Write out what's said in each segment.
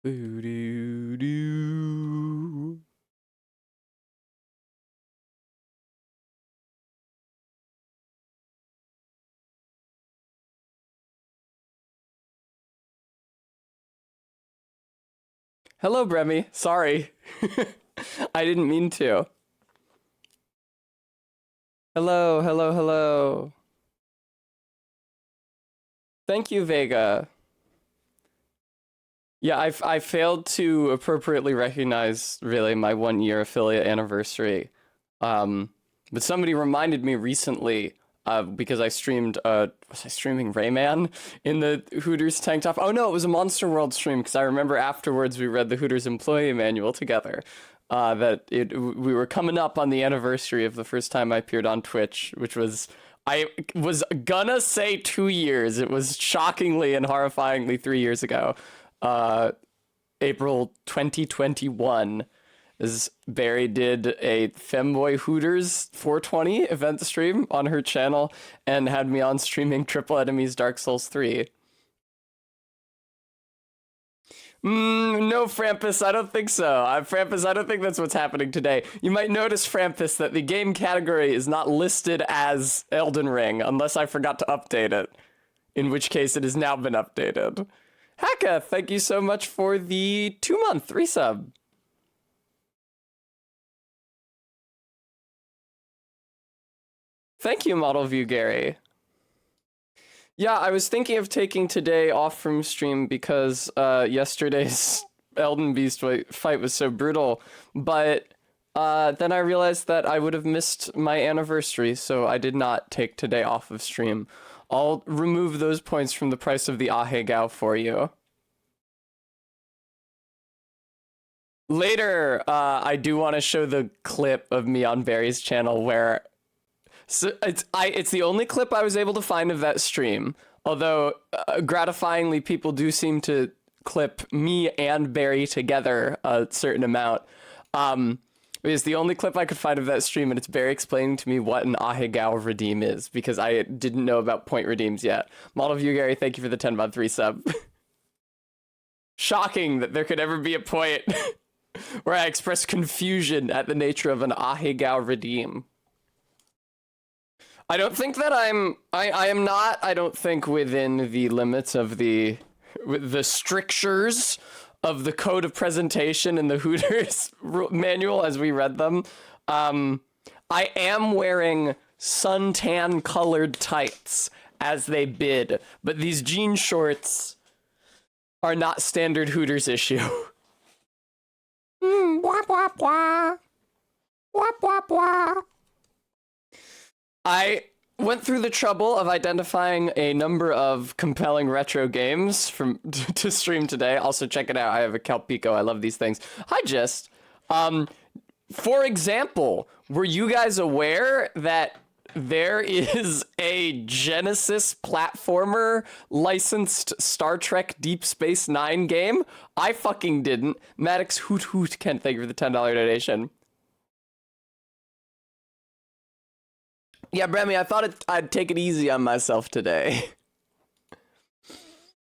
Boo-doo-doo. Hello, Bremy. Sorry. I didn't mean to. Hello, hello, hello. Thank you, Vega. Yeah, I failed to appropriately recognize really my 1 year affiliate anniversary. Um, but somebody reminded me recently because I streamed was I streaming Rayman in the Hooters tank top? Oh no, it was a Monster World stream because I remember afterwards we read the Hooters employee manual together. We were coming up on the anniversary of the first time I appeared on Twitch, which was I was gonna say 2 years. It was shockingly and horrifyingly 3 years ago. Uh, April 2021, as Barry did a Femboy Hooters 420 event stream on her channel and had me on streaming Triple Enemies Dark Souls 3. No, Frampus, I don't think so. Frampus, I don't think that's what's happening today. You might notice, Frampus, that the game category is not listed as Elden Ring unless I forgot to update it, in which case it has now been updated. Haka, thank you so much for the 2-month resub. Thank you, Model View Gary. Yeah, I was thinking of taking today off from stream because yesterday's Elden Beast fight was so brutal, but then I realized that I would have missed my anniversary, so I did not take today off of stream. I'll remove those points from the price of the Ahegao for you. Later, I do want to show the clip of me on Barry's channel where it's the only clip I was able to find of that stream. Although gratifyingly, people do seem to clip me and Barry together a certain amount. It's the only clip I could find of that stream, and it's Barry explaining to me what an Ahegao redeem is because I didn't know about point redeems yet. Model View Gary, thank you for the 10-month resub. Shocking that there could ever be a point where I express confusion at the nature of an Ahegao redeem. I don't think that I am not, I don't think, within the limits of the strictures of the code of presentation in the Hooters manual as we read them. I am wearing suntan colored tights as they bid, but these jean shorts are not standard Hooters issue. Blah, blah, blah. Blah, blah, blah. I went through the trouble of identifying a number of compelling retro games to stream today. Also, check it out. I have a Calpico. I love these things. Hi, Gist. For example, were you guys aware that there is a Genesis platformer licensed Star Trek Deep Space Nine game? I fucking didn't. Maddox Hoot Hoot, Kent, thank you for the $10 donation. Yeah, Bremy, I thought I'd take it easy on myself today.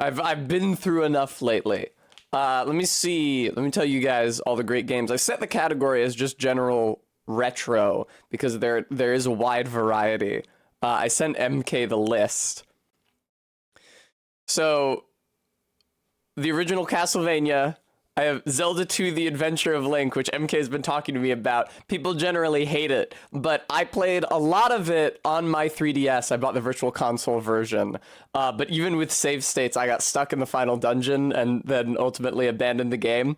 I've been through enough lately. Let me see. Let me tell you guys all the great games. I set the category as just general retro because there is a wide variety. I sent MK the list. So, the original Castlevania. I have Zelda 2: The Adventure of Link, which MK has been talking to me about. People generally hate it, but I played a lot of it on my 3DS. I bought the Virtual Console version. But even with save states, I got stuck in the final dungeon and then ultimately abandoned the game.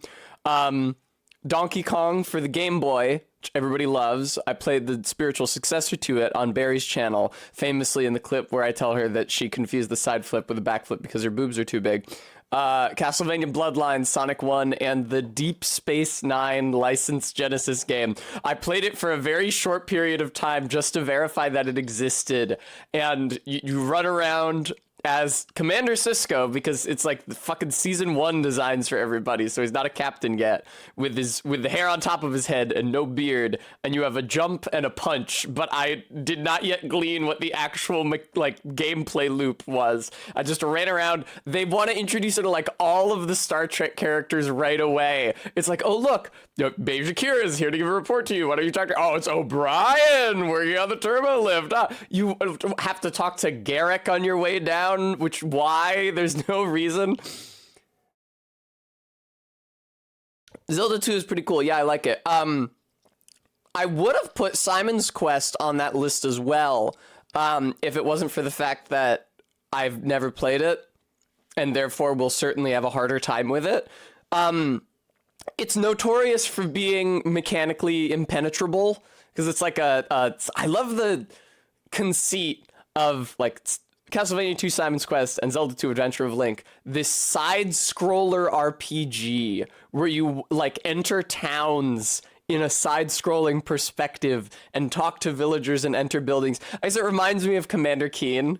Donkey Kong for the Game Boy, which everybody loves. I played the spiritual successor to it on Barry's channel, famously in the clip where I tell her that she confused the side flip with a backflip because her boobs are too big. Castlevania Bloodlines, Sonic 1, and the Deep Space Nine licensed Genesis game. I played it for a very short period of time just to verify that it existed. And you run around as Commander Cisco, because it's like the fucking season 1 designs for everybody, so he's not a captain yet, with the hair on top of his head and no beard, and you have a jump and a punch, but I did not yet glean what the actual like gameplay loop was. I just ran around. They want to introduce it to like all of the Star Trek characters right away. It's like, oh look, Babe Shakira is here to give a report to you. What are you talking? Oh, it's O'Brien working on the turbo lift. You have to talk to Garrick on your way down, which why? There's no reason. Zelda 2 is pretty cool. Yeah, I like it. I would have put Simon's Quest on that list as well, if it wasn't for the fact that I've never played it, and therefore will certainly have a harder time with it. It's notorious for being mechanically impenetrable, because it's like I love the conceit of like Castlevania 2 Simon's Quest and Zelda 2 Adventure of Link, this side-scroller RPG where you like enter towns in a side-scrolling perspective and talk to villagers and enter buildings. I guess it reminds me of Commander Keen.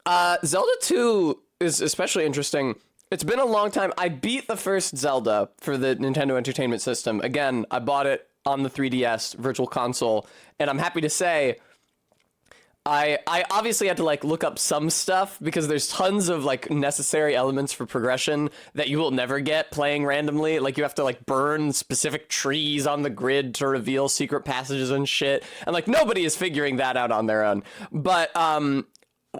Zelda 2 is especially interesting. It's been a long time. I beat the first Zelda for the Nintendo Entertainment System. Again, I bought it on the 3DS Virtual Console, and I'm happy to say I obviously had to like look up some stuff because there's tons of like necessary elements for progression that you will never get playing randomly. Like you have to like burn specific trees on the grid to reveal secret passages and shit. And like nobody is figuring that out on their own. But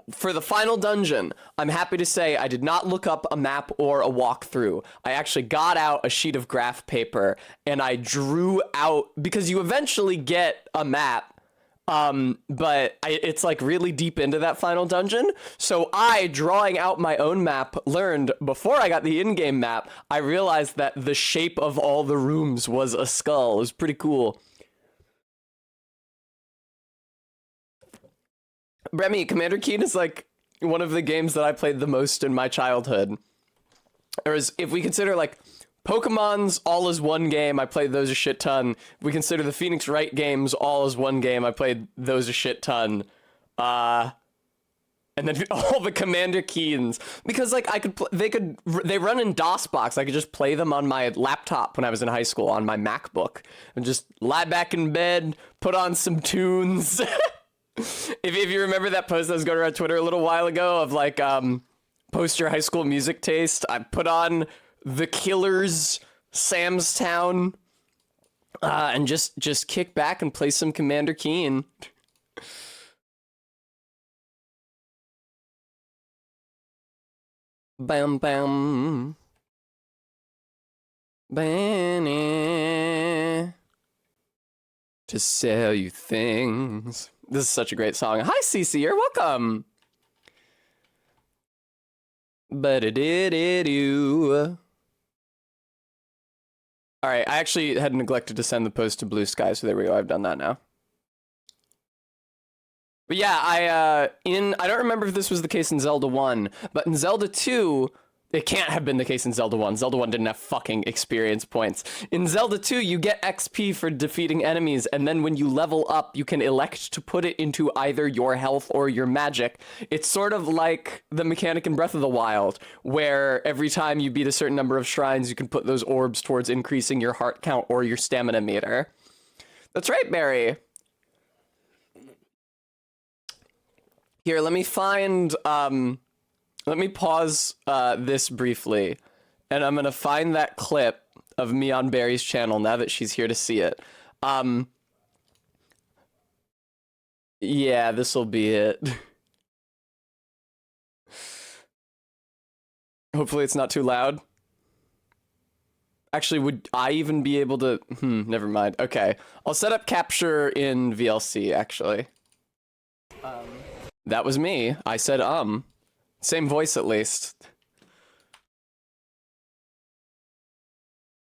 for the final dungeon, I'm happy to say I did not look up a map or a walkthrough. I actually got out a sheet of graph paper and I drew out, because you eventually get a map, but it's like really deep into that final dungeon. So I, drawing out my own map, learned before I got the in-game map, I realized that the shape of all the rooms was a skull. It was pretty cool. Remy, Commander Keen is like one of the games that I played the most in my childhood. Whereas if we consider like Pokemon's all as one game, I played those a shit ton. If we consider the Phoenix Wright games all as one game, I played those a shit ton. And then all the Commander Keens, because like they run in DOSBox. I could just play them on my laptop when I was in high school on my MacBook and just lie back in bed, put on some tunes. If you remember that post that was going around Twitter a little while ago of like, post your high school music taste, I put on The Killers' Sam's Town, and just kick back and play some Commander Keen. Bam bam. Banny. To sell you things. This is such a great song. Hi, Cece, you're welcome. But it did you. All right, I actually had neglected to send the post to Blue Sky, so there we go. I've done that now. But yeah, I don't remember if this was the case in Zelda 1, but in Zelda 2, it can't have been the case in Zelda 1. Zelda 1 didn't have fucking experience points. In Zelda 2, you get XP for defeating enemies, and then when you level up, you can elect to put it into either your health or your magic. It's sort of like the mechanic in Breath of the Wild, where every time you beat a certain number of shrines, you can put those orbs towards increasing your heart count or your stamina meter. That's right, Barry. Here, let me find, let me pause this briefly, and I'm gonna find that clip of me on Barry's channel now that she's here to see it. Yeah, this'll be it. Hopefully it's not too loud. Actually, would I even be able to... never mind. Okay. I'll set up capture in VLC, actually. That was me. I said, Same voice, at least.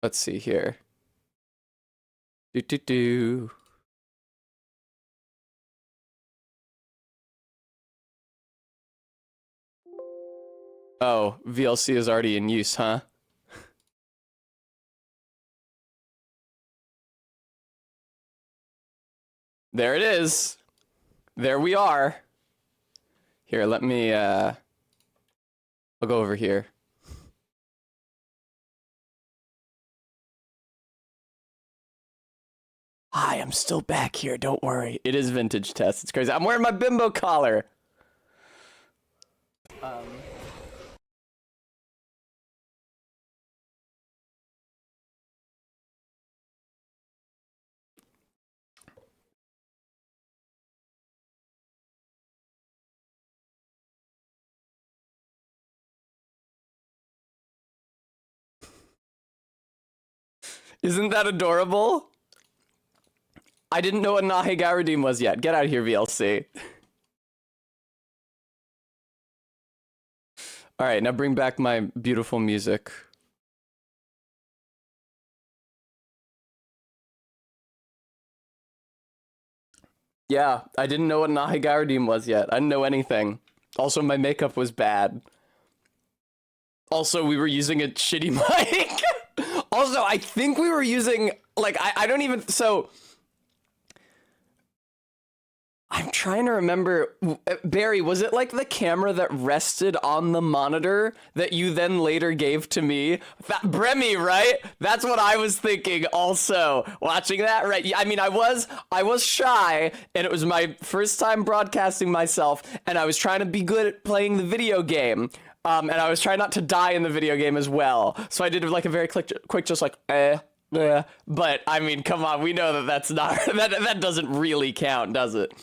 Let's see here. Do. Oh, VLC is already in use, huh? There it is. There we are. Here, let me, I'll go over here. Hi, I'm still back here, don't worry. It is vintage test, it's crazy. I'm wearing my bimbo collar. Isn't that adorable? I didn't know what Nahe Gauredim was yet. Get out of here, VLC. All right, now bring back my beautiful music. Yeah, I didn't know what Nahe Gauredim was yet. I didn't know anything. Also, my makeup was bad. Also, we were using a shitty mic. Also, I think we were using, like, I don't even, so... I'm trying to remember, Barry, was it like the camera that rested on the monitor that you then later gave to me? Bremy, right? That's what I was thinking also, watching that, right? I mean, I was shy, and it was my first time broadcasting myself, and I was trying to be good at playing the video game. And I was trying not to die in the video game as well. So I did like a very quick just like, but I mean, come on, we know that that's not, that doesn't really count, does it?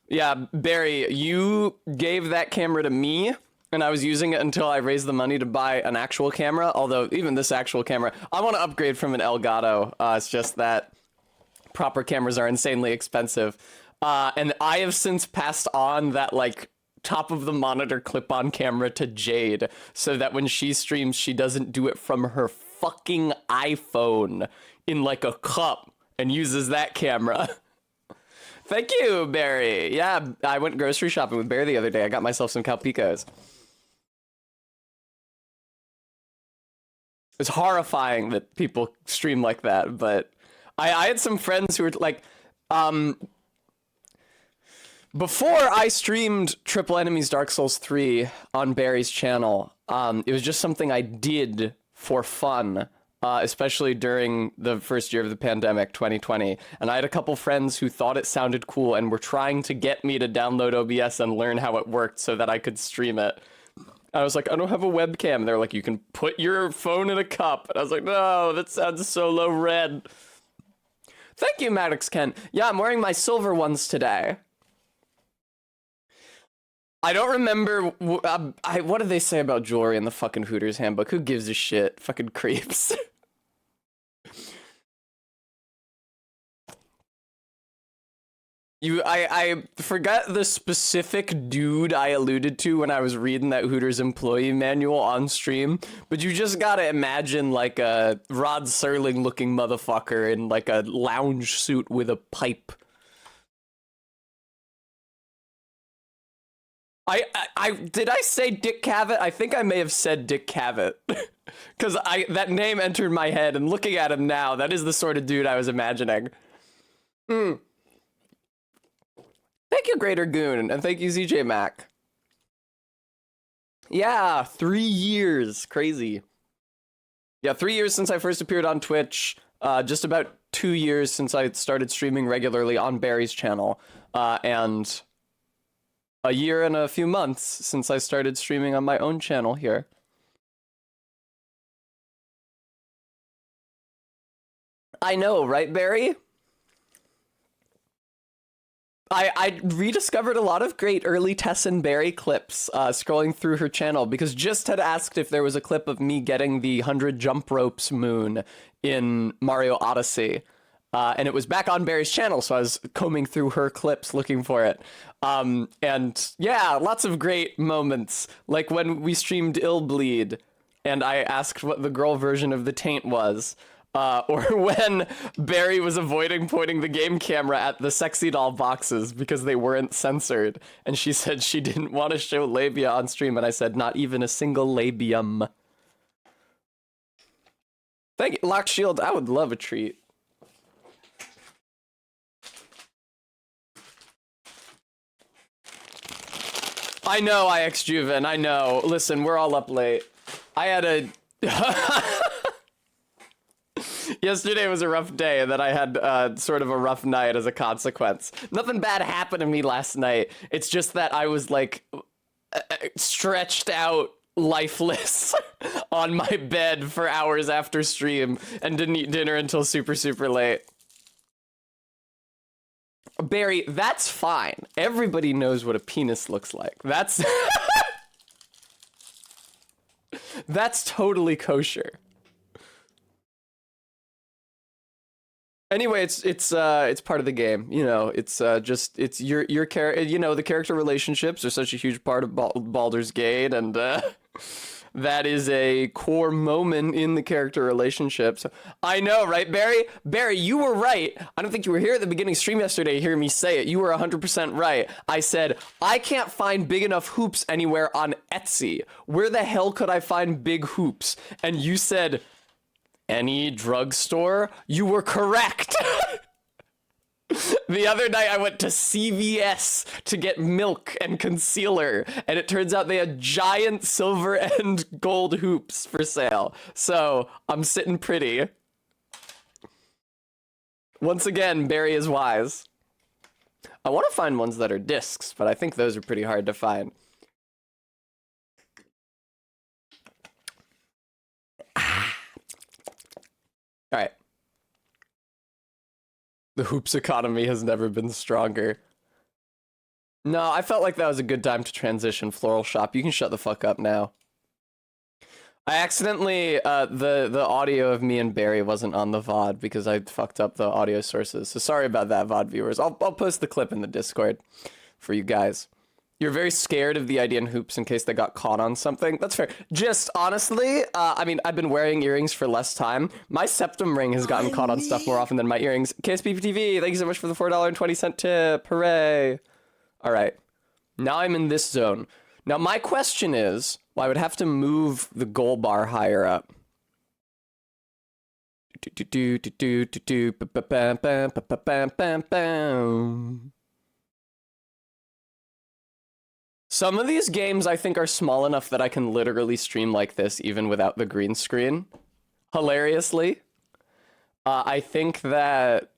Yeah, Barry, you gave that camera to me, and I was using it until I raised the money to buy an actual camera, although even this actual camera, I want to upgrade from an Elgato. It's just that proper cameras are insanely expensive. And I have since passed on that, like, top of the monitor clip-on camera to Jade, so that when she streams, she doesn't do it from her fucking iPhone in, like, a cup and uses that camera. Thank you, Barry. Yeah, I went grocery shopping with Barry the other day. I got myself some Calpicos. It's horrifying that people stream like that, but I had some friends who were like, before I streamed Triple Enemies Dark Souls 3 on Barry's channel, it was just something I did for fun, especially during the first year of the pandemic, 2020. And I had a couple friends who thought it sounded cool and were trying to get me to download OBS and learn how it worked so that I could stream it. I was like, I don't have a webcam. They're like, you can put your phone in a cup. And I was like, no, that sounds so low red. Thank you, Maddox Ken. Yeah, I'm wearing my silver ones today. I don't remember, what did they say about jewelry in the fucking Hooters handbook? Who gives a shit? Fucking creeps. I forgot the specific dude I alluded to when I was reading that Hooters employee manual on stream, but you just gotta imagine like a Rod Serling looking motherfucker in like a lounge suit with a pipe. Did I say Dick Cavett? I think I may have said Dick Cavett. Because that name entered my head, and looking at him now, that is the sort of dude I was imagining. Thank you, Greater Goon, and thank you, ZJ Mac. Yeah, 3 years. Crazy. Yeah, 3 years since I first appeared on Twitch. Just about 2 years since I started streaming regularly on Barry's channel. And a year and a few months since I started streaming on my own channel here. I know, right, Barry? I rediscovered a lot of great early Tess and Barry clips scrolling through her channel, because Just had asked if there was a clip of me getting the 100 jump ropes moon in Mario Odyssey. And it was back on Barry's channel, so I was combing through her clips looking for it. And yeah, lots of great moments, like when we streamed Illbleed, and I asked what the girl version of the taint was. Or when Barry was avoiding pointing the game camera at the sexy doll boxes because they weren't censored. And she said she didn't want to show labia on stream, and I said, not even a single labium. Thank you, Lock Shield, I would love a treat. I know, IX Juven, I know. Listen, we're all up late. I had a... Yesterday was a rough day, and then I had sort of a rough night as a consequence. Nothing bad happened to me last night. It's just that I was, like, stretched out, lifeless, on my bed for hours after stream, and didn't eat dinner until super, super late. Barry, that's fine. Everybody knows what a penis looks like. That's... That's totally kosher. Anyway, it's part of the game, you know. It's just it's your character. You know, the character relationships are such a huge part of Baldur's Gate, and that is a core moment in the character relationships. I know, right, Barry? Barry, you were right. I don't think you were here at the beginning stream yesterday to hear me say it. You were 100% right. I said, I can't find big enough hoops anywhere on Etsy. Where the hell could I find big hoops? And you said, any drugstore? You were correct. The other night I went to CVS to get milk and concealer, and it turns out they had giant silver and gold hoops for sale. So I'm sitting pretty. Once again, Barry is wise. I want to find ones that are discs, but I think those are pretty hard to find. All right. The hoops economy has never been stronger. No, I felt like that was a good time to transition. Floral Shop, you can shut the fuck up now. I accidentally, the audio of me and Barry wasn't on the VOD because I fucked up the audio sources. So sorry about that, VOD viewers. I'll post the clip in the Discord for you guys. You're very scared of the idea in hoops in case they got caught on something. That's fair. Just honestly, I mean, I've been wearing earrings for less time. My septum ring has gotten caught on stuff more often than my earrings. KSPPTV, thank you so much for the $4.20 tip. Hooray. All right. Now I'm in this zone. Now my question is, well, I would have to move the goal bar higher up. Some of these games I think are small enough that I can literally stream like this even without the green screen. Hilariously. I think that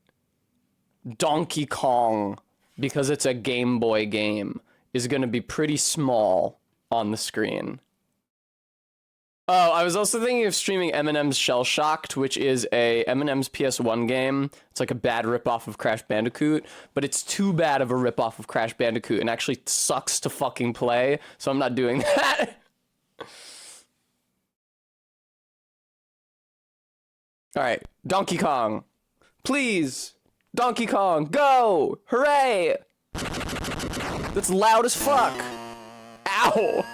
Donkey Kong, because it's a Game Boy game, is going to be pretty small on the screen. Oh, I was also thinking of streaming Eminem's Shell Shocked, which is a Eminem's PS1 game. It's like a bad ripoff of Crash Bandicoot, but it's too bad of a ripoff of Crash Bandicoot and actually sucks to fucking play, so I'm not doing that. Alright, Donkey Kong. Please! Donkey Kong, go! Hooray! That's loud as fuck! Ow!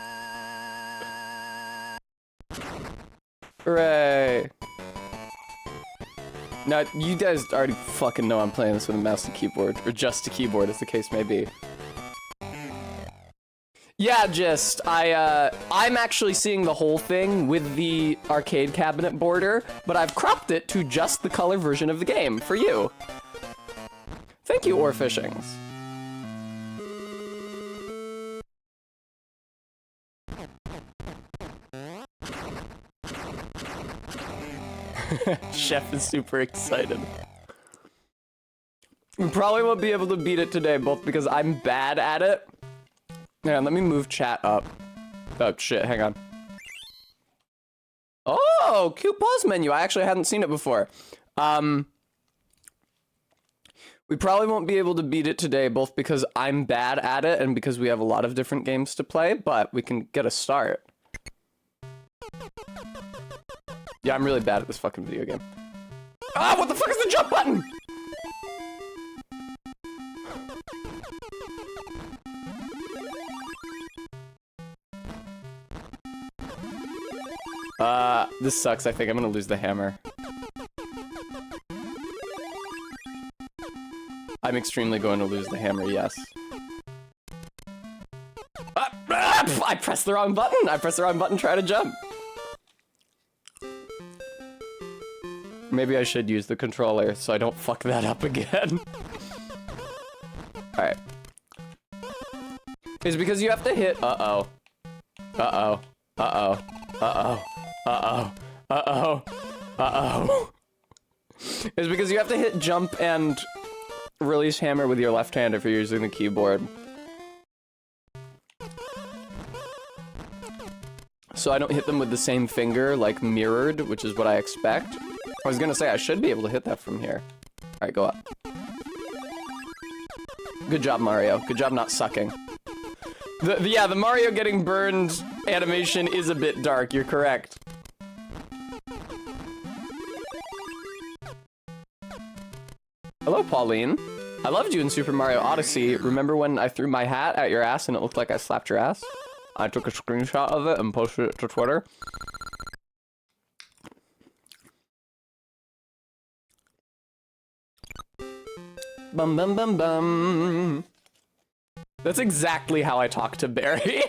Hooray! Now, you guys already fucking know I'm playing this with a mouse and keyboard, or just a keyboard, as the case may be. Yeah, I'm actually seeing the whole thing with the arcade cabinet border, but I've cropped it to just the color version of the game, for you. Thank you, Orfishings. Chef is super excited. We probably won't be able to beat it today, both because I'm bad at it. Hang on, let me move chat up. Oh, shit, hang on. Oh, cute pause menu. I actually hadn't seen it before. We probably won't be able to beat it today, both because I'm bad at it and because we have a lot of different games to play, but we can get a start. Yeah, I'm really bad at this fucking video game. Ah, what the fuck is the jump button? This sucks. I think I'm gonna lose the hammer. I'm extremely going to lose the hammer, yes. I pressed the wrong button! I pressed the wrong button trying to jump. Maybe I should use the controller so I don't fuck that up again. Alright. is because you have to hit, uh-oh. Uh-oh. Uh-oh. Uh-oh. Uh-oh. Uh-oh. Uh-oh. Is because you have to hit jump and release hammer with your left hand if you're using the keyboard. So I don't hit them with the same finger, like mirrored, which is what I expect. I was gonna say I should be able to hit that from here. Alright, go up. Good job, Mario. Good job not sucking. Yeah, the Mario getting burned animation is a bit dark, you're correct. Hello, Pauline. I loved you in Super Mario Odyssey. Remember when I threw my hat at your ass and it looked like I slapped your ass? I took a screenshot of it and posted it to Twitter. Bum bum bum bum. That's exactly how I talk to Barry.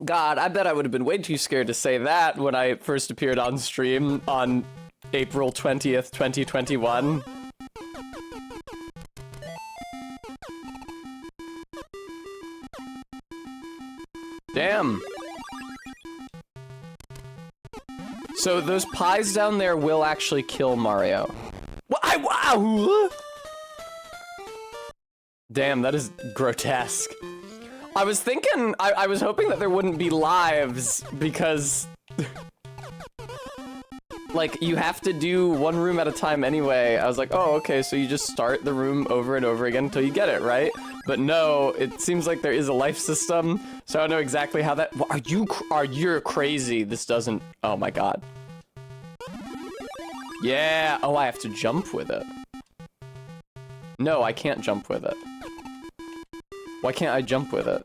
God, I bet I would have been way too scared to say that when I first appeared on stream on April 20th, 2021. Damn. So those pies down there will actually kill Mario. Wow! Damn, that is grotesque. I was thinking, I was hoping that there wouldn't be lives because like you have to do one room at a time anyway. I was like, oh, okay, so you just start the room over and over again until you get it, right? But no, it seems like there is a life system, so I don't know exactly how that. You're crazy. This doesn't. Oh my god. Yeah. Oh, I have to jump with it. No, I can't jump with it. Why can't I jump with it?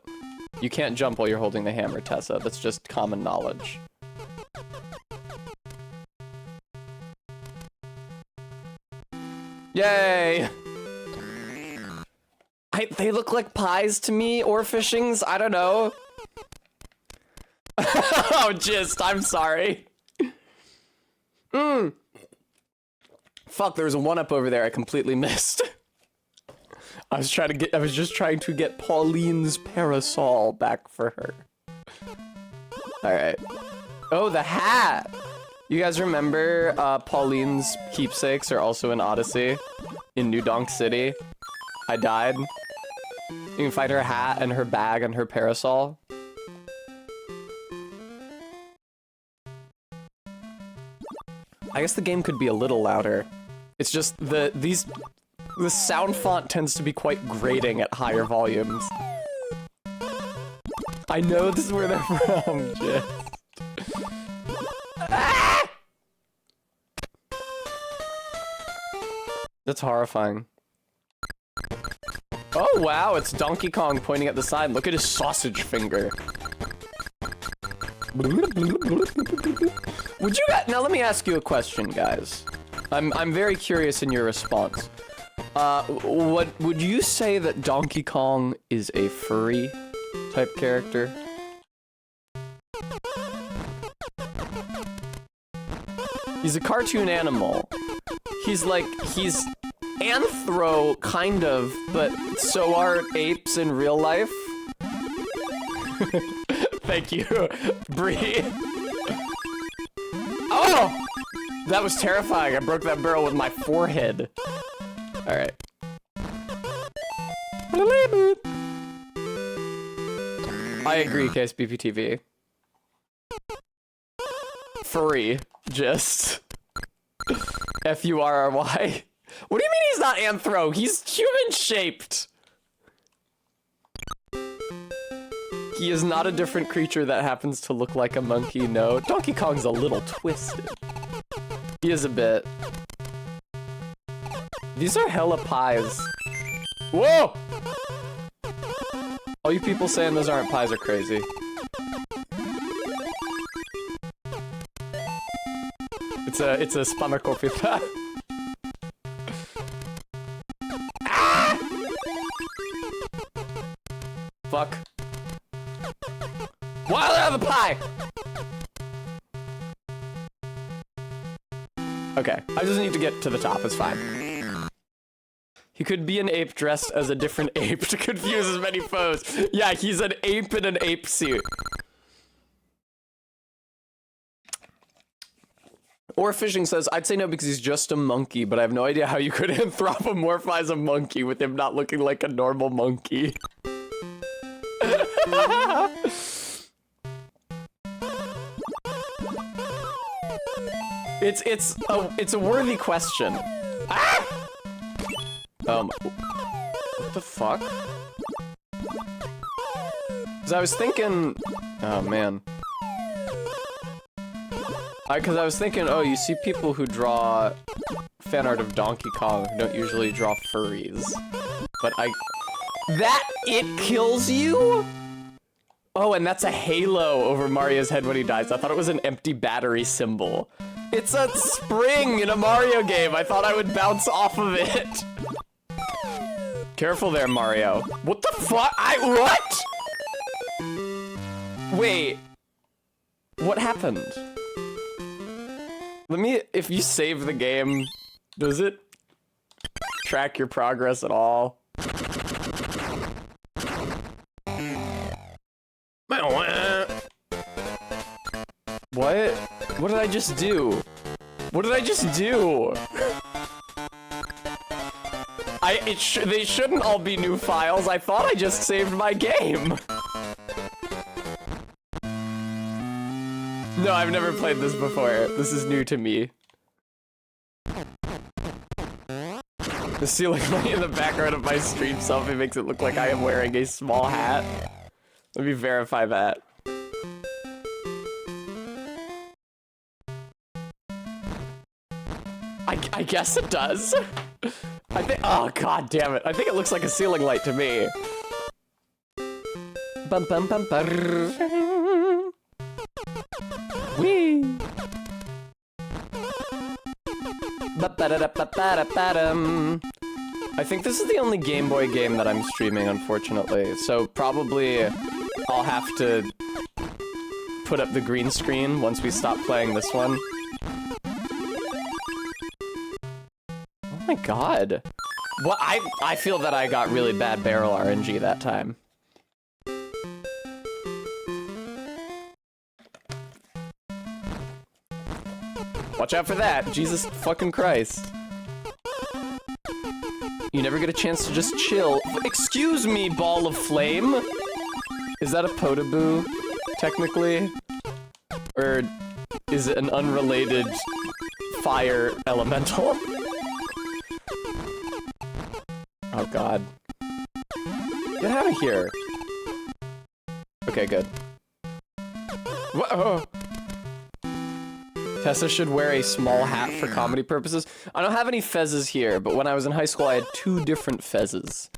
You can't jump while you're holding the hammer, Tessa. That's just common knowledge. Yay! They look like pies to me, or fishings, I don't know. Oh, just, I'm sorry. Fuck, there was a 1-up over there I completely missed. I was just trying to get Pauline's parasol back for her. Alright. Oh, the hat! You guys remember Pauline's keepsakes are also in Odyssey? In New Donk City? I died. You can find her hat and her bag and her parasol. I guess the game could be a little louder. It's just the sound font tends to be quite grating at higher volumes. I know this is where they're from, just. Ah! That's horrifying. Oh wow, it's Donkey Kong pointing at the side. Look at his sausage finger. Would you guys, now let me ask you a question, guys. I'm very curious in your response. Would you say that Donkey Kong is a furry type character? He's a cartoon animal. He's anthro, kind of, but so are apes in real life. Thank you, Bree. Oh! That was terrifying. I broke that barrel with my forehead. Alright. I agree, KSBPTV. Furry. Just. F-U-R-R-Y. What do you mean he's not anthro? He's human-shaped. He is not a different creature that happens to look like a monkey, no. Donkey Kong's a little twisted. He is a bit. These are hella pies. Whoa! All you people saying those aren't pies are crazy. It's a spanakopita. Ah! Fuck. Why do I have a pie? Okay, I just need to get to the top, it's fine. He could be an ape dressed as a different ape to confuse as many foes. Yeah, he's an ape in an ape suit. Or Fishing says, I'd say no because he's just a monkey, but I have no idea how you could anthropomorphize a monkey with him not looking like a normal monkey. It's a worthy question. Ah! What the fuck? Cause I was thinking, oh man. Cause I was thinking, oh, you see people who draw fan art of Donkey Kong who don't usually draw furries. But it kills you? Oh, and that's a halo over Mario's head when he dies. I thought it was an empty battery symbol. It's a spring in a Mario game. I thought I would bounce off of it. Careful there, Mario. What the fuck? What? Wait. What happened? If you save the game, does it track your progress at all? What? What did I just do? What did I just do? They shouldn't all be new files. I thought I just saved my game. No, I've never played this before. This is new to me. The ceiling light in the background of my stream selfie makes it look like I am wearing a small hat. Let me verify that. I guess it does. I think, oh god damn it. I think it looks like a ceiling light to me. Bum bum bum bum. Wee. I think this is the only Game Boy game that I'm streaming, unfortunately. So probably I'll have to put up the green screen once we stop playing this one. Oh my god. Well, I feel that I got really bad barrel RNG that time. Watch out for that. Jesus fucking Christ. You never get a chance to just chill. Excuse me, ball of flame. Is that a Potaboo, technically? Or is it an unrelated fire elemental? Oh god. Get out of here. Okay, good. Whoa. Tessa should wear a small hat for comedy purposes. I don't have any fezzes here, but when I was in high school, I had 2 different fezzes.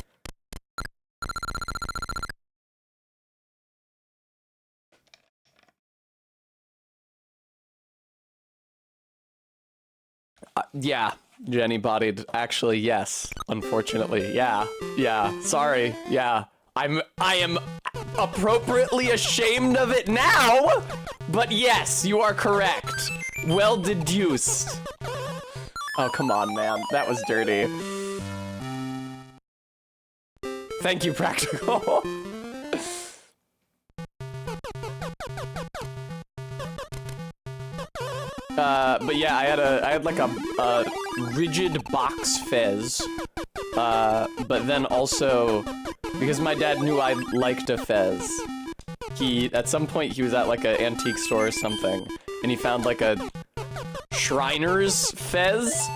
Yeah, Jenny-bodied. Actually, yes. Unfortunately, yeah. Yeah, sorry, yeah. I am appropriately ashamed of it now, but yes, you are correct. Well deduced. Oh, come on, man. That was dirty. Thank you, Practical. But yeah, I had like a rigid box fez. But then also, because my dad knew I liked a fez, at some point he was at like an antique store or something, and he found like a Shriner's fez,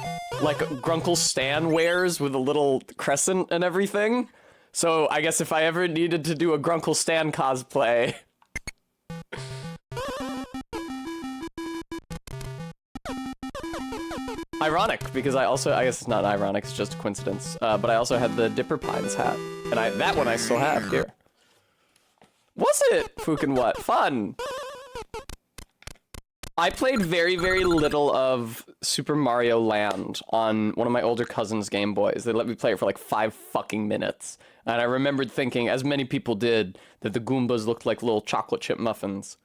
like Grunkle Stan wears with a little crescent and everything. So I guess if I ever needed to do a Grunkle Stan cosplay... Ironic, because I guess it's not ironic, it's just a coincidence, but I also had the Dipper Pines hat, and that one I still have here. Was it? Fucking what? Fun! I played very, very little of Super Mario Land on one of my older cousin's Game Boys. They let me play it for like 5 fucking minutes. And I remembered thinking, as many people did, that the Goombas looked like little chocolate chip muffins.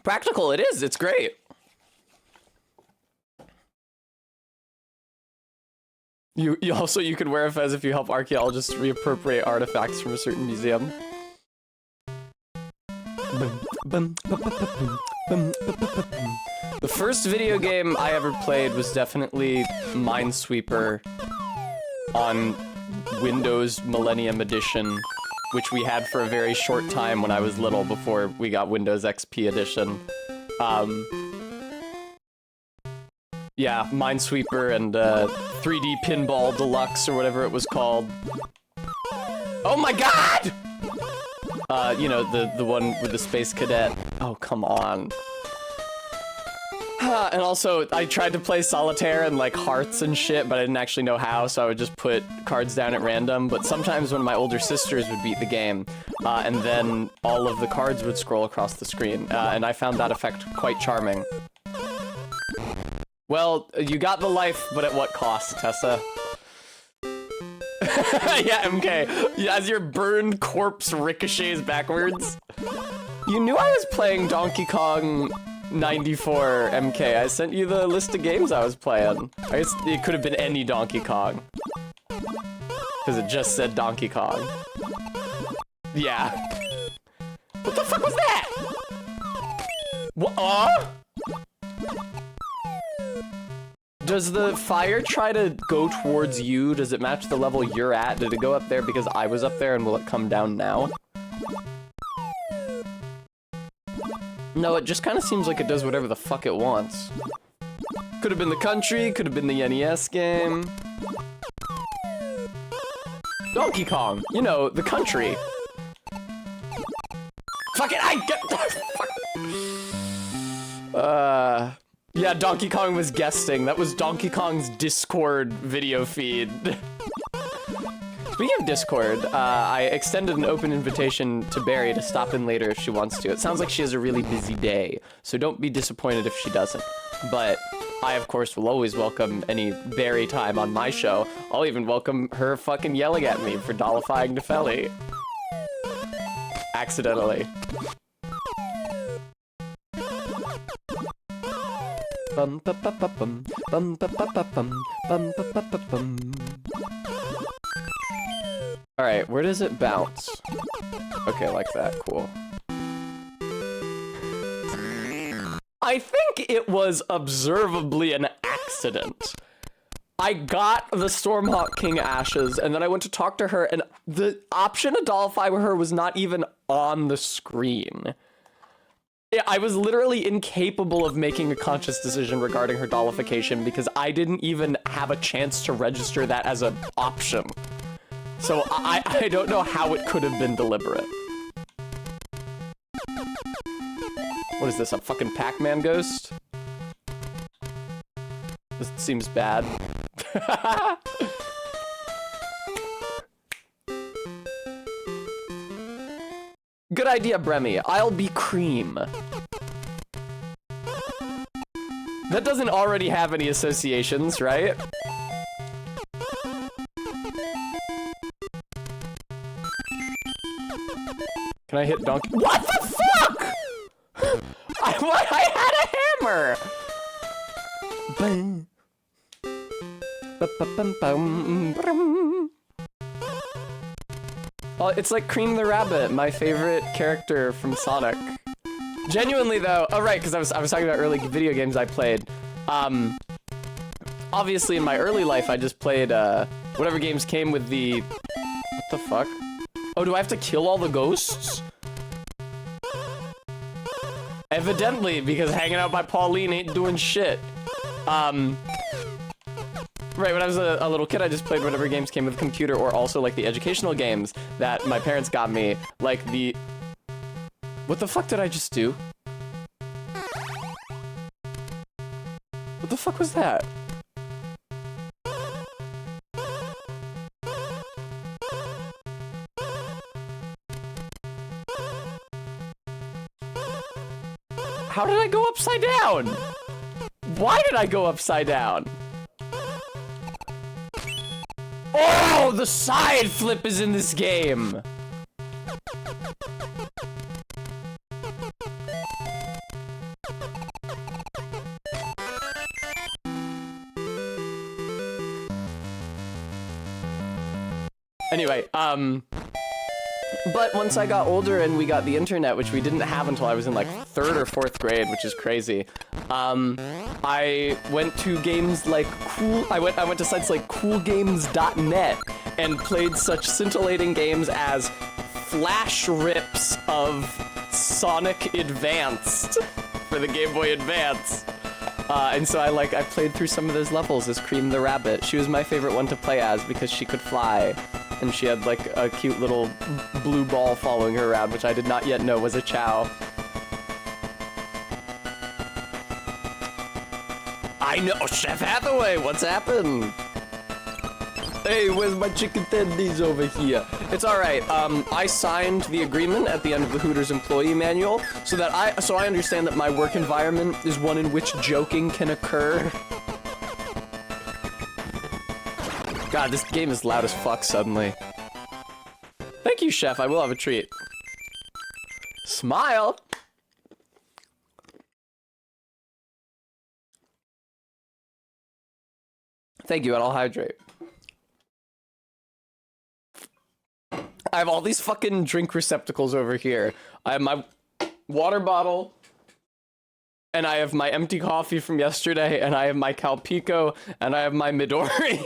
Practical, it is. It's great. You could wear a fez if you help archaeologists reappropriate artifacts from a certain museum. The first video game I ever played was definitely Minesweeper on Windows Millennium Edition, which we had for a very short time when I was little before we got Windows XP Edition. Yeah, Minesweeper and 3D Pinball Deluxe or whatever it was called. Oh my god! You know, the one with the Space Cadet. Oh, come on. And also, I tried to play Solitaire and, like, Hearts and shit, but I didn't actually know how, so I would just put cards down at random. But sometimes one of my older sisters would beat the game, and then all of the cards would scroll across the screen, and I found that effect quite charming. Well, you got the life, but at what cost, Tessa? Yeah, MK. As your burned corpse ricochets backwards. You knew I was playing Donkey Kong 94, MK. I sent you the list of games I was playing. I guess it could have been any Donkey Kong. Because it just said Donkey Kong. Yeah. What the fuck was that? What? Does the fire try to go towards you? Does it match the level you're at? Did it go up there because I was up there, and will it come down now? No, it just kind of seems like it does whatever the fuck it wants. Could have been the country, could have been the NES game. Donkey Kong, you know, the country. Fuck it, I get. Fuck. Yeah, Donkey Kong was guesting. That was Donkey Kong's Discord video feed. Speaking of Discord, I extended an open invitation to Barry to stop in later if she wants to. It sounds like she has a really busy day, so don't be disappointed if she doesn't. But I, of course, will always welcome any Barry time on my show. I'll even welcome her fucking yelling at me for dollifying Nepheli. Accidentally. Bum ba ba ba bum bum ba ba ba bum bum ba ba ba bum. All right, where does it bounce? Okay, like that. Cool. I think it was observably an accident. I got the Stormhawk King ashes, and then I went to talk to her, and the option to dollify with her was not even on the screen. I was literally incapable of making a conscious decision regarding her dollification because I didn't even have a chance to register that as an option. So I don't know how it could have been deliberate. What is this, a fucking Pac-Man ghost? This seems bad. Good idea, Bremy. I'll be cream. That doesn't already have any associations, right? Can I hit donkey? What the fuck? I had a hammer! Bum. Ba-ba-bum-bum-brum. Oh, it's like Cream the Rabbit, my favorite character from Sonic. Genuinely though, oh right, because I was talking about early video games I played. Obviously in my early life I just played whatever games came with the... What the fuck? Oh, do I have to kill all the ghosts? Evidently, because hanging out by Pauline ain't doing shit. Right, when I was a little kid, I just played whatever games came with the computer, or also, like, the educational games that my parents got me. Like, the... What the fuck did I just do? What the fuck was that? How did I go upside down? Why did I go upside down? Oh, the side flip is in this game. Anyway, but once I got older and we got the internet, which we didn't have until I was in like 3rd or 4th grade, which is crazy. I went to games like I went to sites like coolgames.net and played such scintillating games as flash rips of Sonic Advanced for the Game Boy Advance. And so I played through some of those levels as Cream the Rabbit. She was my favorite one to play as because she could fly. And she had like a cute little blue ball following her around, which I did not yet know was a Chow. I know, Chef Hathaway, what's happened? Hey, where's my chicken tendies over here? It's all right. I signed the agreement at the end of the Hooters employee manual so I understand that my work environment is one in which joking can occur. God, this game is loud as fuck suddenly. Thank you, Chef. I will have a treat. Smile. Thank you, and I'll hydrate. I have all these fucking drink receptacles over here. I have my water bottle, and I have my empty coffee from yesterday, and I have my Calpico, and I have my Midori.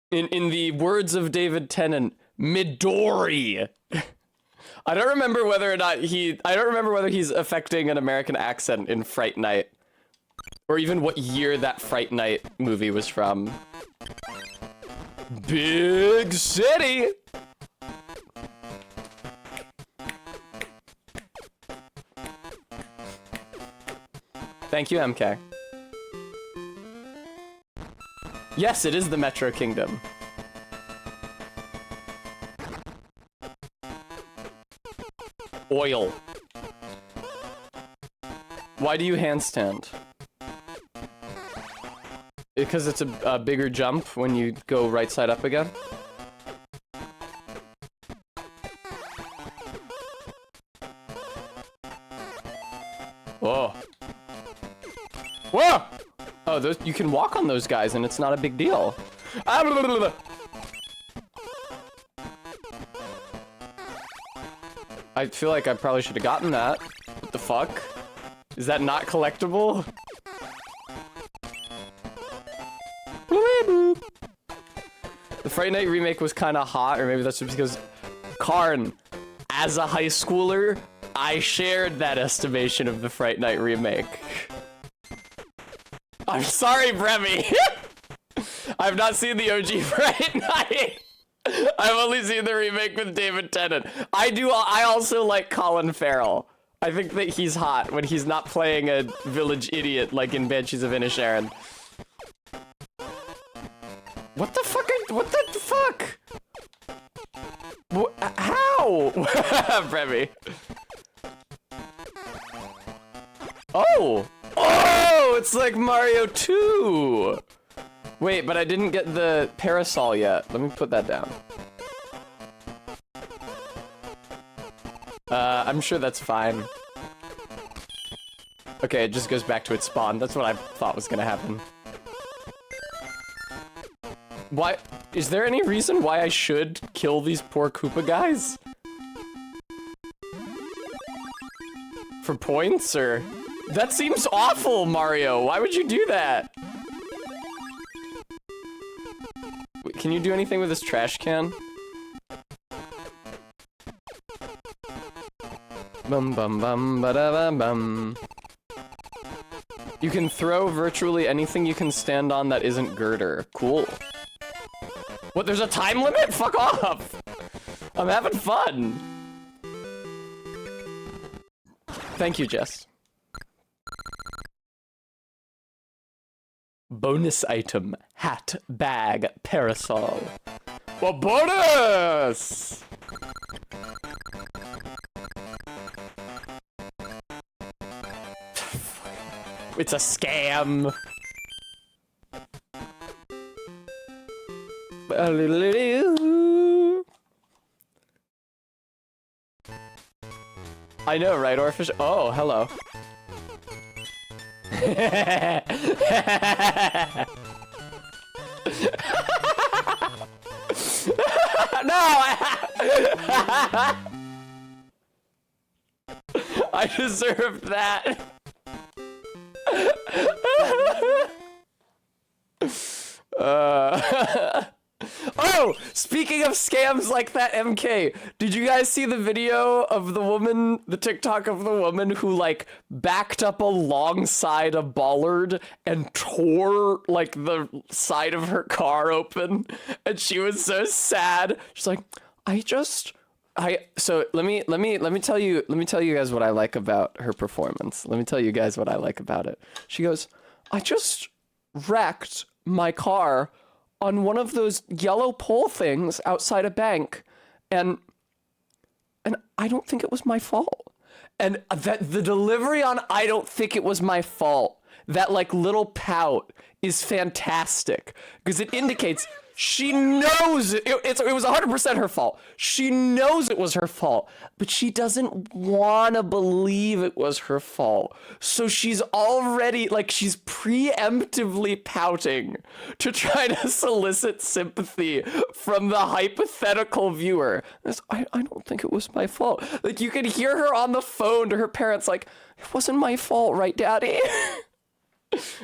In the words of David Tennant, Midori. I don't remember whether he's affecting an American accent in Fright Night. Or even what year that Fright Night movie was from. Big city! Thank you, MK. Yes, it is the Metro Kingdom. Oil. Why do you handstand? Because it's a bigger jump when you go right side up again? Whoa. Whoa! Oh, those, you can walk on those guys and it's not a big deal. Ah, blah, blah, blah. I feel like I probably should have gotten that. What the fuck? Is that not collectible? The Fright Night remake was kind of hot, or maybe that's just because Karn, as a high schooler, I shared that estimation of the Fright Night remake. I'm sorry, Bremy. I've not seen the OG Fright Night. I've only seen the remake with David Tennant. I also like Colin Farrell. I think that he's hot when he's not playing a village idiot like in Banshees of Inisherin. What the fuck? What the fuck? How? Bremy. Oh! Oh! It's like Mario 2! Wait, but I didn't get the parasol yet. Let me put that down. I'm sure that's fine. Okay, it just goes back to its spawn. That's what I thought was gonna happen. Why? Is there any reason why I should kill these poor Koopa guys? For points, or? That seems awful, Mario. Why would you do that? Wait, can you do anything with this trash can? Bum bum bum ba da bum bum. You can throw virtually anything you can stand on that isn't girder. Cool. What, there's a time limit? Fuck off! I'm having fun! Thank you, Jess. Bonus item. Hat, bag, parasol. Well, bonus! It's a scam. I know, right, Orphish? Oh, hello. I deserved that. Oh, speaking of scams like that, MK, did you guys see the video of the woman, the TikTok of the woman who like backed up alongside a bollard and tore like the side of her car open, and she was so sad. She's like, so let me tell you guys what I like about her performance. Let me tell you guys what I like about it. She goes, I just wrecked my car on one of those yellow pole things outside a bank, and I don't think it was my fault. And that the delivery on I don't think it was my fault, that like little pout is fantastic, because it indicates she knows it was 100% her fault. She knows it was her fault, but she doesn't want to believe it was her fault. So she's already, like, she's preemptively pouting to try to solicit sympathy from the hypothetical viewer. I don't think it was my fault. Like, you could hear her on the phone to her parents like, it wasn't my fault, right, Daddy?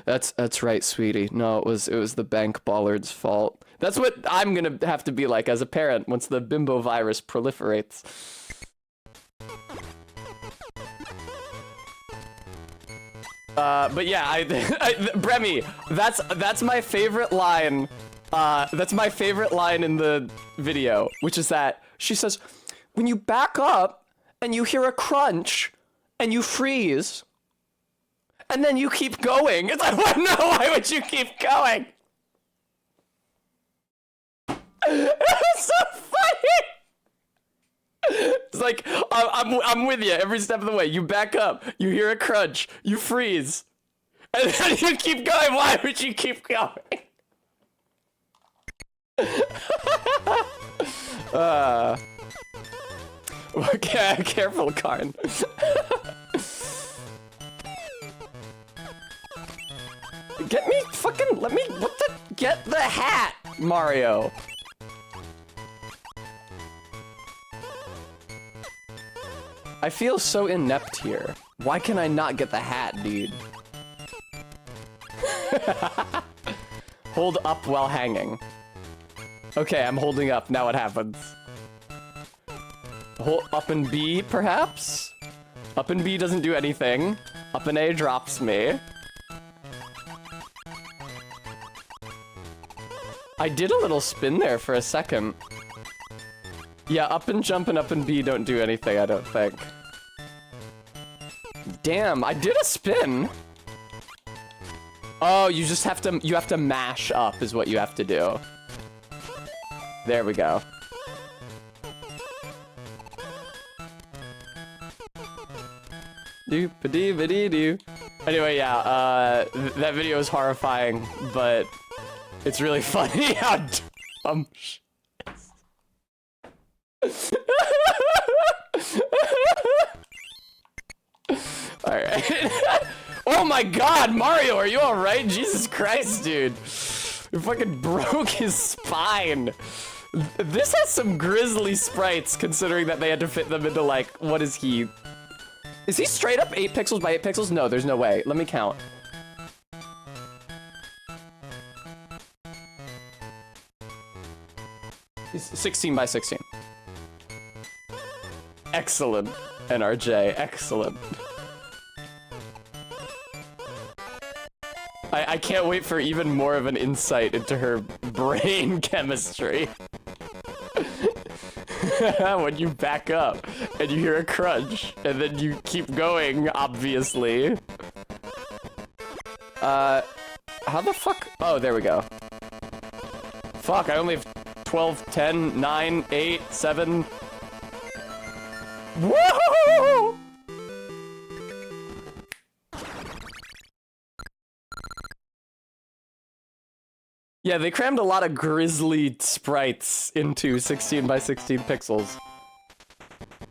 That's right, sweetie. No, it was the bank bollard's fault. That's what I'm gonna have to be like as a parent once the bimbo virus proliferates. But yeah, Bremy, that's my favorite line. That's my favorite line in the video, which is that she says, when you back up and you hear a crunch and you freeze, and then you keep going. It's like, what? No, why would you keep going? It's so funny. It's like, I'm with you every step of the way. You back up, you hear a crunch, you freeze, and then you keep going. Why would you keep going? Okay, careful, Karn. Get me fucking, get the hat, Mario. I feel so inept here. Why can I not get the hat, dude? Hold up while hanging. Okay, I'm holding up. Now what happens? Hold up and B, perhaps? Up and B doesn't do anything. Up and A drops me. I did a little spin there for a second. Yeah, up and jump and up and B don't do anything, I don't think. Damn, I did a spin. Oh, you just have to mash up is what you have to do. There we go. Doo-ba-dee-ba-dee-doo. Anyway, yeah, that video is horrifying, but it's really funny how dumb shit is. Alright. Oh my god, Mario, are you alright? Jesus Christ, dude. You fucking broke his spine. This has some grisly sprites, considering that they had to fit them into, like, what is he? Is he straight up 8 pixels by 8 pixels? No, there's no way. Let me count. He's 16 by 16. Excellent, NRJ, excellent. I can't wait for even more of an insight into her brain chemistry. When you back up and you hear a crunch and then you keep going, obviously. How the fuck? Oh, there we go. Fuck, I only have 12, 10, 9, 8, 7. Whoa! Yeah, they crammed a lot of grisly sprites into 16 by 16 pixels.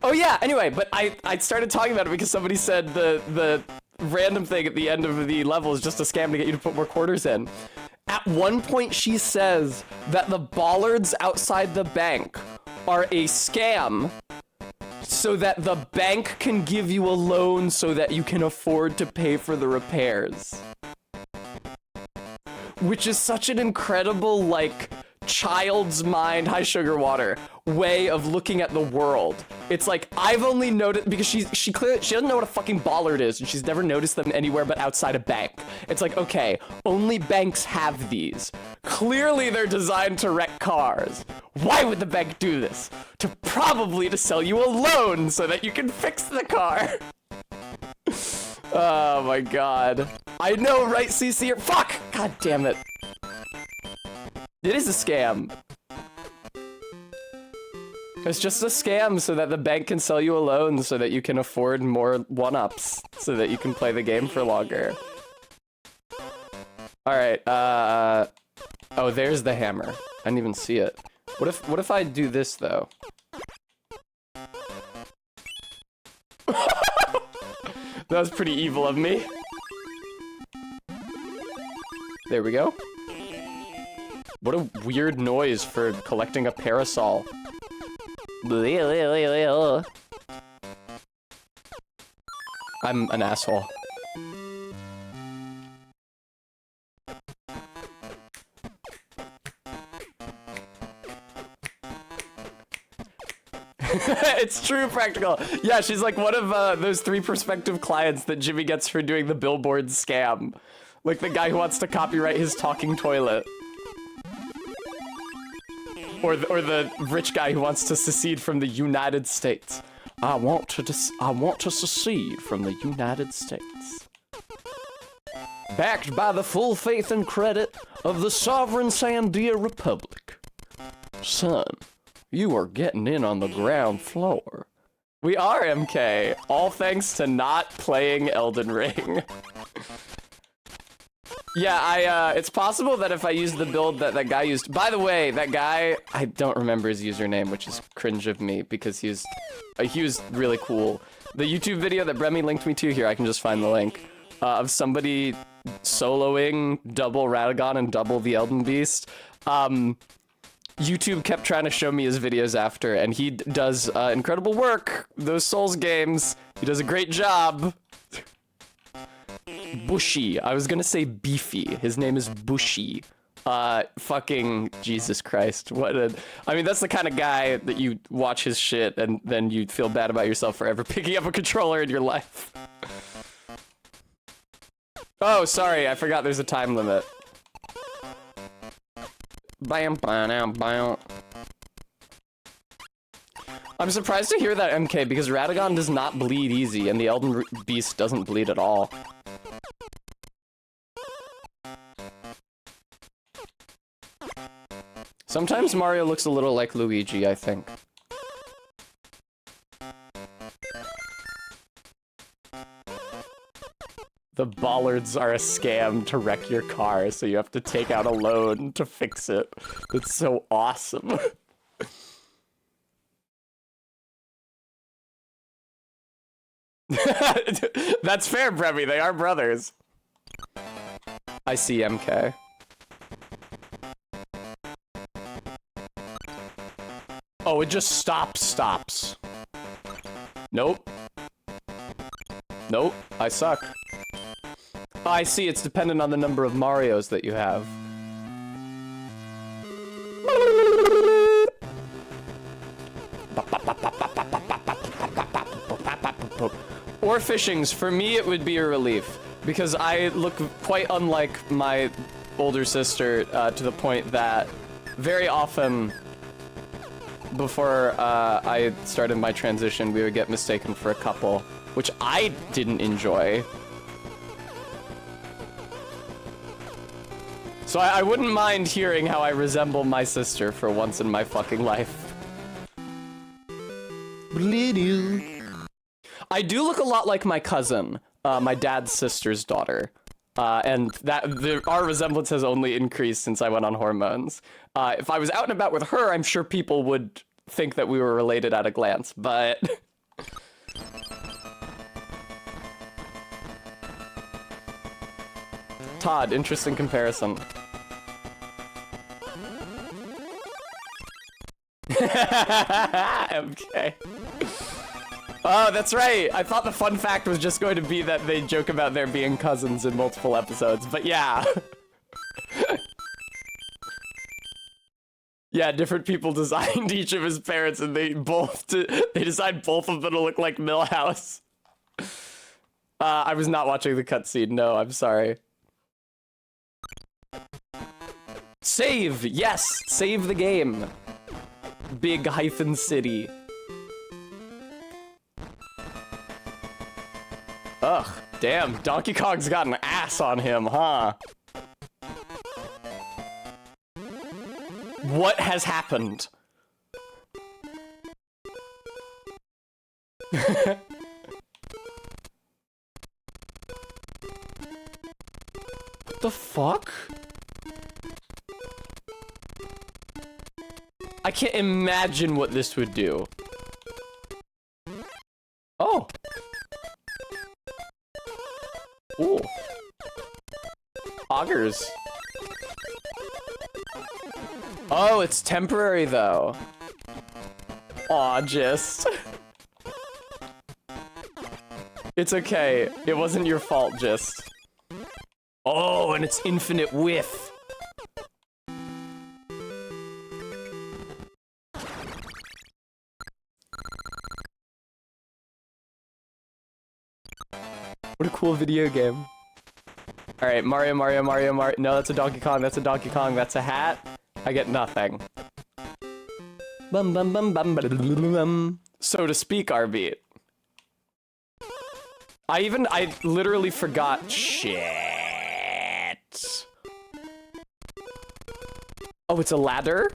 Oh yeah, anyway, but I started talking about it because somebody said the random thing at the end of the level is just a scam to get you to put more quarters in. At one point she says that the bollards outside the bank are a scam so that the bank can give you a loan so that you can afford to pay for the repairs. Which is such an incredible, like, child's mind, hi sugar water, way of looking at the world. It's like, I've only noticed, because she doesn't know what a fucking bollard is, and she's never noticed them anywhere but outside a bank. It's like, okay, only banks have these. Clearly they're designed to wreck cars. Why would the bank do this? Probably to sell you a loan so that you can fix the car. Oh my god. I know, right, CC? Fuck! God damn it. It is a scam. It's just a scam so that the bank can sell you a loan so that you can afford more one-ups so that you can play the game for longer. Alright, oh, there's the hammer. I didn't even see it. What if I do this, though? That was pretty evil of me. There we go. What a weird noise for collecting a parasol. I'm an asshole. It's true, Practical. Yeah, she's like one of those 3 prospective clients that Jimmy gets for doing the billboard scam. Like the guy who wants to copyright his talking toilet. Or the rich guy who wants to secede from the United States. I want to secede from the United States. Backed by the full faith and credit of the sovereign Sandia Republic. Son, you are getting in on the ground floor. We are, MK, all thanks to not playing Elden Ring. Yeah, it's possible that if I use the build that that guy used... By the way, that guy, I don't remember his username, which is cringe of me, because he was really cool. The YouTube video that Bremy linked me to here, I can just find the link, of somebody soloing double Radagon and double the Elden Beast. YouTube kept trying to show me his videos after, and he does incredible work. Those Souls games, he does a great job. Bushy. I was gonna say beefy. His name is Bushy. Fucking Jesus Christ. I mean, that's the kind of guy that you watch his shit and then you feel bad about yourself for ever picking up a controller in your life. Oh, sorry, I forgot there's a time limit. Bam, bam, bam. I'm surprised to hear that, MK, because Radagon does not bleed easy and the Elden Beast doesn't bleed at all. Sometimes Mario looks a little like Luigi, I think. The bollards are a scam to wreck your car, so you have to take out a loan to fix it. It's so awesome. That's fair, Brevy. They are brothers. I see, MK. Oh, it just stops. Nope. Nope, I suck. Oh, I see, it's dependent on the number of Marios that you have. Or fishings, for me it would be a relief, because I look quite unlike my older sister to the point that very often before I started my transition, we would get mistaken for a couple, which I didn't enjoy. So I wouldn't mind hearing how I resemble my sister for once in my fucking life. I do look a lot like my cousin, my dad's sister's daughter. And our resemblance has only increased since I went on hormones. If I was out and about with her, I'm sure people would think that we were related at a glance, but... Todd, interesting comparison. MK. Oh, that's right. I thought the fun fact was just going to be that they joke about there being cousins in multiple episodes, but yeah. Yeah, different people designed each of his parents, and they designed both of them to look like Milhouse. I was not watching the cutscene. No, I'm sorry. Save! Yes! Save the game. Big hyphen city. Ugh, damn. Donkey Kong's got an ass on him, huh? What has happened? What the fuck? I can't imagine what this would do. Oh. Ooh. Augers. Oh, it's temporary though. Aw, just. It's okay. It wasn't your fault, just. Oh, and it's infinite width. What a cool video game. Alright, Mario. No, that's a Donkey Kong, that's a Donkey Kong, that's a hat. I get nothing. Bum bum bum bum bum. So to speak, R-Beat. I literally forgot. Shit. Oh, it's a ladder?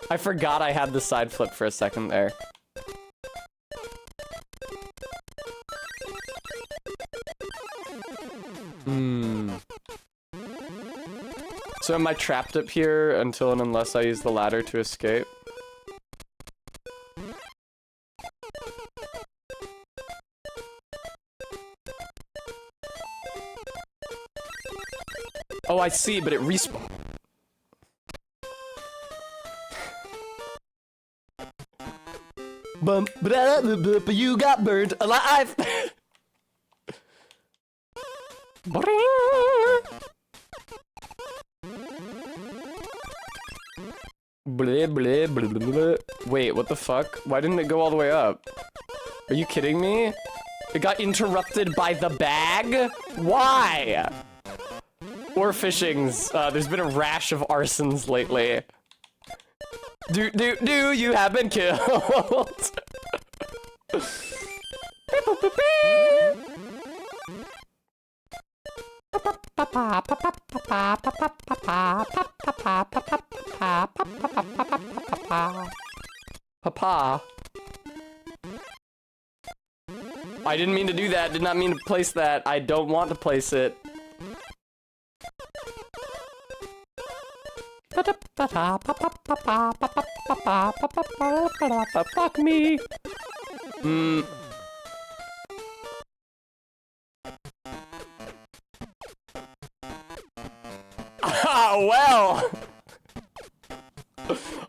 I forgot I had the side flip for a second there. So am I trapped up here until and unless I use the ladder to escape? Oh, I see, but it respawns. Bump, but you got burned alive. Bleh, bleh, bleh, bleh, bleh. Wait, what the fuck? Why didn't it go all the way up? Are you kidding me? It got interrupted by the bag? Why? Or fishings. There's been a rash of arsons lately. Do you have been killed? Papa. I didn't mean to do that. Did not mean to place that. I don't want to place it. Fuck me. Well.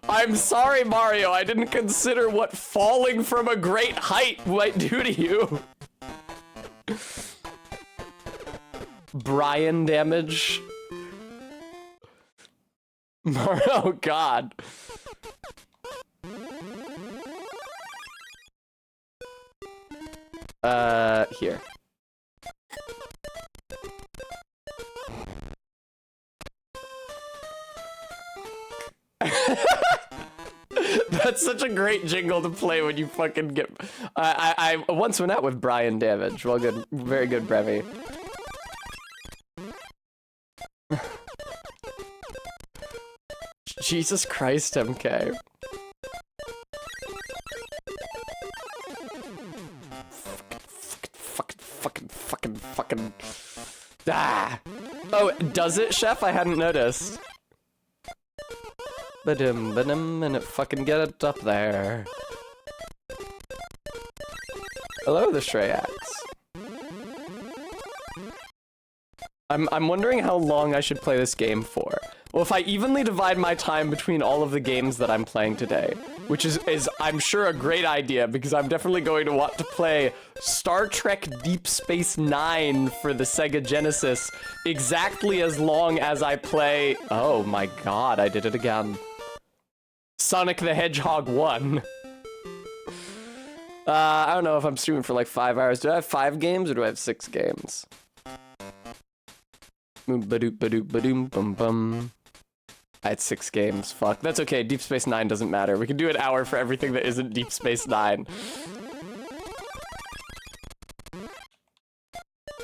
I'm sorry, Mario. I didn't consider what falling from a great height might do to you. Brian damage. Oh, God. Here. That's such a great jingle to play when you fucking get... I once went out with Brian damage. Well, good. Very good, Brevi. Jesus Christ, MK. Fucking. Ah! Oh, does it, Chef? I hadn't noticed. Ba-dum, and it fucking get it up there. Hello, the Stray Axe. I'm wondering how long I should play this game for. Well, if I evenly divide my time between all of the games that I'm playing today, which is I'm sure a great idea because I'm definitely going to want to play Star Trek Deep Space Nine for the Sega Genesis exactly as long as I play, oh my god, I did it again. Sonic the Hedgehog 1. I don't know if I'm streaming for like 5 hours. Do I have 5 games or do I have 6 games? Ba-doop, ba-doop, ba-doom, bum, bum. I had 6 games. Fuck. That's okay. Deep Space Nine doesn't matter. We can do an hour for everything that isn't Deep Space Nine.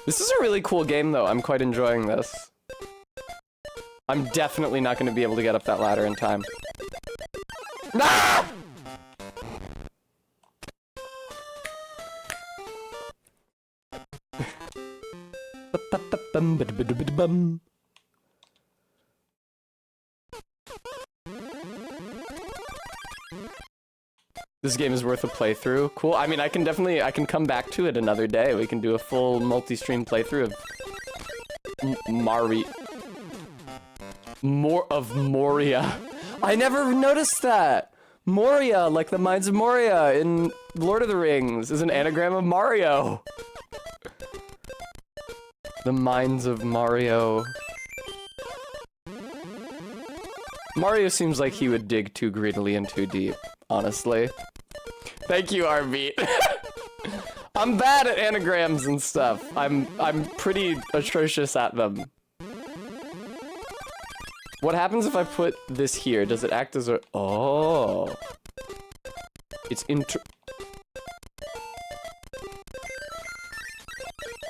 This is a really cool game, though. I'm quite enjoying this. I'm definitely not going to be able to get up that ladder in time. No! This game is worth a playthrough. Cool. I mean, I can come back to it another day. We can do a full multi-stream playthrough of Moria. I never noticed that. Moria, like the Mines of Moria in Lord of the Rings, is an anagram of Mario. The Mines of Mario. Mario seems like he would dig too greedily and too deep, honestly. Thank you, Arbeat. I'm bad at anagrams and stuff. I'm pretty atrocious at them. What happens if I put this here? Does it act as a... Oh. It's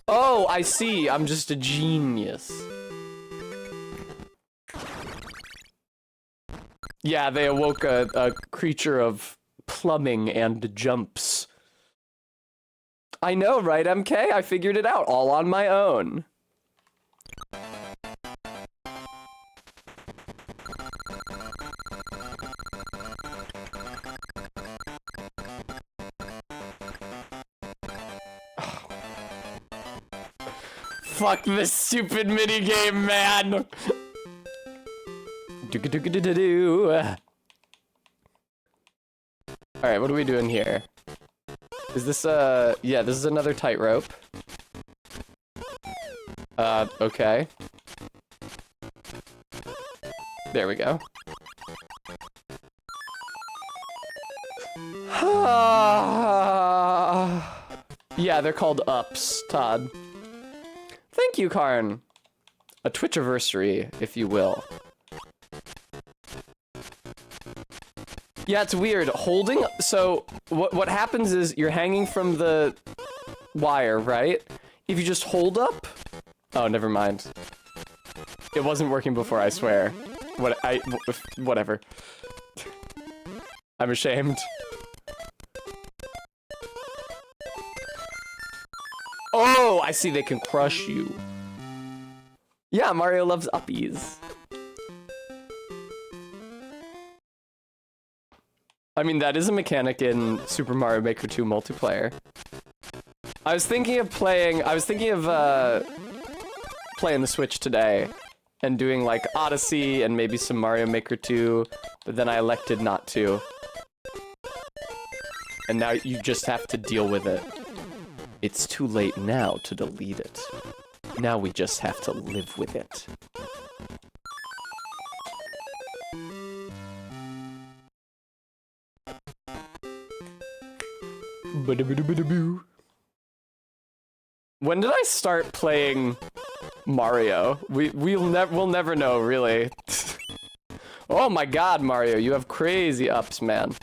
Oh, I see. I'm just a genius. Yeah, they awoke a creature of plumbing and jumps. I know, right, MK? I figured it out all on my own. Fuck this stupid minigame, man! Alright, what are we doing here? Is this, yeah, this is another tightrope. Okay. There we go. Yeah, they're called ups, Todd. Thank you, Karn. A Twitchiversary, if you will. Yeah, it's weird. Holding... So, what happens is you're hanging from the wire, right? If you just hold up... Oh, never mind. It wasn't working before, I swear. Whatever. I'm ashamed. Oh, I see they can crush you. Yeah, Mario loves uppies. I mean, that is a mechanic in Super Mario Maker 2 multiplayer. I was thinking of playing the Switch today and doing like Odyssey and maybe some Mario Maker 2, but then I elected not to. And now you just have to deal with it. It's too late now to delete it. Now we just have to live with it. When did I start playing Mario? We'll never know, really. Oh my god, Mario, you have crazy ups, man.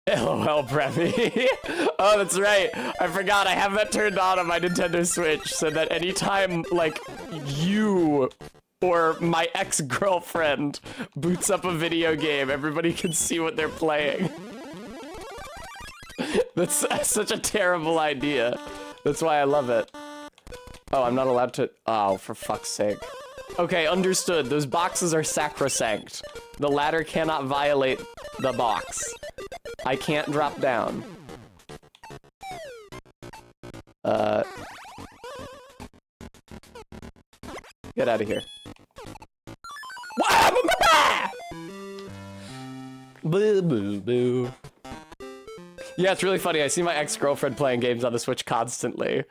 LOL, Brevy. Oh, that's right. I forgot I have that turned on my Nintendo Switch so that anytime, like, you or my ex-girlfriend boots up a video game, everybody can see what they're playing. That's such a terrible idea. That's why I love it. Oh, I'm not allowed to... Oh, for fuck's sake. Okay, understood. Those boxes are sacrosanct. The ladder cannot violate the box. I can't drop down. out of here. Boo, boo, boo. Yeah, it's really funny. I see my ex-girlfriend playing games on the Switch constantly.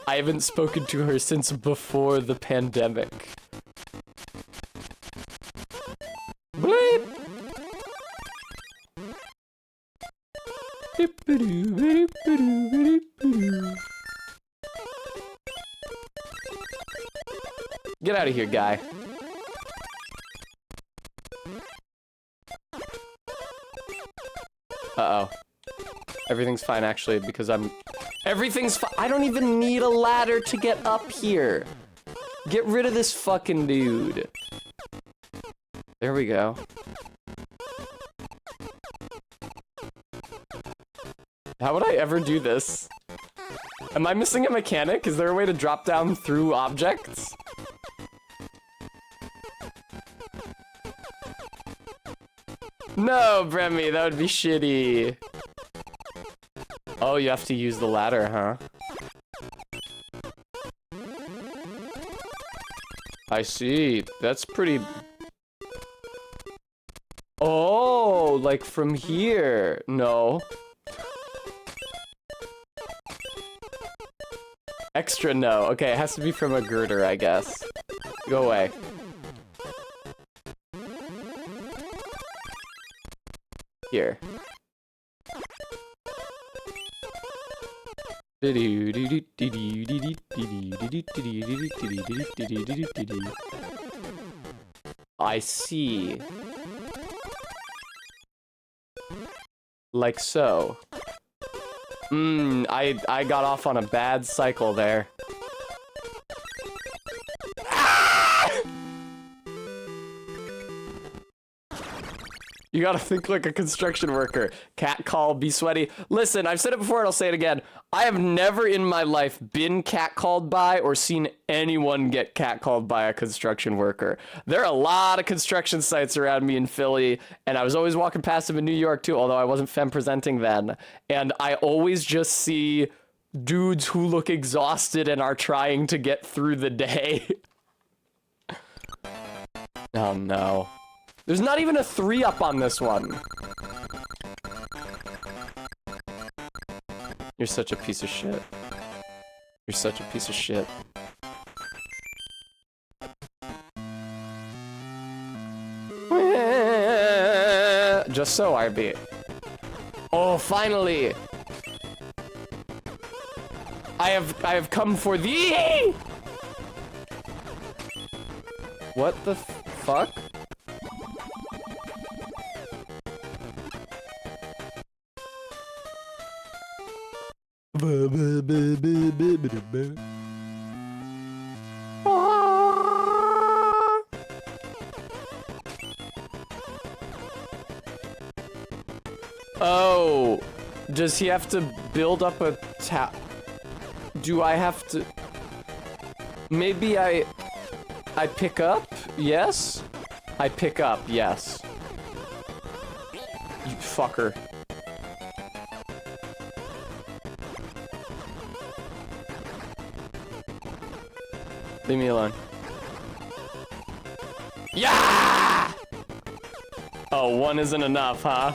I haven't spoken to her since before the pandemic. Bleep! Get out of here, guy. Uh-oh. Everything's fine, actually, because everything's fine. I don't even need a ladder to get up here. Get rid of this fucking dude. There we go. How would I ever do this? Am I missing a mechanic? Is there a way to drop down through objects? No, Bremy, that would be shitty. Oh, you have to use the ladder, huh? I see. That's pretty... Oh, like from here. No. Extra no. Okay, it has to be from a girder, I guess. Go away. Here. I see. Like so. I got off on a bad cycle there. You gotta think like a construction worker. Catcall, be sweaty. Listen, I've said it before and I'll say it again. I have never in my life been catcalled by or seen anyone get catcalled by a construction worker. There are a lot of construction sites around me in Philly, and I was always walking past them in New York too, although I wasn't femme presenting then. And I always just see dudes who look exhausted and are trying to get through the day. Oh no. There's not even a 3-up on this one. You're such a piece of shit. You're such a piece of shit. Just so, RB. Oh, finally! I have come for thee! What the fuck? Oh, does he have to build up a do I have to? Maybe I pick up? Yes? I pick up, yes. You fucker. Leave me alone. Yeah! Oh, one isn't enough, huh?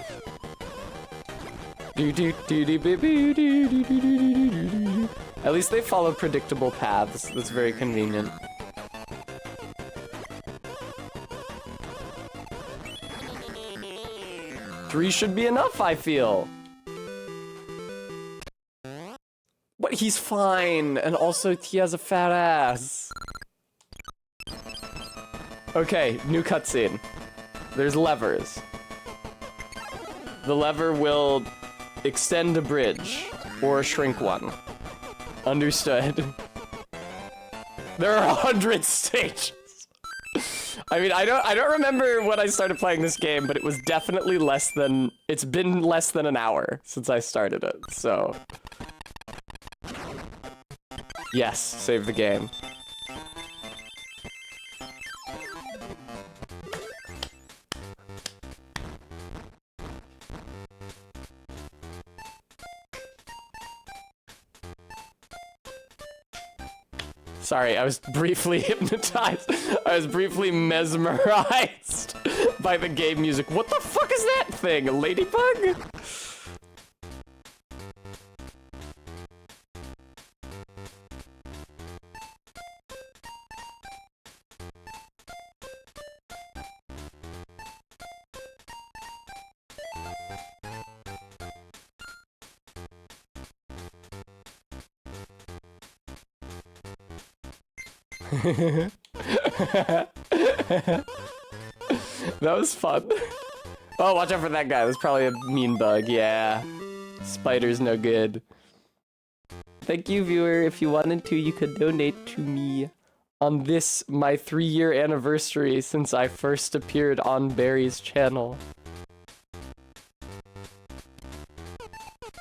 At least they follow predictable paths. That's very convenient. Three should be enough, I feel. But he's fine, and also he has a fat ass. Okay, new cutscene. There's levers. The lever will extend a bridge, or shrink one. Understood. There are 100 stages. I mean, I don't remember when I started playing this game, but it was definitely it's been less than an hour since I started it, so. Yes, save the game. Sorry, I was briefly hypnotized. I was briefly mesmerized by the game music. What the fuck is that thing? A ladybug? That was fun. Oh, watch out for that guy. That's probably a mean bug. Yeah. Spider's no good. Thank you, viewer. If you wanted to, you could donate to me on this, my 3-year anniversary since I first appeared on Barry's channel.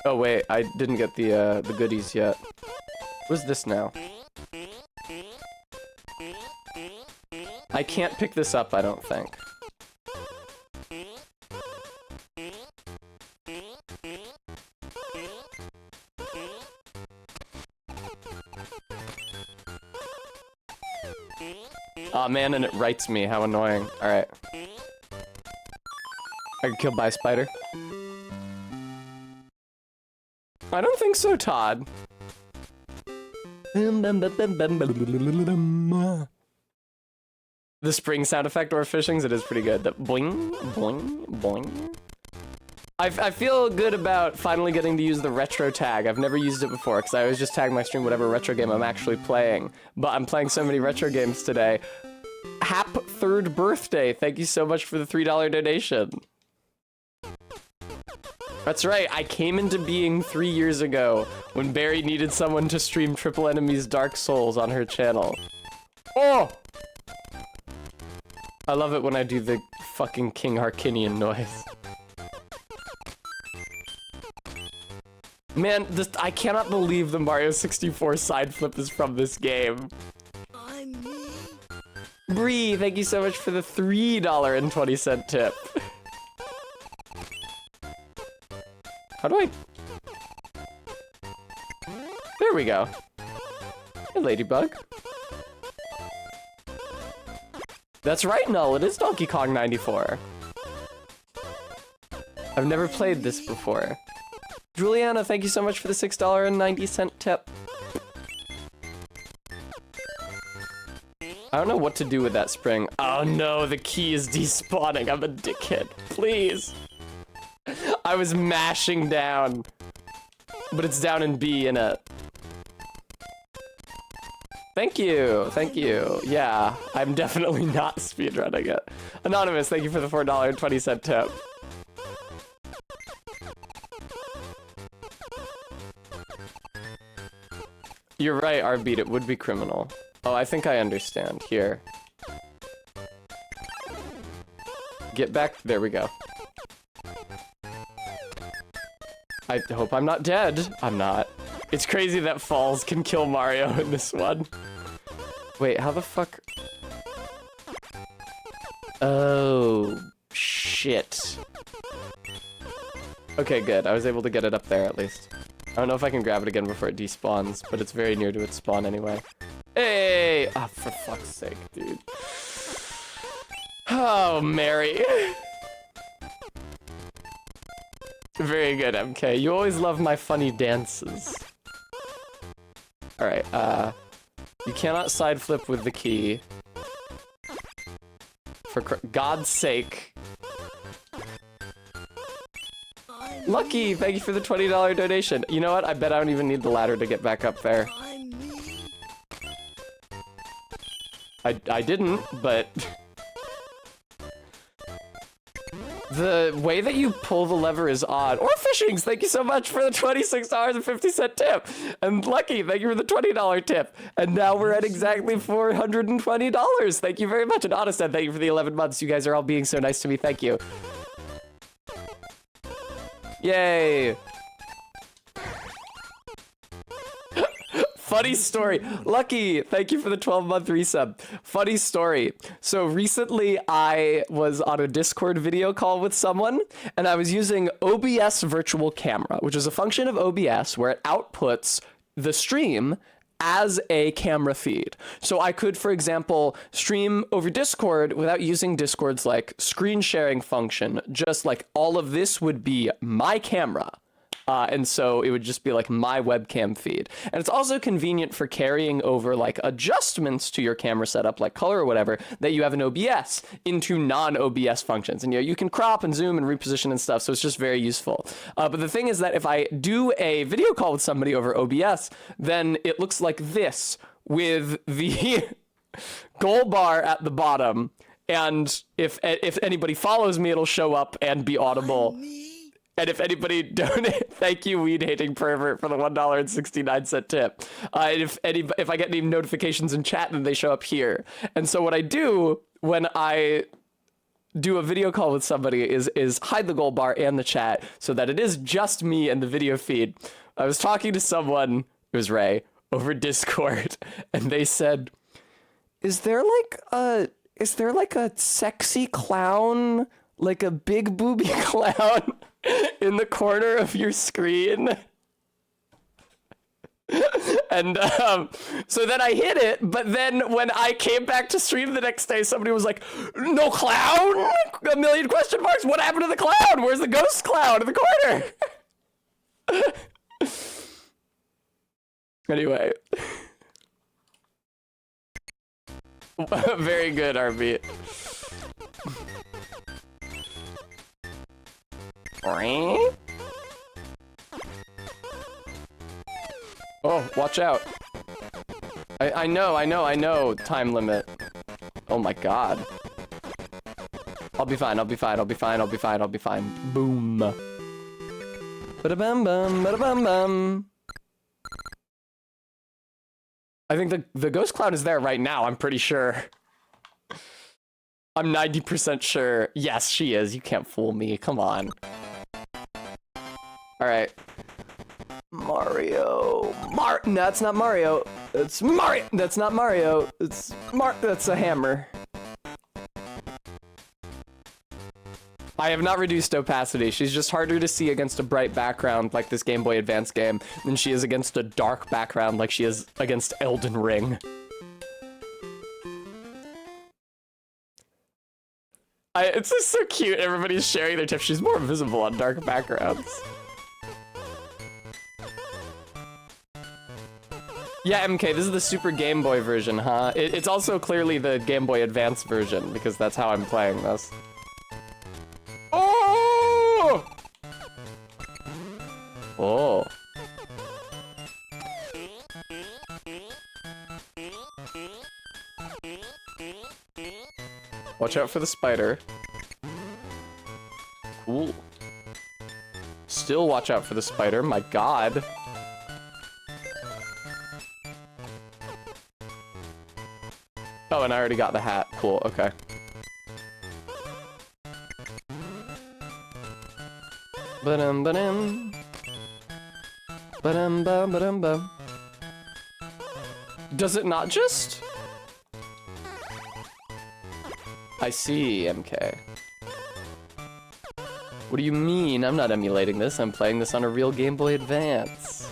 Oh, wait. I didn't get the goodies yet. What's this now? I can't pick this up, I don't think. Aw, man, and it writes me. How annoying. Alright. I got killed by a spider. I don't think so, Todd. The spring sound effect or fishings, it is pretty good. The boing, boing, boing. I feel good about finally getting to use the retro tag. I've never used it before because I always just tag my stream whatever retro game I'm actually playing. But I'm playing so many retro games today. Hap 3rd birthday. Thank you so much for the $3 donation. That's right, I came into being 3 years ago when Barry needed someone to stream Triple Enemy's Dark Souls on her channel. Oh! I love it when I do the fucking King Harkinian noise. Man, I cannot believe the Mario 64 side flip is from this game. Bree, thank you so much for the $3.20 tip. How do I... There we go. Hey, Ladybug. That's right, Null, it is Donkey Kong 94. I've never played this before. Juliana, thank you so much for the $6.90 tip. I don't know what to do with that spring. Oh no, the key is despawning. I'm a dickhead. Please. I was mashing down. But it's down in B, innit? Thank you, thank you. Yeah, I'm definitely not speedrunning it. Anonymous, thank you for the $4.20 tip. You're right, Arbeat, it would be criminal. Oh, I think I understand. Here. Get back. There we go. I hope I'm not dead. I'm not. It's crazy that falls can kill Mario in this one. Wait, how the fuck? Oh, shit. Okay, good. I was able to get it up there at least. I don't know if I can grab it again before it despawns, but it's very near to its spawn anyway. Hey! Oh, for fuck's sake, dude. Oh, Mary. Very good, MK. You always love my funny dances. Alright, you cannot side flip with the key. For God's sake. Lucky, thank you for the $20 donation. You know what? I bet I don't even need the ladder to get back up there. I didn't, but... The way that you pull the lever is odd. Or Fishings, thank you so much for the $26.50 tip. And Lucky, thank you for the $20 tip. And now we're at exactly $420. Thank you very much. And Honestad, thank you for the 11 months. You guys are all being so nice to me. Thank you. Yay. Funny story. Lucky, thank you for the 12-month resub. Funny story. So recently I was on a Discord video call with someone and I was using OBS Virtual Camera, which is a function of OBS where it outputs the stream as a camera feed. So I could, for example, stream over Discord without using Discord's like screen sharing function. Just like all of this would be my camera. And so it would just be like my webcam feed. And it's also convenient for carrying over like adjustments to your camera setup, like color or whatever, that you have in OBS into non-OBS functions. And you can crop and zoom and reposition and stuff. So it's just very useful. But the thing is that if I do a video call with somebody over OBS, then it looks like this with the goal bar at the bottom. And if anybody follows me, it'll show up and be audible. And if anybody donate, thank you, weed hating pervert, for the $1.69 tip. And if I get any notifications in chat, then they show up here. And so what I do when I do a video call with somebody is hide the gold bar and the chat so that it is just me and the video feed. I was talking to someone, it was Ray, over Discord, and they said, "Is there like a sexy clown, like a big booby clown?" in the corner of your screen? And so then I hit it, but then when I came back to stream the next day, somebody was like, "No clown? A million question marks? What happened to the clown? Where's the ghost clown in the corner?" Anyway. Very good, RB. Oh, watch out. I know, time limit. Oh my god. I'll be fine. Boom. Ba-da-bum bum, ba-da-bum bum. I think the ghost clown is there right now, I'm pretty sure. I'm 90% sure. Yes, she is. You can't fool me. Come on. Alright. Mario. No, that's not Mario. It's Mario. That's not Mario. It's that's a hammer. I have not reduced opacity. She's just harder to see against a bright background like this Game Boy Advance game than she is against a dark background like she is against Elden Ring. It's just so cute. Everybody's sharing their tips. She's more visible on dark backgrounds. Yeah, MK, this is the Super Game Boy version, huh? It's also clearly the Game Boy Advance version, because that's how I'm playing this. Oh! Oh. Watch out for the spider. Cool. Still watch out for the spider, my god. Oh, and I already got the hat. Cool, okay. Ba-dum ba-dum. Ba-dum bum ba-dum bum. Does it not just? I see, MK. What do you mean? I'm not emulating this. I'm playing this on a real Game Boy Advance.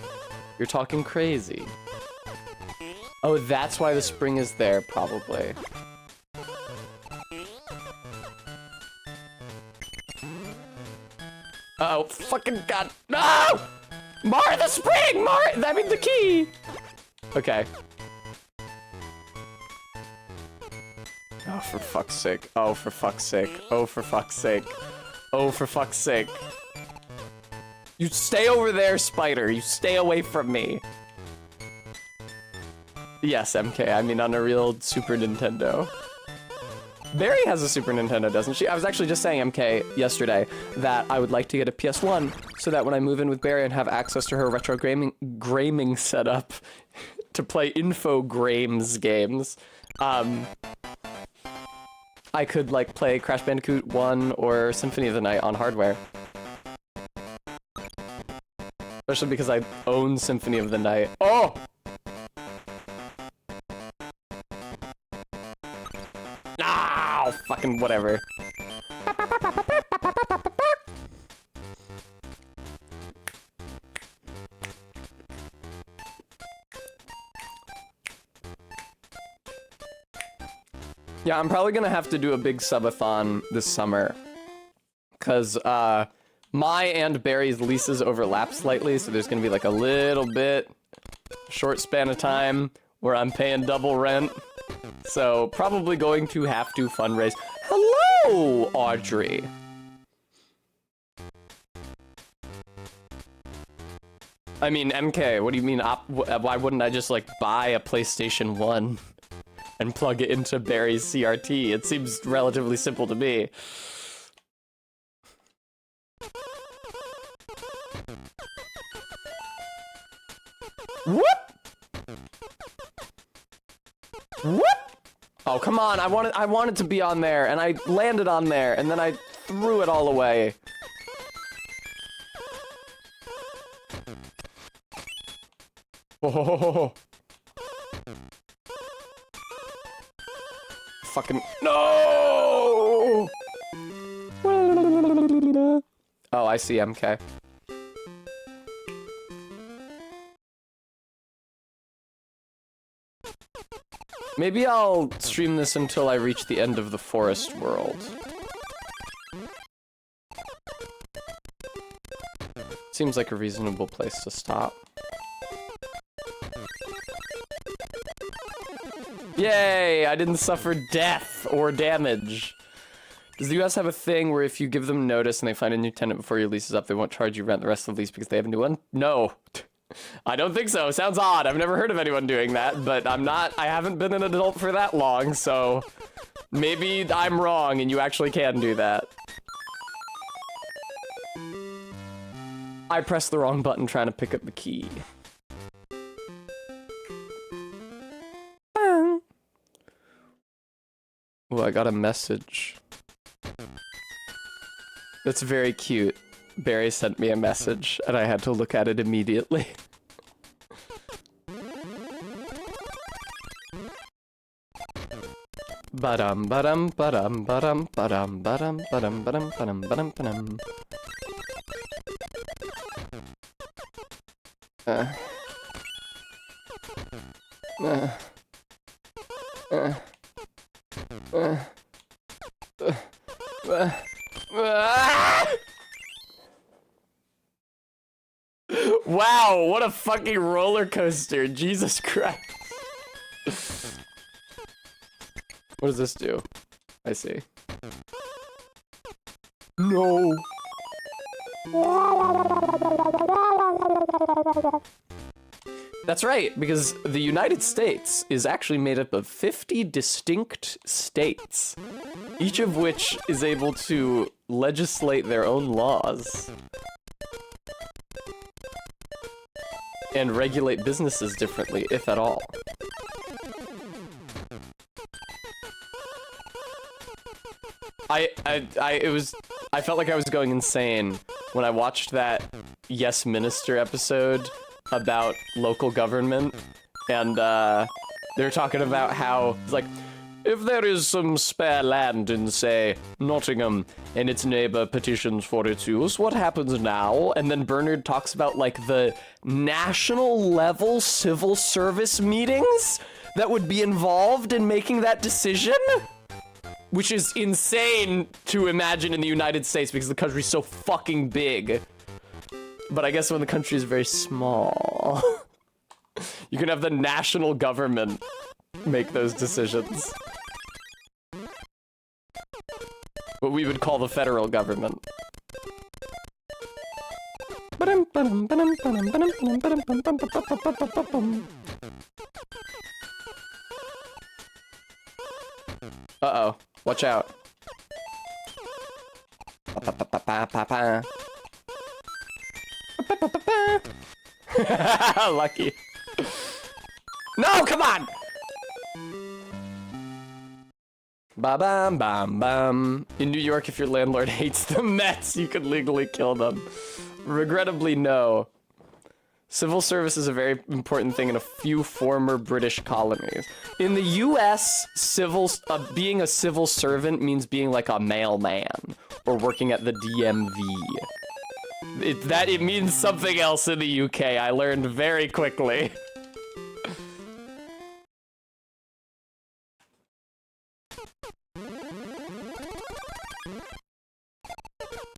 You're talking crazy. Oh, that's why the spring is there, probably. Oh, fucking god. No! Mar the spring! I mean the key! Okay. Oh, for fuck's sake. Oh, for fuck's sake. Oh, for fuck's sake. Oh, for fuck's sake. You stay over there, spider. You stay away from me. Yes, MK. I mean, on a real Super Nintendo. Barry has a Super Nintendo, doesn't she? I was actually just saying, MK, yesterday, that I would like to get a PS1 so that when I move in with Barry and have access to her retro gaming setup to play Infogrames games, I could, like, play Crash Bandicoot 1 or Symphony of the Night on hardware. Especially because I own Symphony of the Night. Oh! Ah, fucking whatever. Yeah, I'm probably gonna have to do a big subathon this summer. Cause, my and Barry's leases overlap slightly, so there's gonna be like a little bit short span of time where I'm paying double rent. So, probably going to have to fundraise. Hello, Audrey! I mean, MK, what do you mean, why wouldn't I just, like, buy a PlayStation 1 and plug it into Barry's CRT? It seems relatively simple to me. What? What? Oh, come on, I wanted to be on there, and I landed on there, and then I threw it all away. Oh. Fucking no! Oh, I see MK. Maybe I'll stream this until I reach the end of the forest world. Seems like a reasonable place to stop. Yay! I didn't suffer death or damage. Does the US have a thing where if you give them notice and they find a new tenant before your lease is up, they won't charge you rent the rest of the lease because they have a new one? No. I don't think so. Sounds odd. I've never heard of anyone doing that, but I haven't been an adult for that long, so maybe I'm wrong and you actually can do that. I pressed the wrong button trying to pick up the key. Bang. Oh, I got a message. That's very cute. Barry sent me a message, and I had to look at it immediately. Ba-dum ba-dum ba-dum ba-dum ba-dum ba-dum ba-dum ba-dum ba-dum ba-dum ba-dum. Wow, what a fucking roller coaster. Jesus Christ. What does this do? I see. No. That's right, because the United States is actually made up of 50 distinct states, each of which is able to legislate their own laws and regulate businesses differently, if at all. I felt like I was going insane when I watched that Yes Minister episode about local government, and they were talking about how it's like, if there is some spare land in, say, Nottingham, and its neighbor petitions for its use, what happens now? And then Bernard talks about, like, the national level civil service meetings that would be involved in making that decision? Which is insane to imagine in the United States because the country's so fucking big. But I guess when the country is very small, you can have the national government make those decisions. What we would call the federal government. Uh-oh. Watch out. Lucky. No, come on! Ba-bam, bam, bam. In New York, if your landlord hates the Mets, you could legally kill them. Regrettably, no. Civil service is a very important thing in a few former British colonies. In the US, being a civil servant means being like a mailman or working at the DMV. It means something else in the UK. I learned very quickly.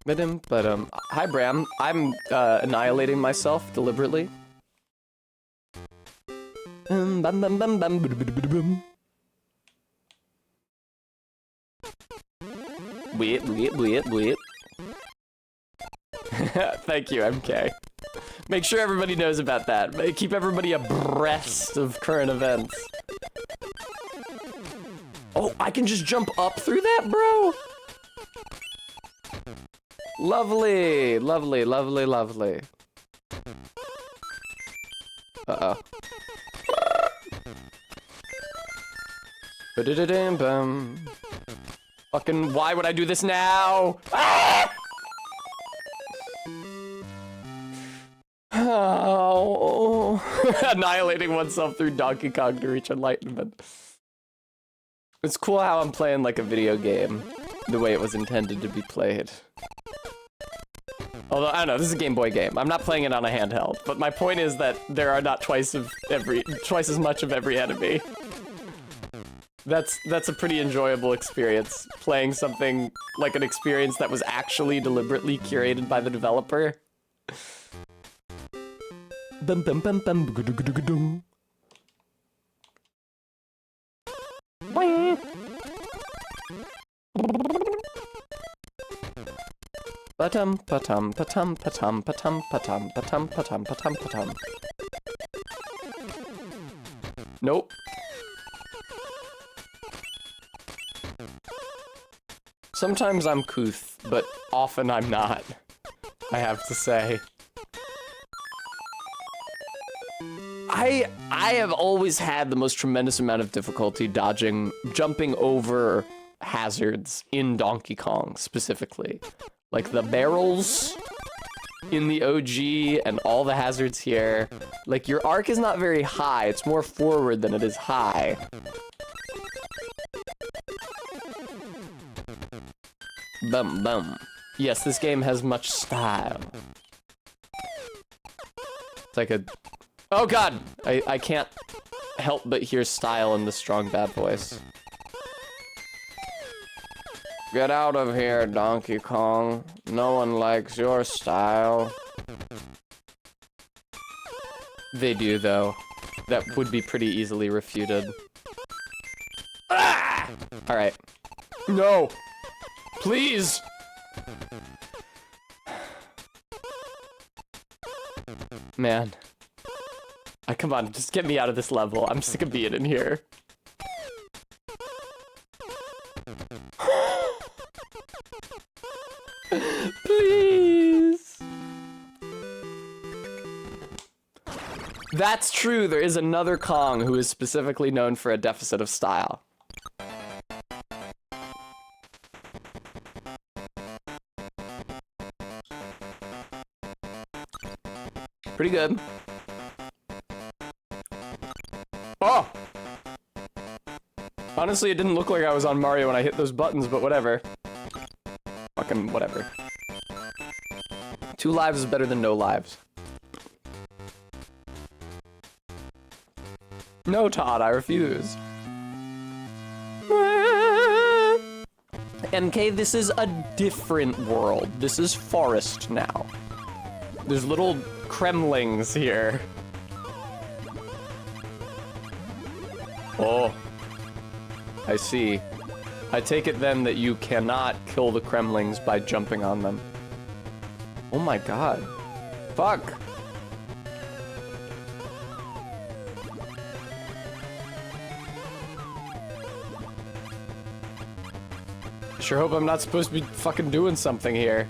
Hi, Bram. I'm annihilating myself deliberately. Wait. Thank you, MK. Make sure everybody knows about that. Keep everybody abreast of current events. Oh, I can just jump up through that, bro? Lovely. Uh-oh. Ba-da-da-dam-bum. Fucking, why would I do this now? Ah! Oh. Annihilating oneself through Donkey Kong to reach enlightenment. It's cool how I'm playing like a video game, the way it was intended to be played. Although, I don't know, this is a Game Boy game. I'm not playing it on a handheld, but my point is that there are not twice as much of every enemy. That's a pretty enjoyable experience, playing something like an experience that was actually deliberately curated by the developer. Bum bum bum bum dum. Patum patum patum patum patum patum patum patum patum patum. Nope. Sometimes I'm couth, but often I'm not, I have to say. I have always had the most tremendous amount of difficulty jumping over hazards in Donkey Kong, specifically. Like the barrels in the OG and all the hazards here. Like, your arc is not very high, it's more forward than it is high. Bum bum. Yes, this game has much style. It's like a... Oh god! I can't help but hear style in the strong bad voice. Get out of here, Donkey Kong. No one likes your style. They do, though. That would be pretty easily refuted. Ah! Alright. No! Please! Man. Come on, just get me out of this level. I'm sick of being in here. Please! That's true, there is another Kong who is specifically known for a deficit of style. Pretty good. Oh! Honestly, it didn't look like I was on Mario when I hit those buttons, but whatever. Fucking whatever. 2 lives is better than no lives. No, Todd, I refuse. MK, this is a different world. This is forest now. There's little Kremlings here. Oh. I see. I take it then that you cannot kill the Kremlings by jumping on them. Oh my god. Fuck. Sure hope I'm not supposed to be fucking doing something here.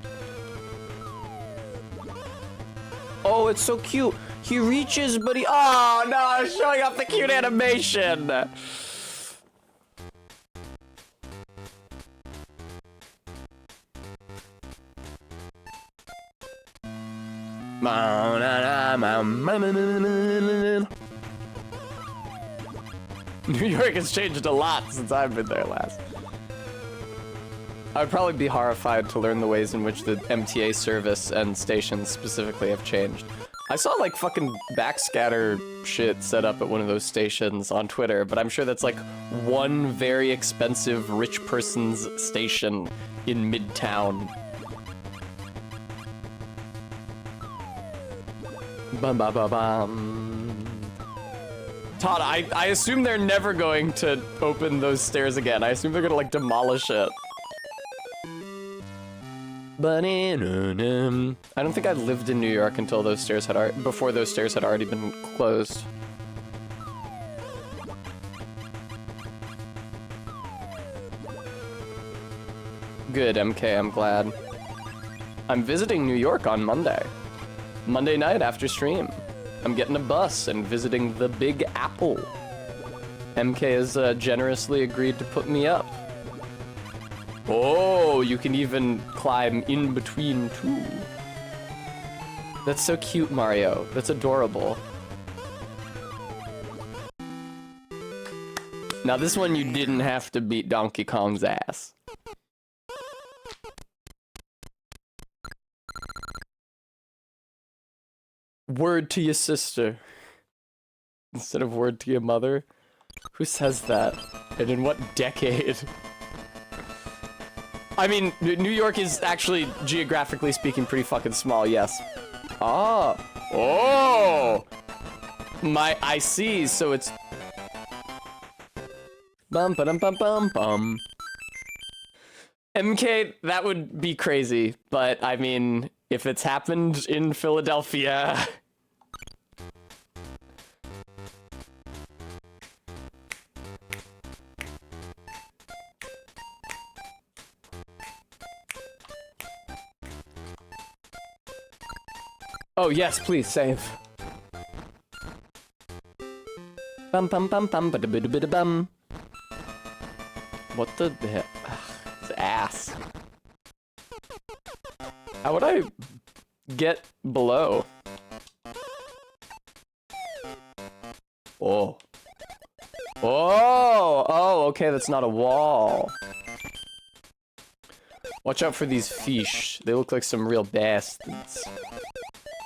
Oh, it's so cute. He reaches, but he... Oh, no, I'm showing off the cute animation. New York has changed a lot since I've been there last. I would probably be horrified to learn the ways in which the MTA service and stations specifically have changed. I saw like fucking backscatter shit set up at one of those stations on Twitter, but I'm sure that's like one very expensive rich person's station in Midtown. Bum ba ba bum. Todd, I assume they're never going to open those stairs again. I assume they're gonna like demolish it. I don't think I lived in New York until those stairs had before those stairs had already been closed. Good, MK, I'm glad. I'm visiting New York on Monday. Monday night after stream. I'm getting a bus and visiting the Big Apple. MK has generously agreed to put me up. Oh, you can even climb in between too. That's so cute, Mario. That's adorable. Now this one you didn't have to beat Donkey Kong's ass. Word to your sister instead of word to your mother. Who says that? And in what decade? I mean, New York is actually, geographically speaking, pretty fucking small, yes. Ah. Oh! I see, so it's... Bum ba dum bum bum bum. MK, that would be crazy, but I mean, if it's happened in Philadelphia... Oh yes, please save. Bum bum bum bum ba da ba da ba da bum. What the heck? His ass. How would I get below? Oh. Oh! Oh, okay, that's not a wall. Watch out for these fish. They look like some real bastards.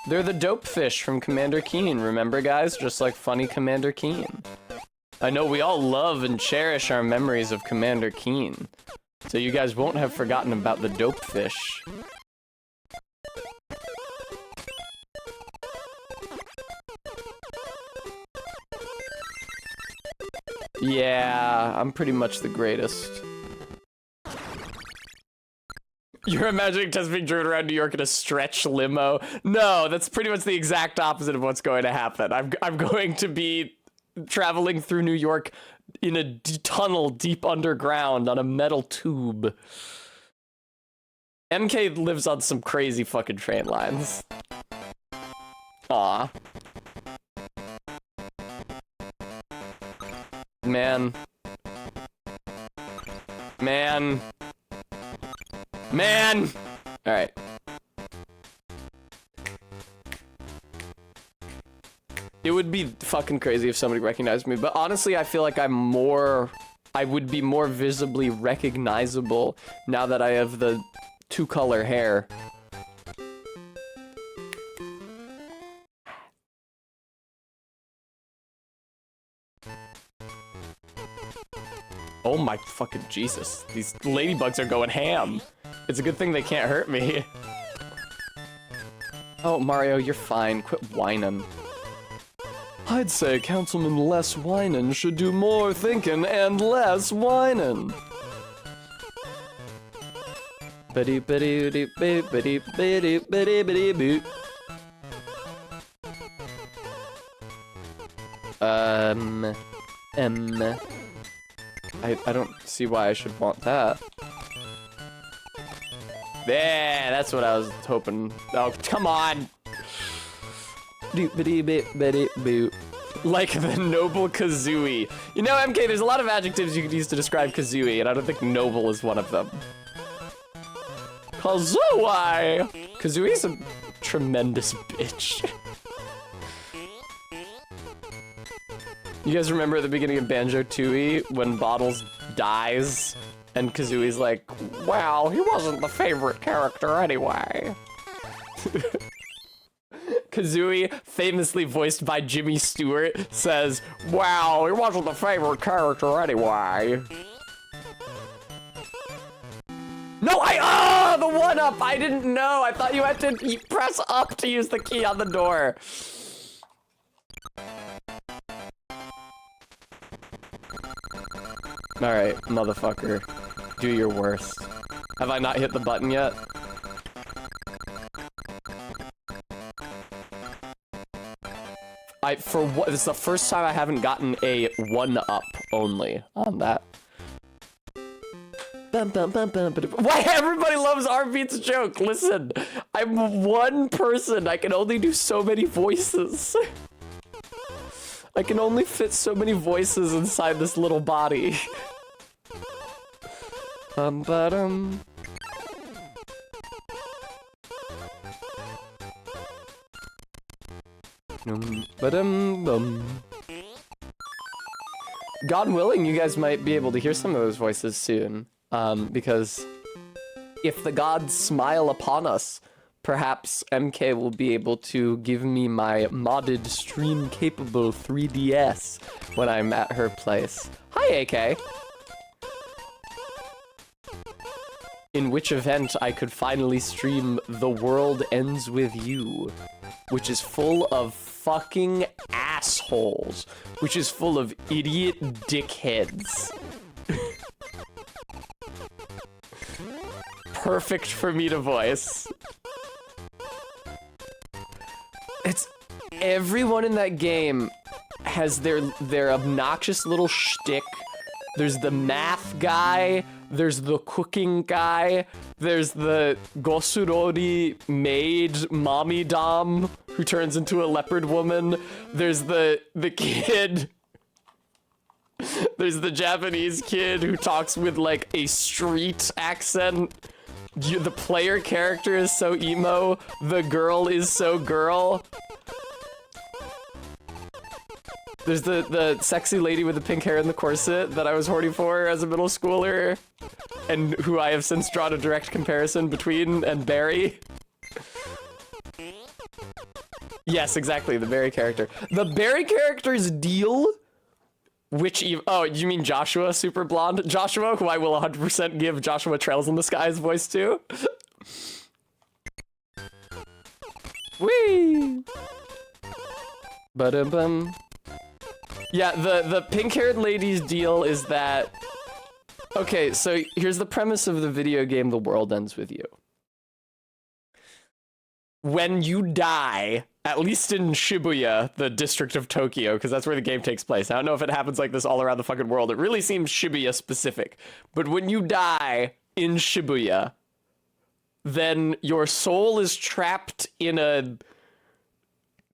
They're the dope fish from Commander Keen, remember guys? Just like funny Commander Keen. I know we all love and cherish our memories of Commander Keen. So you guys won't have forgotten about the dope fish. Yeah, I'm pretty much the greatest. You're imagining Tess being driven around New York in a stretch limo? No, that's pretty much the exact opposite of what's going to happen. I'm going to be traveling through New York in a tunnel deep underground on a metal tube. MK lives on some crazy fucking train lines. Aw. Man. Man. Man! Alright. It would be fucking crazy if somebody recognized me, but honestly, I feel like I would be more visibly recognizable now that I have the two-color hair. Oh my fucking Jesus. These ladybugs are going ham. It's a good thing they can't hurt me. Oh, Mario, you're fine. Quit whining. I'd say Councilman Les Whinin should do more thinking and less whining. I don't see why I should want that. Yeah, that's what I was hoping. Oh, come on! Like the noble Kazooie. You know, MK, there's a lot of adjectives you could use to describe Kazooie, and I don't think noble is one of them. Kazooie! Kazooie's a tremendous bitch. You guys remember at the beginning of Banjo-Tooie when Bottles dies and Kazooie's like, well, he wasn't the favorite character anyway. Kazooie, famously voiced by Jimmy Stewart, says, wow, he wasn't the favorite character anyway. No, Oh, the 1-up! I didn't know! I thought you had to press up to use the key on the door. Alright, motherfucker. Do your worst. Have I not hit the button yet? This is the first time I haven't gotten a 1-up only on that. Why everybody loves R-Beat's joke? Listen, I'm one person. I can only do so many voices. I can only fit so many voices inside this little body. God willing, you guys might be able to hear some of those voices soon. Because if the gods smile upon us, perhaps MK will be able to give me my modded stream-capable 3DS when I'm at her place. Hi, AK! In which event I could finally stream The World Ends With You, which is full of fucking assholes, which is full of idiot dickheads. Perfect for me to voice. It's everyone in that game has their obnoxious little shtick. There's the math guy, there's the cooking guy, there's the Gosurori maid mommy dom who turns into a leopard woman, there's the kid. There's the Japanese kid who talks with like a street accent. The player character is so emo. The girl is so girl. There's the sexy lady with the pink hair and the corset that I was horny for as a middle schooler, and who I have since drawn a direct comparison between and Barry. Yes, exactly, the Barry character. The Barry character's deal, oh, you mean Joshua, super blonde? Joshua, who I will 100% give Joshua Trails in the Skies voice to. Whee! Ba-dum-bum. Yeah, the pink-haired lady's deal is that... Okay, so here's the premise of the video game The World Ends With You. When you die, at least in Shibuya, the district of Tokyo, because that's where the game takes place. I don't know if it happens like this all around the fucking world. It really seems Shibuya specific. But when you die in Shibuya, then your soul is trapped in a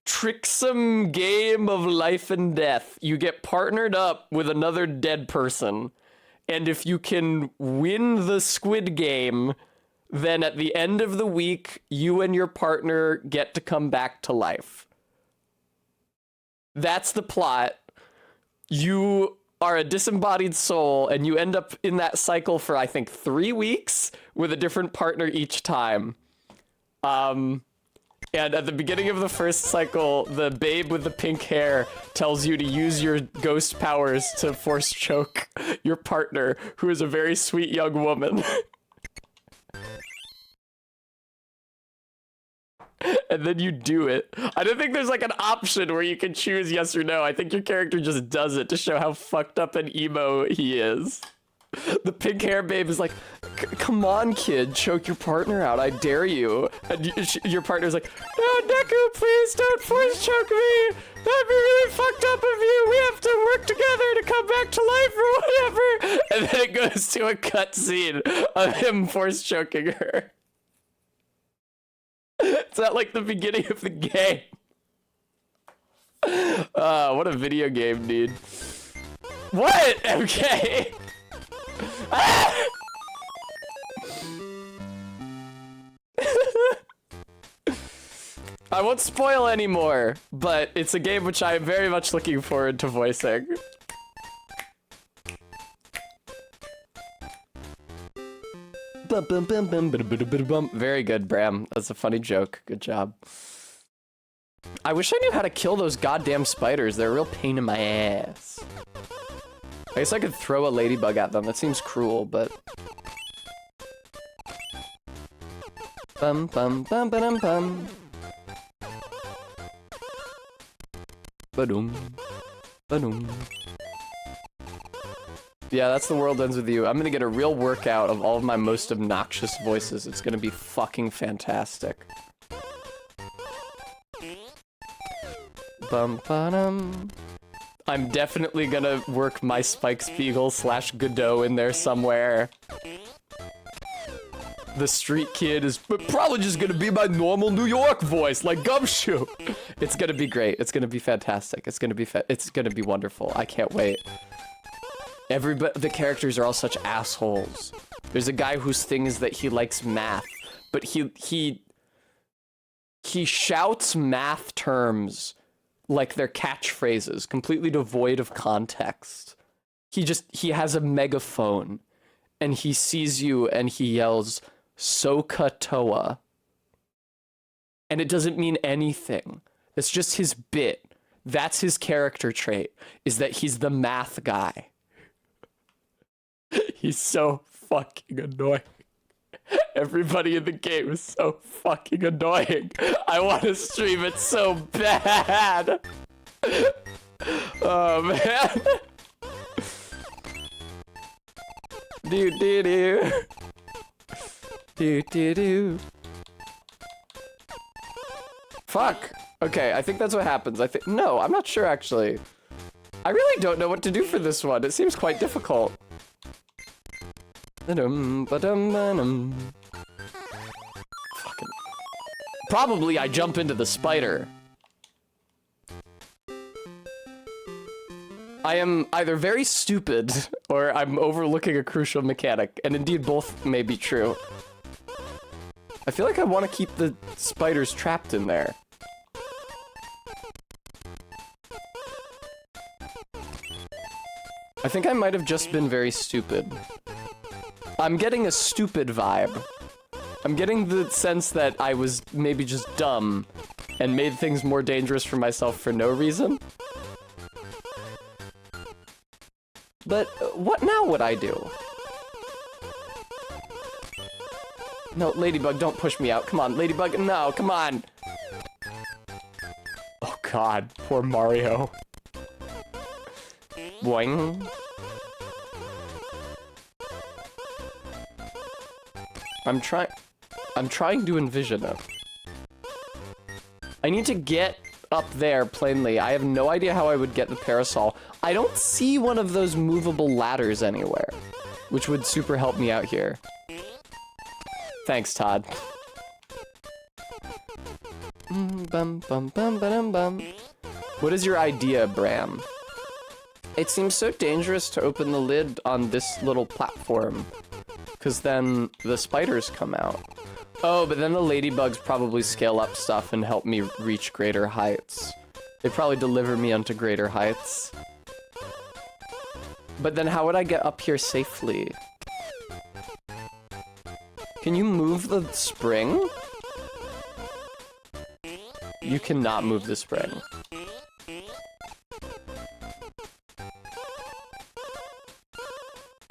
tricksome game of life and death. You get partnered up with another dead person, and if you can win the Squid Game, then at the end of the week, you and your partner get to come back to life. That's the plot. You are a disembodied soul, and you end up in that cycle for, I think, 3 weeks with a different partner each time. And at the beginning of the first cycle, the babe with the pink hair tells you to use your ghost powers to force choke your partner, who is a very sweet young woman. And then you do it. I don't think there's like an option where you can choose yes or no. I think your character just does it to show how fucked up and emo he is. The pink hair babe is like, come on, kid, choke your partner out. I dare you. And your partner's like, no, Deku, please don't force choke me. That'd be really fucked up of you. We have to work together to come back to life or whatever. And then it goes to a cutscene of him force choking her. It's not like the beginning of the game. What a video game, dude. What? Okay. I won't spoil anymore, but it's a game which I am very much looking forward to voicing. Very good, Bram. That's a funny joke. Good job. I wish I knew how to kill those goddamn spiders. They're a real pain in my ass. I guess I could throw a ladybug at them. That seems cruel, but... Bum bum bum ba-dum bum. Ba-dum. Ba-dum. Yeah, that's The World Ends With You. I'm gonna get a real workout of all of my most obnoxious voices. It's gonna be fucking fantastic. Bum ba-dum. I'm definitely gonna work my Spike Spiegel / Godot in there somewhere. The street kid is probably just gonna be my normal New York voice, like Gumshoe. It's gonna be great. It's gonna be fantastic. It's gonna be wonderful. I can't wait. The characters are all such assholes. There's a guy whose thing is that he likes math, but he shouts math terms like they're catchphrases, completely devoid of context. He has a megaphone, and he sees you and he yells, Soka-toa. And it doesn't mean anything. It's just his bit. That's his character trait, is that he's the math guy. He's so fucking annoying. Everybody in the game is so fucking annoying. I want to stream it so bad. Oh, man. Do-do-do. Do-do-do. Fuck. Okay, I think that's what happens. No, I'm not sure, actually. I really don't know what to do for this one. It seems quite difficult. Fucking. Probably I jump into the spider. I am either very stupid or I'm overlooking a crucial mechanic, and indeed both may be true. I feel like I want to keep the spiders trapped in there. I think I might have just been very stupid. I'm getting a stupid vibe. I'm getting the sense that I was maybe just dumb and made things more dangerous for myself for no reason. But what now would I do? No, Ladybug, don't push me out. Come on, Ladybug, no, come on. Oh god, poor Mario. Boing. I'm trying to envision it. I need to get up there plainly. I have no idea how I would get the parasol. I don't see one of those movable ladders anywhere, which would super help me out here. Thanks, Todd. Bum, bum, bum, ba-dum, bum. What is your idea, Bram? It seems so dangerous to open the lid on this little platform, because then the spiders come out. Oh, but then the ladybugs probably scale up stuff and help me reach greater heights. They probably deliver me onto greater heights. But then how would I get up here safely? Can you move the spring? You cannot move the spring.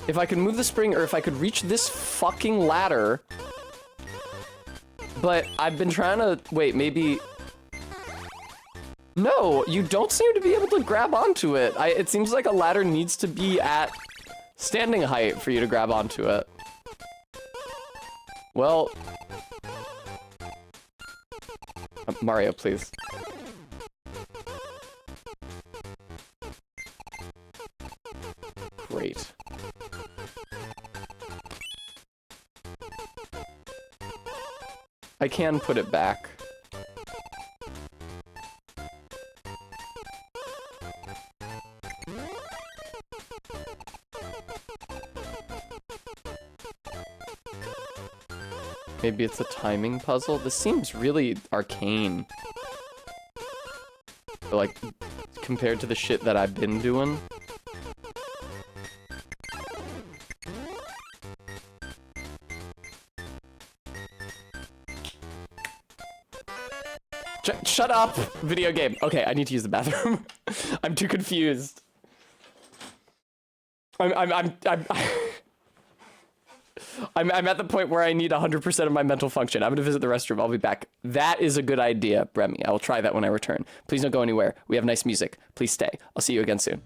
If I could move the spring, or if I could reach this fucking ladder... But I've been trying to... Wait, maybe... No, you don't seem to be able to grab onto it. It seems like a ladder needs to be at standing height for you to grab onto it. Well... Mario, please. Great. I can put it back. Maybe it's a timing puzzle? This seems really arcane. Like, compared to the shit that I've been doing. Shut up, video game. Okay, I need to use the bathroom. I'm too confused. I'm at the point where I need 100% of my mental function. I'm gonna visit the restroom. I'll be back. That is a good idea, Bremy. I will try that when I return. Please don't go anywhere. We have nice music. Please stay. I'll see you again soon.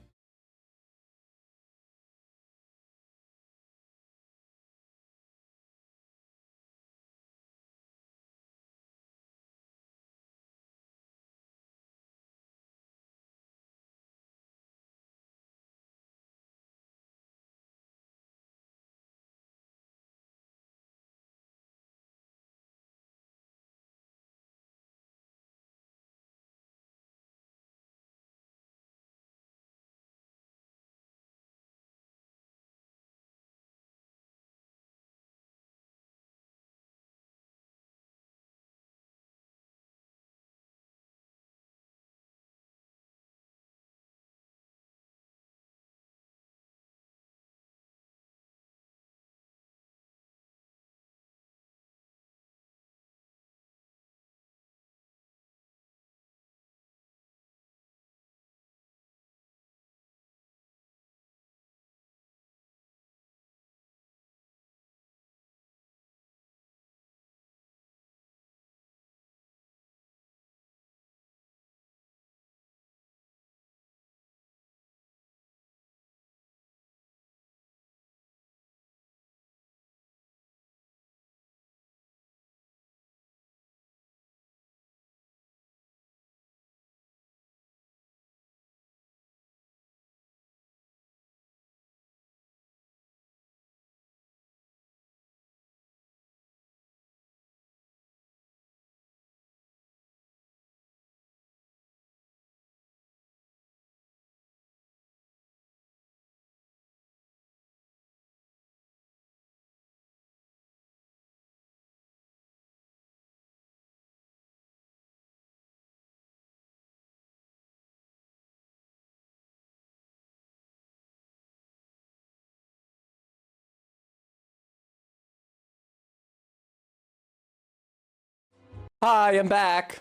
Hi, I'm back.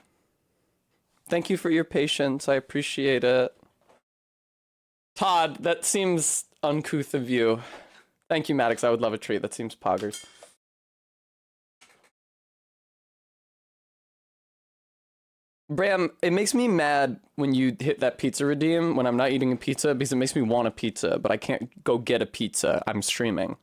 Thank you for your patience. I appreciate it. Todd, that seems uncouth of you. Thank you, Maddox. I would love a treat. That seems poggers. Bram, it makes me mad when you hit that pizza redeem when I'm not eating a pizza because it makes me want a pizza, but I can't go get a pizza. I'm streaming.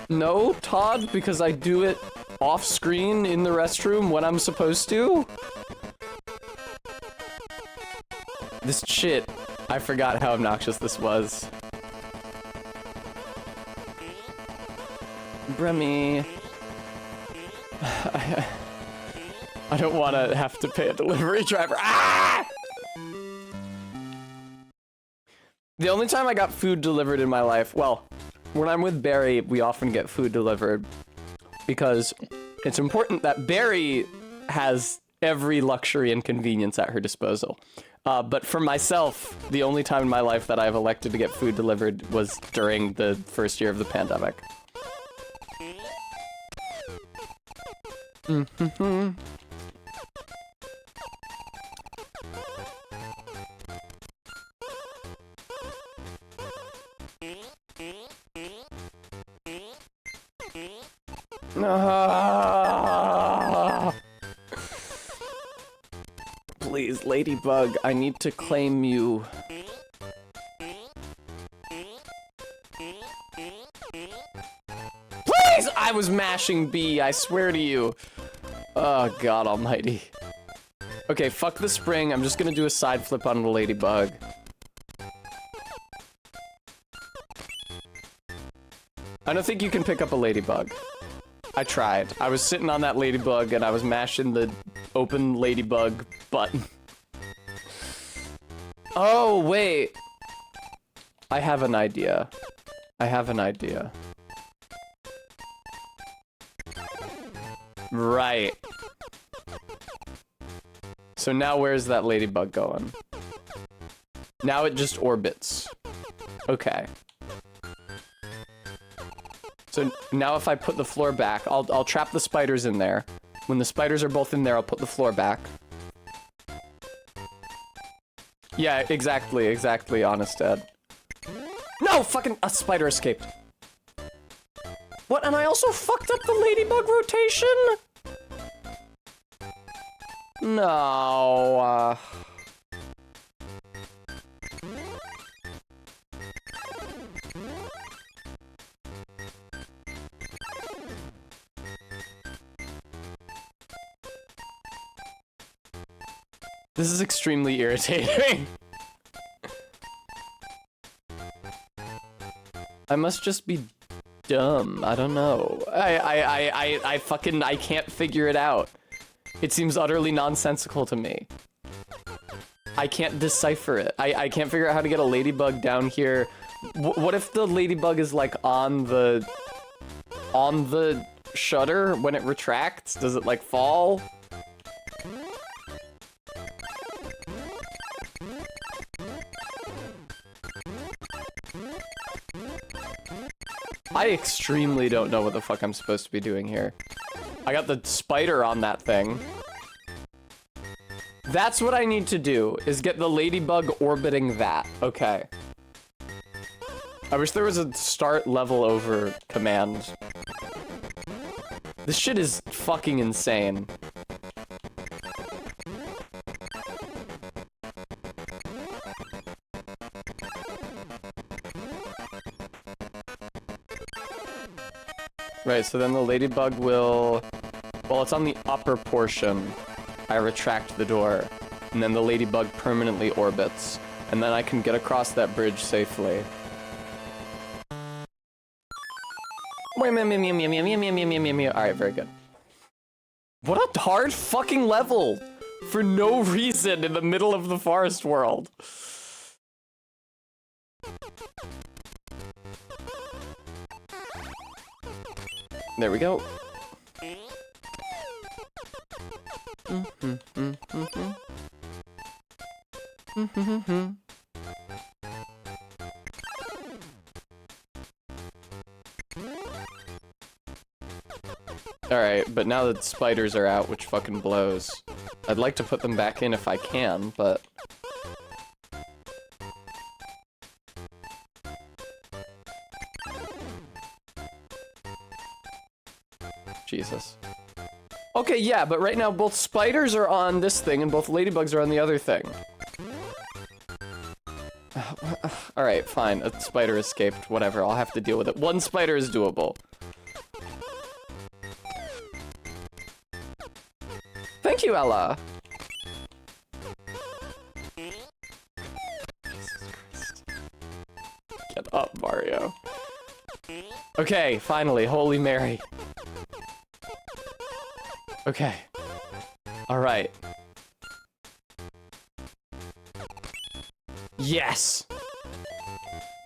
No, Todd, because I do it off screen in the restroom when I'm supposed to. This shit, I forgot how obnoxious this was. Bremy. I don't want to have to pay a delivery driver. Ah! The only time I got food delivered in my life, well, when I'm with Barry, we often get food delivered because it's important that Barry has every luxury and convenience at her disposal. But for myself, the only time in my life that I've elected to get food delivered was during the first year of the pandemic. Please, Ladybug, I need to claim you. Please! I was mashing B, I swear to you. Oh, God almighty. Okay, fuck the spring. I'm just gonna do a side flip on the Ladybug. I don't think you can pick up a Ladybug. I tried. I was sitting on that Ladybug and I was mashing the open Ladybug button. Oh, wait. I have an idea. I have an idea. Right. So now where's that Ladybug going? Now it just orbits. Okay. So now if I put the floor back, I'll trap the spiders in there. When the spiders are both in there, I'll put the floor back. Yeah, exactly, honest Ed. No, fucking, a spider escaped. What, and I also fucked up the ladybug rotation? No, This is extremely irritating. I must just be dumb. I don't know. I can't figure it out. It seems utterly nonsensical to me. I can't decipher it. I can't figure out how to get a ladybug down here. What if the ladybug is like on the shutter when it retracts? Does it like fall? I extremely don't know what the fuck I'm supposed to be doing here. I got the spider on that thing. That's what I need to do, is get the ladybug orbiting that. Okay. I wish there was a start level over command. This shit is fucking insane. Right, so then the ladybug will... Well, it's on the upper portion. I retract the door, and then the ladybug permanently orbits, and then I can get across that bridge safely. Alright, very good. What a hard fucking level! For no reason in the middle of the forest world. There we go. Alright, but now that spiders are out, which fucking blows. I'd like to put them back in if I can, but... Jesus. Okay, yeah, but right now both spiders are on this thing and both ladybugs are on the other thing. Alright, fine. A spider escaped. Whatever, I'll have to deal with it. One spider is doable. Thank you, Ella. Jesus Christ. Get up, Mario. Okay, finally, Holy Mary. Okay. Alright. Yes!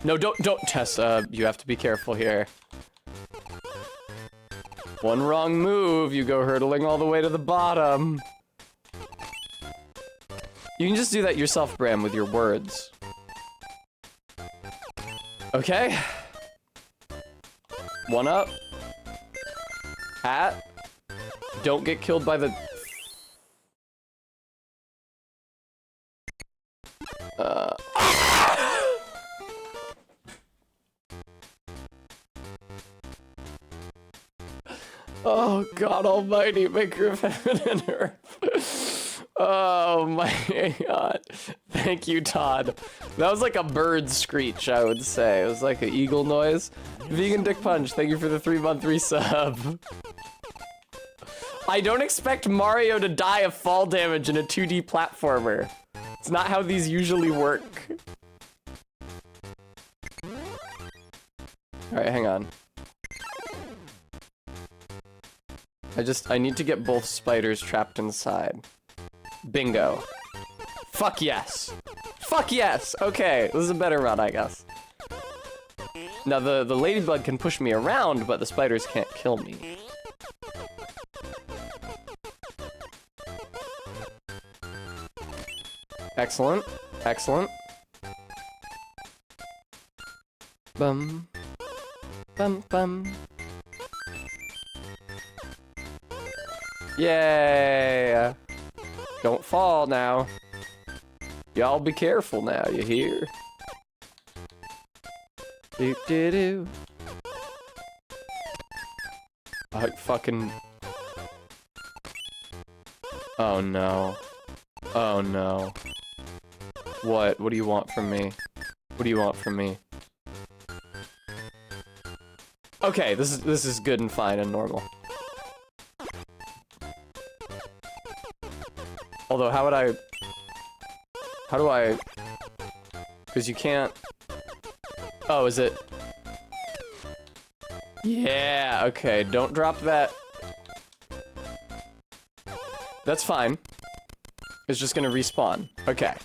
No, don't, Tessa, you have to be careful here. One wrong move, you go hurtling all the way to the bottom. You can just do that yourself, Bram, with your words. Okay. One up. Hat. Don't get killed by the... Oh, God almighty, maker of heaven and earth. Oh my God. Thank you, Todd. That was like a bird screech, I would say. It was like an eagle noise. Vegan Dick Punch, thank you for the 3-month resub. I don't expect Mario to die of fall damage in a 2D platformer. It's not how these usually work. Alright, hang on. I need to get both spiders trapped inside. Bingo. Fuck yes. Fuck yes! Okay, this is a better run, I guess. Now, the ladybug can push me around, but the spiders can't kill me. Excellent. Excellent. Bum. Bum bum. Yay! Don't fall now. Y'all be careful now, you hear? Do do do. I fucking... Oh no. Oh no. What? What do you want from me? What do you want from me? Okay, this is good and fine and normal. Although, how would I... How do I... Because you can't... Oh, is it... Yeah, okay, don't drop that. That's fine. It's just gonna respawn. Okay.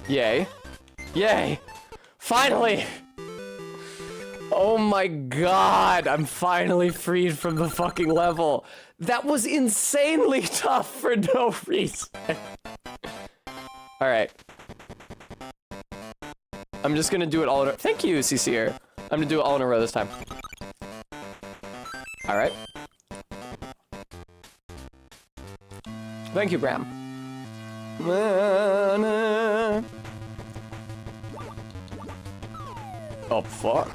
Yay. Yay! Finally! Oh my god, I'm finally freed from the fucking level. That was insanely tough for no reason. Alright. I'm just gonna do it all in a... Thank you, CCR. I'm gonna do it all in a row this time. Alright. Thank you, Bram. Oh, fuck.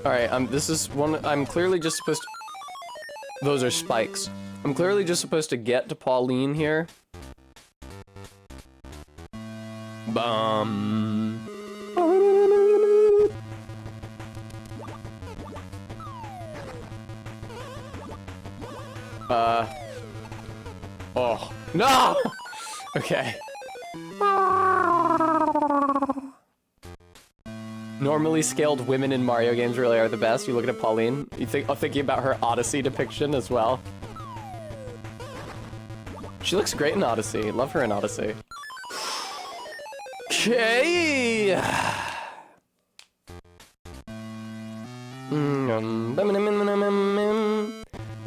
Alright, this is one... I'm clearly just supposed to... Those are spikes. I'm clearly just supposed to get to Pauline here. Bum. Oh. No! Okay. Normally scaled women in Mario games really are the best. You look at Pauline, you think, I'm thinking about her Odyssey depiction as well. She looks great in Odyssey. Love her in Odyssey. Okay.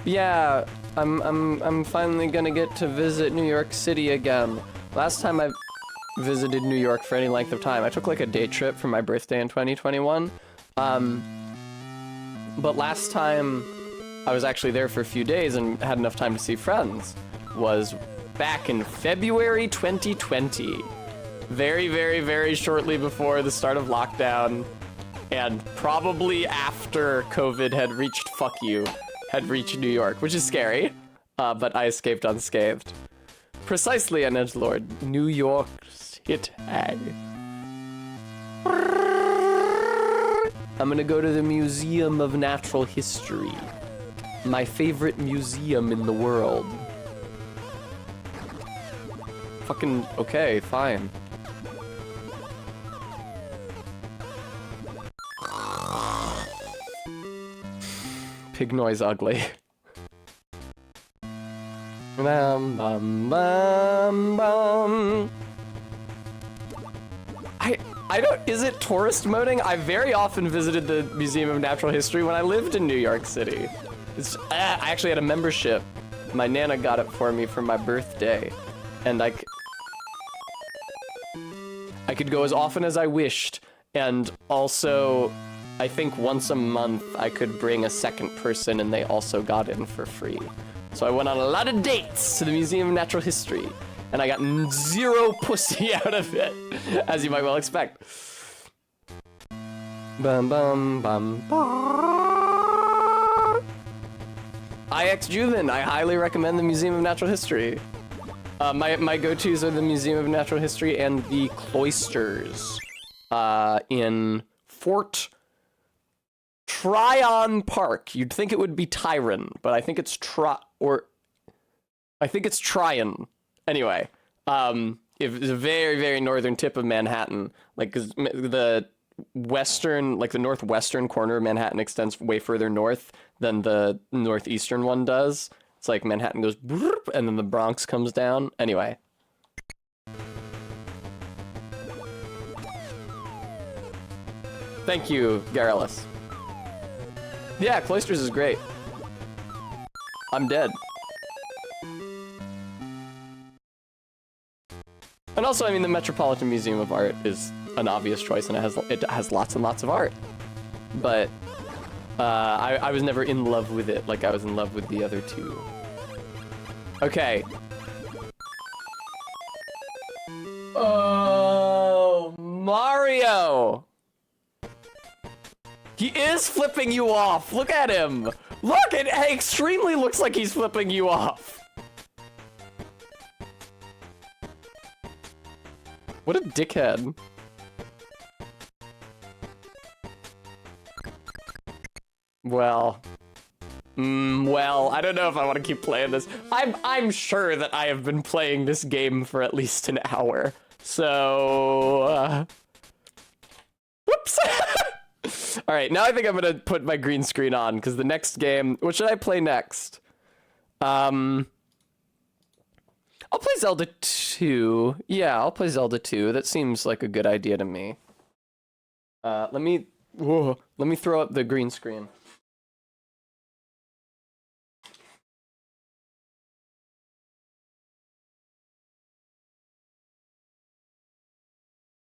Yeah, I'm finally gonna get to visit New York City again. Last time I visited New York for any length of time, I took like a day trip for my birthday in 2021. But last time I was actually there for a few days and had enough time to see friends was back in February 2020. Very, very, very shortly before the start of lockdown, and probably after COVID had reached New York, which is scary, but I escaped unscathed. Precisely, an edgelord. New York City. I'm gonna go to the Museum of Natural History. My favorite museum in the world. Fucking, okay, fine. Pig noise ugly. Bum, bum, bum, bum. I don't, is it tourist moding? I very often visited the Museum of Natural History when I lived in New York City. I actually had a membership. My Nana got it for me for my birthday. And I could go as often as I wished. And also, I think once a month I could bring a second person and they also got in for free. So I went on a lot of dates to the Museum of Natural History, and I got zero pussy out of it, as you might well expect. Bum bum bum bum. IX Juven, I highly recommend the Museum of Natural History. My go-tos are the Museum of Natural History and the cloisters in Fort Tryon Park. You'd think it would be Tyron, but I think it's Tryon. Anyway, it's a very, very northern tip of Manhattan. Like, 'cause the western, like the northwestern corner of Manhattan extends way further north than the northeastern one does. It's like Manhattan goes broop, and then the Bronx comes down. Anyway. Thank you, Garrulus. Yeah, Cloisters is great. I'm dead. And also, I mean, the Metropolitan Museum of Art is an obvious choice, and it has lots and lots of art. But I was never in love with it like I was in love with the other two. Okay. Oh, Mario! He is flipping you off. Look at him. Look, it extremely looks like he's flipping you off. What a dickhead. Well, well, I don't know if I want to keep playing this. I'm sure that I have been playing this game for at least an hour. So, whoops. All right, now I think I'm gonna put my green screen on because the next game, what should I play next? I'll play Zelda 2. Yeah, I'll play Zelda 2. That seems like a good idea to me. Let me throw up the green screen.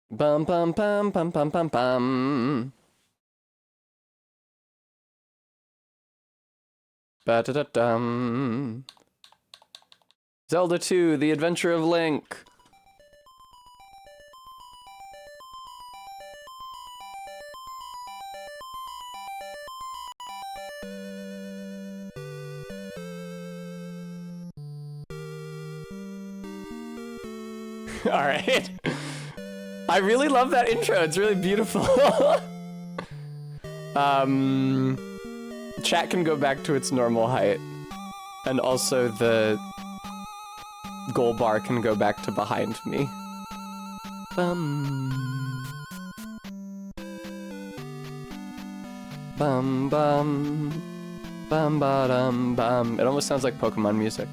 Bum bum bum bum bum bum bum. Ba-da-da-dum. Zelda 2, The Adventure of Link. All right. I really love that intro. It's really beautiful. Chat can go back to its normal height. And also the goal bar can go back to behind me. Bum. Bum bum. Bum ba dum bum. It almost sounds like Pokemon music.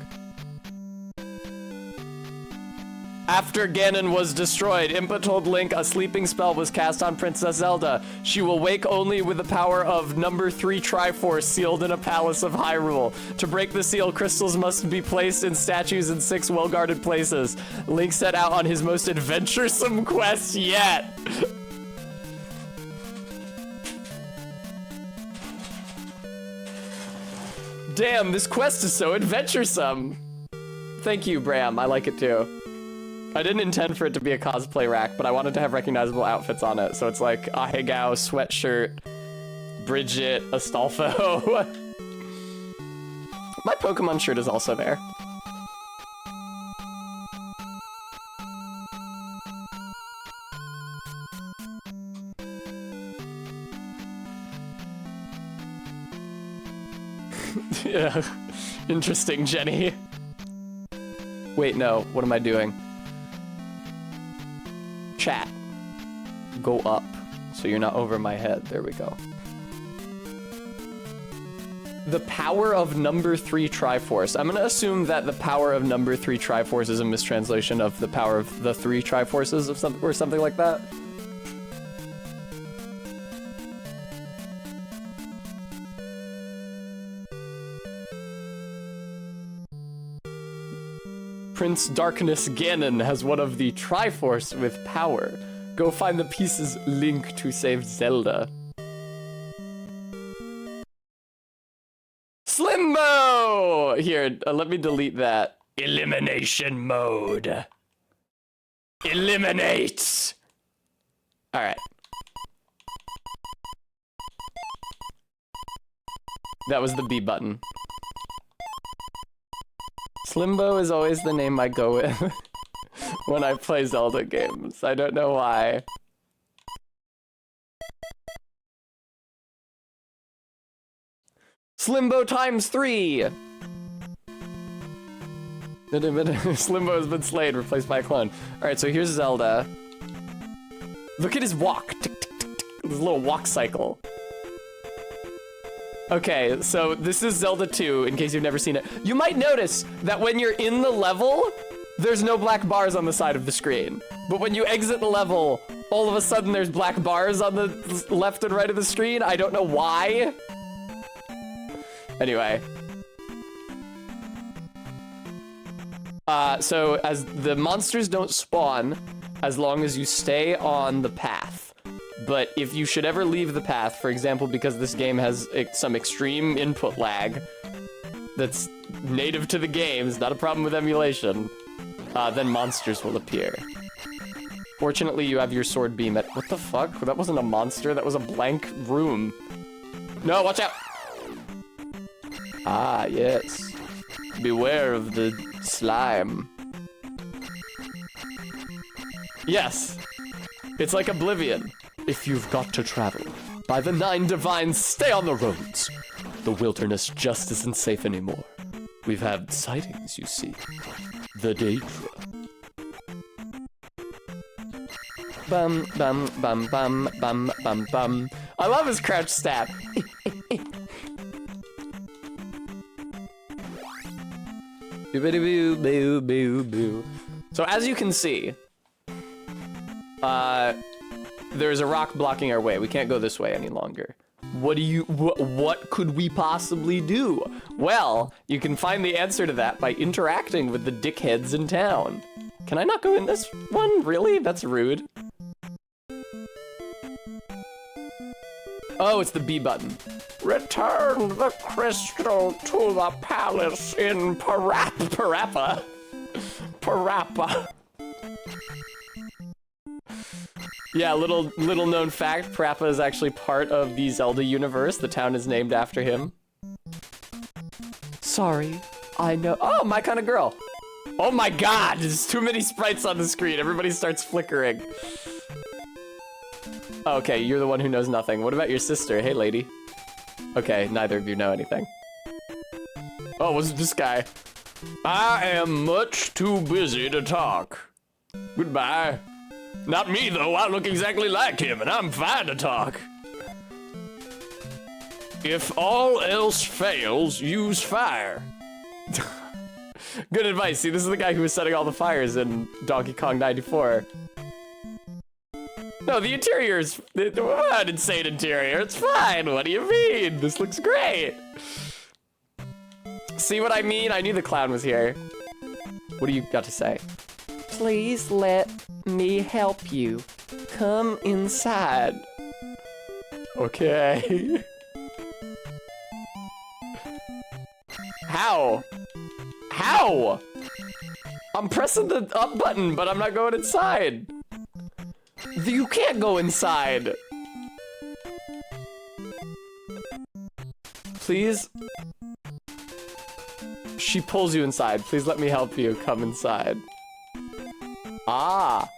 After Ganon was destroyed, Impa told Link a sleeping spell was cast on Princess Zelda. She will wake only with the power of number 3 Triforce sealed in a palace of Hyrule. To break the seal, crystals must be placed in statues in 6 well-guarded places. Link set out on his most adventuresome quest yet. Damn, this quest is so adventuresome. Thank you, Bram. I like it too. I didn't intend for it to be a cosplay rack, but I wanted to have recognizable outfits on it. So it's like a Ahegao sweatshirt, Bridget, Astolfo. My Pokemon shirt is also there. Yeah, interesting, Jenny. Wait, no, what am I doing? Chat. Go up, so you're not over my head. There we go. The power of number 3 Triforce. I'm gonna assume that the power of number 3 Triforce is a mistranslation of the power of the 3 Triforces of something or something like that. Prince Darkness Ganon has one of the Triforce with power. Go find the pieces, Link, to save Zelda. Slimbo! Here, let me delete that. Elimination mode. Eliminate! Alright. That was the B button. Slimbo is always the name I go with when I play Zelda games. I don't know why. Slimbo times 3! Slimbo has been slayed, replaced by a clone. Alright, so here's Zelda. Look at his walk. Tick, tick, tick, tick. This little walk cycle. Okay, so this is Zelda 2, in case you've never seen it. You might notice that when you're in the level, there's no black bars on the side of the screen. But when you exit the level, all of a sudden there's black bars on the left and right of the screen. I don't know why. Anyway. So as the monsters don't spawn as long as you stay on the path. But if you should ever leave the path, for example, because this game has some extreme input lag that's native to the game, it's not a problem with emulation, then monsters will appear. Fortunately, you have your sword beam at— what the fuck? That wasn't a monster, that was a blank room. No, watch out! Ah, yes. Beware of the slime. Yes. It's like Oblivion. If you've got to travel, by the 9 divines, stay on the roads. The wilderness just isn't safe anymore. We've had sightings, you see. The Daedra. Bum, bum, bum, bum, bum, bum, bum. I love his crouch stab. Boo, boo, boo, boo. So as you can see, there's a rock blocking our way. We can't go this way any longer. What could we possibly do? Well, you can find the answer to that by interacting with the dickheads in town. Can I not go in this one? Really? That's rude. Oh, it's the B button. Return the crystal to the palace in Parappa. Parappa. Yeah, little known fact, Parappa is actually part of the Zelda universe. The town is named after him. Sorry, I know— oh, my kind of girl. Oh my god, there's too many sprites on the screen. Everybody starts flickering. Okay, you're the one who knows nothing. What about your sister? Hey, lady. Okay, neither of you know anything. Oh, what's this guy? I am much too busy to talk. Goodbye. Not me, though. I look exactly like him, and I'm fine to talk. If all else fails, use fire. Good advice. See, this is the guy who was setting all the fires in Donkey Kong 94. No, the interior is— what an insane interior. It's fine. What do you mean? This looks great. See what I mean? I knew the clown was here. What do you got to say? Please let me help you. Come inside. Okay. How? How? I'm pressing the up button, but I'm not going inside. You can't go inside. Please. She pulls you inside. Please let me help you. Come inside. Ah,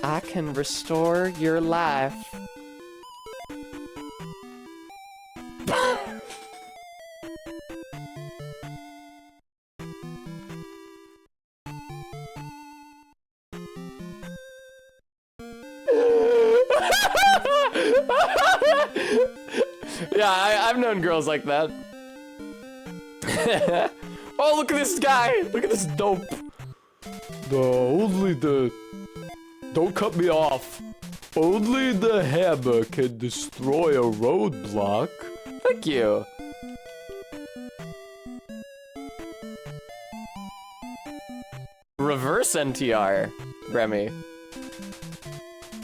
I can restore your life. Yeah, I've known girls like that. Oh, look at this guy! Look at this dope. Don't cut me off. Only the hammer can destroy a roadblock. Thank you. Reverse NTR, Remy.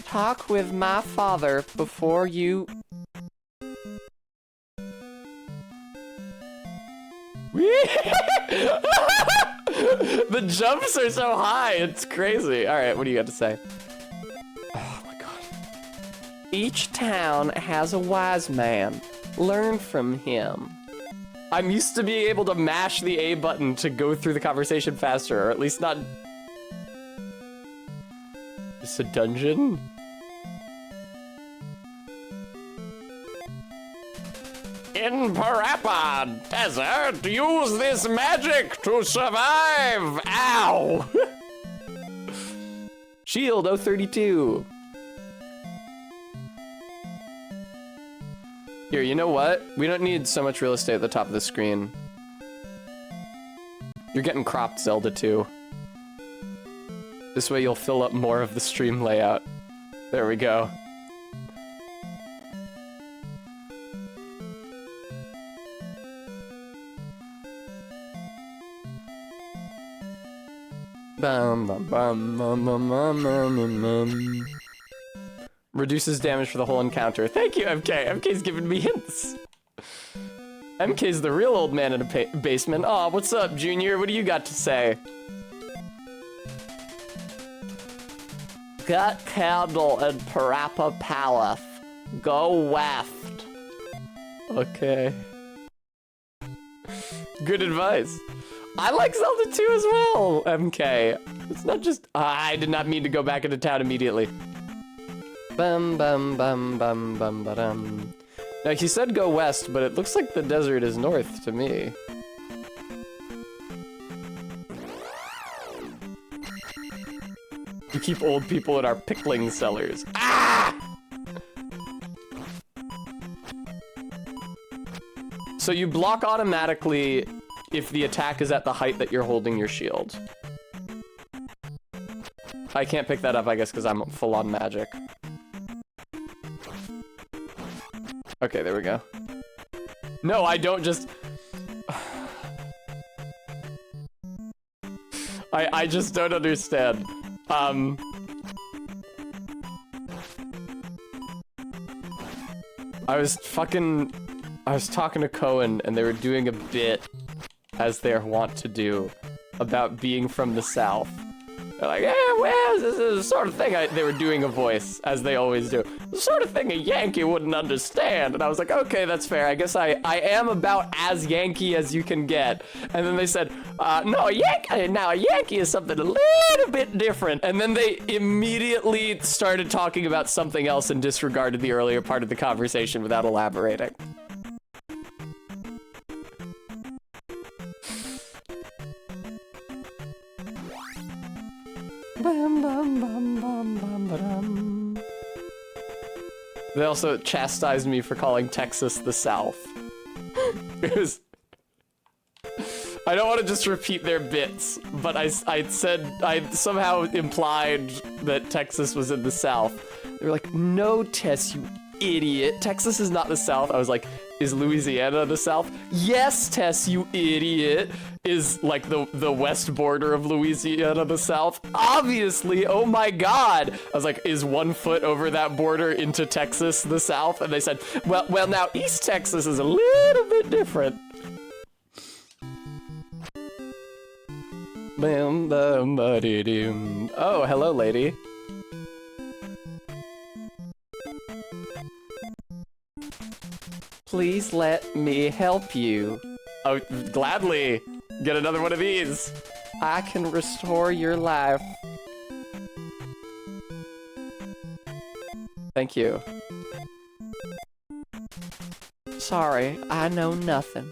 Talk with my father before you... The jumps are so high, it's crazy. All right, what do you got to say? Oh my god. Each town has a wise man. Learn from him. I'm used to being able to mash the A button to go through the conversation faster, or at least not... It's a dungeon? In Parappa Desert, use this magic to survive! Ow! Shield 032. Here, you know what? We don't need so much real estate at the top of the screen. You're getting cropped, Zelda 2. This way you'll fill up more of the stream layout. There we go. Bum, bum, bum, bum, bum, bum, bum, bum. Reduces damage for the whole encounter. Thank you, MK. MK's giving me hints. MK's the real old man in a basement. Aw, what's up, Junior? What do you got to say? Get candle in Parappa Palace. Go west. Okay. Good advice. I like Zelda 2 as well, MK. It's not just... I did not mean to go back into town immediately. Bum bum bum bum bum ba-dum. Now, he said go west, but it looks like the desert is north to me. We keep old people in our pickling cellars. Ah! So you block automatically if the attack is at the height that you're holding your shield. I can't pick that up, I guess, because I'm full on magic. Okay, there we go. No, I don't just... I just don't understand. I was talking to Cohen, and they were doing a bit, as they want to do, about being from the South. They're like, well, this is the sort of thing they were doing a voice, as they always do. The sort of thing a Yankee wouldn't understand. And I was like, okay, that's fair. I guess I am about as Yankee as you can get. And then they said, no, a Yankee is something a little bit different. And then they immediately started talking about something else and disregarded the earlier part of the conversation without elaborating. Bum, bum, bum, bum, bum, ba-dum. They also chastised me for calling Texas the South. It was... I don't want to just repeat their bits, but I somehow implied that Texas was in the South. They were like, no, Tess, you idiot. Texas is not the South. I was like, is Louisiana the South? Yes, Tess, you idiot. Is like the west border of Louisiana the South? Obviously, oh my god. I was like, is 1 foot over that border into Texas the South? And they said, well now East Texas is a little bit different. Oh, hello, lady. Please let me help you. Oh, gladly. Get another one of these. I can restore your life. Thank you. Sorry, I know nothing.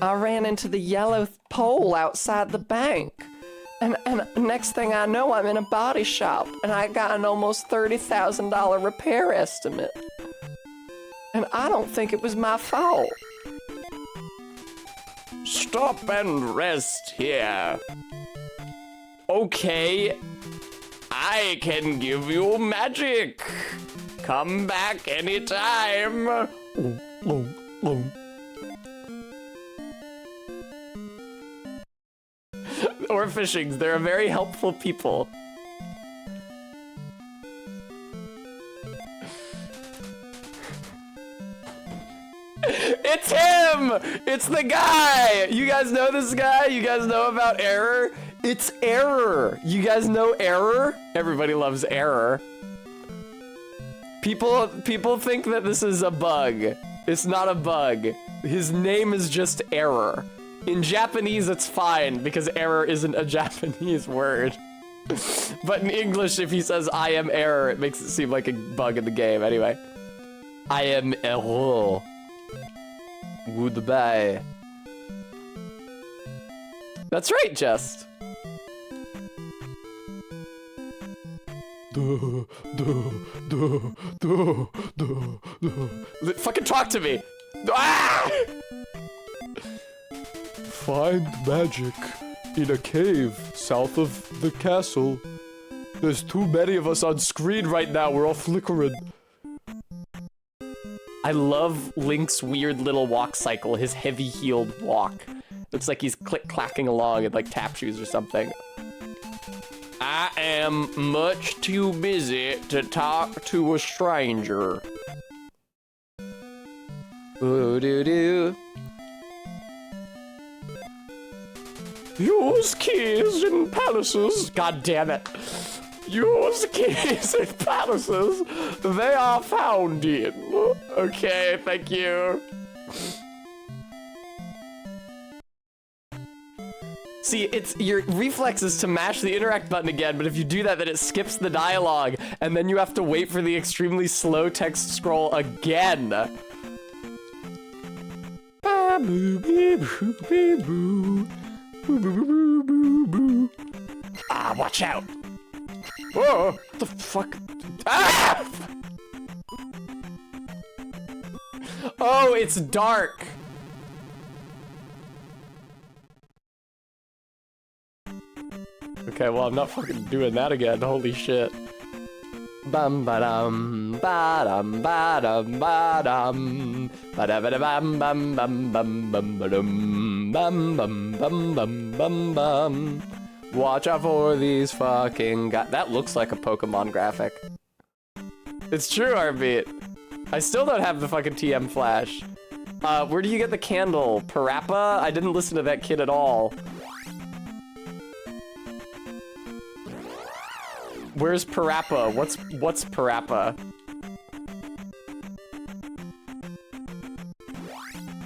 I ran into the yellow pole outside the bank. And next thing I know, I'm in a body shop. And I got an almost $30,000 repair estimate. And I don't think it was my fault. Stop and rest here. Okay, I can give you magic. Come back anytime. Orphishings, they're a very helpful people. It's him! It's the guy! You guys know this guy? You guys know about Error? It's Error! You guys know Error? Everybody loves Error. People think that this is a bug. It's not a bug. His name is just Error. In Japanese, it's fine, because Error isn't a Japanese word. But in English, if he says, I am Error, it makes it seem like a bug in the game. Anyway. I am Error. Goodbye. That's right, Just. Fucking talk to me. Ah! Find magic in a cave south of the castle. There's too many of us on screen right now. We're all flickering. I love Link's weird little walk cycle, his heavy-heeled walk. Looks like he's click-clacking along in like tap shoes or something. I am much too busy to talk to a stranger. Ooh doo doo. Use keys in palaces. God damn it. Use keys in palaces. They are found in. Okay, thank you. See, it's your reflex is to mash the interact button again, but if you do that, then it skips the dialogue, and then you have to wait for the extremely slow text scroll again. Ah, watch out. Whoa, what the fuck? Ah! Oh, it's dark. Okay, well, I'm not fucking doing that again. Holy shit. Bum ba dum ba dum ba dum ba dum ba da ba da bum bum bum bum bum ba dum bum bum bum bum bum bum. Watch out for these fucking guys. That looks like a Pokemon graphic. It's true, Heartbeat. I still don't have the fucking TM flash. Where do you get the candle? Parappa? I didn't listen to that kid at all. Where's Parappa? What's Parappa?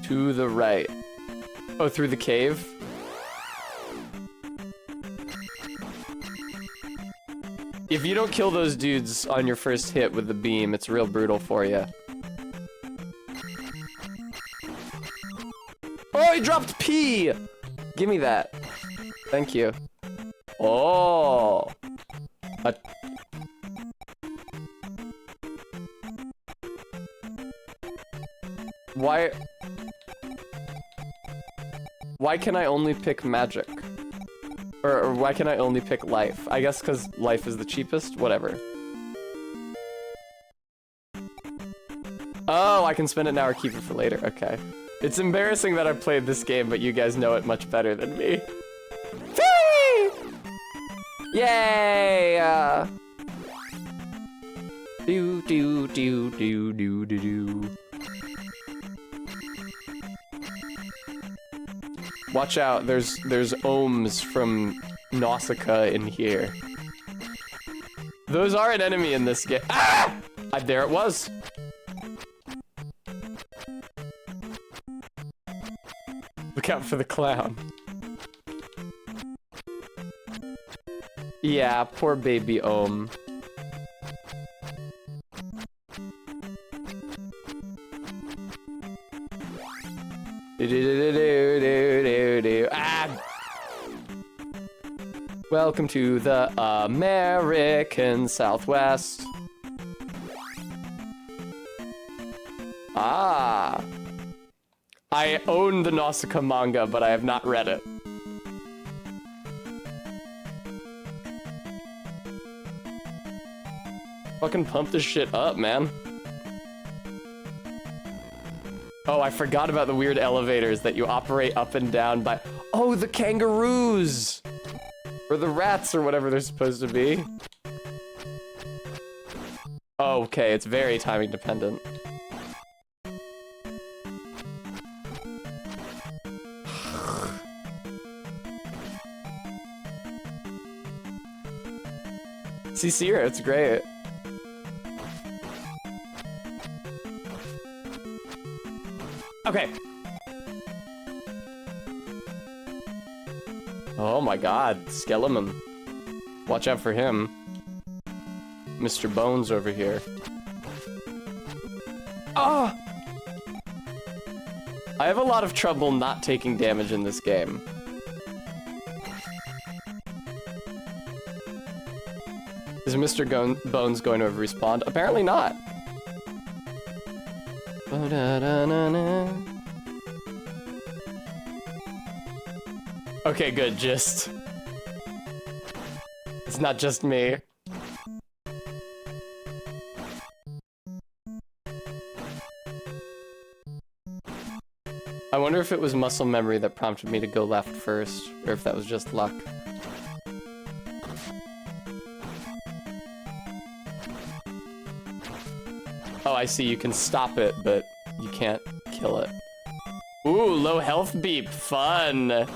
To the right. Oh, through the cave? If you don't kill those dudes on your first hit with the beam, it's real brutal for you. Oh, he dropped P! Give me that. Thank you. Oh. Why can I only pick magic? Or why can I only pick life? I guess because life is the cheapest? Whatever. Oh, I can spend it now or keep it for later. Okay. It's embarrassing that I played this game, but you guys know it much better than me. Whee! Yay! Do do do do do do do. Watch out, there's ohms from Nausicaa in here. Those are an enemy in this game. Ah! There it was. Look out for the clown. Yeah, poor baby ohm. Ah! Welcome to the American Southwest. Ah. I own the Nausicaa manga, but I have not read it. Fucking pump this shit up, man. Oh, I forgot about the weird elevators that you operate up and down by... Oh, the kangaroos! Or the rats, or whatever they're supposed to be. Oh, okay, it's very timing dependent. See her, it's great. Okay. Oh my god, Skeleton. Watch out for him. Mr. Bones over here. Ah! I have a lot of trouble not taking damage in this game. Is Mr. Bones going to respawn? Apparently not. Okay, good, just... It's not just me. I wonder if it was muscle memory that prompted me to go left first, or if that was just luck. Oh, I see, you can stop it, but you can't kill it. Ooh, low health beep, fun!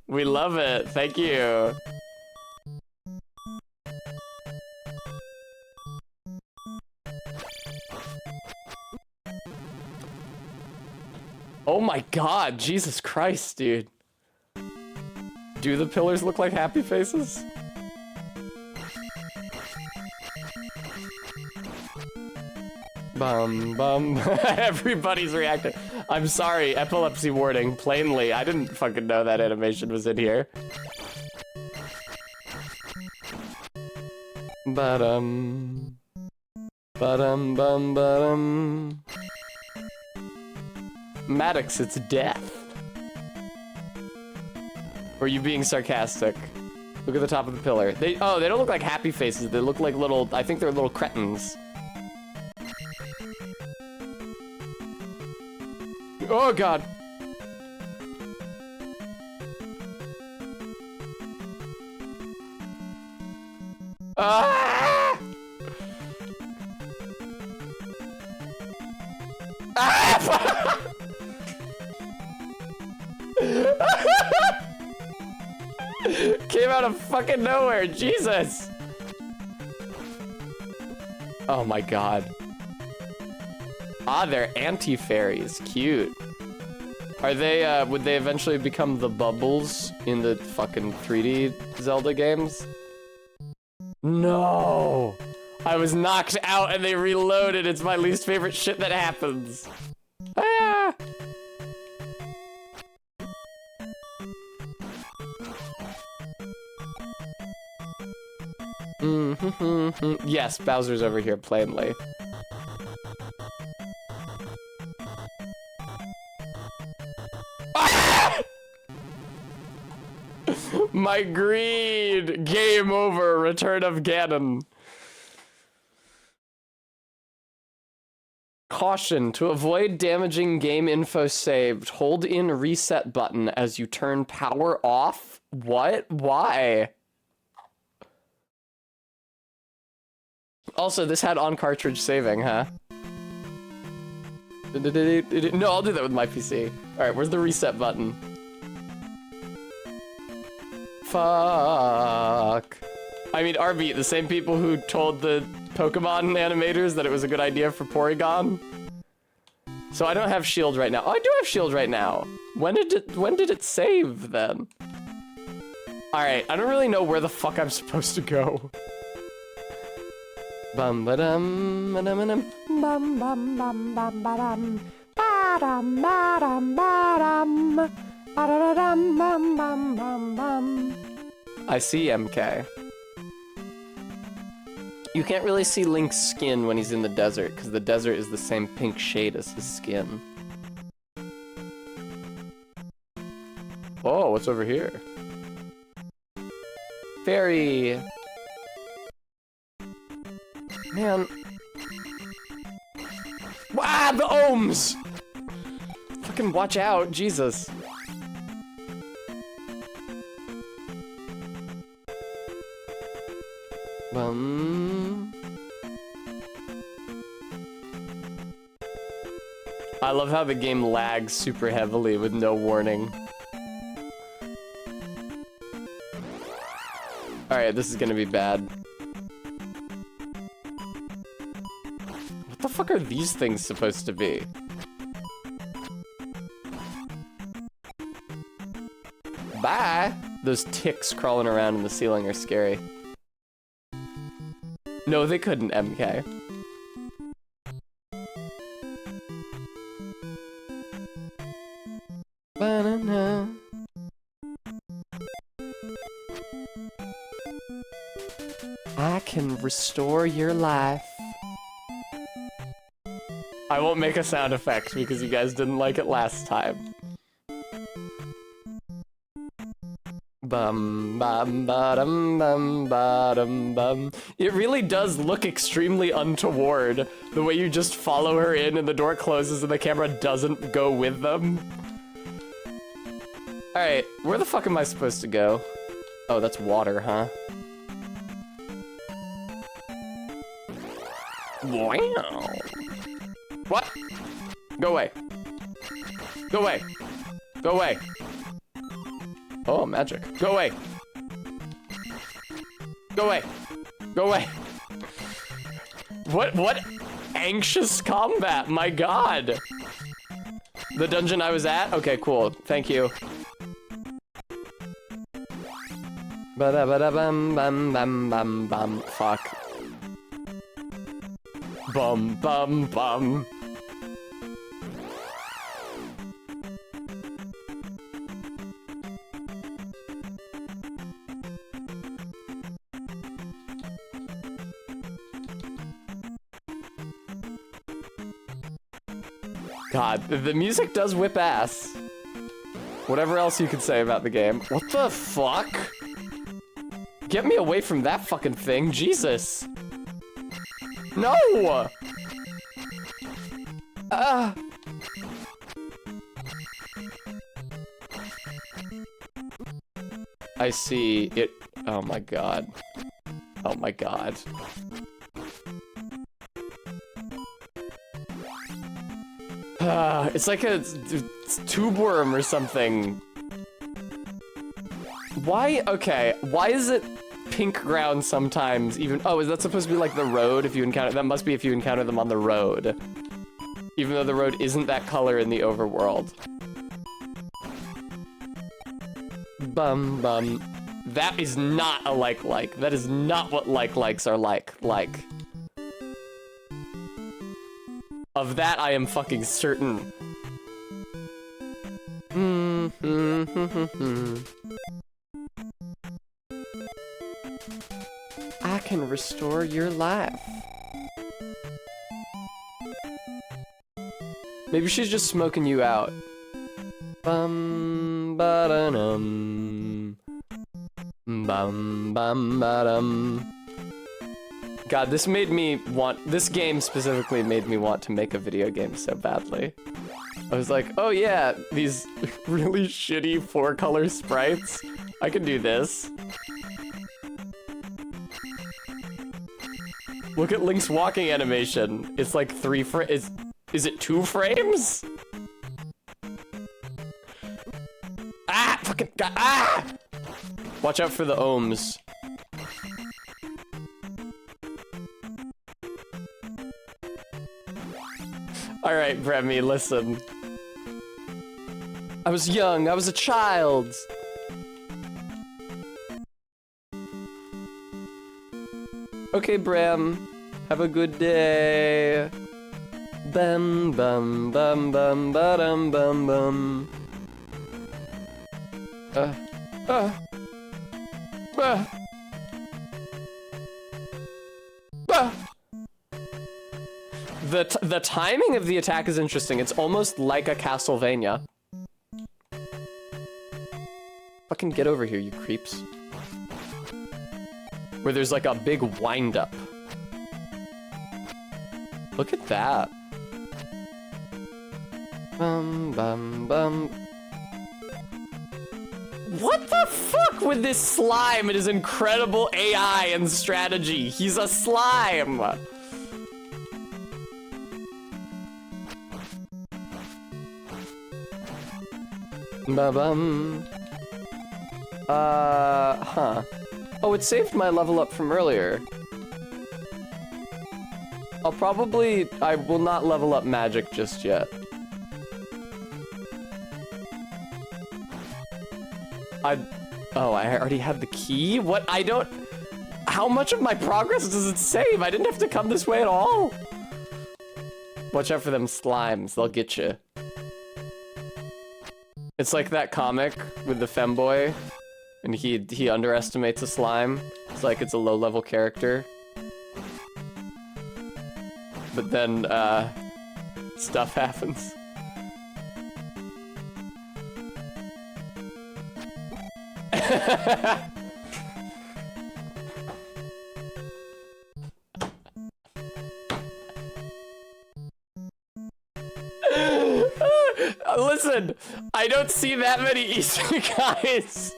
We love it, thank you. Oh my god, Jesus Christ, dude. Do the pillars look like happy faces? Bum bum. Everybody's reacting. I'm sorry, epilepsy warning, plainly. I didn't fucking know that animation was in here. Ba-dum. Ba-dum bum ba-dum. Maddox, it's death. Or are you being sarcastic? Look at the top of the pillar. They don't look like happy faces. They look like little, I think they're little cretins. Oh god. Ah! Ah! Came out of fucking nowhere, Jesus! Oh my god. Ah, they're anti-fairies, cute. Are they, would they eventually become the bubbles in the fucking 3D Zelda games? No! I was knocked out and they reloaded, it's my least favorite shit that happens. Ah! Yes, Bowser's over here, plainly. Ah! My greed! Game over, Return of Ganon. Caution, to avoid damaging game info saved, hold in reset button as you turn power off? What? Why? Also, this had on-cartridge saving, huh? No, I'll do that with my PC. Alright, where's the reset button? Fuck. I mean, Arby, the same people who told the Pokemon animators that it was a good idea for Porygon. So I don't have shield right now. Oh, I do have shield right now. When did it save then? Alright, I don't really know where the fuck I'm supposed to go. Bum ba dum ba dum bum bum bum bum ba dum ba dum ba dum ba dum ba da dum bum bum bum bum. I see MK. You can't really see Link's skin when he's in the desert, because the desert is the same pink shade as his skin. Oh, what's over here? Fairy! Man. Ah, the ohms! Fucking watch out, Jesus. I love how the game lags super heavily with no warning. Alright, this is gonna be bad. What the fuck are these things supposed to be? Bye! Those ticks crawling around in the ceiling are scary. No, they couldn't, MK. Banana. I can restore your life. I won't make a sound effect because you guys didn't like it last time. Bum bum ba-dum bum ba-dum bum. It really does look extremely untoward, the way you just follow her in and the door closes and the camera doesn't go with them. Alright, where the fuck am I supposed to go? Oh, that's water, huh? Wow. What? Go away. Go away. Go away. Oh, magic. Go away. Go away. Go away. What anxious combat, my god. The dungeon I was at? Okay, cool. Thank you. Ba-da-ba-da-bum, bum, bum, bum, bum. Fuck. Bum, bum, bum. God, the music does whip ass. Whatever else you could say about the game. What the fuck? Get me away from that fucking thing, Jesus. No! I see it. Oh my god. Oh my god. It's like a tube worm or something. Why? Okay, why is it pink ground sometimes even? Oh, is that supposed to be like the road if you encounter? That must be if you encounter them on the road. Even though the road isn't that color in the overworld. Bum bum. That is not a like. That is not what likes are like. Of that I am fucking certain. I can restore your life. Maybe she's just smoking you out. Bum ba-da-dum. Bum bum ba-dum. God, this game specifically made me want to make a video game so badly. I was like, oh yeah, these really shitty 4-color sprites. I can do this. Look at Link's walking animation. It's like 3 frames. Is it 2 frames? Ah! Fucking God! Ah! Watch out for the ohms. Alright, Bremy, listen. I was young, I was a child. Okay, Bram. Have a good day. Bum bum bum bum ba-dum bum bum. The timing of the attack is interesting. It's almost like a Castlevania. Fucking get over here, you creeps. Where there's like a big wind-up. Look at that. Bum bum bum. What the fuck with this slime and his incredible AI and strategy? He's a slime! Ba-bum. Huh. Oh, it saved my level up from earlier. I will not level up magic just yet. Oh, I already had the key? What? How much of my progress does it save? I didn't have to come this way at all. Watch out for them slimes, they'll get you. It's like that comic with the femboy, and he underestimates a slime. It's like it's a low-level character. But then, stuff happens. Listen, listen, I don't see that many isekais.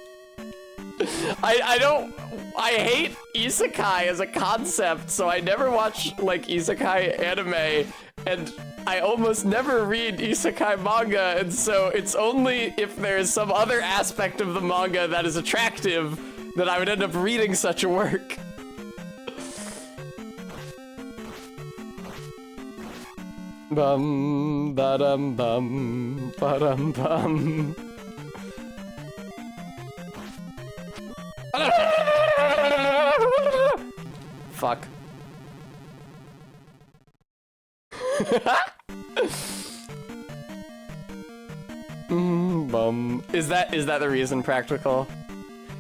I hate isekai as a concept, so I never watch like isekai anime, and I almost never read isekai manga, and so it's only if there's some other aspect of the manga that is attractive that I would end up reading such a work. Bum ba-dum bum ba-dum bum. Fuck. Bum. Is that the reason, Practical?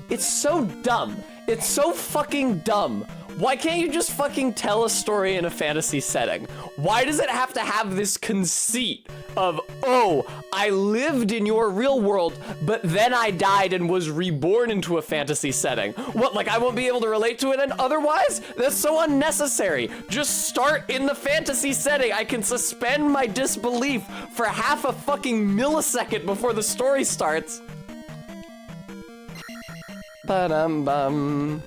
It's so dumb. It's so fucking dumb. Why can't you just fucking tell a story in a fantasy setting? Why does it have to have this conceit of, oh, I lived in your real world, but then I died and was reborn into a fantasy setting? What, like I won't be able to relate to it and otherwise? That's so unnecessary. Just start in the fantasy setting. I can suspend my disbelief for half a fucking millisecond before the story starts. Ba-dum-bum.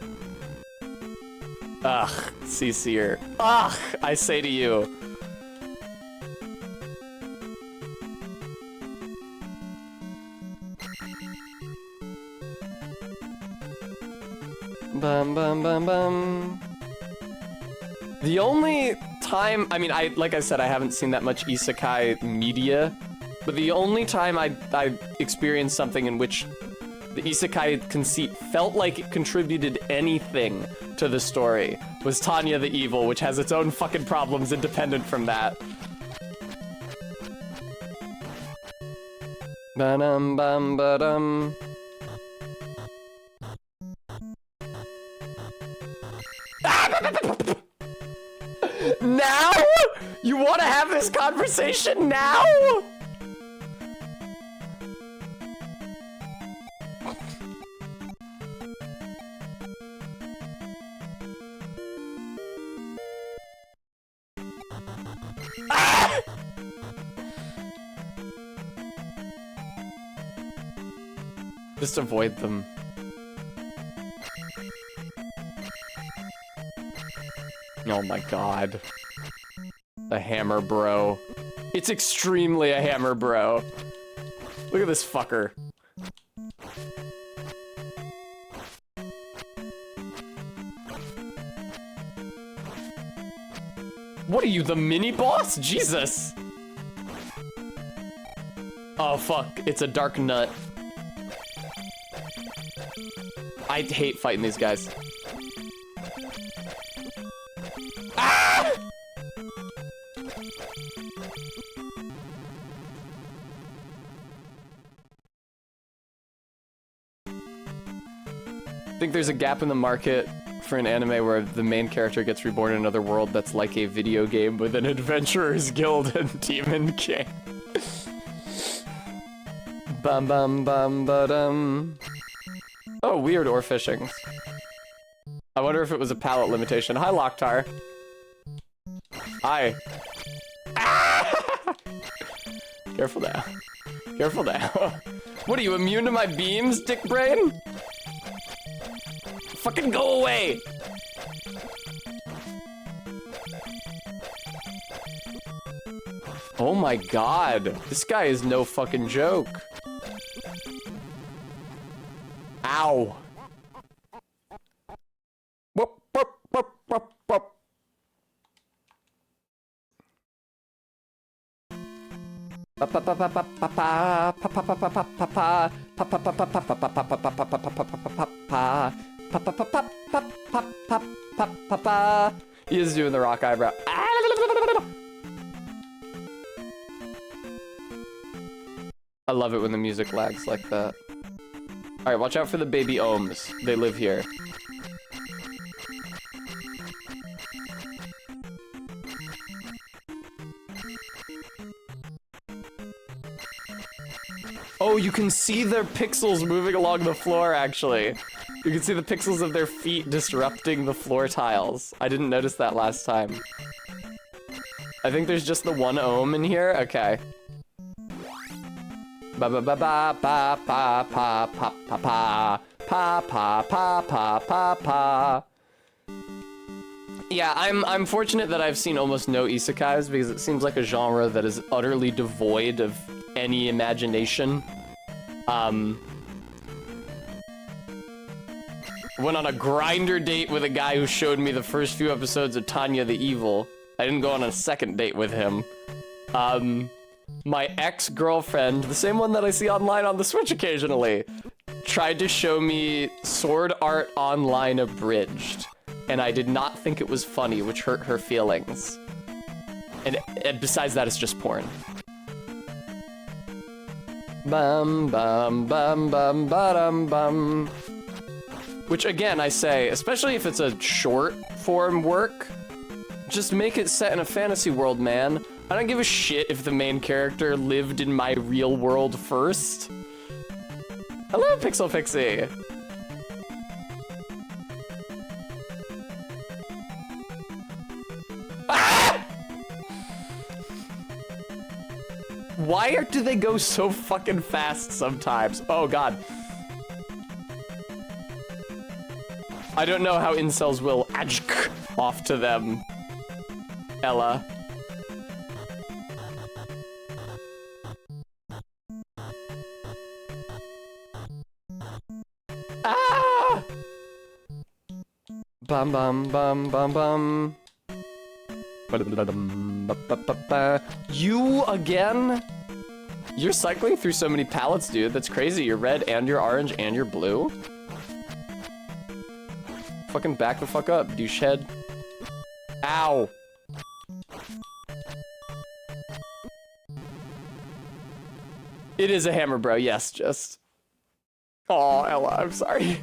Ugh, CC'er. Ugh, I say to you. Bum bum bum bum. The only time, I mean, like I said, I haven't seen that much isekai media, but the only time I experienced something in which the isekai conceit felt like it contributed anything to the story was Tanya the Evil, which has its own fucking problems independent from that. Ba-dum bum ba-dum. Now? You want to have this conversation now? Just avoid them. Oh my god. The hammer bro. It's extremely a hammer bro. Look at this fucker. What are you, the mini boss? Jesus. Oh fuck, it's a dark nut. I hate fighting these guys. Ah! I think there's a gap in the market for an anime where the main character gets reborn in another world that's like a video game with an adventurer's guild and demon king. Bum bum bum ba-dum. Oh, weird ore fishing. I wonder if it was a palette limitation. Hi, Locktar. Hi. Ah! Careful now. Careful now. What are you, immune to my beams, dick brain? Fucking go away! Oh my god. This guy is no fucking joke. Ow. Whoop, whoop, whoop, whoop, whoop. He is doing the rock eyebrow. I love it when the music lags like that. Alright, watch out for the baby ohms. They live here. Oh, you can see their pixels moving along the floor, actually. You can see the pixels of their feet disrupting the floor tiles. I didn't notice that last time. I think there's just the one ohm in here. Okay. Ba ba ba ba ba ba pa pa pa pa pa pa pa pa pa pa. Yeah, I'm fortunate that I've seen almost no isekais because it seems like a genre that is utterly devoid of any imagination. Went on a grinder date with a guy who showed me the first few episodes of Tanya the Evil. I didn't go on a second date with him. My ex-girlfriend, the same one that I see online on the Switch occasionally, tried to show me Sword Art Online Abridged, and I did not think it was funny, which hurt her feelings. And besides that, it's just porn. Bum bum bum bum ba-dum bum. Which again, I say, especially if it's a short form work, just make it set in a fantasy world, man. I don't give a shit if the main character lived in my real world first. Hello, Pixel Pixie. Ah! Why do they go so fucking fast sometimes? Oh god. I don't know how incels will ajk off to them. Ella. Ah! Bum bum bum bum bum. You again? You're cycling through so many palettes, dude. That's crazy. You're red and you're orange and you're blue. Fucking back the fuck up, douchehead. Ow. It is a hammer, bro. Yes, just. Aw, Ella, I'm sorry.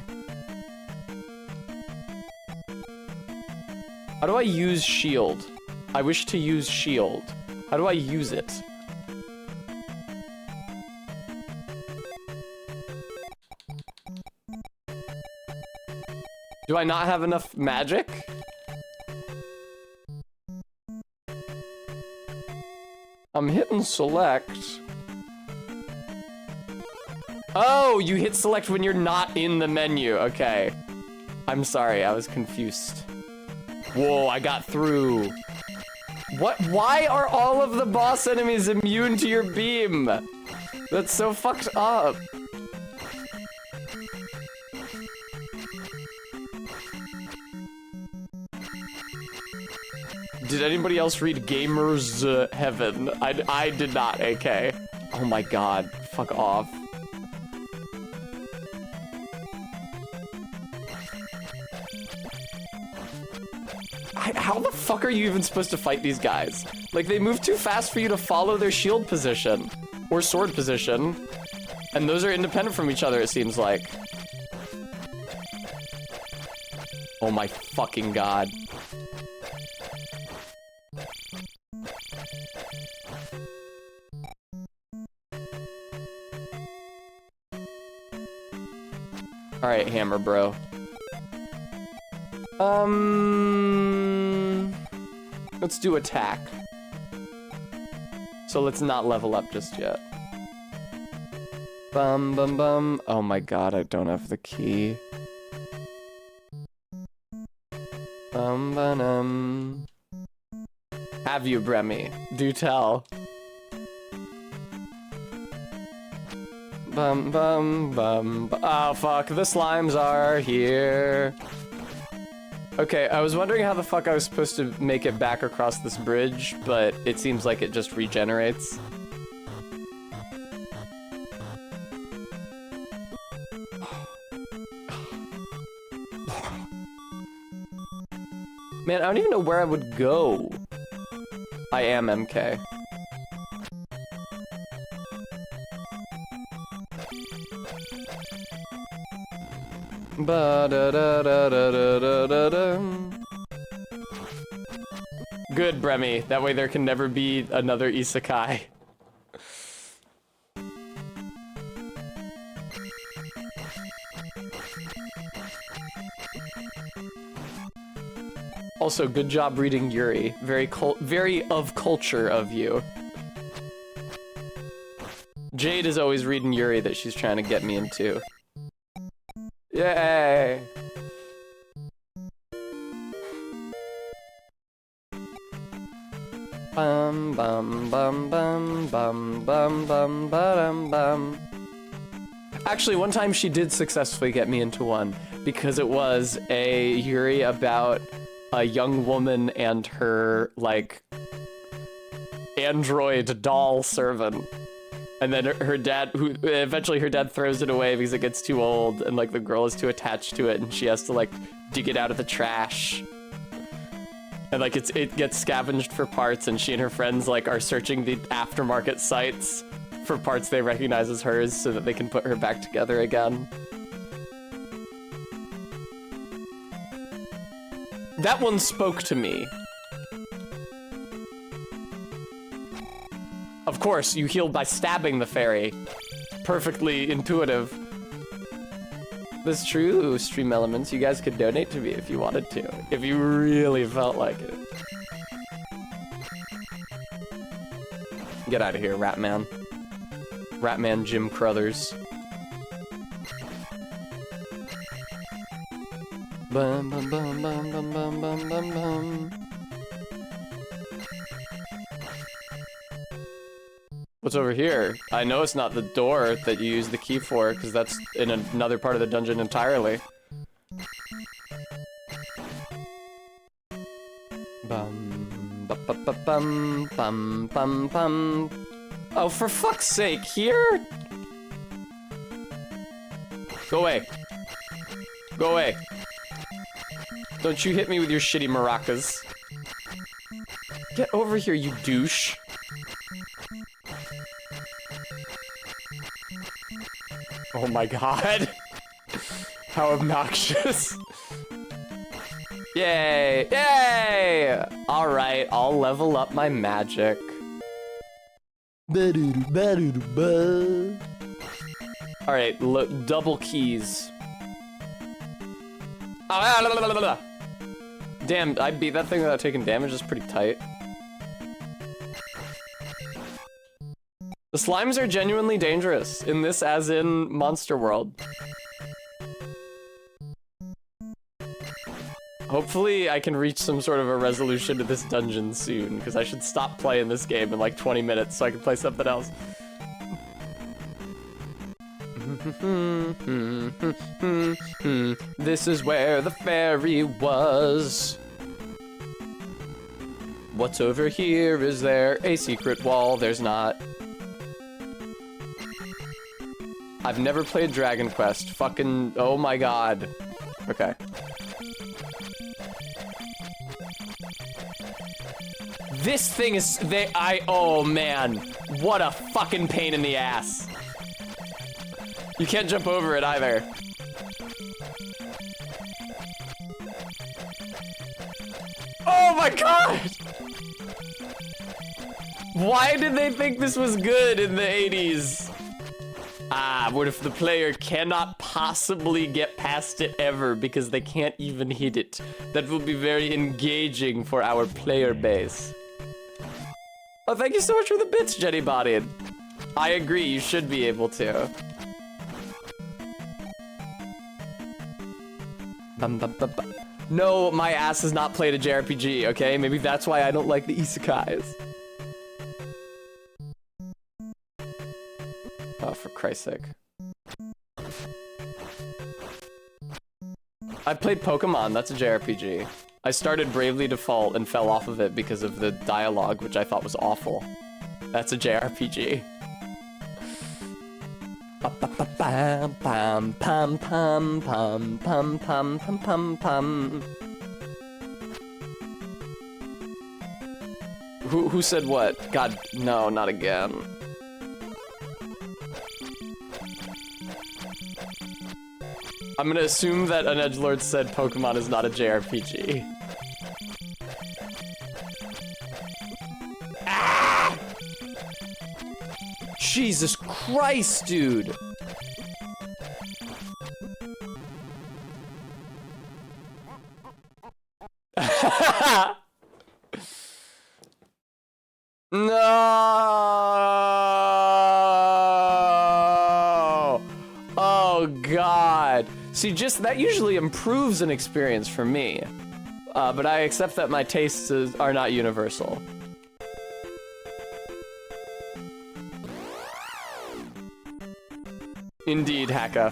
How do I use shield? I wish to use shield. How do I use it? Do I not have enough magic? I'm hitting select. Oh, you hit select when you're not in the menu. Okay. I'm sorry, I was confused. Whoa, I got through. What? Why are all of the boss enemies immune to your beam? That's so fucked up. Did anybody else read Gamers Heaven? I did not, AK. Oh my god, fuck off. How the fuck are you even supposed to fight these guys? Like, they move too fast for you to follow their shield position. Or sword position. And those are independent from each other, it seems like. Oh my fucking god. Alright, hammer bro. Let's do attack. So let's not level up just yet. Bum bum bum. Oh my god, I don't have the key. Bum bum. Have you, Bremy? Do tell. Bum bum bum. Oh fuck, the slimes are here. Okay, I was wondering how the fuck I was supposed to make it back across this bridge, but it seems like it just regenerates. Man, I don't even know where I would go. I am MK. Good, Bremy. That way there can never be another isekai. Also, good job reading Yuri. Very of culture of you. Jade is always reading Yuri that she's trying to get me into. Yay! Bum bum bum bum bum bum bum bum bum. Actually, one time she did successfully get me into one because it was a Yuri about a young woman and her like android doll servant. And then her dad, who eventually her dad throws it away because it gets too old and like the girl is too attached to it and she has to like dig it out of the trash. And like it gets scavenged for parts and she and her friends like are searching the aftermarket sites for parts they recognize as hers so that they can put her back together again. That one spoke to me. Of course, you healed by stabbing the fairy. Perfectly intuitive. That's true, Stream Elements. You guys could donate to me if you wanted to. If you really felt like it. Get out of here, Ratman. Ratman Jim Crothers. Bum bum bum bum bum bum bum bum bum. What's over here? I know it's not the door that you use the key for, because that's in another part of the dungeon entirely. Bum, ba, ba, ba, bum, bum, bum, bum. Oh, for fuck's sake, here? Go away. Go away. Don't you hit me with your shitty maracas. Get over here, you douche. Oh my god. How obnoxious. Yay! Yay! Alright, I'll level up my magic. Alright, double keys. Damn, I beat that thing without taking damage. That's pretty tight. The slimes are genuinely dangerous, in this as in Monster World. Hopefully I can reach some sort of a resolution to this dungeon soon, because I should stop playing this game in like 20 minutes so I can play something else. This is where the fairy was. What's over here? Is there a secret wall? There's not. I've never played Dragon Quest. Fucking, oh my god. Okay. This thing is, oh man. What a fucking pain in the ass. You can't jump over it either. Oh my god! Why did they think this was good in the 80s? Ah, what if the player cannot possibly get past it ever because they can't even hit it? That will be very engaging for our player base. Oh, thank you so much for the bits, Jenny Bodied. I agree, you should be able to. No, my ass has not played a JRPG, okay? Maybe that's why I don't like the isekais. Oh, for Christ's sake. I played Pokemon, that's a JRPG. I started Bravely Default and fell off of it because of the dialogue, which I thought was awful. That's a JRPG. Who said what? God, no, not again. I'm gonna assume that an edgelord said Pokemon is not a JRPG. Ah! Jesus Christ, dude! No! Oh God. See, just that usually improves an experience for me. But I accept that my tastes are not universal. Indeed, Haka.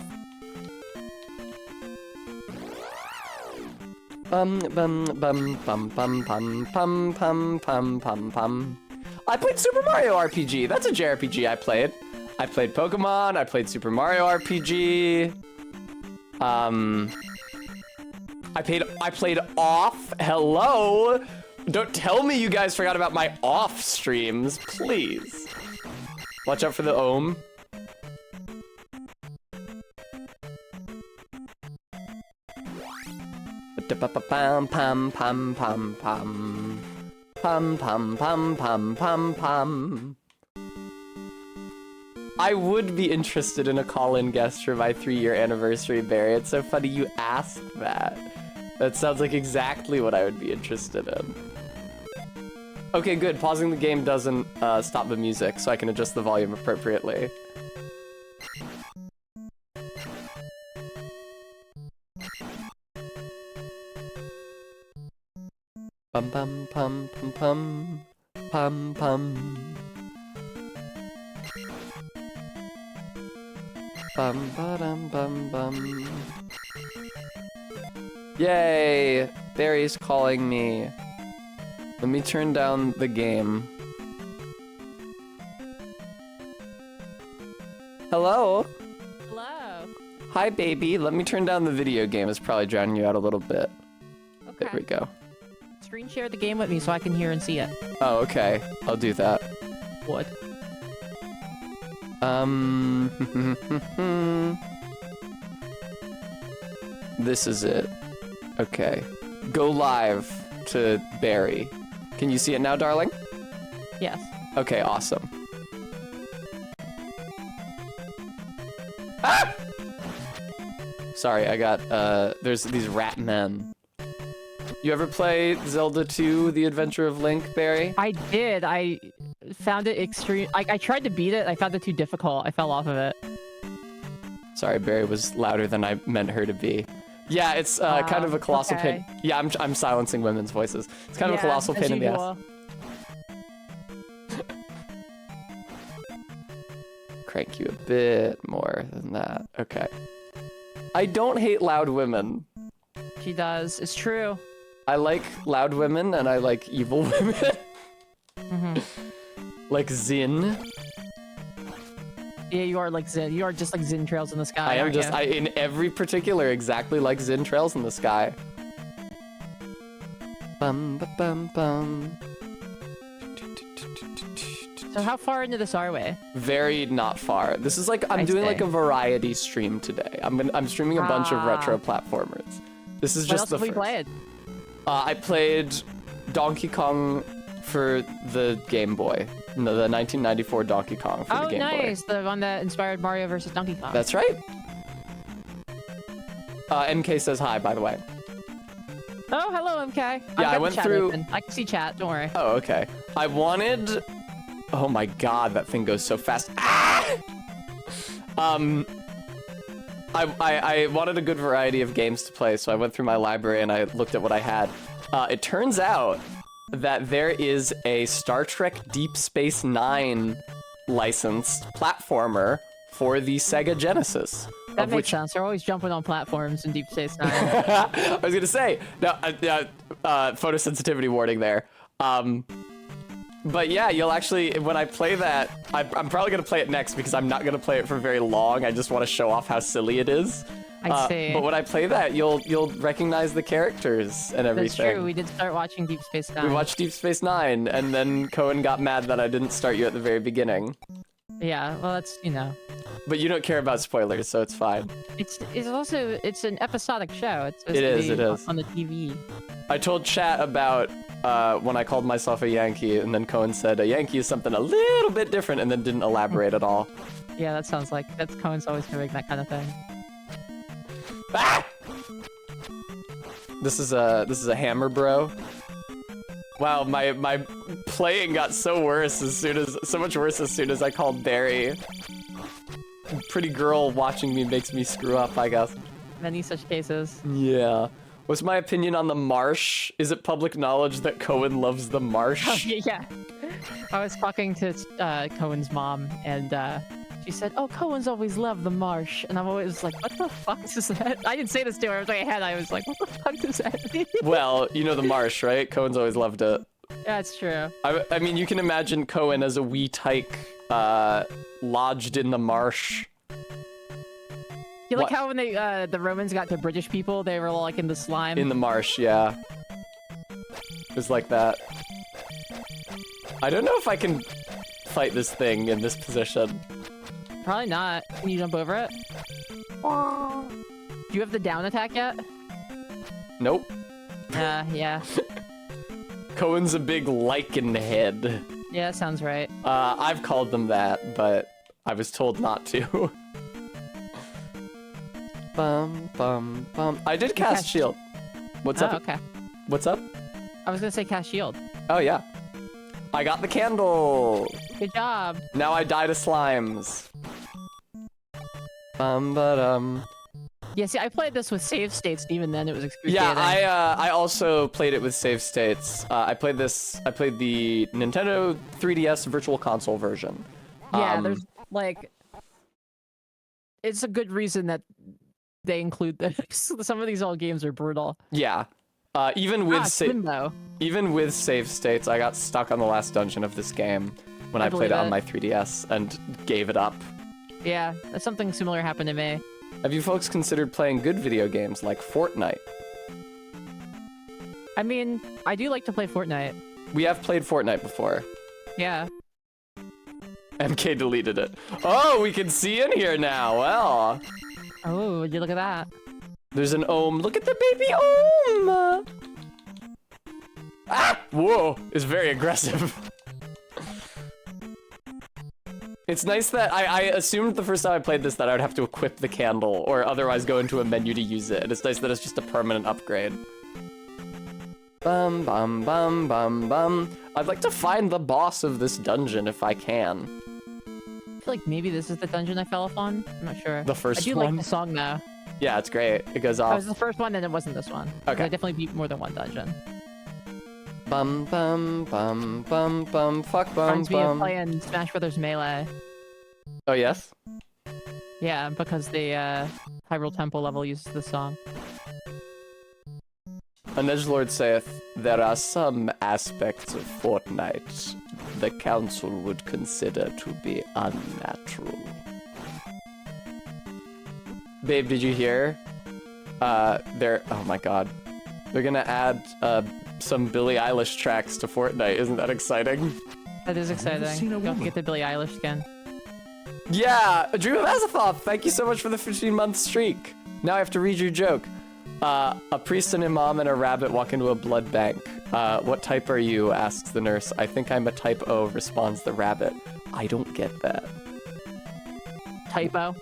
Bum bum bum bum bum bum bum bum bum bum bum. I played Super Mario RPG. That's a JRPG I played. I played Pokemon. I played Super Mario RPG. I played Off. Hello. Don't tell me you guys forgot about my Off streams, please. Watch out for the ohm. Pam pam pam pam pam pam pam pam pam pam pam. I would be interested in a call-in guest for my 3-year anniversary, Barry. It's so funny you asked that. That sounds like exactly what I would be interested in. Okay, good. Pausing the game doesn't stop the music, so I can adjust the volume appropriately. Pum pum pum pum pum pum pum. Bum ba-dum bum bum. Yay! Barry's calling me. Let me turn down the game. Hello? Hello. Hi, baby. Let me turn down the video game. It's probably drowning you out a little bit. Okay. There we go. Screen share the game with me so I can hear and see it. Oh, okay. I'll do that. What? This is it. Okay. Go live to Barry. Can you see it now, darling? Yes. Okay, awesome. Ah! Sorry, I got, there's these rat men. You ever play Zelda 2, The Adventure of Link, Barry? I did. I found it extreme. I tried to beat it. I found it too difficult. I fell off of it. Sorry, Barry was louder than I meant her to be. Yeah, it's kind of a colossal okay. pain. Yeah, I'm silencing women's voices. It's kind of a colossal pain in the ass. Crank you a bit more than that. Okay. I don't hate loud women. She does. It's true. I like loud women and I like evil women. Like Zin. Yeah, you are like Zin. You are just like Zin Trails in the Sky. I am aren't just, you? in every particular, exactly like Zin Trails in the Sky. Bum ba bum bum. So how far into this are we? Very not far. This is like, I'm I doing like see. a variety stream today. I'm streaming a bunch of retro platformers. This is What just else the have we first. played? I played Donkey Kong for the Game Boy. No, the 1994 Donkey Kong for the Oh, Game Boy. nice. The one that inspired Mario vs. Donkey Kong. That's right. MK says hi, by the way. Oh, hello, MK. I went through- I can see chat. Don't worry. Oh, okay. I wanted... Oh my god, that thing goes so fast. Ah! I wanted a good variety of games to play, so I went through my library and I looked at what I had. It turns out that there is a Star Trek Deep Space Nine licensed platformer for the Sega Genesis. That of makes which sense. They're always jumping on platforms in Deep Space Nine. I was gonna say, no, photosensitivity warning there. But yeah, you'll actually, when I play that, I'm probably gonna play it next because I'm not gonna play it for very long. I just want to show off how silly it is. I see. But when I play that, you'll recognize the characters and everything. That's true. We did start watching Deep Space Nine. We watched Deep Space Nine, and then Cohen got mad that I didn't start you at the very beginning. Yeah, well, that's, you know. But you don't care about spoilers, so it's fine. It's also, it's an episodic show. It's supposed It to is, be it is. on the TV. I told chat about when I called myself a Yankee, and then Cohen said a Yankee is something a little bit different, and then didn't elaborate at all. Yeah, that sounds like, that's Cohen's always doing that kind of thing. Ah! This is a hammer, bro. Wow, my playing got so much worse as soon as I called Barry pretty girl watching me makes me screw up, I guess. Many such cases. Yeah. What's my opinion on the marsh? Is it public knowledge that Cohen loves the marsh? Yeah. I was talking to Cohen's mom, and she said, "Oh, Cohen's always loved the marsh," and I'm always like, "What the fuck is that?" I didn't say this to her. I was like, ahead. I was like, "What the fuck does that mean?" Well, you know the marsh, right? Cohen's always loved it. Yeah, it's true. I mean, you can imagine Cohen as a wee tyke, lodged in the marsh. You like What? how when they the Romans got to British people, they were all like in the slime. In the marsh, yeah. It was like that. I don't know if I can fight this thing in this position. Probably not. Can you jump over it? Do you have the down attack yet? Nope. Yeah. Cohen's a big lichen head. Yeah, that sounds right. I've called them that, but I was told not to. Bum, bum, bum. I did cast shield. What's up? Okay. What's up? I was gonna say cast shield. Oh, yeah. I got the candle. Good job. Now I die to slimes. Ba-dum. Yeah, see, I played this with save states, and even then it was excruciating. Yeah, I also played it with save states. I played the Nintendo 3DS Virtual Console version. Yeah, there's like, it's a good reason that they include this. Some of these old games are brutal. Yeah. Even with Swimbo. even with save states, I got stuck on the last dungeon of this game when I played it on my 3DS and gave it up. Yeah, something similar happened to me. Have you folks considered playing good video games like Fortnite? I mean, I do like to play Fortnite. We have played Fortnite before. Yeah. MK deleted it. Oh, we can see in here now. Well, Oh, would you look at that? there's an ohm. Look at the baby ohm. Ah! Whoa, it's very aggressive. It's nice that I assumed the first time I played this that I would have to equip the candle or otherwise go into a menu to use it. And it's nice that it's just a permanent upgrade. Bum, bum, bum, bum, bum. I'd like to find the boss of this dungeon if I can. I feel like maybe this is the dungeon I fell off on. I'm not sure. The first I do one? like the song though. Yeah, it's great. It goes That off. was the first one, and it wasn't this one. 'Cause Okay. I definitely beat more than one dungeon. Bum, bum, bum, bum, bum, fuck, bum, Reminds me of bum. playing Smash Brothers Melee. Oh, yes? Yeah, because the Hyrule Temple level uses this song. An edgelord saith, there are some aspects of Fortnite the council would consider to be unnatural. Babe, did you hear? Oh my god. They're gonna add, some Billie Eilish tracks to Fortnite. Isn't that exciting? That is exciting. Don't forget the Billie Eilish skin. Yeah, a Dream of Azathoth, thank you so much for the 15-month streak. Now I have to read your joke. A priest, an imam, and a rabbit walk into a blood bank. What type are you? Asks the nurse. I think I'm a type O, responds the rabbit. I don't get that. Typo.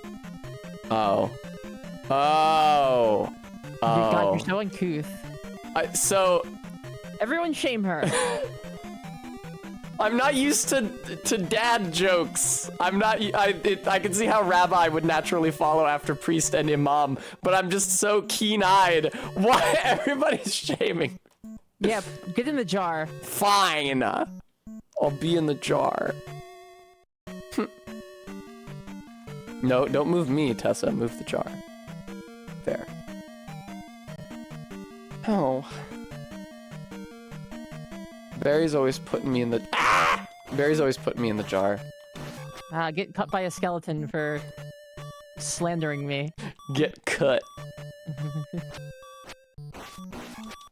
Oh. Oh. God, Oh. you're so uncouth. So, Everyone shame her. I'm not used to dad jokes. I'm not. I can see how rabbi would naturally follow after priest and imam, but I'm just so keen-eyed. Why everybody's shaming? Yeah, get in the jar. Fine. I'll be in the jar. No, don't move me, Tessa. Move the jar. There. Oh. Barry's always putting me in the. Ah! Barry's always putting me in the jar. Get cut by a skeleton for slandering me. Get cut.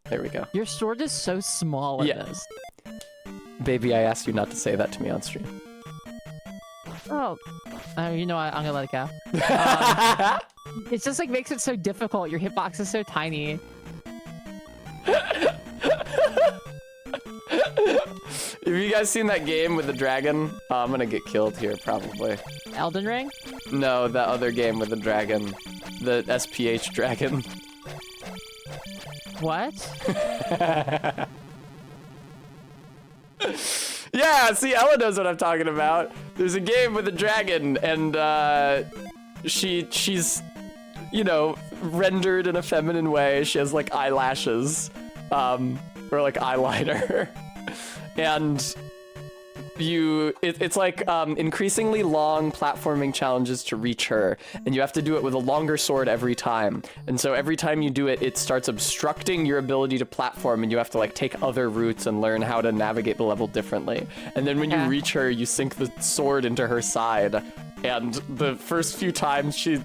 There we go. Your sword is so small in Yeah. this. Baby, I asked you not to say that to me on stream. Oh, you know what? I'm gonna let it go. It's just like makes it so difficult. Your hitbox is so tiny. Have you guys seen that game with the dragon? I'm gonna get killed here, probably. Elden Ring? No, that other game with the dragon. The SPH dragon. What? Yeah, see, Ella knows what I'm talking about. There's a game with a dragon, and she's, you know, rendered in a feminine way. She has like eyelashes, or like eyeliner, and it's like increasingly long platforming challenges to reach her, and you have to do it with a longer sword every time. And so every time you do it, it starts obstructing your ability to platform, and you have to like take other routes and learn how to navigate the level differently. And then when you reach her, you sink the sword into her side. And the first few times she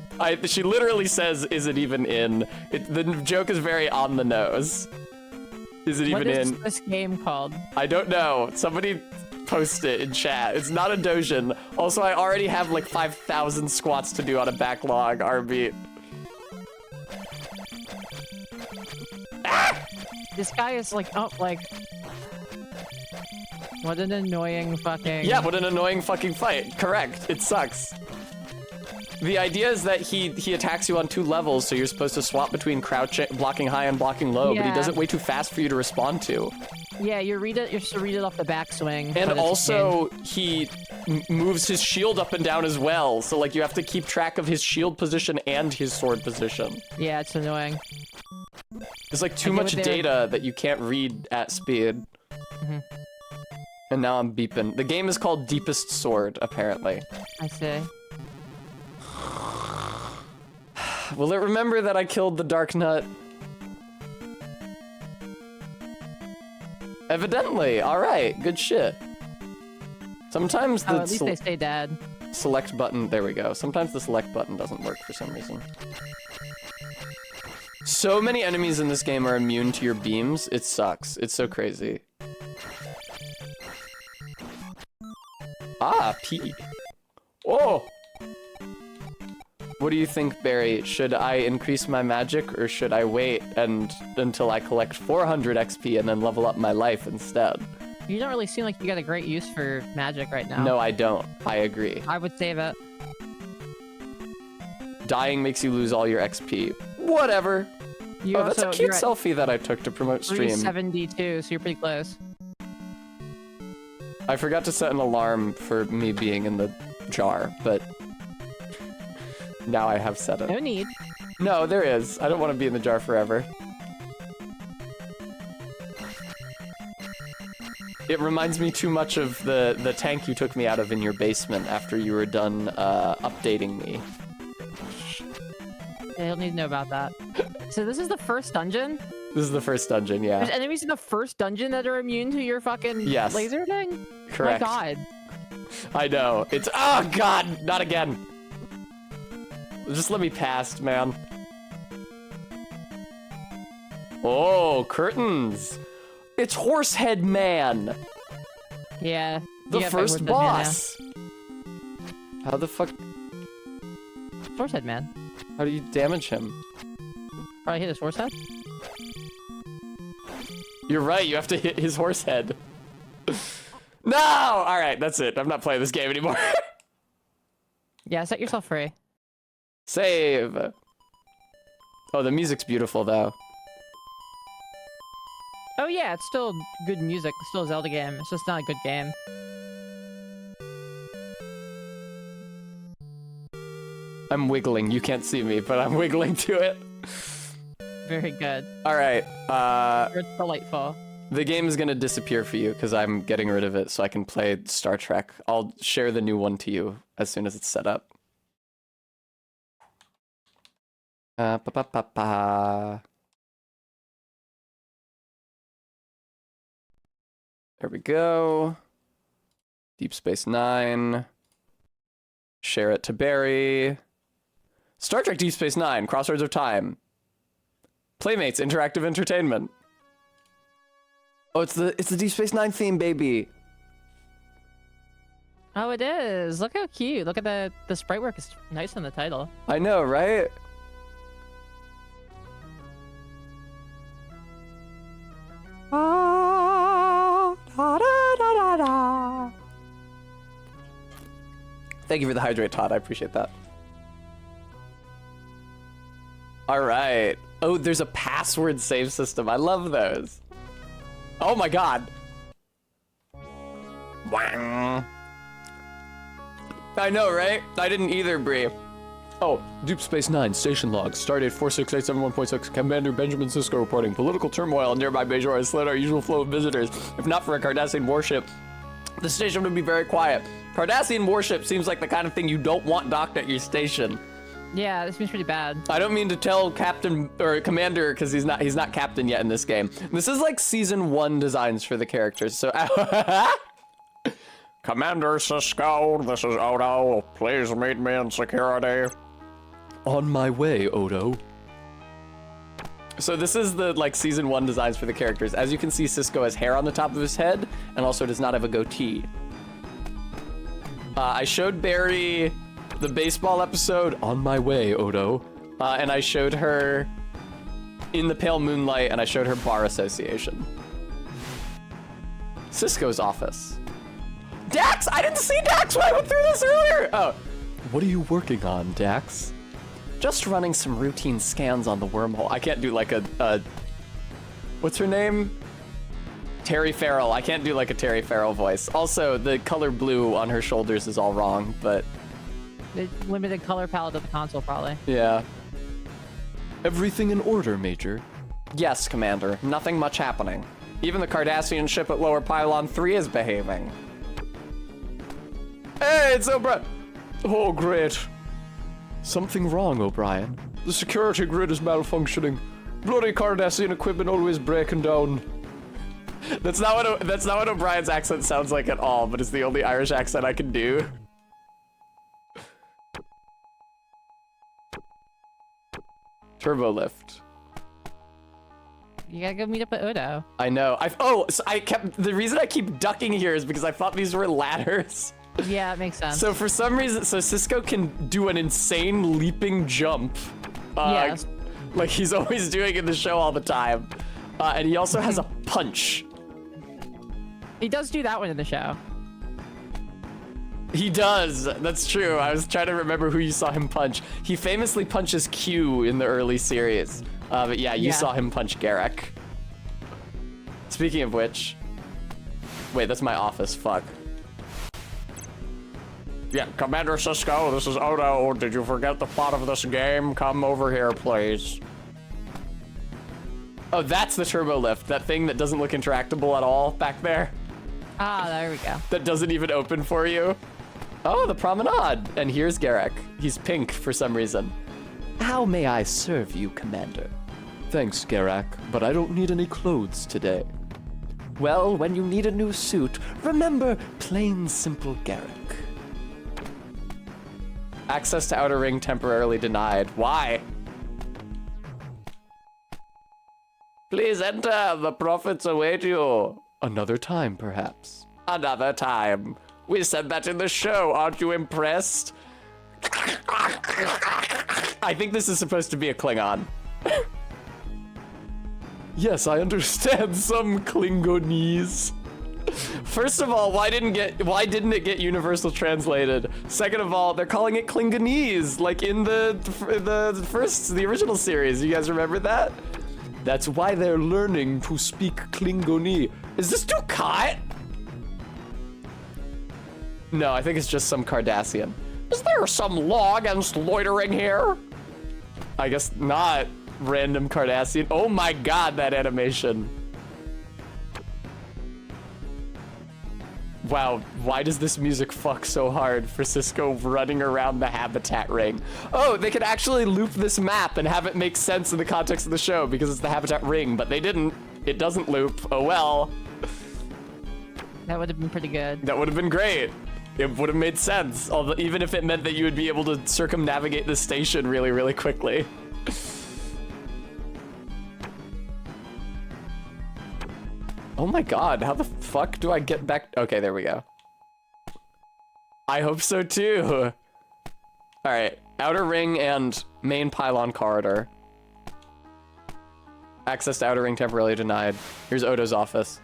literally says, "Is it even in?" The joke is very on the nose. Is it even in? What is this game called? I don't know. Somebody post it in chat. It's not a Dojin. Also, I already have like 5,000 squats to do on a backlog, RB. Ah! This guy is like, oh, like... What an annoying fucking... Yeah, what an annoying fucking fight. Correct. It sucks. The idea is that he attacks you on 2 levels, so you're supposed to swap between crouching, blocking high and blocking low, but he does it way too fast for you to respond to. Yeah, you're supposed to read it off the backswing. And also, he moves his shield up and down as well, so like you have to keep track of his shield position and his sword position. Yeah, it's annoying. There's like too much data that you can't read at speed. And now I'm beeping. The game is called Deepest Sword, apparently. I see. Will it remember that I killed the Dark Nut? Evidently. All right. Good shit. Sometimes the at least they stay dead. select button. There we go. Sometimes the select button doesn't work for some reason. So many enemies in this game are immune to your beams. It sucks. It's so crazy. Ah, P. Oh! What do you think, Barry? Should I increase my magic, or should I wait until I collect 400 XP and then level up my life instead? You don't really seem like you got a great use for magic right now. No, I don't. I agree. I would save it. Dying makes you lose all your XP. Whatever. You Oh, that's a also, cute you're at selfie that I took to promote stream. 372, so you're pretty close. I forgot to set an alarm for me being in the jar, but now I have set it. No need. No, there is. I don't want to be in the jar forever. It reminds me too much of the tank you took me out of in your basement after you were done updating me. They don't need to know about that. So this is the first dungeon? This is the first dungeon, yeah. There's enemies in the first dungeon that are immune to your fucking laser thing? Correct. My god. I know. It's... Oh, God! Not again! Just let me past, man. Oh, curtains! It's Horsehead Man! Yeah. The first boss! How the fuck... Horsehead Man. How do you damage him? Probably hit his horse head? You're right, you have to hit his horse head. No! Alright, that's it. I'm not playing this game anymore. Yeah, set yourself free. Save! Oh, the music's beautiful, though. Oh yeah, it's still good music. It's still a Zelda game. It's just not a good game. I'm wiggling. You can't see me, but I'm wiggling to it. Very good. Alright, It's delightful. the game is gonna disappear for you because I'm getting rid of it so I can play Star Trek. I'll share the new one to you as soon as it's set up. Ba-ba-ba-ba. There we go. Deep Space Nine. Share it to Barry. Star Trek Deep Space Nine, Crossroads of Time. Playmates Interactive Entertainment. Oh, it's the Deep Space Nine theme, baby. Oh, it is. Look how cute. Look at the sprite work is nice on the title. I know, right? Thank you for the hydrate, Todd. I appreciate that. All right. Oh, there's a password save system. I love those. Oh my god. Wang. I know, right? I didn't either, Bree. Oh, Deep Space Nine, station logs. Stardate 46871.6. Commander Benjamin Sisko reporting. Political turmoil in nearby Bajor has slowed our usual flow of visitors. If not for a Cardassian warship, the station would be very quiet. Cardassian warship seems like the kind of thing you don't want docked at your station. Yeah, this seems pretty bad. I don't mean to tell Captain or Commander because he's not Captain yet in this game. This is like season 1 designs for the characters. So Commander Sisko, this is Odo. Please meet me in security. On my way, Odo. So this is the like season 1 designs for the characters. As you can see, Sisko has hair on the top of his head and also does not have a goatee. I showed Barry the baseball episode On My Way, Odo. And I showed her In the Pale Moonlight, and I showed her Bar Association. Sisko's office. Dax! I didn't see Dax when I went through this earlier! Oh. What are you working on, Dax? Just running some routine scans on the wormhole. I can't do like a what's her name? Terry Farrell. I can't do like a Terry Farrell voice. Also, the color blue on her shoulders is all wrong, but The limited color palette of the console, probably. yeah. Everything in order, Major. Yes, Commander. Nothing much happening. Even the Cardassian ship at Lower Pylon 3 is behaving. Hey, it's O'Brien. Oh, great. Something wrong, O'Brien. The security grid is malfunctioning. Bloody Cardassian equipment always breaking down. That's not what O'Brien's accent sounds like at all, but it's the only Irish accent I can do. Turbo lift. You gotta go meet up with Odo. I know. The reason I keep ducking here is because I thought these were ladders. Yeah, it makes sense. So for some reason, Sisko can do an insane leaping jump. Yes. Like he's always doing in the show all the time. And he also has a punch. He does do that one in the show. He does. That's true. I was trying to remember who you saw him punch. He famously punches Q in the early series. But yeah, you saw him punch Garrick. Speaking of which, wait, that's my office. Fuck. Yeah, Commander Sisko, this is Odo. Did you forget the plot of this game? Come over here, please. Oh, that's the turbo lift. That thing that doesn't look interactable at all back there. Ah, there we go. That doesn't even open for you. Oh, the promenade. And here's Garrick. He's pink for some reason. How may I serve you, Commander? Thanks, Garak, but I don't need any clothes today. Well, when you need a new suit, remember plain simple Garrick. Access to Outer Ring temporarily denied. Why? Please enter. The prophets await you. Another time, perhaps. Another time. We said that in the show. Aren't you impressed? I think this is supposed to be a Klingon. Yes, I understand some Klingonese. First of all, why didn't it get universal translated? Second of all, they're calling it Klingonese, like in the original series. You guys remember that? That's why they're learning to speak Klingonese. Is this Dukat? No, I think it's just some Cardassian. Is there some law against loitering here? I guess not. Random Cardassian. Oh my god, that animation. Wow, why does this music fuck so hard for Sisko running around the habitat ring? Oh, they could actually loop this map and have it make sense in the context of the show because it's the habitat ring, but they didn't. It doesn't loop. Oh well. That would have been pretty good. That would have been great. It would have made sense, although even if it meant that you would be able to circumnavigate the station really, really quickly. Oh my god, how the fuck do I get back? Okay, there we go. I hope so too. All right, Outer Ring and main pylon corridor. Access to Outer Ring temporarily denied. Here's Odo's office.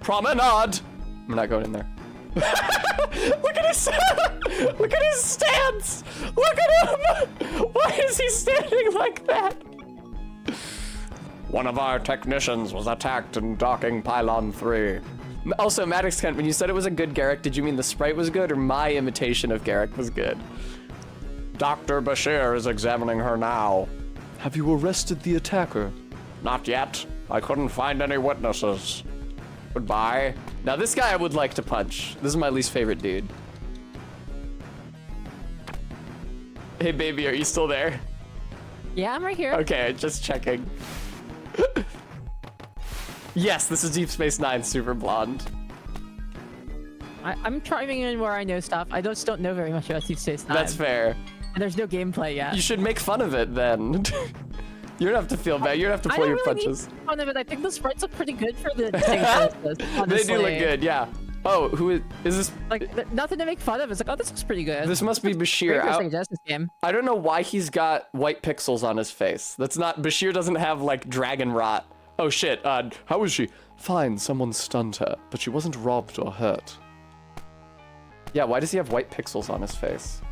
Promenade! I'm not going in there. Look at his look at his stance! Look at him! Why is he standing like that? One of our technicians was attacked in docking pylon 3. Also, Maddox Kent, when you said it was a good Garrick, did you mean the sprite was good or my imitation of Garrick was good? Dr. Bashir is examining her now. Have you arrested the attacker? Not yet. I couldn't find any witnesses. Goodbye. Now this guy I would like to punch. This is my least favorite dude. Hey baby, are you still there? Yeah, I'm right here. Okay, just checking. Yes, this is Deep Space Nine Super Blonde. I'm chiming in where I know stuff. I just don't know very much about Deep Space Nine. That's fair. And there's no gameplay yet. You should make fun of it then. You don't have to feel bad. You don't have to I pull don't your really punches. Need fun of it. I think the sprites look pretty good for the thing. They do look good, yeah. Oh, who is this? Like nothing to make fun of. It's like, oh, this looks pretty good. This must be Bashir. Very interesting Justice game. I don't know why he's got white pixels on his face. That's not, Bashir doesn't have like dragon rot. Oh shit, how is she? Fine, someone stunned her, but she wasn't robbed or hurt. Yeah, why does he have white pixels on his face?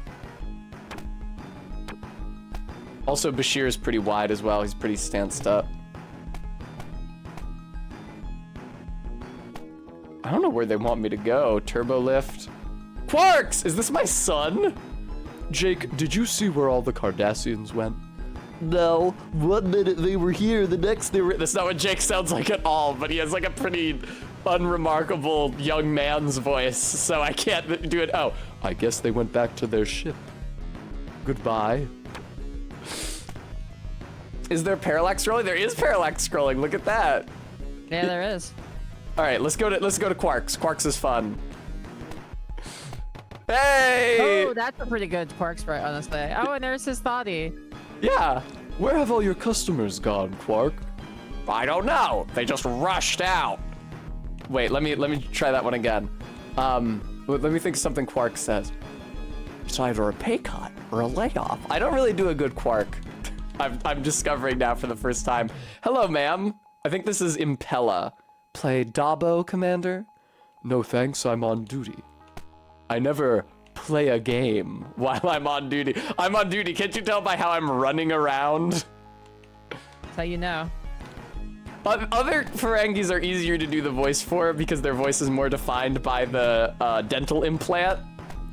Also, Bashir is pretty wide as well. He's pretty stanced up. I don't know where they want me to go. Turbo lift. Quarks! Is this my son? Jake, did you see where all the Cardassians went? No. 1 minute they were here, the next they were... That's not what Jake sounds like at all, but he has like a pretty unremarkable young man's voice, so I can't do it. Oh, I guess they went back to their ship. Goodbye. is there parallax scrolling? There is parallax scrolling. Look at that. Yeah, there is. All right, let's go to Quarks. Quarks is fun. Hey! Oh, that's a pretty good Quark sprite, honestly. Oh, and there's his body. Yeah. Where have all your customers gone, Quark? I don't know. They just rushed out. Wait, let me try that one again. Let me think something Quark says. It's either a pay cut or a layoff. I don't really do a good Quark. I'm discovering now for the first time. Hello, ma'am. I think this is Impella. Play Dabo, Commander? No thanks, I'm on duty. I never play a game while I'm on duty. I'm on duty. Can't you tell by how I'm running around? That's how you know. Other Ferengis are easier to do the voice for because their voice is more defined by the dental implant.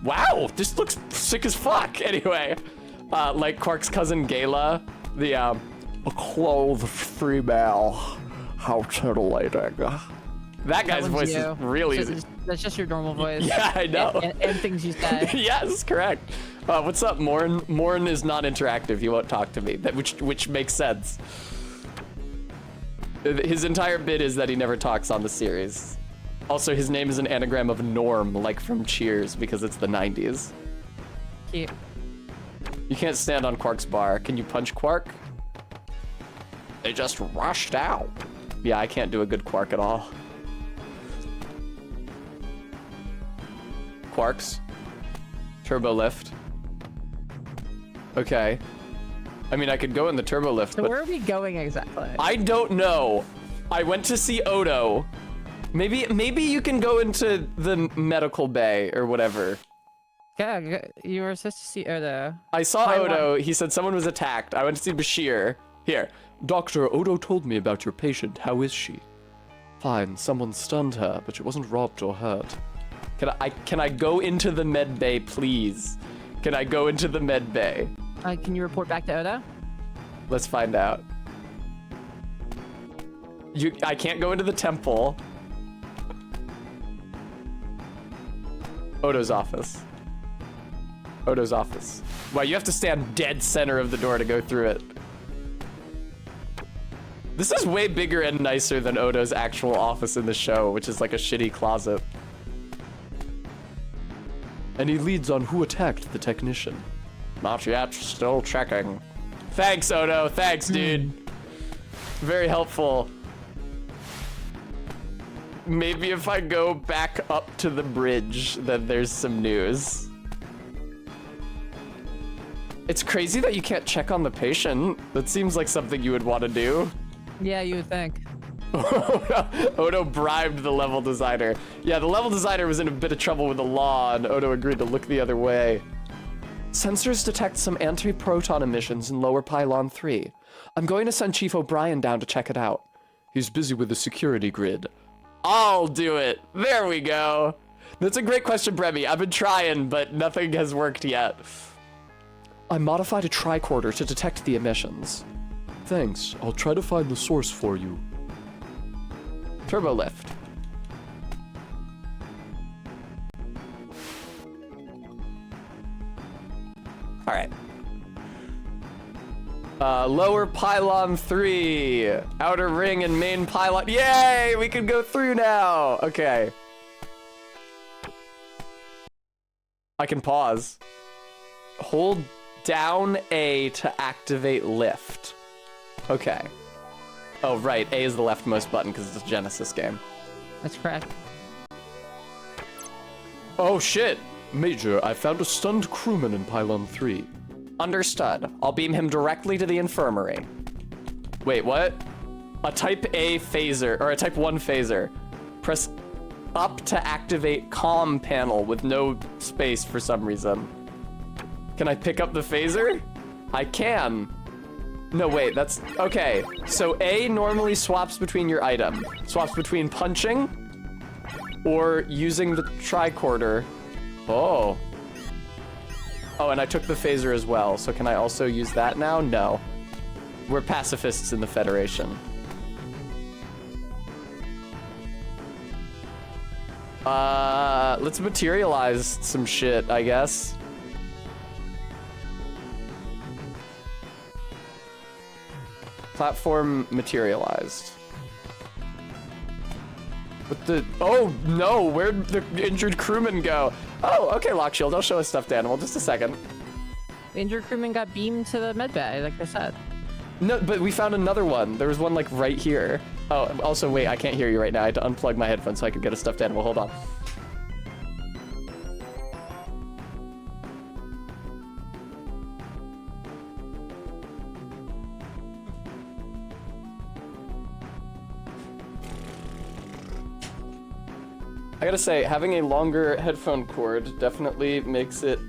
Wow, this looks sick as fuck. Anyway, like Quark's cousin Gala, the A clothed female. How titillating. that guy's That one's voice you. is real It's easy. just- That's just your normal voice. Yeah, I know. And things you say. Yes, correct. What's up, Morn? Morn is not interactive. He won't talk to me, which makes sense. His entire bit is that he never talks on the series. Also, his name is an anagram of Norm, like from Cheers, because it's the 90s. Cute. You can't stand on Quark's bar. Can you punch Quark? They just rushed out. Yeah, I can't do a good Quark at all. Quarks. Turbo lift. Okay. I mean, I could go in the turbo lift, So but where are we going exactly? I don't know. I went to see Odo. Maybe you can go into the medical bay or whatever. Yeah, you were supposed to see Odo. I saw Why Odo. He said someone was attacked. I went to see Bashir. Here. Doctor, Odo told me about your patient. How is she? Fine, someone stunned her, but she wasn't robbed or hurt. Can I go into the med bay, please? Can I go into the med bay? Can you report back to Odo? Let's find out. I can't go into the temple. Odo's office. Odo's office. Wow, you have to stand dead center of the door to go through it. This is way bigger and nicer than Odo's actual office in the show, which is like a shitty closet. Any leads on who attacked the technician? Not yet, still checking. Thanks, Odo. Thanks, dude. Very helpful. Maybe if I go back up to the bridge, then there's some news. It's crazy that you can't check on the patient. That seems like something you would want to do. Yeah, you would think. Odo bribed the level designer. Yeah, the level designer was in a bit of trouble with the law, and Odo agreed to look the other way. Sensors detect some anti-proton emissions in lower pylon 3. I'm going to send Chief O'Brien down to check it out. He's busy with the security grid. I'll do it. There we go. That's a great question, Bremy. I've been trying, but nothing has worked yet. I modified a tricorder to detect the emissions. Thanks. I'll try to find the source for you. Turbo lift. All right. Lower pylon 3, outer ring and main pylon. Yay! We can go through now. Okay. I can pause. Hold down A to activate lift. Okay. Oh, right. A is the leftmost button because it's a Genesis game. That's correct. Oh shit! Major, I found a stunned crewman in Pylon 3. Understood. I'll beam him directly to the infirmary. Wait, what? A type A phaser, or a type 1 phaser. Press up to activate comm panel with no space for some reason. Can I pick up the phaser? I can. No, wait, that's... Okay, so A normally swaps between your item. Swaps between punching or using the tricorder. Oh. Oh, and I took the phaser as well, so can I also use that now? No. We're pacifists in the Federation. Let's materialize some shit, I guess. Platform materialized. What the... Oh, no! Where'd the injured crewman go? Oh, okay, Lockshield. I'll show a stuffed animal. Just a second. The injured crewman got beamed to the med bay, like I said. No, but we found another one. There was one, like, right here. Oh, also, wait, I can't hear you right now. I had to unplug my headphones so I could get a stuffed animal. Hold on. I gotta say, having a longer headphone cord definitely makes it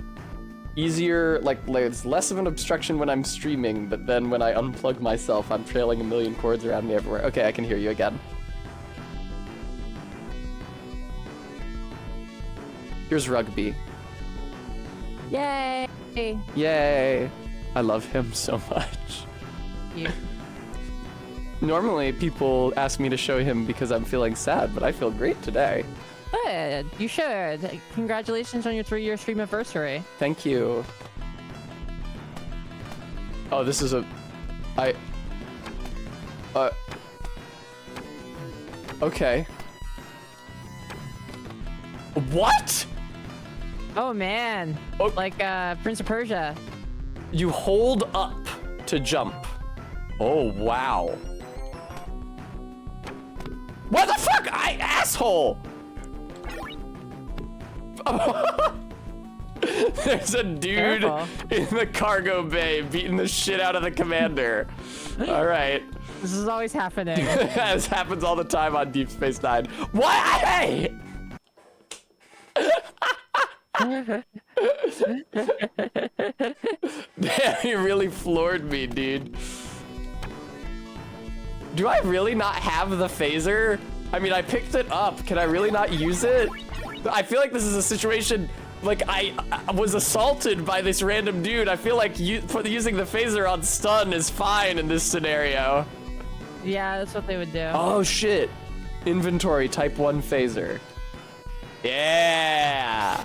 easier, like it's less of an obstruction when I'm streaming, but then when I unplug myself, I'm trailing a million cords around me everywhere. Okay, I can hear you again. Here's Rugby. Yay! Yay! I love him so much. You. Normally, people ask me to show him because I'm feeling sad, but I feel great today. Good. You should. Congratulations on your 3-year stream anniversary. Thank you. Oh, this is a... Okay. What? Oh man. Oh. Like Prince of Persia. You hold up to jump. Oh, wow. What the fuck? Asshole! There's a dude Careful. in the cargo bay beating the shit out of the commander. All right. This is always happening. This happens all the time on Deep Space Nine. What? Hey! Damn, you really floored me, dude. Do I really not have the phaser? I mean, I picked it up. Can I really not use it? I feel like this is a situation, like I was assaulted by this random dude. I feel like using the phaser on stun is fine in this scenario. Yeah, that's what they would do. Oh shit. Inventory type 1 phaser. Yeah.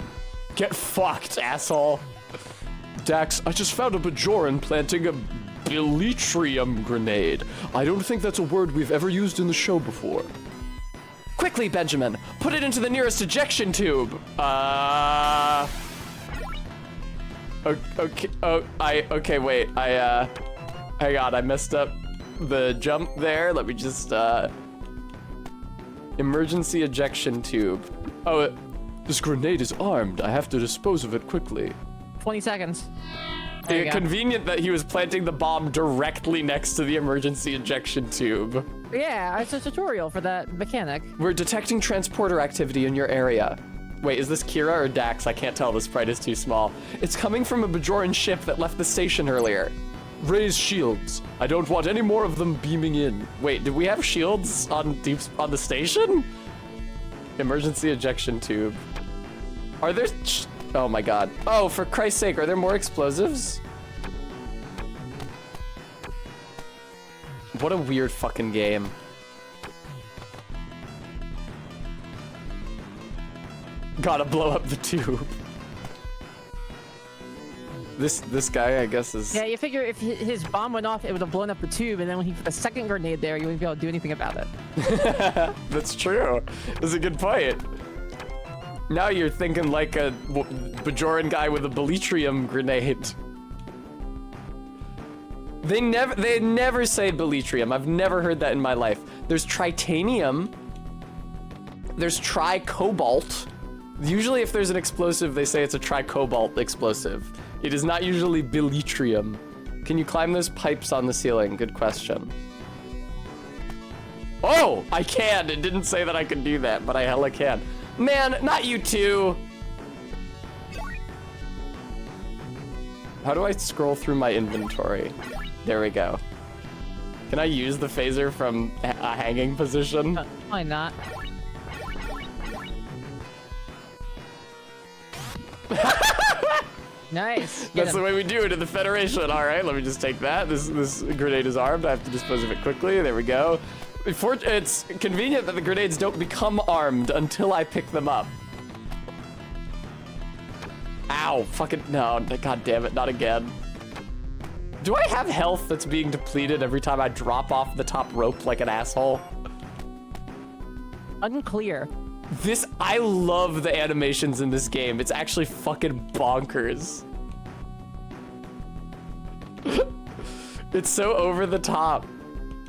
Get fucked, asshole. Dax, I just found a Bajoran planting a Bilitrium grenade. I don't think that's a word we've ever used in the show before. Quickly, Benjamin, put it into the nearest ejection tube. Okay, okay, wait, hang on, I messed up the jump there. Let me just, emergency ejection tube. Oh, this grenade is armed. I have to dispose of it quickly. 20 seconds. There you go. Convenient that he was planting the bomb directly next to the emergency ejection tube. Yeah, it's a tutorial for that mechanic. We're detecting transporter activity in your area. Wait, is this Kira or Dax? I can't tell, the sprite is too small. It's coming from a Bajoran ship that left the station earlier. Raise shields. I don't want any more of them beaming in. Wait, did we have shields on the station? Emergency ejection tube. Are there... Oh my god. Oh, for Christ's sake, are there more explosives? What a weird fucking game. Gotta blow up the tube. This guy, I guess, is... Yeah, you figure if his bomb went off, it would have blown up the tube, and then when he put a second grenade there, you wouldn't be able to do anything about it. That's true. That's a good point. Now you're thinking like a Bajoran guy with a Bellitrium grenade. They never say Bellitrium. I've never heard that in my life. There's Tritanium. There's Tri-Cobalt. Usually if there's an explosive, they say it's a Tri-Cobalt explosive. It is not usually Bellitrium. Can you climb those pipes on the ceiling? Good question. Oh, I can. It didn't say that I could do that, but I hella can. Man, not you two. How do I scroll through my inventory? There we go. Can I use the phaser from a hanging position? Why not? Nice. That's the way we do it in the Federation. All right, let me just take that. This grenade is armed. I have to dispose of it quickly. There we go. It's convenient that the grenades don't become armed until I pick them up. Ow, fucking, no, god damn it, not again. Do I have health that's being depleted every time I drop off the top rope like an asshole? Unclear. I love the animations in this game. It's actually fucking bonkers. It's so over the top.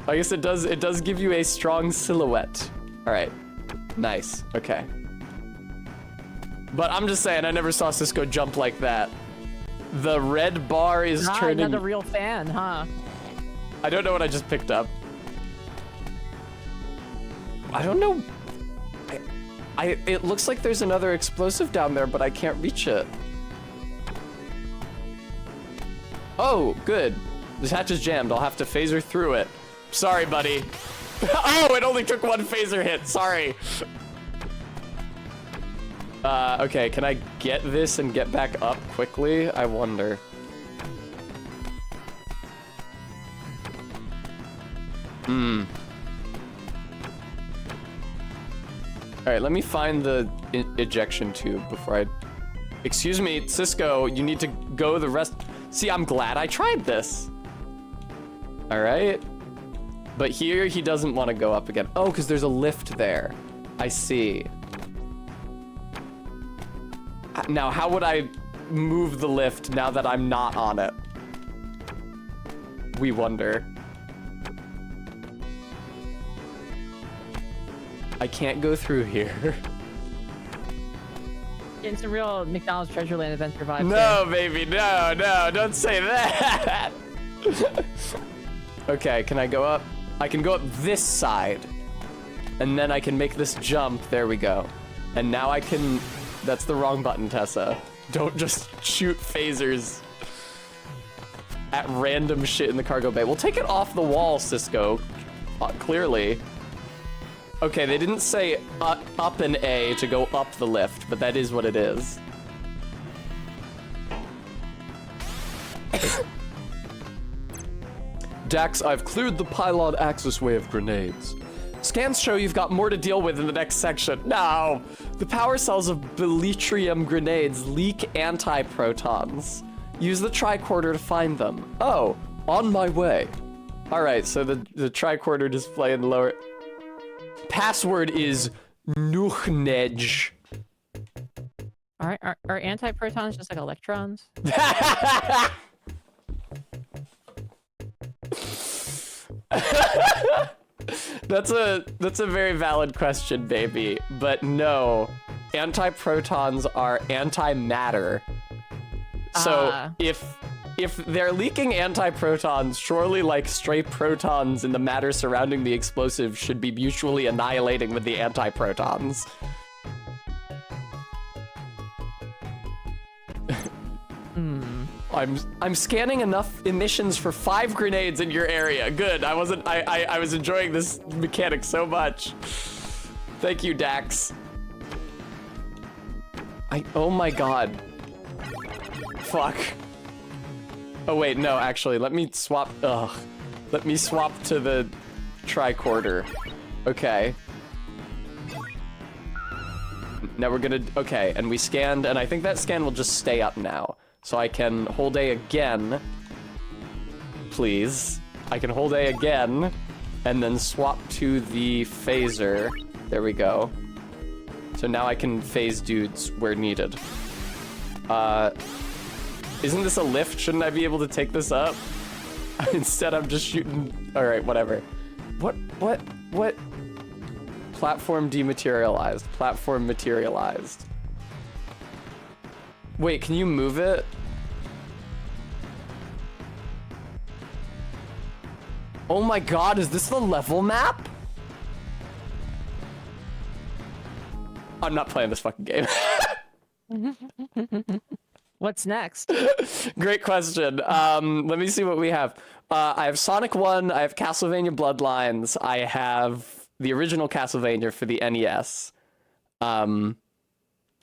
I guess it does give you a strong silhouette. All right, nice, okay. But I'm just saying, I never saw Cisco jump like that. The red bar is turning. Not a real fan, huh? I don't know what I just picked up. I don't know. It looks like there's another explosive down there, but I can't reach it. Oh, good. This hatch is jammed. I'll have to phaser through it. Sorry, buddy. Oh, it only took one phaser hit. Sorry. Okay, can I get this and get back up quickly? I wonder. All right, let me find the ejection tube before I... Excuse me, Cisco, you need to go the rest... See, I'm glad I tried this. All right. But here, he doesn't want to go up again. Oh, because there's a lift there. I see. Now, how would I move the lift now that I'm not on it? We wonder. I can't go through here. Getting some real McDonald's Treasureland adventure vibes. No, baby, no, don't say that. Okay, can I go up? I can go up this side. And then I can make this jump. There we go. And now I can... That's the wrong button, Tessa. Don't just shoot phasers at random shit in the cargo bay. We'll take it off the wall, Cisco. Clearly. Okay, they didn't say up an A to go up the lift, but that is what it is. Dax, I've cleared the pylon access way of grenades. Scans show you've got more to deal with in the next section. No! The power cells of Bellitrium grenades leak anti-protons. Use the tricorder to find them. Oh, on my way. All right, so the tricorder display in the lower... Password is Nuchnej. Are anti-protons just like electrons? That's a very valid question, baby. But no, anti-protons are antimatter. So if they're leaking anti-protons, surely like stray protons in the matter surrounding the explosive should be mutually annihilating with the anti-protons. I'm scanning enough emissions for 5 grenades in your area. Good. I was enjoying this mechanic so much. Thank you, Dax. Oh my god. Fuck. Oh wait, no, actually, let me swap. Ugh. Let me swap to the tricorder. Okay. Now we're gonna, okay, and we scanned, and I think that scan will just stay up now. So I can hold A again. Please. I can hold A again, and then swap to the phaser. There we go. So now I can phase dudes where needed. Isn't this a lift? Shouldn't I be able to take this up? Instead, I'm just shooting. All right, whatever. What? Platform dematerialized. Platform materialized. Wait, can you move it? Oh my god, is this the level map? I'm not playing this fucking game. What's next? Great question. Let me see what we have. I have Sonic 1, I have Castlevania Bloodlines, I have the original Castlevania for the NES. And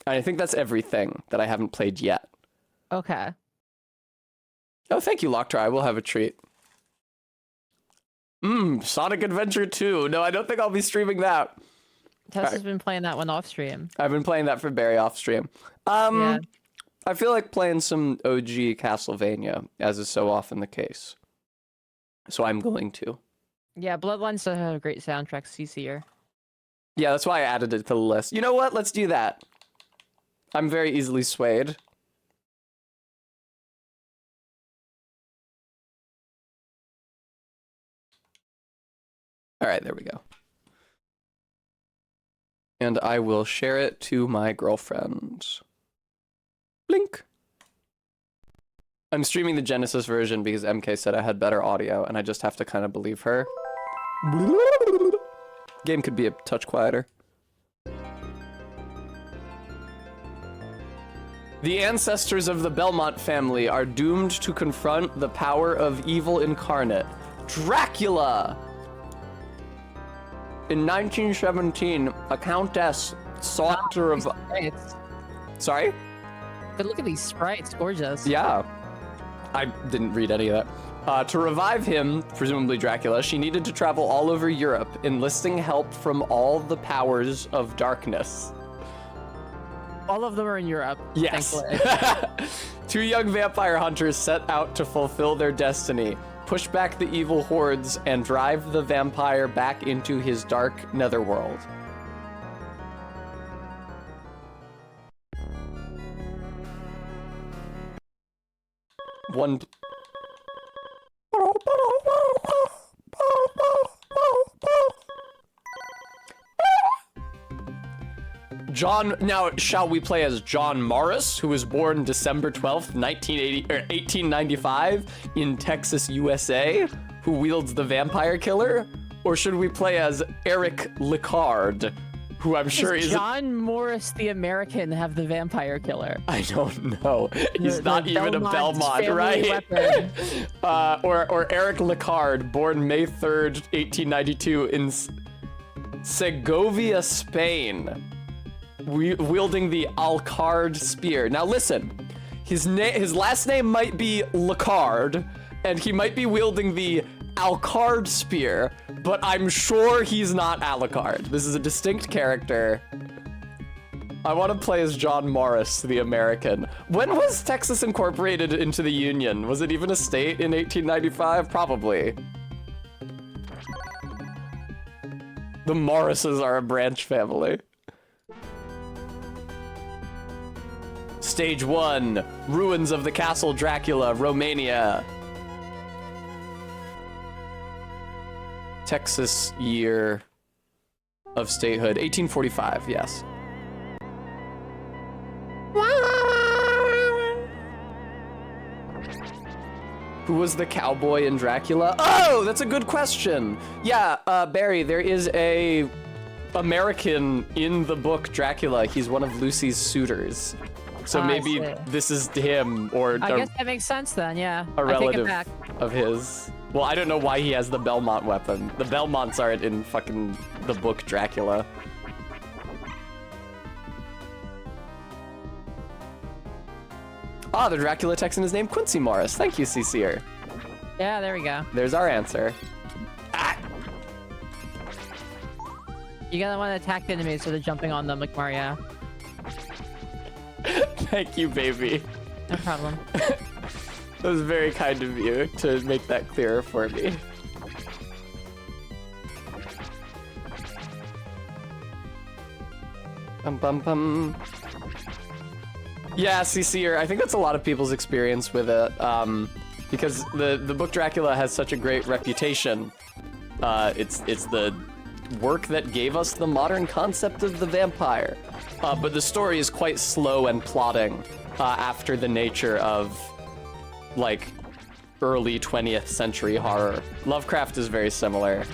I think that's everything that I haven't played yet. Okay. Oh, thank you, Locktry. I will have a treat. Sonic Adventure 2. No, I don't think I'll be streaming that. Tessa's been playing that one off stream. I've been playing that for Barry off stream. Yeah. I feel like playing some OG Castlevania, as is so often the case. So I'm going to. Yeah, Bloodlines does have a great soundtrack, CC'er. Yeah, that's why I added it to the list. You know what? Let's do that. I'm very easily swayed. All right, there we go. And I will share it to my girlfriend. Blink. I'm streaming the Genesis version because MK said I had better audio, and I just have to kind of believe her. Game could be a touch quieter. The ancestors of the Belmont family are doomed to confront the power of evil incarnate, Dracula! In 1917, a countess sought to revive... Sprites. Sorry? But look at these sprites, gorgeous. Yeah. I didn't read any of that. To revive him, presumably Dracula, she needed to travel all over Europe, enlisting help from all the powers of darkness. All of them are in Europe. Yes. Thankfully. 2 young vampire hunters set out to fulfill their destiny, push back the evil hordes, and drive the vampire back into his dark netherworld. One. John, now shall we play as John Morris, who was born December 12th, 1895 in Texas, USA, who wields the vampire killer? Or should we play as Eric Licard, who I'm sure Does is John Morris the American have the vampire killer? I don't know. He's The not even a Belmont, family right? weapon. Or Eric Licard, born May 3rd, 1892 in Segovia, Spain, wielding the Alcard spear. Now listen, his last name might be Licard, and he might be wielding the Alcard spear, but I'm sure he's not Alucard. This is a distinct character. I want to play as John Morris, the American. When was Texas incorporated into the Union? Was it even a state in 1895? Probably. The Morrises are a branch family. Stage 1, Ruins of the Castle Dracula, Romania. Texas year of statehood, 1845, yes. Who was the cowboy in Dracula? Oh, that's a good question. Yeah, Barry, there is a American in the book Dracula. He's one of Lucy's suitors. So maybe this is him, or I guess that makes sense then, yeah. a relative I take it back. of his. Well, I don't know why he has the Belmont weapon. The Belmonts aren't in fucking the book Dracula. Ah, the Dracula Texan is named Quincy Morris. Thank you, CC'er. Yeah, there we go. There's our answer. You gotta want to attack the enemies so they're jumping on them like Mario. Thank you, baby. No problem. That was very kind of you to make that clearer for me. Bum bum bum. Yeah, CC'er, I think that's a lot of people's experience with it, because the book Dracula has such a great reputation. It's the work that gave us the modern concept of the vampire. But the story is quite slow and plodding after the nature of, like, early 20th century horror. Lovecraft is very similar.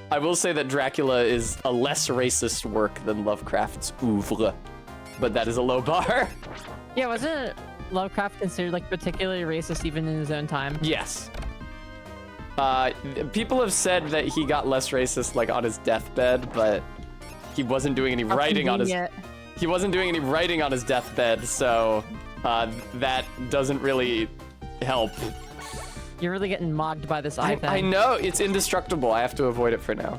I will say that Dracula is a less racist work than Lovecraft's oeuvre, but that is a low bar. Yeah, wasn't Lovecraft considered like particularly racist even in his own time? Yes. People have said that he got less racist like on his deathbed, but he wasn't doing any writing on his deathbed, so that doesn't really help. You're really getting mocked by this eye thing. I know, it's indestructible. I have to avoid it for now.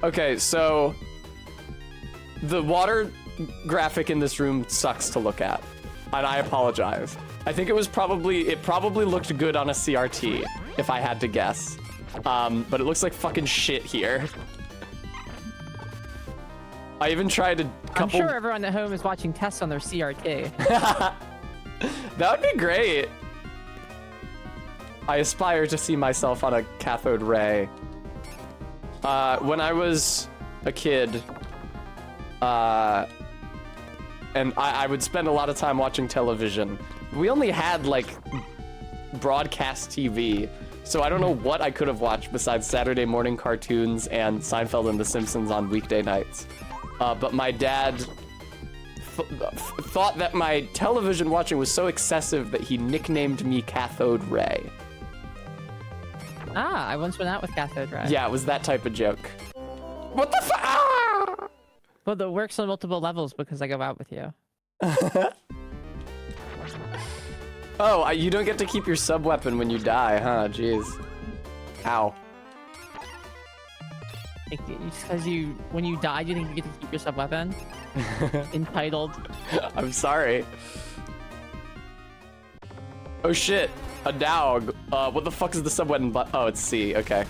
Okay, so the water graphic in this room sucks to look at, and I apologize. I think it probably looked good on a CRT, if I had to guess. But it looks like fucking shit here. I even tried a couple... I'm sure everyone at home is watching tests on their CRT. That would be great. I aspire to see myself on a cathode ray. When I was a kid, and I would spend a lot of time watching television. We only had, like, broadcast TV, so I don't know what I could have watched besides Saturday morning cartoons and Seinfeld and The Simpsons on weekday nights. But my dad thought that my television watching was so excessive that he nicknamed me Cathode Ray. Ah, I once went out with Cathode Ray. Yeah, it was that type of joke. What the fuck? Ah! Well, that works on multiple levels because I go out with you. Oh, you don't get to keep your sub-weapon when you die, huh? Jeez. Ow. Just because when you die, you think you get to keep your sub-weapon? Entitled. I'm sorry. Oh shit, a dog. What the fuck is the sub-weapon oh, it's C, okay.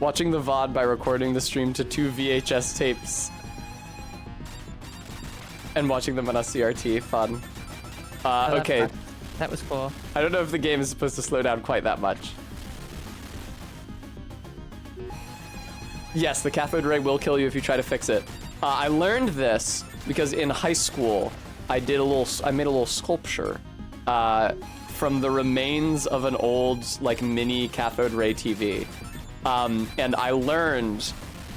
Watching the VOD by recording the stream to 2 VHS tapes. And watching them on a CRT, fun. Okay. That was cool. I don't know if the game is supposed to slow down quite that much. Yes, the cathode ray will kill you if you try to fix it. I learned this because in high school, I made a little sculpture from the remains of an old, like, mini cathode ray TV. And I learned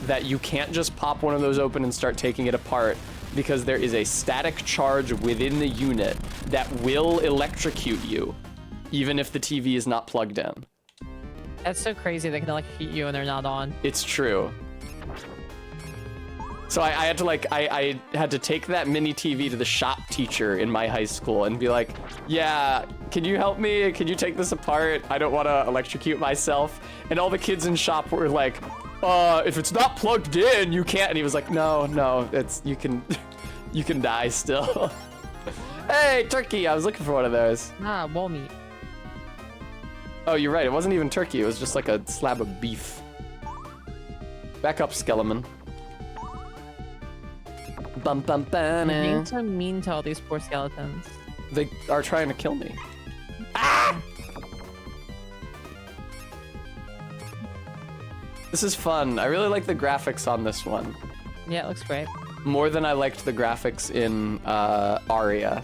that you can't just pop one of those open and start taking it apart because there is a static charge within the unit that will electrocute you, even if the TV is not plugged in. That's so crazy they can electrocute you when they're not on. It's true. So I had to I had to take that mini TV to the shop teacher in my high school and be like, yeah, can you help me? Can you take this apart? I don't want to electrocute myself. And all the kids in shop were like, if it's not plugged in, you can't. And he was like, no, you can die still. Hey, turkey, I was looking for one of those. Ah, wall meat. Oh, you're right. It wasn't even turkey. It was just like a slab of beef. Back up, Skeleman. Bum bum bum. You're being so mean to all these poor skeletons. They are trying to kill me. Ah! This is fun. I really like the graphics on this one. Yeah, it looks great. More than I liked the graphics in Aria.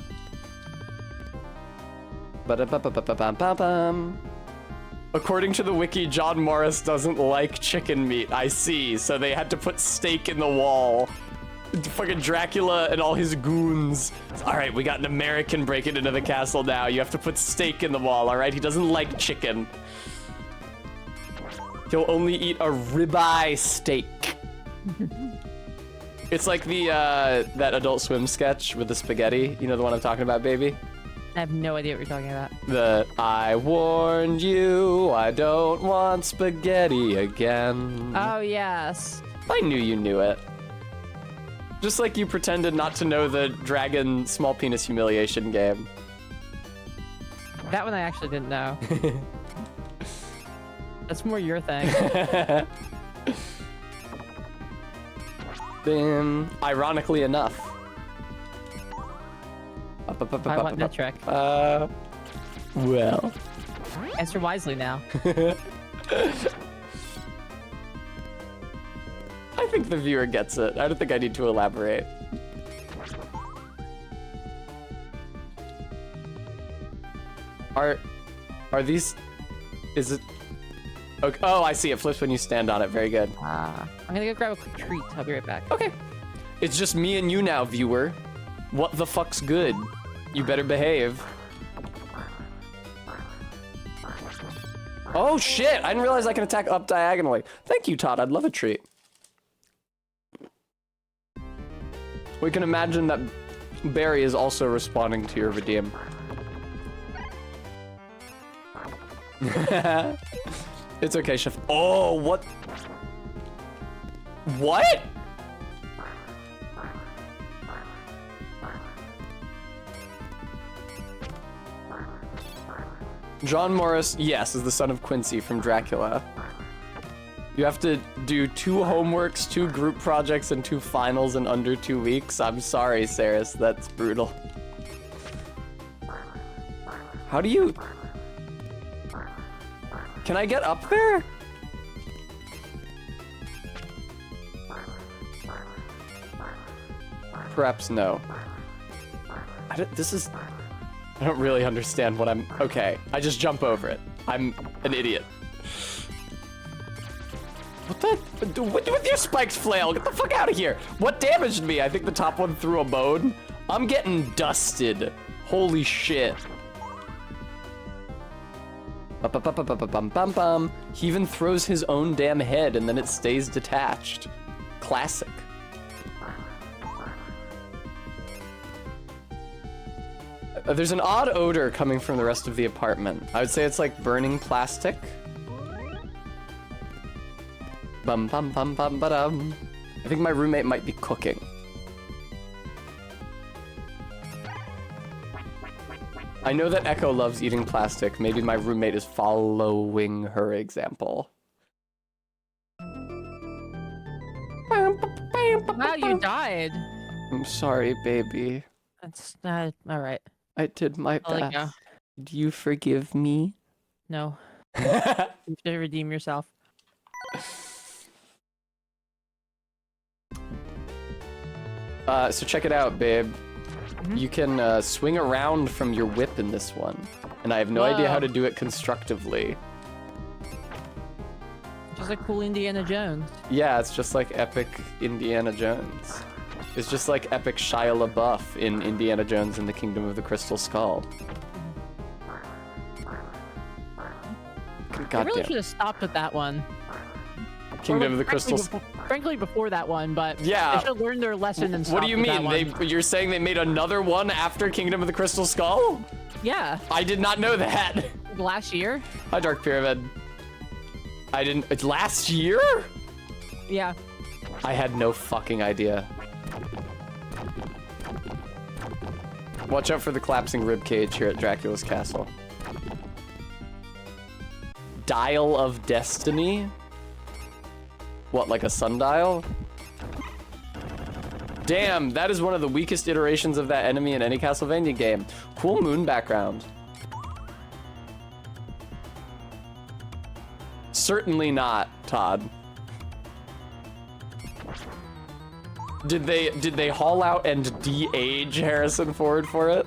Ba-da-ba-ba-ba-ba-ba-bum. According to the wiki, John Morris doesn't like chicken meat. I see. So they had to put steak in the wall. Fucking Dracula and all his goons. All right, we got an American breaking into the castle now. You have to put steak in the wall, all right? He doesn't like chicken. He'll only eat a ribeye steak. It's like the that Adult Swim sketch with the spaghetti. You know the one I'm talking about, baby? I have no idea what you're talking about. The I warned you, I don't want spaghetti again. Oh, yes. I knew you knew it. Just like you pretended not to know the dragon small penis humiliation game. That one I actually didn't know. That's more your thing. Then, ironically enough. I want that trick. Well. Answer wisely now. I think the viewer gets it. I don't think I need to elaborate. Are these... Is it... Okay. Oh, I see. It flips when you stand on it. Very good. I'm gonna go grab a quick treat. I'll be right back. Okay. It's just me and you now, viewer. What the fuck's good? You better behave. Oh shit! I didn't realize I can attack up diagonally. Thank you, Todd. I'd love a treat. We can imagine that Barry is also responding to your redeem. It's okay, Chef. Oh, what? What? John Morris, yes, is the son of Quincy from Dracula. You have to do 2 homeworks, 2 group projects, and 2 finals in under 2 weeks. I'm sorry, Saris, that's brutal. How do you... Can I get up there? Perhaps no. This is... I don't really understand what I'm... Okay, I just jump over it. I'm an idiot. What the... With your spiked flail, get the fuck out of here! What damaged me? I think the top one threw a bone. I'm getting dusted. Holy shit. Bum. He even throws his own damn head and then it stays detached. Classic. There's an odd odor coming from the rest of the apartment. I would say it's like burning plastic. Bum. I think my roommate might be cooking. I know that Echo loves eating plastic. Maybe my roommate is following her example. Wow, you died. I'm sorry, baby. That's all right. I did my I'll let best. you go. Do you forgive me? No. You have to redeem yourself. So check it out, babe. You can swing around from your whip in this one. And I have no idea how Whoa. to do it constructively. Just like cool Indiana Jones. Yeah, it's just like epic Indiana Jones. It's just like epic Shia LaBeouf in Indiana Jones and the Kingdom of the Crystal Skull. I really Goddamn. should have stopped with that one. Kingdom of the Frankly, Crystal Skull. Frankly, before that one, but Yeah. they should have learned their lesson and What stopped do you with that mean? one. You're saying they made another one after Kingdom of the Crystal Skull? Yeah, I did not know that. last year. Hi, Dark Pyramid. I didn't. It's last year? Yeah. I had no fucking idea. Watch out for the collapsing ribcage here at Dracula's castle. Dial of Destiny? What, like a sundial? Damn, that is one of the weakest iterations of that enemy in any Castlevania game. Cool moon background. Certainly not, Todd. Did they haul out and de-age Harrison Ford for it?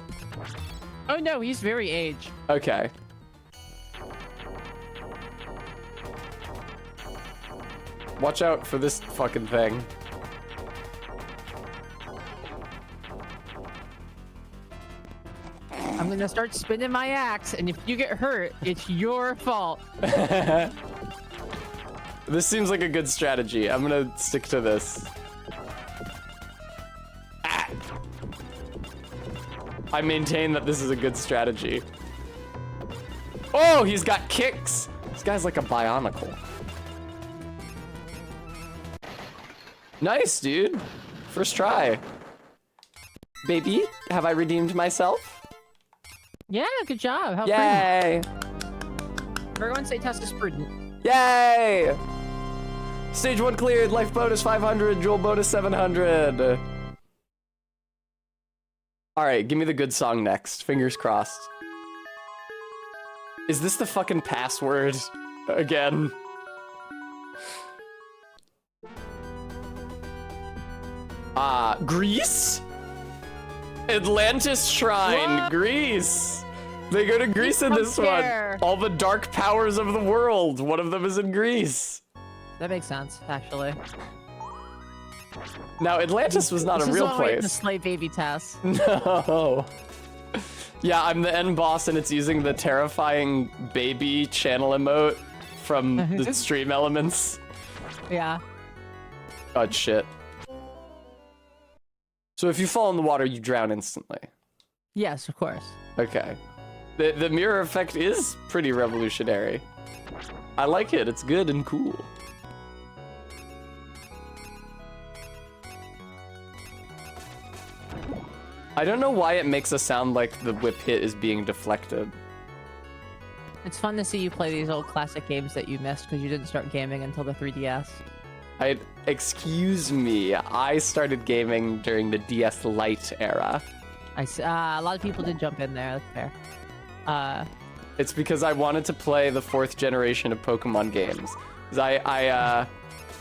Oh no, he's very aged. Okay. Watch out for this fucking thing. I'm gonna start spinning my axe, and if you get hurt, it's your fault. This seems like a good strategy. I'm gonna stick to this. I maintain that this is a good strategy. Oh, he's got kicks. This guy's like a bionicle. Nice, dude. First try. Baby, have I redeemed myself? Yeah, good job. How Yay! prudent. Everyone say Tess is prudent. Yay! Stage 1 cleared, life bonus 500, jewel bonus 700. Alright, give me the good song next. Fingers crossed. Is this the fucking password again? Greece? Atlantis Shrine, What? Greece. They go to Greece in this one. Compare. All the dark powers of the world. One of them is in Greece. That makes sense, actually. Now, Atlantis was not This a is real the one way to place. slay baby Tess. No. Yeah, I'm the end boss, and it's using the terrifying baby channel emote from the Stream Elements. Yeah. God, shit. So if you fall in the water, you drown instantly. Yes, of course. Okay. The mirror effect is pretty revolutionary. I like it. It's good and cool. I don't know why it makes us sound like the whip hit is being deflected. It's fun to see you play these old classic games that you missed because you didn't start gaming until the 3DS. Excuse me, I started gaming during the DS Lite era. A lot of people did jump in there. That's fair. It's because I wanted to play the 4th generation of Pokemon games. 'Cause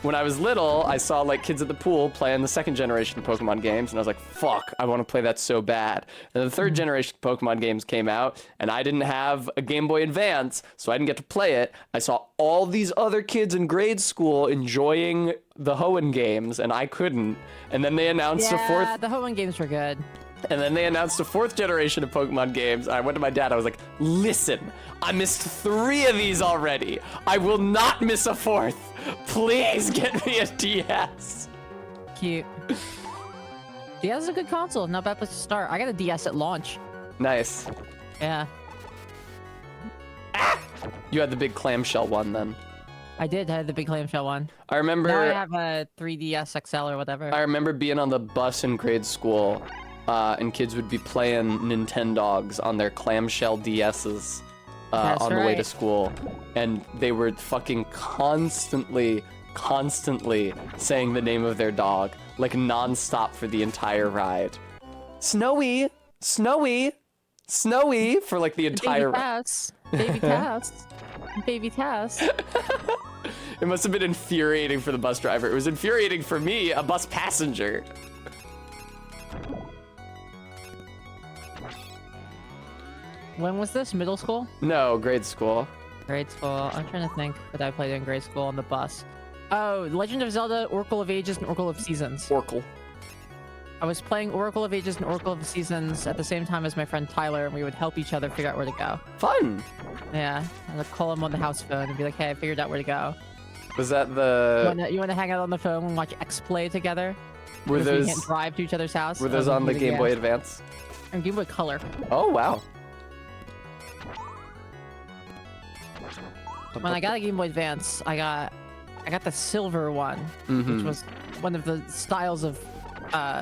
when I was little, I saw like kids at the pool playing the 2nd generation of Pokemon games, and I was like, fuck, I want to play that so bad. And the 3rd generation of Pokemon games came out, and I didn't have a Game Boy Advance, so I didn't get to play it. I saw all these other kids in grade school enjoying the Hoenn games, and I couldn't. And then they announced a 4th Yeah, the Hoenn games were good. And then they announced a 4th generation of Pokemon games. I went to my dad. I was like, listen, I missed 3 of these already. I will not miss a 4th. Please get me a DS. Cute. DS is a good console. Not bad place to start. I got a DS at launch. Nice. Yeah, You had the big clamshell one then. I did have the big clamshell one. I remember Now I have a 3DS XL or whatever. I remember being on the bus in grade school, and kids would be playing Nintendogs on their clamshell DSs That's on the way to right. school, and they were fucking constantly saying the name of their dog, like non-stop for the entire ride. Snowy, Snowy, Snowy, for like the entire Baby ride. Tess. Baby Tess. Baby Tess. It must have been infuriating for the bus driver. It was infuriating for me, a bus passenger. When was this? Middle school? No, grade school. Grade school. I'm trying to think what I played in grade school on the bus. Oh, Legend of Zelda, Oracle of Ages, and Oracle of Seasons. Oracle. I was playing Oracle of Ages and Oracle of Seasons at the same time as my friend Tyler, and we would help each other figure out where to go. Fun. Yeah, I'd call him on the house phone and be like, "Hey, I figured out where to go. Was that You the? wanna hang out on the phone and watch X Play together? Were Because we those? can't drive to each other's house. Were those on the Game Boy Advance? And Game Boy Color. Oh wow. When I got a Game Boy Advance, I got the silver one, which was one of the styles of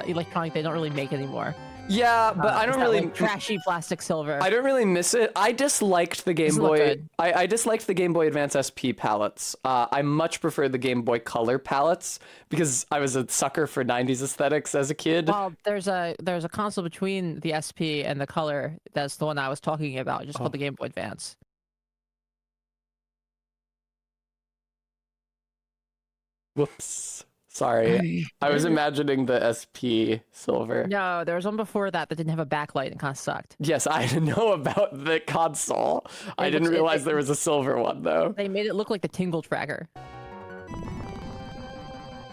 electronic they don't really make anymore. Yeah, but I It's don't that, really. like, trashy plastic silver. I don't really miss it. I disliked the Game Doesn't look Boy. good. I disliked the Game Boy Advance SP palettes. I much preferred the Game Boy Color palettes because I was a sucker for '90s aesthetics as a kid. Well, there's a console between the SP and the Color. That's the one I was talking about, just called the Game Boy Advance. Whoops. Sorry. I was imagining the SP silver. No, there was one before that that didn't have a backlight and kind of sucked. Yes, I know about the console. I didn't looks- realize there was a silver one though. They made it look like the Tingle Tracker.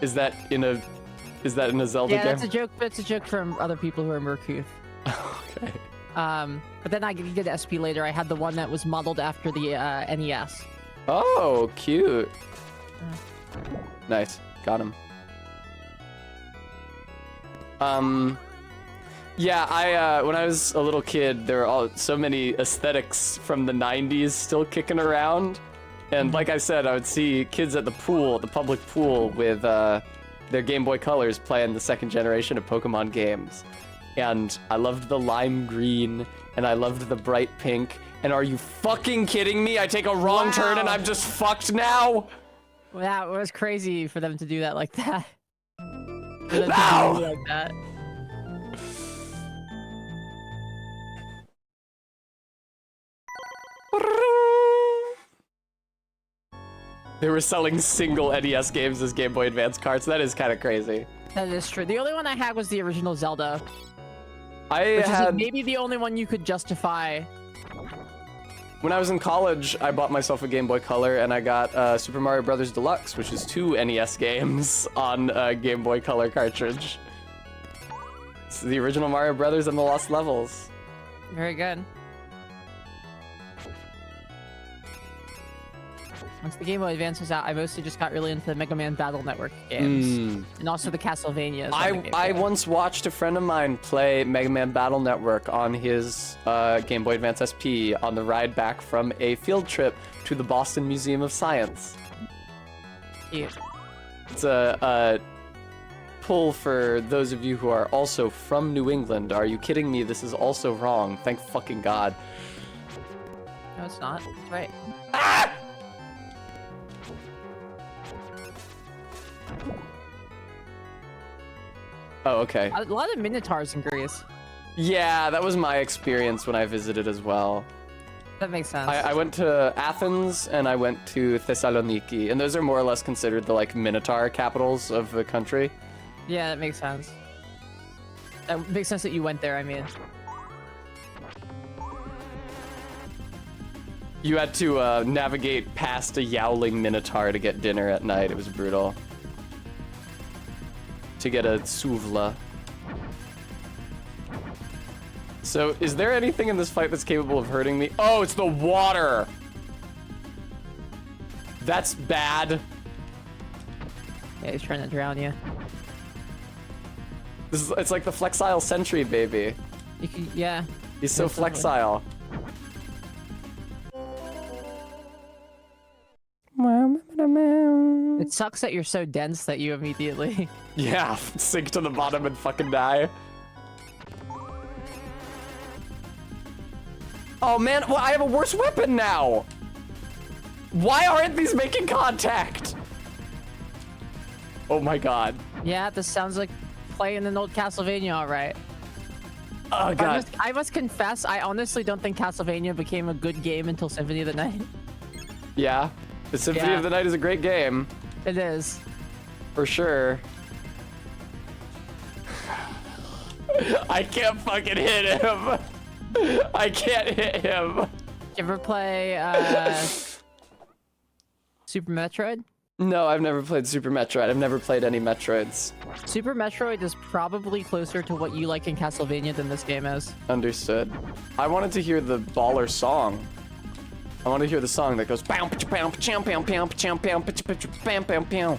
Is that in a Zelda Yeah, game? that's a joke. That's a joke from other people who are Murkuth. Okay. But then I did SP later. I had the one that was modeled after the NES. Oh, cute. Nice. Got him. Yeah, I when I was a little kid, there were so many aesthetics from the 90s still kicking around. And like I said, I would see kids at the pool, the public pool, with their Game Boy Colors playing the second generation of Pokemon games. And I loved the lime green, and I loved the bright pink. And are you fucking kidding me? I take a wrong turn and I'm just fucked now? Wow, it was crazy for them to do that like that. For them to No! do it like that. They were selling single NES games as Game Boy Advance cards. That is kind of crazy. That is true. The only one I had was the original Zelda, I which is had maybe the only one you could justify. When I was in college, I bought myself a Game Boy Color, and I got Super Mario Bros. Deluxe, which is 2 NES games on a Game Boy Color cartridge. It's the original Mario Brothers and the Lost Levels. Very good. Once the Game Boy Advance was out, I mostly just got really into the Mega Man Battle Network games. And also the Castlevanias. on the Game I Boy. once watched a friend of mine play Mega Man Battle Network on his Game Boy Advance SP on the ride back from a field trip to the Boston Museum of Science. Cute. It's a pull for those of you who are also from New England. Are you kidding me? This is also wrong. Thank fucking God. No, it's not. It's right. Oh, okay. A lot of Minotaurs in Greece. Yeah, that was my experience when I visited as well. That makes sense. I went to Athens and I went to Thessaloniki, and those are more or less considered the like Minotaur capitals of the country. Yeah, that makes sense. That makes sense that you went there, I mean. You had to navigate past a yowling Minotaur to get dinner at night. It was brutal. To get a souvla. So, is there anything in this fight that's capable of hurting me? Oh, it's the water! That's bad. Yeah, he's trying to drown you. It's like the Flexile Sentry, baby. You can, yeah. He's so That's lovely. flexile. It sucks that you're so dense that you immediately... Yeah, sink to the bottom and fucking die. Oh man, well, I have a worse weapon now! Why aren't these making contact? Oh my god. Yeah, this sounds like playing an old Castlevania, alright. Oh god. I must confess, I honestly don't think Castlevania became a good game until Symphony of the Night. Yeah. The Symphony Yeah. of the Night is a great game. It is. For sure. I can't fucking hit him. I can't hit him. Did you ever play, Super Metroid? No, I've never played Super Metroid. I've never played any Metroids. Super Metroid is probably closer to what you like in Castlevania than this game is. Understood. I wanted to hear the baller song. I want to hear the song that goes bam pam pam pam pam pam pam pam pam pam.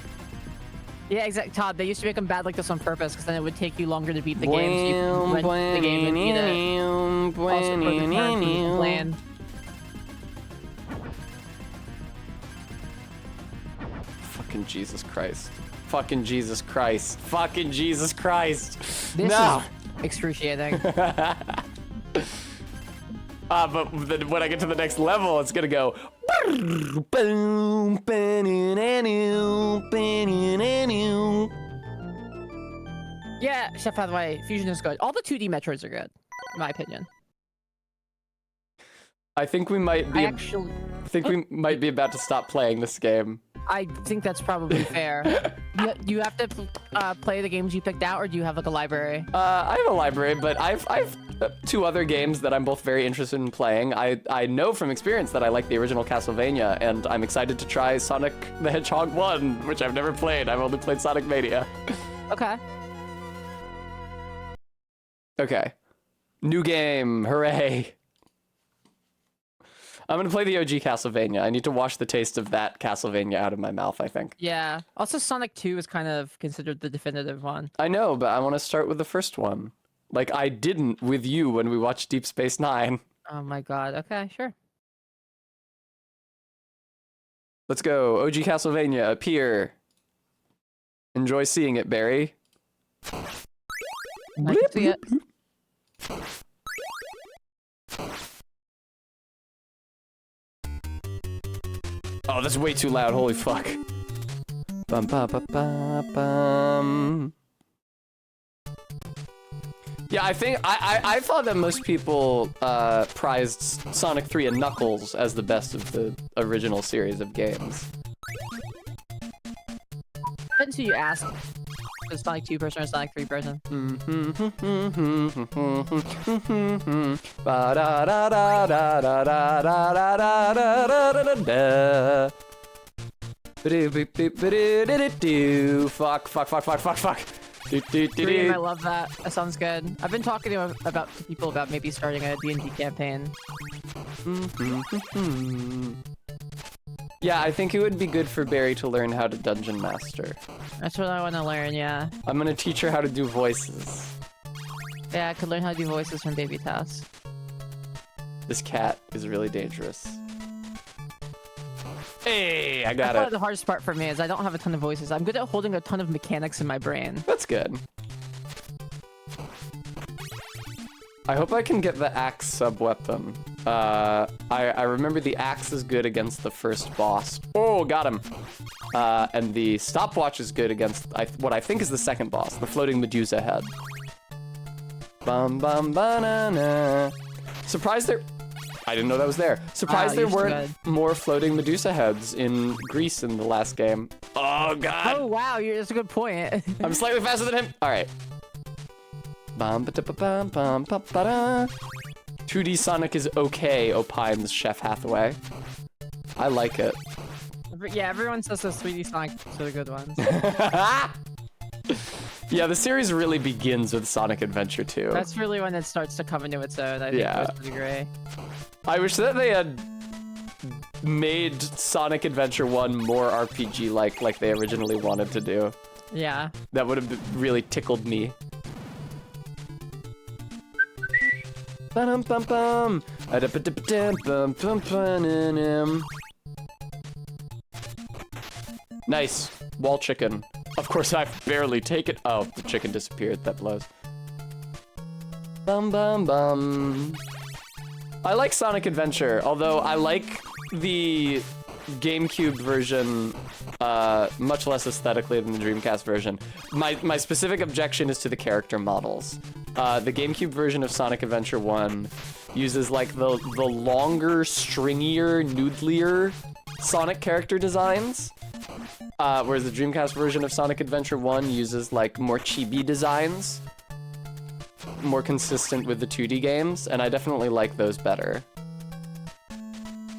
Yeah, exactly. Todd, they used to make them bad like this on purpose, because then it would take you longer to beat the game, so you could rent the game and beat it. Also, for the time you can plan. Fucking Jesus Christ. Fucking Jesus Christ. Fucking Jesus Christ. This No. is excruciating. But then when I get to the next level, it's gonna go. Yeah, except by the way, Fusion is good. All the 2D Metroids are good, in my opinion. I think we might be. I actually, we might be about to stop playing this game. I think that's probably fair. You have to play the games you picked out, or do you have like a library? I have a library, but I've 2 other games that I'm both very interested in playing. I know from experience that I like the original Castlevania, and I'm excited to try Sonic the Hedgehog 1, which I've never played. I've only played Sonic Mania. Okay. Okay. New game. Hooray. I'm gonna play the OG Castlevania. I need to wash the taste of that Castlevania out of my mouth, I think. Yeah. Also, Sonic 2 is kind of considered the definitive one. I know, but I want to start with the first one. Like I didn't with you when we watched Deep Space Nine. Oh my god. Okay, sure. Let's go. OG Castlevania, appear. Enjoy seeing it, Barry. I can see it. Oh, that's way too loud. Holy fuck. Bum, ba, ba, ba, bum. Yeah, I think I thought that most people prized Sonic 3 and Knuckles as the best of the original series of games. Depends who you ask. Is Sonic 2 person or Sonic 3 person? Fuck. Dream, I love that. That sounds good. I've been talking to people about maybe starting a D&D campaign. Yeah, I think it would be good for Barry to learn how to dungeon master. That's what I want to learn, yeah. I'm gonna teach her how to do voices. Yeah, I could learn how to do voices from Baby Tass. This cat is really dangerous. Hey, I got That's it. the hardest part for me is I don't have a ton of voices. I'm good at holding a ton of mechanics in my brain. That's good. I hope I can get the axe sub-weapon. I remember the axe is good against the first boss. Oh, got him. And the stopwatch is good against what I think is the second boss, the floating Medusa head. Bum bum banana. Surprised there. I didn't know that was there. Surprised there you're so weren't more floating Medusa heads in Greece in the last game. Oh god. Oh wow, that's a good point. I'm slightly faster than him. All right. Bum ba da ba bum bum ba ba da. 2D Sonic is okay, opines Chef Hathaway. I like it. Yeah, everyone says those 3D Sonic are the good ones. Yeah, the series really begins with Sonic Adventure 2. That's really when it starts to come into its own. I think Yeah. to a degree. I wish that they had made Sonic Adventure 1 more RPG-like, like they originally wanted to do. Yeah. That would have really tickled me. Ba-dum-bum-bum. Adap-a-dip-a-dum-bum-bum-bum-bum. Nice. Wall chicken. Of course, I've barely taken. Oh, the chicken disappeared. That blows. Bum bum bum. I like Sonic Adventure, although I like the GameCube version much less aesthetically than the Dreamcast version. My specific objection is to the character models. The GameCube version of Sonic Adventure 1 uses like the longer, stringier, noodlier Sonic character designs. Whereas the Dreamcast version of Sonic Adventure 1 uses like more chibi designs. More consistent with the 2D games, and I definitely like those better.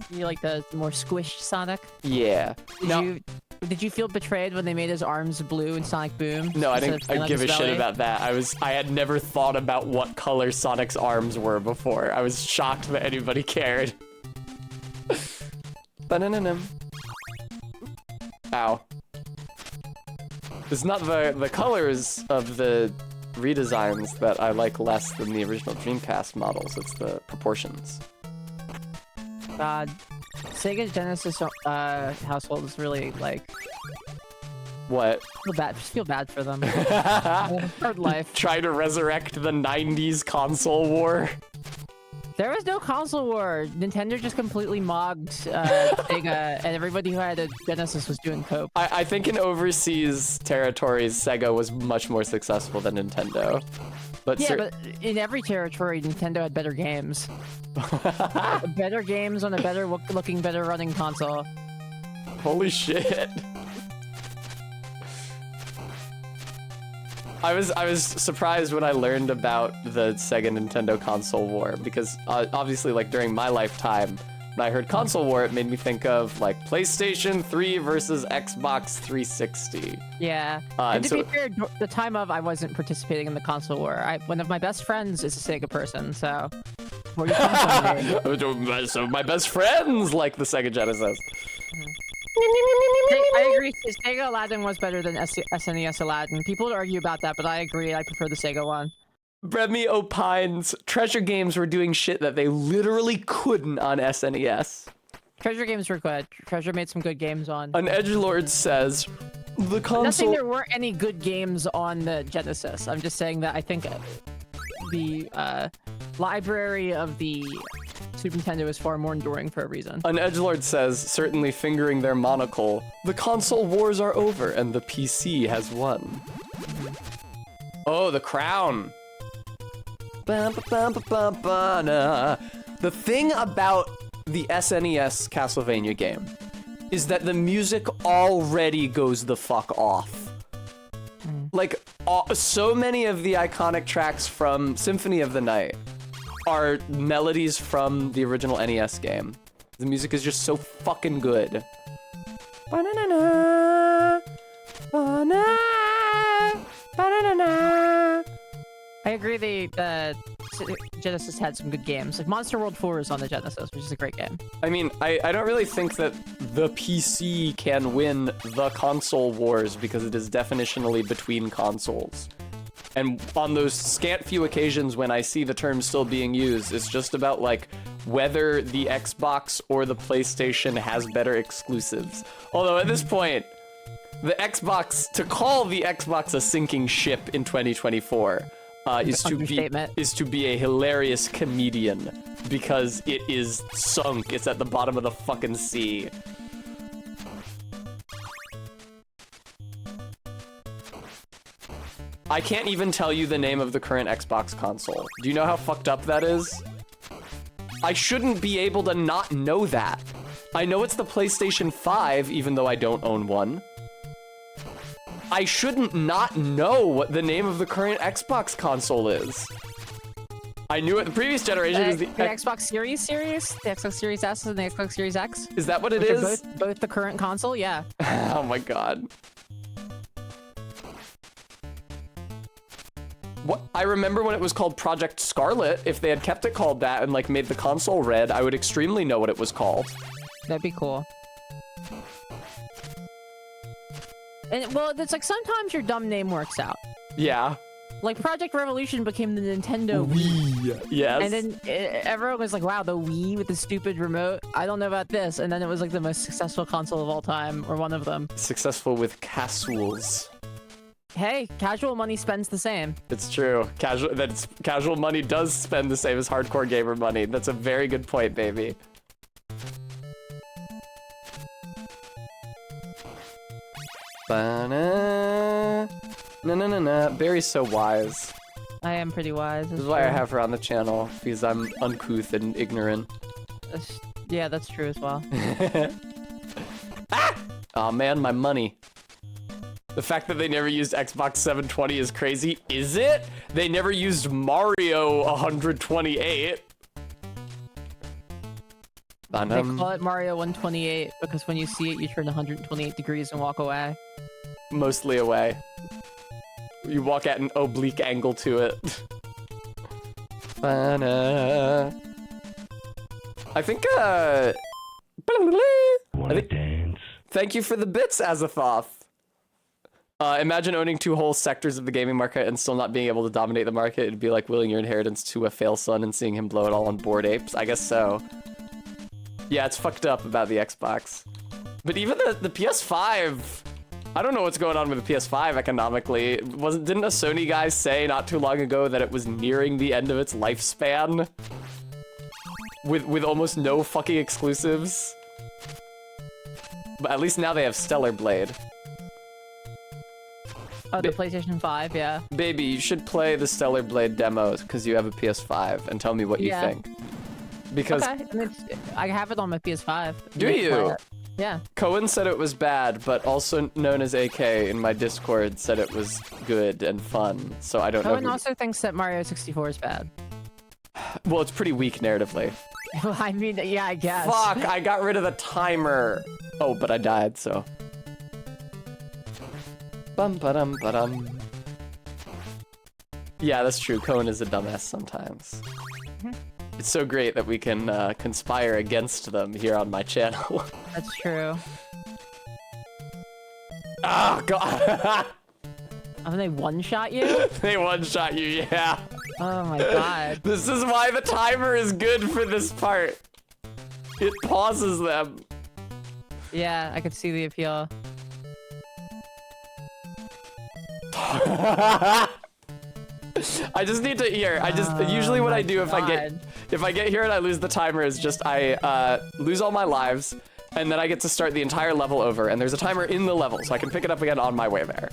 You like the more squished Sonic? Yeah. Did you feel betrayed when they made his arms blue in Sonic Boom? No, I instead didn't of feeling like give a his shit belly? about that. I had never thought about what color Sonic's arms were before. I was shocked that anybody cared. Ba-na-na-nam. Ow. It's not the colors of the redesigns that I like less than the original Dreamcast models. It's the proportions. God, Sega Genesis household is really like What? feel bad for them. Hard life. Try to resurrect the 90s console war? There was no console war. Nintendo just completely mogged Sega, and everybody who had a Genesis was doing cope. I think in overseas territories, Sega was much more successful than Nintendo. But Yeah, but in every territory, Nintendo had better games. Better games on a better looking, better running console. Holy shit. I was surprised when I learned about the Sega Nintendo console war because obviously like during my lifetime when I heard console war it made me think of like PlayStation 3 versus Xbox 360. Yeah. And and to so- be fair, the time of I wasn't participating in the console war. One of my best friends is a Sega person, so where you come from, dude? So my best friends like the Sega Genesis. I agree. Sega Aladdin was better than SNES Aladdin. People would argue about that, but I agree. I prefer the Sega one. Remy opines Treasure Games were doing shit that they literally couldn't on SNES. Treasure games were good. Treasure made some good games on. An edgelord says the I'm not saying console. there weren't any good games on the Genesis. I'm just saying that I think the library of the Super Nintendo is far more enduring for a reason. An edgelord says, certainly fingering their monocle, the console wars are over and the PC has won. Oh, the crown. The thing about the SNES Castlevania game is that the music already goes the fuck off. Like, so many of the iconic tracks from Symphony of the Night are melodies from the original NES game. The music is just so fucking good. Ba-na-na-na, ba-na, ba-na-na-na. I agree the Genesis had some good games. Like Monster World 4 is on the Genesis, which is a great game. I mean, I don't really think that the PC can win the console wars because it is definitionally between consoles. And on those scant few occasions when I see the term still being used, it's just about like whether the Xbox or the PlayStation has better exclusives. Although at this point, the Xbox, to call the Xbox a sinking ship in 2024 is to be a hilarious comedian because it is sunk. It's at the bottom of the fucking sea. I can't even tell you the name of the current Xbox console. Do you know how fucked up that is? I shouldn't be able to not know that. I know it's the PlayStation 5, even though I don't own one. I shouldn't not know what the name of the current Xbox console is. I knew it the previous generation was the Xbox Series, the Xbox Series S and the Xbox Series X. Is that what it Which is? are both the current console, yeah. Oh my god. What? I remember when it was called Project Scarlet. If they had kept it called that and like made the console red, I would extremely know what it was called. That'd be cool. And well, it's like sometimes your dumb name works out. Yeah. Like Project Revolution became the Nintendo Wii. Yes. And then everyone was like, wow, the Wii with the stupid remote. I don't know about this. And then it was like the most successful console of all time, or one of them. Successful with casuals. Hey, casual money spends the same. It's true. Casual money does spend the same as hardcore gamer money. That's a very good point, baby. Ba-na, na-na-na-na. Barry's so wise. I am pretty wise. This is why I have her on the channel, because I'm uncouth and ignorant. Yeah, that's true as well. Ah! Oh man, my money. The fact that they never used Xbox 720 is crazy. Is it? They never used Mario 128. They call it Mario 128 because when you see it, you turn 128 degrees and walk away. Mostly away. You walk at an oblique angle to it. I think, Dance. Thank you for the bits, Azathoth. Imagine owning 2 whole sectors of the gaming market and still not being able to dominate the market. It'd be like willing your inheritance to a fail son and seeing him blow it all on Bored Apes. I guess so. Yeah, it's fucked up about the Xbox. But even the PS5, I don't know what's going on with the PS5 economically. Didn't a Sony guy say not too long ago that it was nearing the end of its lifespan? With almost no fucking exclusives? But at least now they have Stellar Blade. Oh, the PlayStation 5, yeah. Baby, you should play the Stellar Blade demos because you have a PS5 and tell me what you think. Because Okay, I mean, I have it on my PS5. Do you? Yeah. Cohen said it was bad, but also known as AK in my Discord said it was good and fun. So I don't know. Cohen also thinks that Mario 64 is bad. Well, it's pretty weak narratively. Well, I mean, yeah, I guess. Fuck, I got rid of the timer. Oh, but I died, so. Bum-ba-dum-ba-dum. Yeah, that's true. Cohen is a dumbass sometimes. It's so great that we can conspire against them here on my channel. That's true. Oh, God. Oh, they one-shot you? They one-shot you, yeah. Oh my god. This is why the timer is good for this part. It pauses them. Yeah, I could see the appeal. I just need to hear. Usually what I do if I get here and I lose the timer is just I lose all my lives and then I get to start the entire level over and there's a timer in the level so I can pick it up again on my way there.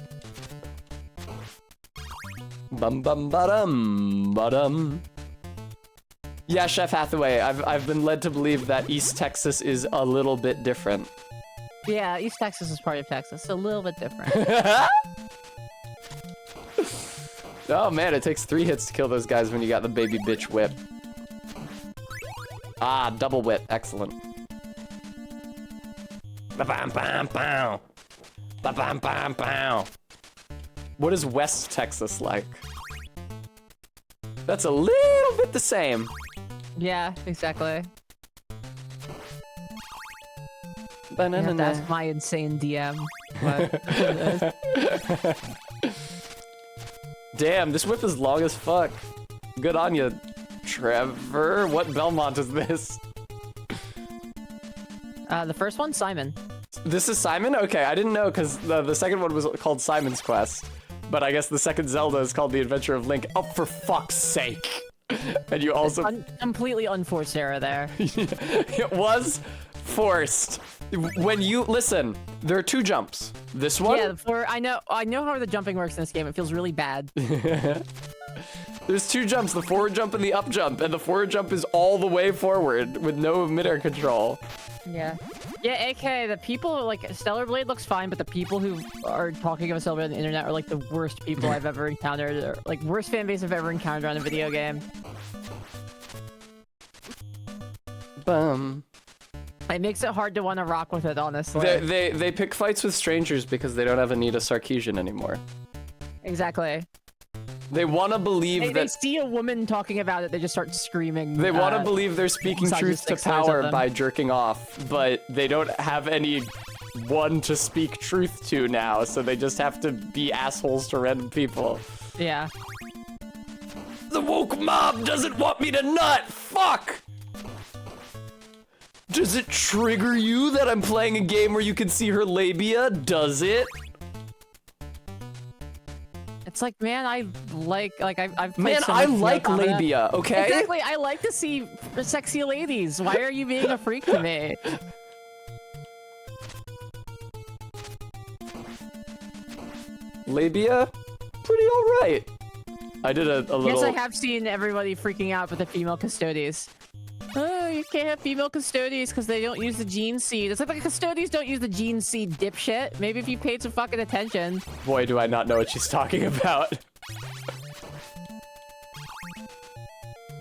Bum bum ba-dum ba-dum. Yeah, Chef Hathaway, I've been led to believe that East Texas is a little bit different. Yeah, East Texas is part of Texas. A little bit different. Oh man, it takes 3 hits to kill those guys when you got the baby bitch whip. Ah, double whip, excellent. Ba-bam-bam-bow. Ba-bam-bam-bow. What is West Texas like? That's a little bit the same. Yeah, exactly. You Banana. have to ask my insane DM. But Damn, this whip is long as fuck. Good on you, Trevor. What Belmont is this? the first one, Simon. This is Simon? Okay, I didn't know because the second one was called Simon's Quest. But I guess the second Zelda is called The Adventure of Link. Oh, for fuck's sake. And you also... Completely unforced error there. It was forced. When you... Listen, there are 2 jumps. This one... Yeah, I know how the jumping works in this game. It feels really bad. There's 2 jumps, the forward jump and the up jump. And the forward jump is all the way forward with no midair control. Yeah. Yeah, AK, the people, like, Stellar Blade looks fine, but the people who are talking about Stellar Blade on the internet are, like, the worst people I've ever encountered. Or, like, worst fan base I've ever encountered on a video game. Bum. It makes it hard to want to rock with it, honestly. They pick fights with strangers because they don't have Anita Sarkeesian anymore. Exactly. They want to believe They see a woman talking about it, they just start screaming. They want to believe they're speaking truth to misogynistic slurs at power them. by jerking off, but they don't have any one to speak truth to now, so they just have to be assholes to random people. Yeah. The woke mob doesn't want me to nut! Fuck! Does it trigger you that I'm playing a game where you can see her labia? Does it? It's like, man, I've played Man, so I much like Automata. labia, okay? Exactly, I like to see sexy ladies. Why are you being a freak to me? Labia? Pretty alright. I did a little... Yes, I have seen everybody freaking out with the female custodies. Oh, you can't have female custodies because they don't use the gene seed. It's like the custodies don't use the gene seed, dipshit. Maybe if you paid some fucking attention. Boy, do I not know what she's talking about.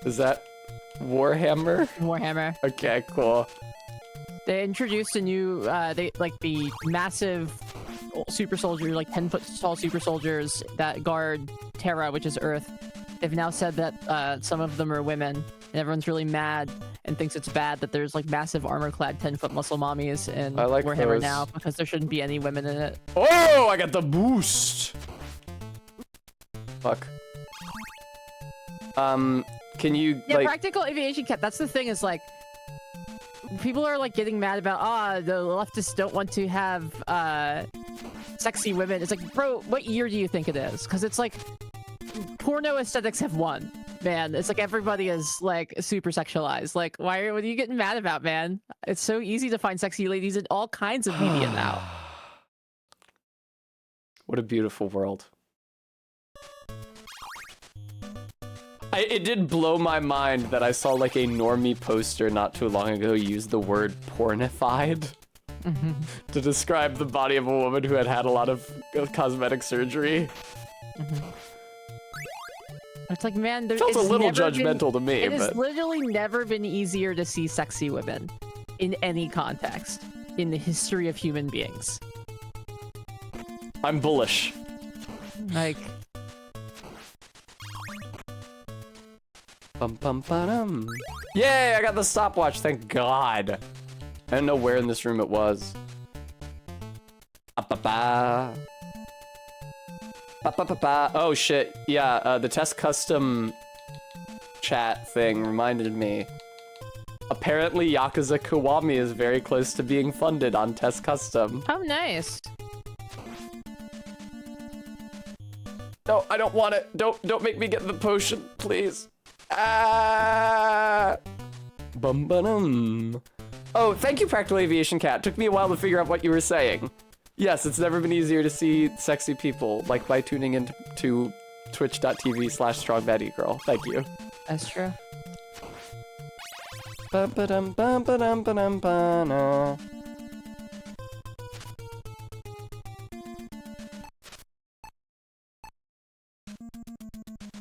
Is that Warhammer? Warhammer. Okay, cool. They introduced a new, the massive super soldier, like 10-foot tall super soldiers that guard Terra, which is Earth. They've now said that some of them are women, and everyone's really mad and thinks it's bad that there's like massive armor-clad 10-foot muscle mommies in I like Warhammer those. now because there shouldn't be any women in it. Oh, I got the boost. Fuck. Can you Yeah, like? practical aviation cap. That's the thing is like, people are like getting mad about the leftists don't want to have sexy women. It's like, bro, what year do you think it is? Because it's like porno aesthetics have won, man. It's like everybody is like super sexualized. Like, what are you getting mad about, man? It's so easy to find sexy ladies in all kinds of media now. What a beautiful world. It did blow my mind that I saw like a normie poster not too long ago use the word pornified to describe the body of a woman who had had a lot of cosmetic surgery. It's like, man, It felt a little judgmental to me, It has but literally never been easier to see sexy women in any context in the history of human beings. I'm bullish. Like, Bum, bum, ba-dum. Yay, I got the stopwatch, thank God. I didn't know where in this room it was. Ba-ba-ba. Ba-ba-ba-ba. Oh shit, yeah, the test custom chat thing reminded me. Apparently, Yakuza Kiwami is very close to being funded on Test Custom. Oh, nice. No, I don't want it. Don't make me get the potion, please. Ah. Bum ba-dum. Oh, thank you, Practical Aviation Cat. Took me a while to figure out what you were saying. Yes, it's never been easier to see sexy people, like by tuning into twitch.tv/strongbadgirl. Thank you. That's true. Ba-ba-dum-bum-ba-dum-ba-dum-ba-na.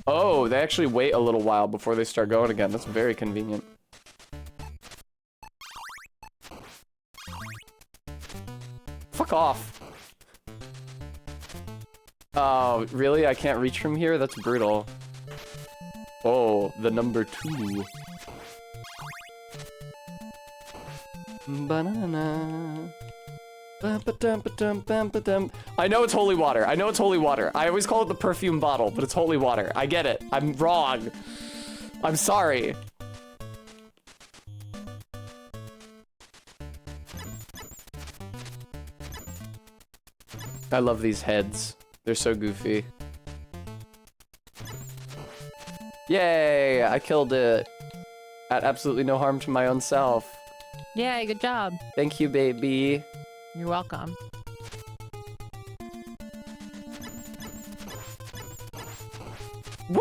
Oh, they actually wait a little while before they start going again. That's very convenient. Fuck off. Oh, really? I can't reach from here? That's brutal. Oh, the number 2. Banana. Ba-ba-dum-ba-dum-bum-ba-dum. I know it's holy water. I know it's holy water. I always call it the perfume bottle, but it's holy water. I get it. I'm wrong. I'm sorry. I love these heads. They're so goofy. Yay! I killed it. At absolutely no harm to my own self. Yay, good job. Thank you, baby. You're welcome. Woo!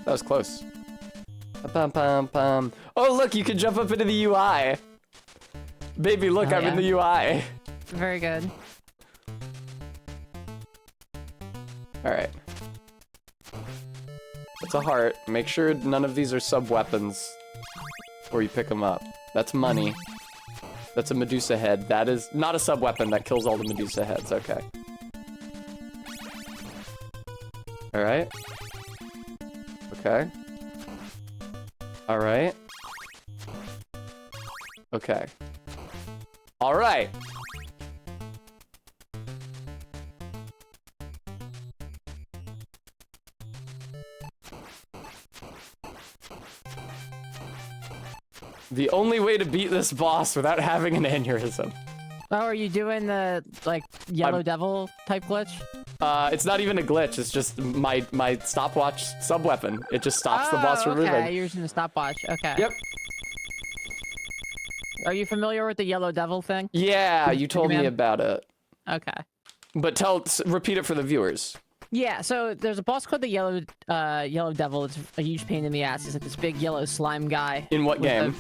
That was close. Pum-pum-pum. Oh, look, you can jump up into the UI. Baby, look, Oh, I'm in the UI. Very good. All right. It's a heart. Make sure none of these are sub-weapons before you pick them up. That's money. That's a Medusa head. That is not a sub-weapon. That kills all the Medusa heads. Okay. All right. Okay. All right. Okay. All right. The only way to beat this boss without having an aneurysm. Oh, are you doing the, like, Yellow Devil type glitch? It's not even a glitch. It's just my stopwatch sub-weapon. It just stops the boss from okay. moving. You're using the stopwatch. Okay. Yep. Are you familiar with the Yellow Devil thing? Yeah, you told me Man. about it. Okay. But repeat it for the viewers. Yeah, so there's a boss called the Yellow Devil. It's a huge pain in the ass. He's like this big yellow slime guy. In what game?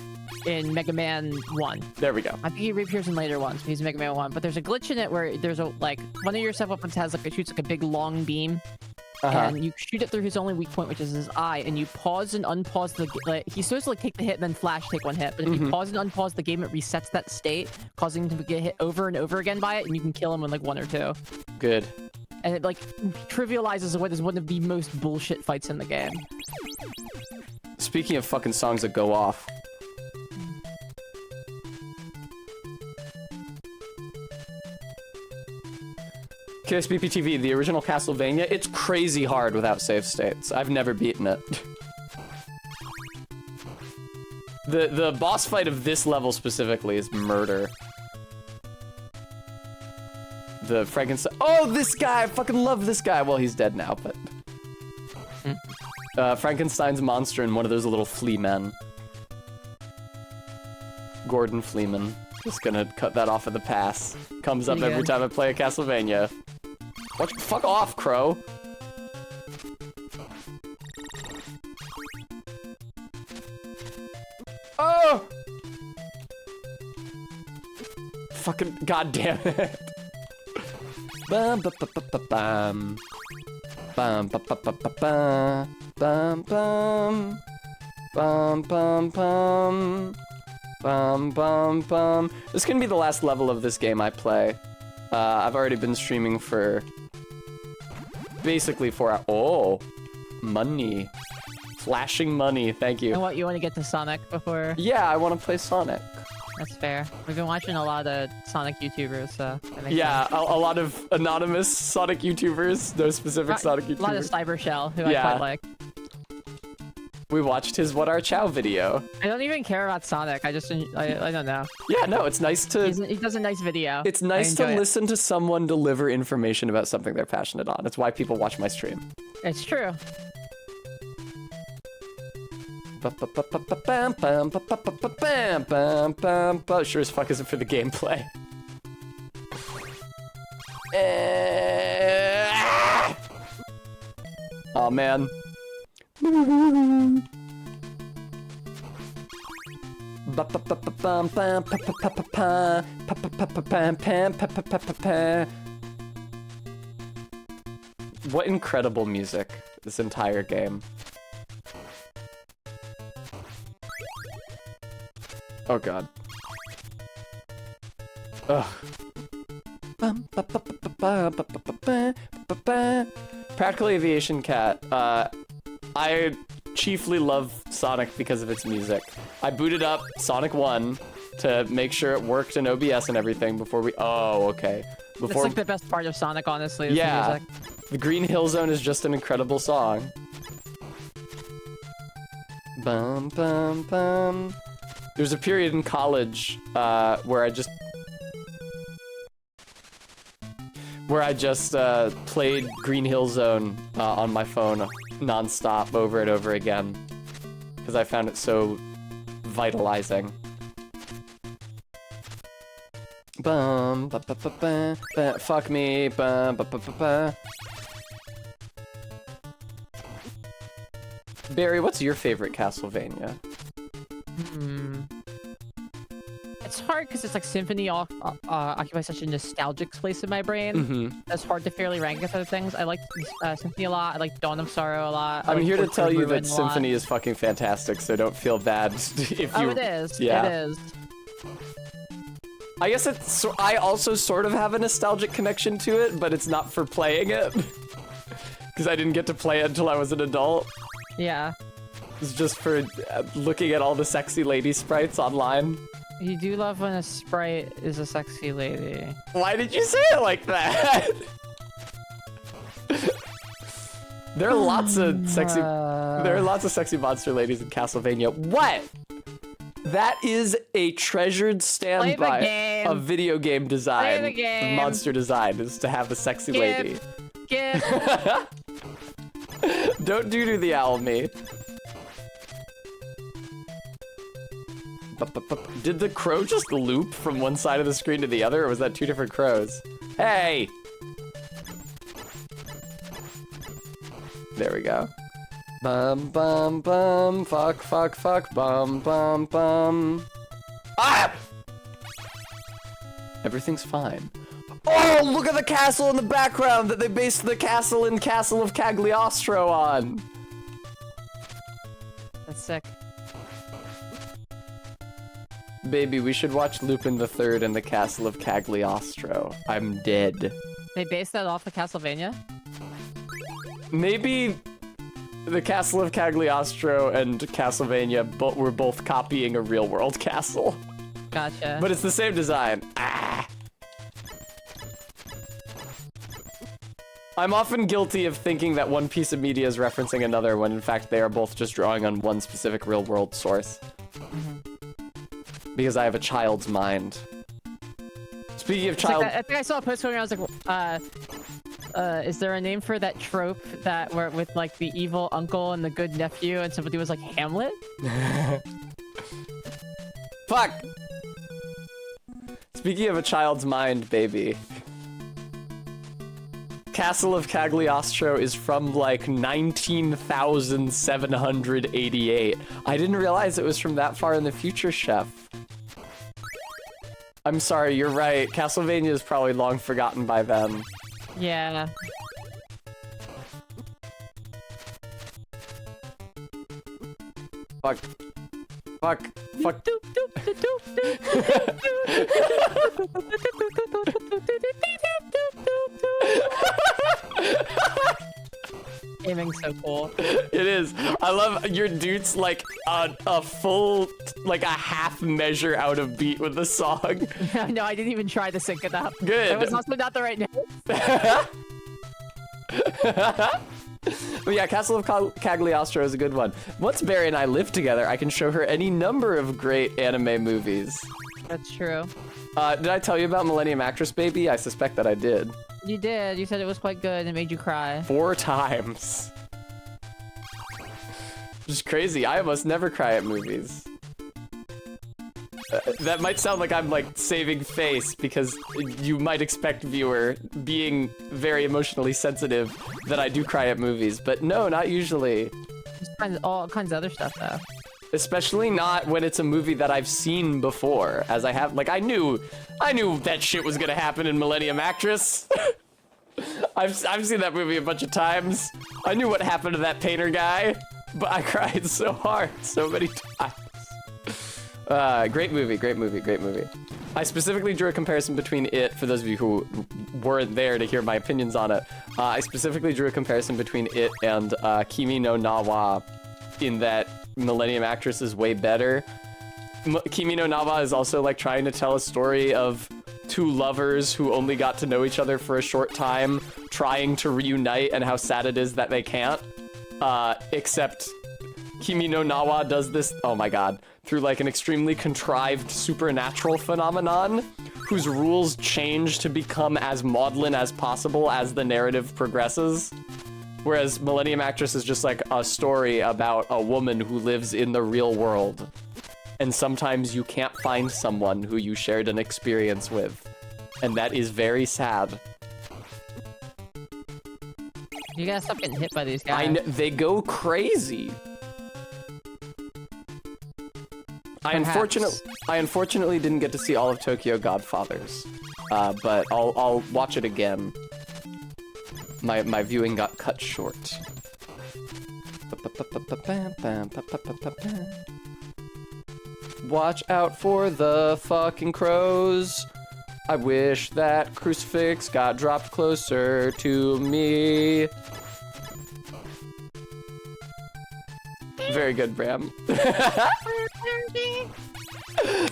In Mega Man 1. There we go. I think he reappears in later ones. He's Mega Man 1. But there's a glitch in it where there's a, like, one of your sub-weapons has, like, it shoots, like, a big long beam. And you shoot it through his only weak point, which is his eye, and you pause and unpause the... Like, he's supposed to, like, take the hit and then flash take one hit. But if you pause and unpause the game, it resets that state, causing him to get hit over and over again by it, and you can kill him in, like, 1 or 2. Good. And it, like, trivializes what is one of the most bullshit fights in the game. Speaking of fucking songs that go off. KSBP-TV, the original Castlevania, it's crazy hard without save states. I've never beaten it. The boss fight of this level specifically is murder. The Frankenstein. Oh, this guy! I fucking love this guy. Well, he's dead now, but. Frankenstein's monster and one of those little flea men. Gordon Fleeman. Just gonna cut that off of the pass. Comes up Pretty every good. time I play a Castlevania. What? Fuck off, Crow. Oh! Fucking goddamn it. Bum ba ba ba ba bum. Bum ba ba ba ba ba. Bum bum. Bum bum bum. Bum bum bum. This can be the last level of this game I play. I've already been streaming for basically 4 hours. Oh, money. Flashing money, thank you. And what, you want to get to Sonic before? Yeah, I want to play Sonic. That's fair. We've been watching a lot of Sonic YouTubers, so... that makes Yeah, sense. a lot of anonymous Sonic YouTubers, no specific Sonic YouTubers. A lot of Cyber Shell, who Yeah. I quite like. We watched his What Our Chow video. I don't even care about Sonic. I just I don't know. Yeah, no, it's nice to. He does a nice video. It's nice to enjoy it. listen to someone deliver information about something they're passionate on. It's why people watch my stream. It's true. Sure as fuck isn't for the gameplay. Oh man. What incredible music, this entire game. Oh god. Ugh. Practical Aviation Cat. I chiefly love Sonic because of its music. I booted up Sonic 1 to make sure it worked in OBS and everything before we... Oh, okay. It's Before... like the best part of Sonic, honestly. Is Yeah. The music. The Green Hill Zone is just an incredible song. Bum, bum, bum. There's a period in college where I just played Green Hill Zone on my phone non-stop over and over again because I found it so vitalizing. Bum, ba, ba, ba, ba, ba, fuck me, bum, ba, ba, ba, ba. Barry, what's your favorite Castlevania? It's hard because it's like Symphony occupies such a nostalgic place in my brain. Mm-hmm. It's hard to fairly rank other things. I like Symphony a lot. I like Dawn of Sorrow a lot. I I'm like here to Portrait tell of you Ruin that a lot. Symphony is fucking fantastic, so don't feel bad if you... Oh, it is. Yeah. It is. I guess it's... So I also sort of have a nostalgic connection to it, but it's not for playing it. Because I didn't get to play it until I was an adult. Yeah. It's just for looking at all the sexy lady sprites online. You do love when a sprite is a sexy lady. Why did you say it like that? There are lots of sexy... There are lots of sexy monster ladies in Castlevania. What? That is a treasured standby game. of video game design. Play the game. Monster design is to have a sexy lady. Skip. Don't do the owl me. Did the crow just loop from one side of the screen to the other, or was that two different crows? Hey! There we go. Bum bum bum, fuck fuck fuck, bum bum bum. Ah! Everything's fine. Oh, look at the castle in the background that they based the castle in Castle of Cagliostro on. That's sick. Baby, we should watch Lupin the Third and the Castle of Cagliostro. I'm dead. They based that off of Castlevania? Maybe the Castle of Cagliostro and Castlevania were both copying a real-world castle. Gotcha. But it's the same design. Ah. I'm often guilty of thinking that one piece of media is referencing another when in fact they are both just drawing on one specific real-world source. Because I have a child's mind. Speaking of It's child... like I think I saw a post where I was like, is there a name for that trope that where with like the evil uncle and the good nephew and somebody was like Hamlet? Fuck! Speaking of a child's mind, baby. Castle of Cagliostro is from like 19,788. I didn't realize it was from that far in the future, Chef. I'm sorry, you're right. Castlevania is probably long forgotten by then. Yeah. Fuck. Fuck. Fuck. Aiming's so cool. It is. I love your dude's like a full, like a half measure out of beat with the song. No, I didn't even try to sync it up. Good. It was also not the right note. But yeah, Castle of Cagliostro is a good one. Once Barry and I live together, I can show her any number of great anime movies. That's true. Did I tell you about Millennium Actress Baby? I suspect that I did. You did. You said it was quite good and it made you cry. 4 times. Just crazy. I almost never cry at movies. That might sound like I'm like saving face because you might expect, viewer, being very emotionally sensitive, that I do cry at movies, but no, not usually. There's all kinds of other stuff though. Especially not when it's a movie that I've seen before, as I have. Like I knew that shit was gonna happen in Millennium Actress. I've seen that movie a bunch of times. I knew what happened to that painter guy, but I cried so hard so many times. Great movie, great movie, great movie. I specifically drew a comparison between it, for those of you who weren't there to hear my opinions on it, I specifically drew a comparison between it and Kimi no Na wa, in that Millennium Actress is way better. Kimi no Na wa is also like trying to tell a story of 2 lovers who only got to know each other for a short time, trying to reunite, and how sad it is that they can't. Except Kimi no Na wa does this, oh my god, through like an extremely contrived supernatural phenomenon whose rules change to become as maudlin as possible as the narrative progresses. Whereas Millennium Actress is just like a story about a woman who lives in the real world. And sometimes you can't find someone who you shared an experience with. And that is very sad. You gotta stop getting hit by these guys. They go crazy. I unfortunately didn't get to see all of Tokyo Godfathers, but I'll watch it again. My viewing got cut short. Watch out for the fucking crows. I wish that crucifix got dropped closer to me. Very good, Bram.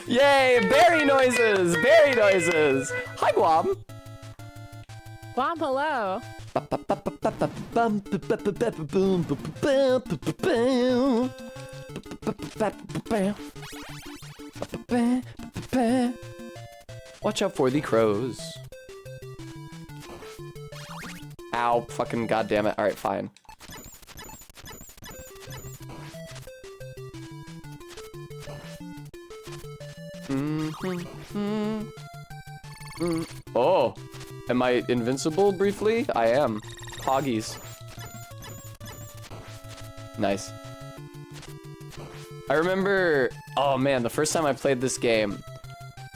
Yay! Berry noises! Berry noises! Hi, Guam! Guam, hello! Watch out for the crows. Ow, fucking goddammit. Alright, fine. Oh, am I invincible briefly? I am. Hoggies. Nice. I remember, oh man, the first time I played this game,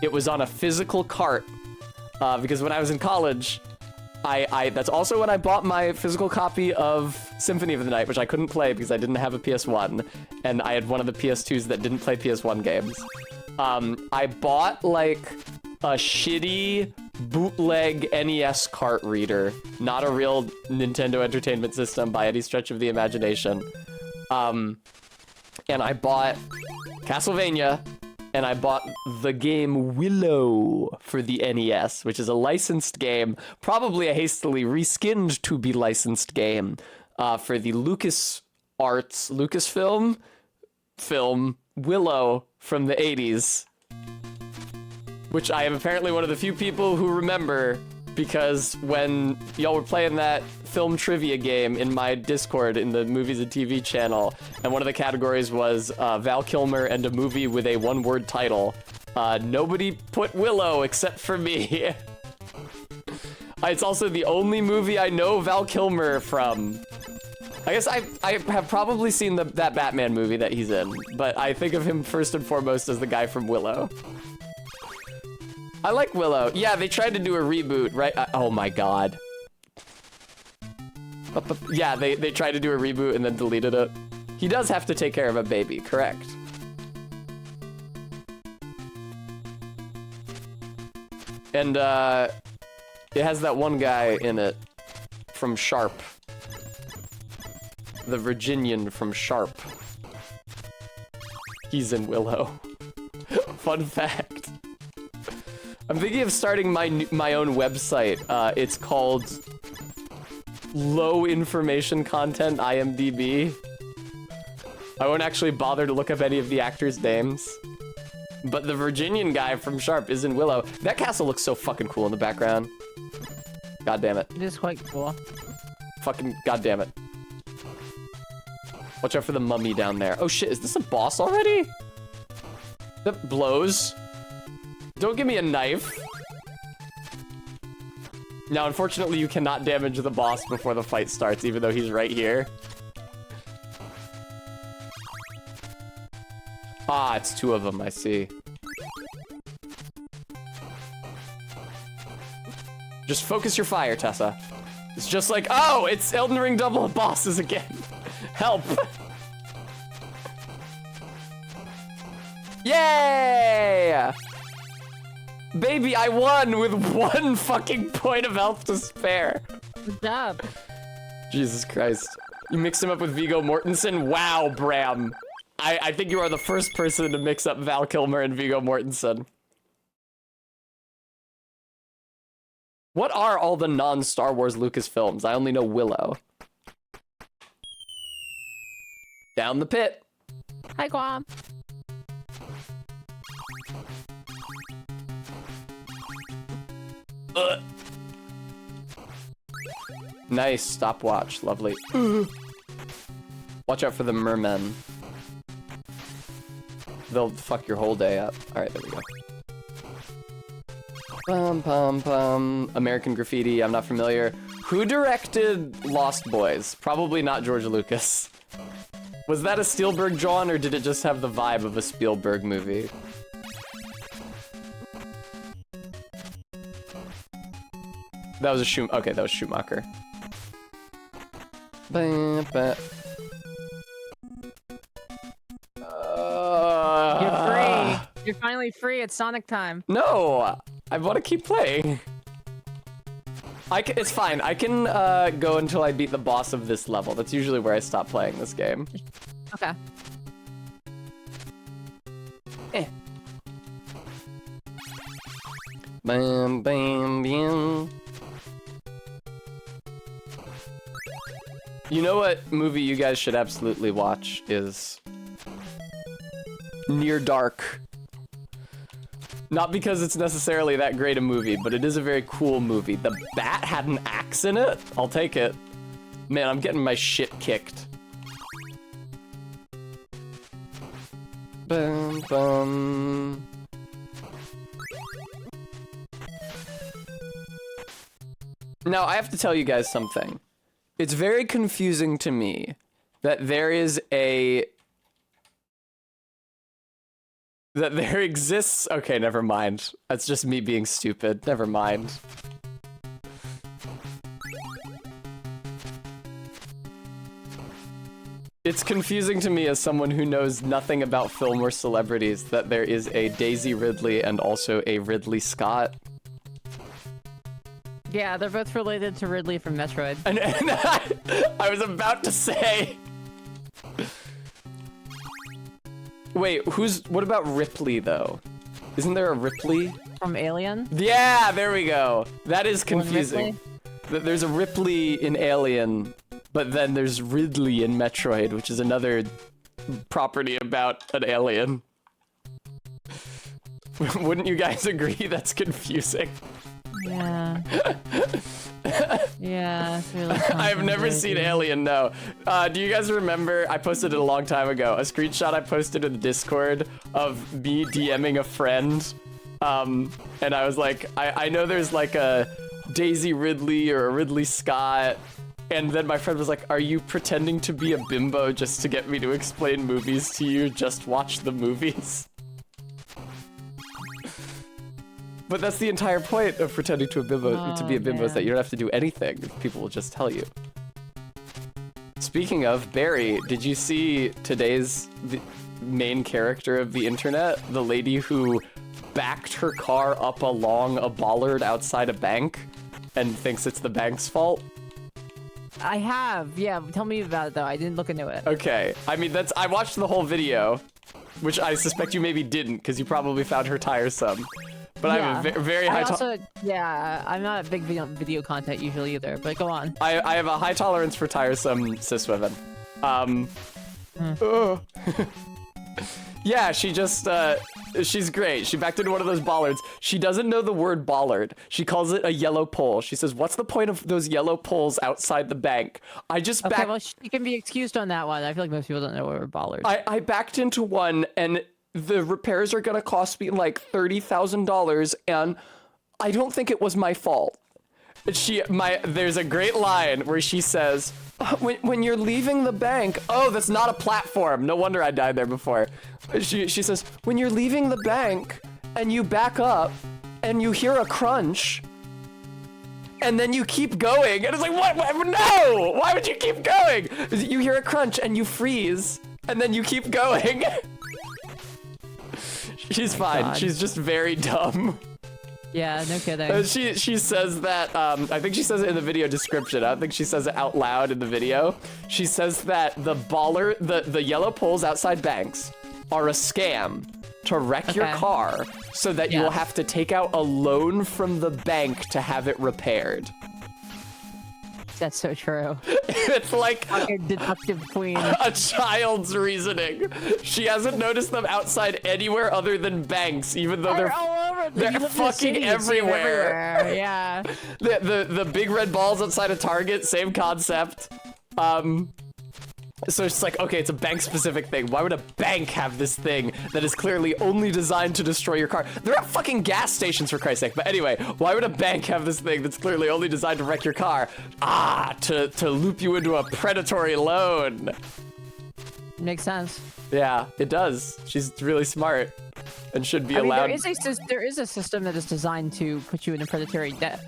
it was on a physical cart, because when I was in college, that's also when I bought my physical copy of Symphony of the Night, which I couldn't play because I didn't have a PS1, and I had one of the PS2s that didn't play PS1 games. I bought like a shitty bootleg NES cart reader, not a real Nintendo Entertainment System by any stretch of the imagination. And I bought Castlevania, and I bought the game Willow for the NES, which is a licensed game, probably a hastily reskinned to be licensed game, for the Lucasfilm film Willow from the 80s, which I am apparently one of the few people who remember, because when y'all were playing that film trivia game in my Discord in the movies and TV channel, and one of the categories was Val Kilmer and a movie with a one-word title, nobody put Willow except for me. It's also the only movie I know Val Kilmer from. I guess I have probably seen that Batman movie that he's in, but I think of him first and foremost as the guy from Willow. I like Willow. Yeah, they tried to do a reboot, right? Oh my god. Yeah, they tried to do a reboot and then deleted it. He does have to take care of a baby, correct? And it has that one guy in it from Sharp. The Virginian from Sharp. He's in Willow. Fun fact. I'm thinking of starting my own website. It's called low information content IMDb. I won't actually bother to look up any of the actors' names. But the Virginian guy from Sharp is in Willow. That castle looks so fucking cool in the background. God damn it. It is quite cool. Fucking god damn it. Watch out for the mummy down there. Oh shit, is this a boss already? That blows. Don't give me a knife. Now, unfortunately, you cannot damage the boss before the fight starts, even though he's right here. Ah, it's two of them, I see. Just focus your fire, Tessa. It's just like, oh, it's Elden Ring double bosses again. Help. Yay! Baby, I won with 1 fucking point of health to spare. Good job. Jesus Christ. You mixed him up with Viggo Mortensen? Wow, Bram. I think you are the first person to mix up Val Kilmer and Viggo Mortensen. What are all the non-Star Wars Lucas films? I only know Willow. Down the pit. Hi, Guam. Nice stopwatch, lovely. Watch out for the mermen. They'll fuck your whole day up. All right, there we go. Pum pum pum. American Graffiti, I'm not familiar. Who directed Lost Boys? Probably not George Lucas. Was that a Spielberg drawing, or did it just have the vibe of a Spielberg movie? That was a okay, that was Schumacher. You're free. You're finally free. It's Sonic time. No, I want to keep playing. It's fine. I can go until I beat the boss of this level. That's usually where I stop playing this game. Okay. Bam, bam, bam. You know what movie you guys should absolutely watch is Near Dark. Not because it's necessarily that great a movie, but it is a very cool movie. The bat had an axe in it? I'll take it. Man, I'm getting my shit kicked. Bum, bum. Now, I have to tell you guys something. It's very confusing to me that there exists... Okay, never mind. That's just me being stupid. Never mind. It's confusing to me as someone who knows nothing about film or celebrities that there is a Daisy Ridley and also a Ridley Scott. Yeah, they're both related to Ridley from Metroid. And I was about to say... Wait, what about Ripley, though? Isn't there a Ripley? From Alien? Yeah, there we go. That is confusing. There's a Ripley in Alien, but then there's Ridley in Metroid, which is another property about an alien. Wouldn't you guys agree that's confusing? Yeah. Yeah, it's really I've never seen Alien, no. Do you guys remember, I posted it a long time ago, a screenshot I posted in the Discord of me DMing a friend, and I was like, I know there's like a Daisy Ridley or a Ridley Scott, and then my friend was like, are you pretending to be a bimbo just to get me to explain movies to you? Just watch the movies. But that's the entire point of pretending to be a bimbo, is that you don't have to do anything. People will just tell you. Speaking of, Barry, did you see today's main character of the internet? The lady who backed her car up along a bollard outside a bank and thinks it's the bank's fault? I have, yeah. Tell me about it, though. I didn't look into it. Okay. I mean, I watched the whole video, which I suspect you maybe didn't, because you probably found her tiresome. but I have a very high. I'm not a big video content usually either. But go on. I have a high tolerance for tiresome cis women. Yeah, she just, she's great. She backed into one of those bollards. She doesn't know the word bollard. She calls it a yellow pole. She says, what's the point of those yellow poles outside the bank? I just Okay, well, she can be excused on that one. I feel like most people don't know what we're bollards. I backed into one, and the repairs are gonna cost me like $30,000, and I don't think it was my fault. There's a great line where she says, when you're leaving the bank, oh, that's not a platform. No wonder I died there before. She says, when you're leaving the bank and you back up and you hear a crunch and then you keep going. And it's like, what? No! Why would you keep going? You hear a crunch and you freeze and then you keep going. She's fine. God. She's just very dumb. Yeah, no kidding. She says that, I think she says it in the video description. I don't think she says it out loud in the video. She says that the yellow poles outside banks are a scam to wreck your Okay. car so that you will have to take out a loan from the bank to have it repaired. That's so true. It's like Fucking deductive queen. a child's reasoning. She hasn't noticed them outside anywhere other than banks, even though They're all over. they're You live in the fucking city, you see them everywhere. everywhere. Yeah. The big red balls outside of Target, same concept. So it's like, okay, it's a bank specific thing. Why would a bank have this thing that is clearly only designed to destroy your car? They're at fucking gas stations, for Christ's sake. But anyway, why would a bank have this thing that's clearly only designed to wreck your car? To loop you into a predatory loan. Makes sense. Yeah, it does. She's really smart and should be I mean, allowed. there is a system that is designed to put you in a predatory debt.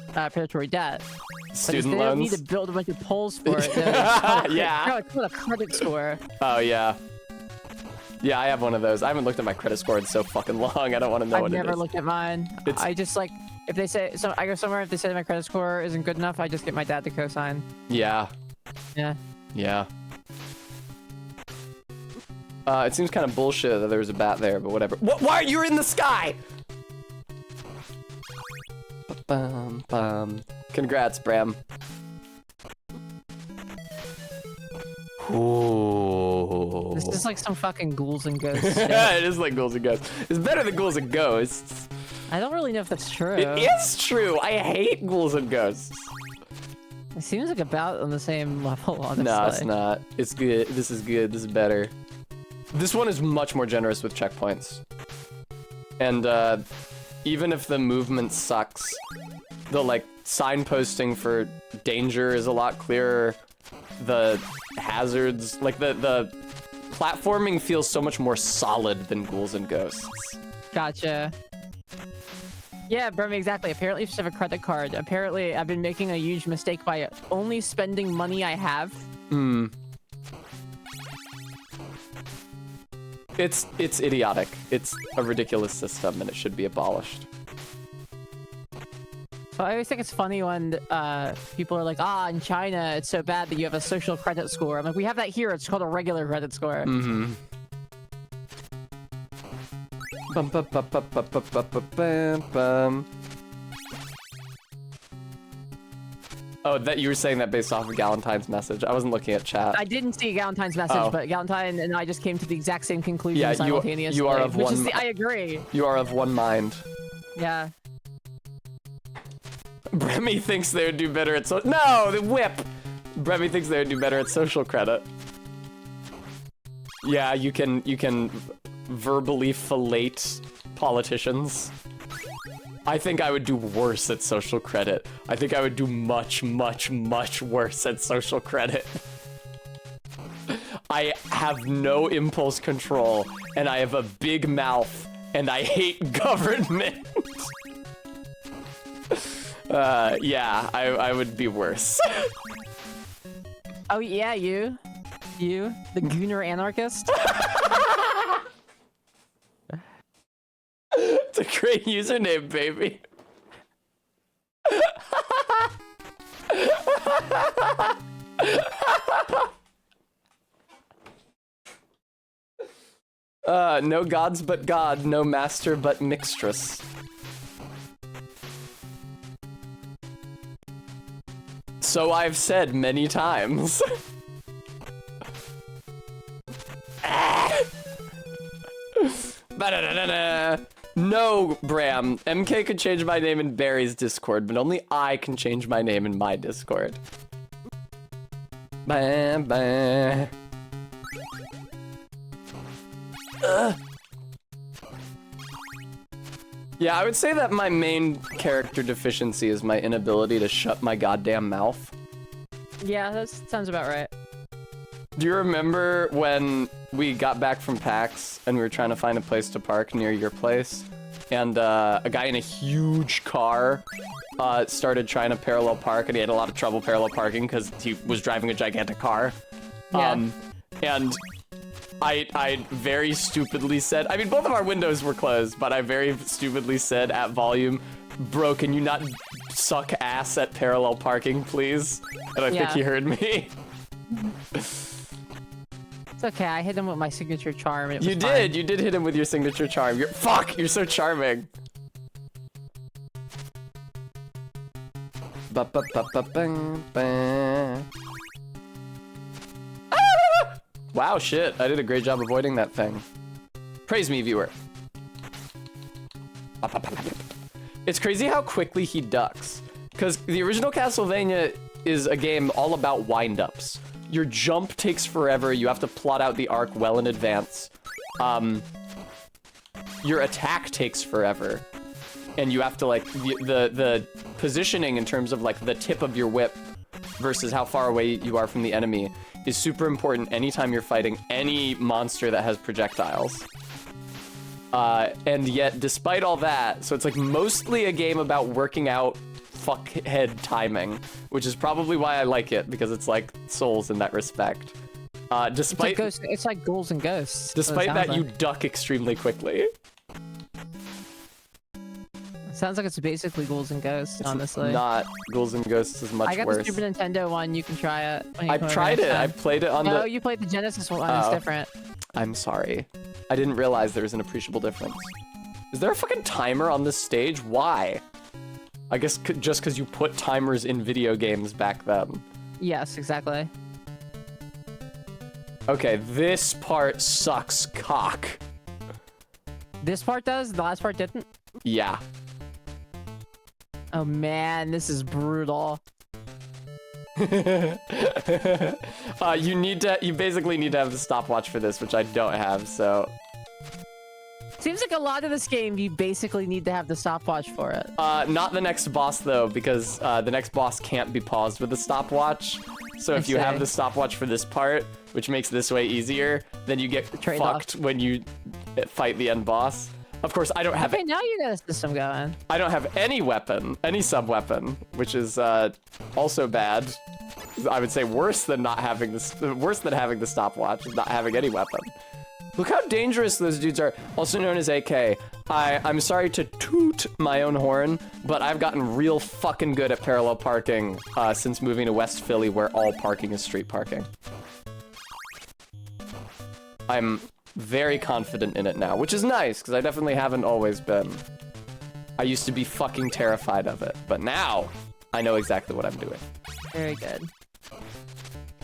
Student But they don't need loans. to build a bunch of polls for it. Yeah. No, it's called a credit score. Oh, yeah. Yeah, I have one of those. I haven't looked at my credit score in so fucking long. I don't want to know I've what it never is. looked at mine. It's- I just like, if they say, so I go somewhere, if they say my credit score isn't good enough, I just get my dad to co-sign. Yeah. Yeah. Yeah. It seems kind of bullshit that there was a bat there, but whatever. Why are you in the sky? Bum, bum. Congrats, Bram. Ooh. This is like some fucking ghouls and ghosts shit. It is like Ghouls and Ghosts. It's better than Ghouls and Ghosts. I don't really know if that's true. It is true. I hate Ghouls and Ghosts. It seems like about on the same level, honestly. No, it's not. It's good. This is good. This is better. This one is much more generous with checkpoints. And even if the movement sucks, the like signposting for danger is a lot clearer. The hazards, like the platforming feels so much more solid than Ghouls and Ghosts. Gotcha. Yeah, Bremy, exactly. Apparently, if you have a credit card, apparently I've been making a huge mistake by only spending money I have. Hmm. It's idiotic. It's a ridiculous system, and it should be abolished. So I always think it's funny when people are like, in China, it's so bad that you have a social credit score. I'm like, we have that here. It's called a regular credit score. Mm-hmm. Bum, bum, bum, bum, bum, bum, bum, bum, bum, bum. Oh, that you were saying that based off of Galentine's message. I wasn't looking at chat. I didn't see Galentine's message, Oh. but Galentine and I just came to the exact same conclusion Yeah, simultaneously. you are of which one is mi- I agree. You are of one mind. Yeah. Bremy thinks they would do better at No, the whip! Bremy thinks they would do better at social credit. Yeah, you can verbally fellate politicians. I think I would do worse at social credit. I think I would do much, much, much worse at social credit. I have no impulse control, and I have a big mouth, and I hate government. Yeah, I would be worse. Oh, yeah, you, the Gooner anarchist. It's a great username, baby. No gods but God, no master but mixtress. So I've said many times. Ba-da-da-da-da. No, Bram. MK could change my name in Barry's Discord, but only I can change my name in my Discord. Bam, bam. Yeah, I would say that my main character deficiency is my inability to shut my goddamn mouth. Yeah, that sounds about right. Do you remember when we got back from PAX and we were trying to find a place to park near your place? And a guy in a huge car started trying to parallel park, and he had a lot of trouble parallel parking because he was driving a gigantic car. Yeah. And I very stupidly said, I mean, both of our windows were closed, but I very stupidly said at volume, bro, can you not suck ass at parallel parking, please? And I think he heard me. It's okay, I hit him with my signature charm. And it was You fine. did hit him with your signature charm. You're so charming. Ah! Wow, shit, I did a great job avoiding that thing. Praise me, viewer. It's crazy how quickly he ducks. Because the original Castlevania is a game all about wind-ups. Your jump takes forever, you have to plot out the arc well in advance. Your attack takes forever. And you have to, like, the positioning in terms of, like, the tip of your whip versus how far away you are from the enemy is super important anytime you're fighting any monster that has projectiles. And yet, despite all that, so it's like mostly a game about working out fuckhead timing, which is probably why I like it, because it's like Souls in that respect. Despite it's like Ghouls and Ghosts. Despite that, you duck extremely quickly. Sounds like it's basically Ghouls and Ghosts, honestly. Not Ghouls and Ghosts is much I got worse. the Super Nintendo one. You can try it. I've tried it. I played it on No, you played the Genesis one. It's different. I'm sorry. I didn't realize there was an appreciable difference. Is there a fucking timer on this stage? Why? I guess just because you put timers in video games back then. Yes, exactly. Okay, this part sucks cock. This part does? The last part didn't? Yeah. Oh man, this is brutal. You basically need to have the stopwatch for this, which I don't have, so. Seems like a lot of this game, you basically need to have the stopwatch for it. Not the next boss, though, because the next boss can't be paused with a stopwatch. So if you have the stopwatch for this part, which makes this way easier, then you get fucked when you fight the end boss. Of course, I don't have. Okay, now you got a system going. I don't have any weapon, any sub-weapon, which is also bad. I would say worse than not having this. Worse than having the stopwatch is not having any weapon. Look how dangerous those dudes are. Also known as AK. I'm sorry to toot my own horn, but I've gotten real fucking good at parallel parking since moving to West Philly, where all parking is street parking. I'm very confident in it now, which is nice, because I definitely haven't always been. I used to be fucking terrified of it, but now I know exactly what I'm doing. Very good.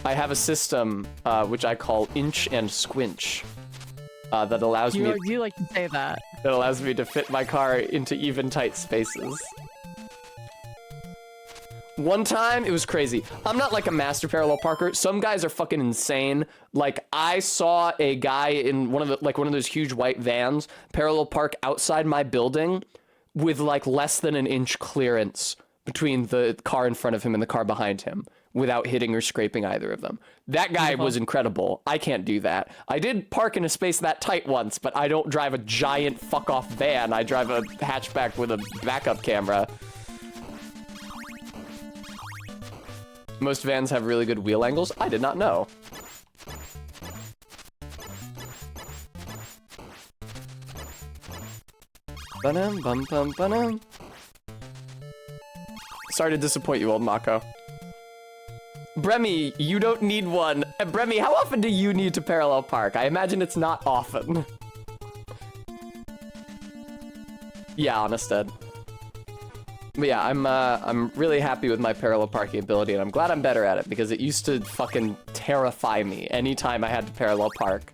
I have a system which I call Inch and Squinch that allows me. You like to say that. That allows me to fit my car into even tight spaces. One time, it was crazy. I'm not like a master parallel parker. Some guys are fucking insane. Like, I saw a guy in one of those huge white vans parallel park outside my building with like less than an inch clearance between the car in front of him and the car behind him without hitting or scraping either of them. That guy was incredible. I can't do that. I did park in a space that tight once, but I don't drive a giant fuck-off van. I drive a hatchback with a backup camera. Most vans have really good wheel angles. I did not know. Ba-dum, bum, bum, ba-dum. Sorry to disappoint you, old Mako. Bremy, you don't need one. Bremy, how often do you need to parallel park? I imagine it's not often. Yeah, Honested. But yeah, I'm really happy with my parallel parking ability, and I'm glad I'm better at it because it used to fucking terrify me anytime I had to parallel park.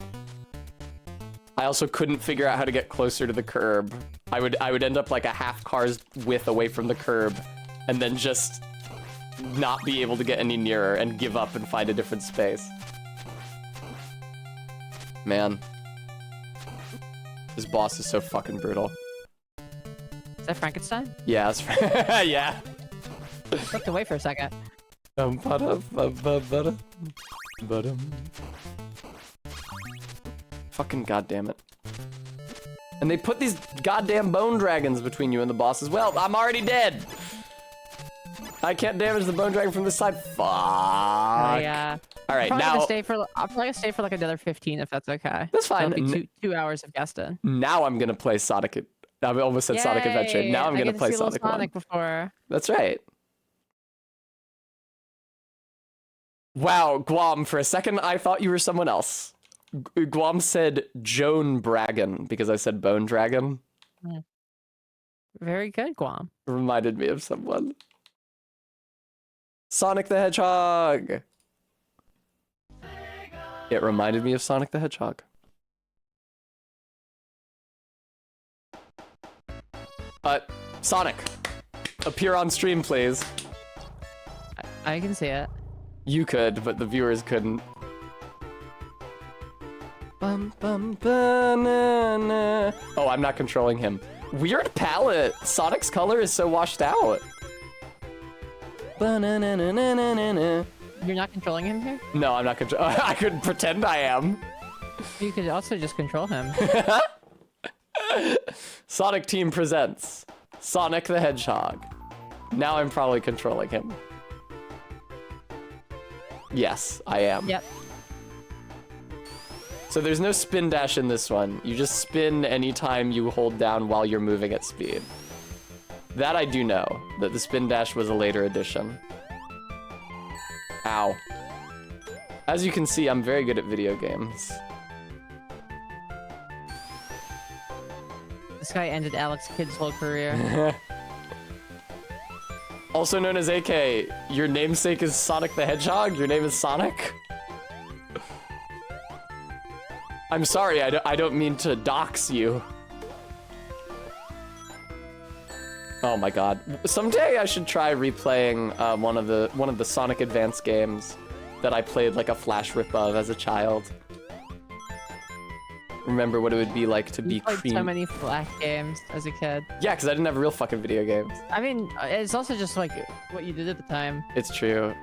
I also couldn't figure out how to get closer to the curb. I would end up like a half car's width away from the curb, and then just not be able to get any nearer and give up and find a different space. Man, this boss is so fucking brutal. Is that Frankenstein? Yeah, it's yeah. Looked away for a second. Fucking goddamn it. And they put these goddamn bone dragons between you and the boss as well. I'm already dead. I can't damage the bone dragon from this side. Fuck. Yeah. All right, I'm now. probably gonna stay for like another 15 if that's okay. That's fine. That'll be 2 hours of guesting. Now I'm gonna play Sonic. I almost said Sonic Adventure. Yay! Now I'm I gonna get to play see little Sonic 1. Sonic before. That's right. Wow, Guam, for a second I thought you were someone else. Guam said Joan Bragan because I said Bone Dragon. Very good, Guam. Reminded me of someone. Sonic the Hedgehog! It reminded me of Sonic the Hedgehog. Sonic, appear on stream, please. I can see it. You could, but the viewers couldn't. Bum, bum, banana. Oh, I'm not controlling him. Weird palette. Sonic's color is so washed out. Banana. You're not controlling him here? No, I'm not controlling. I could pretend I am. You could also just control him. Sonic Team presents Sonic the Hedgehog. Now I'm probably controlling him. Yes, I am. Yep. So there's no spin dash in this one. You just spin anytime you hold down while you're moving at speed. That I do know, that the spin dash was a later addition. Ow. As you can see, I'm very good at video games. This guy ended Alex Kidd's whole career. Also known as AK, your namesake is Sonic the Hedgehog? Your name is Sonic? I'm sorry, I don't mean to dox you. Oh my god. Someday I should try replaying one of the Sonic Advance games that I played like a flash rip of as a child. Remember what it would be like to be played cream. so many Flash games as a kid. Yeah, because I didn't have real fucking video games. I mean, it's also just like what you did at the time. It's true.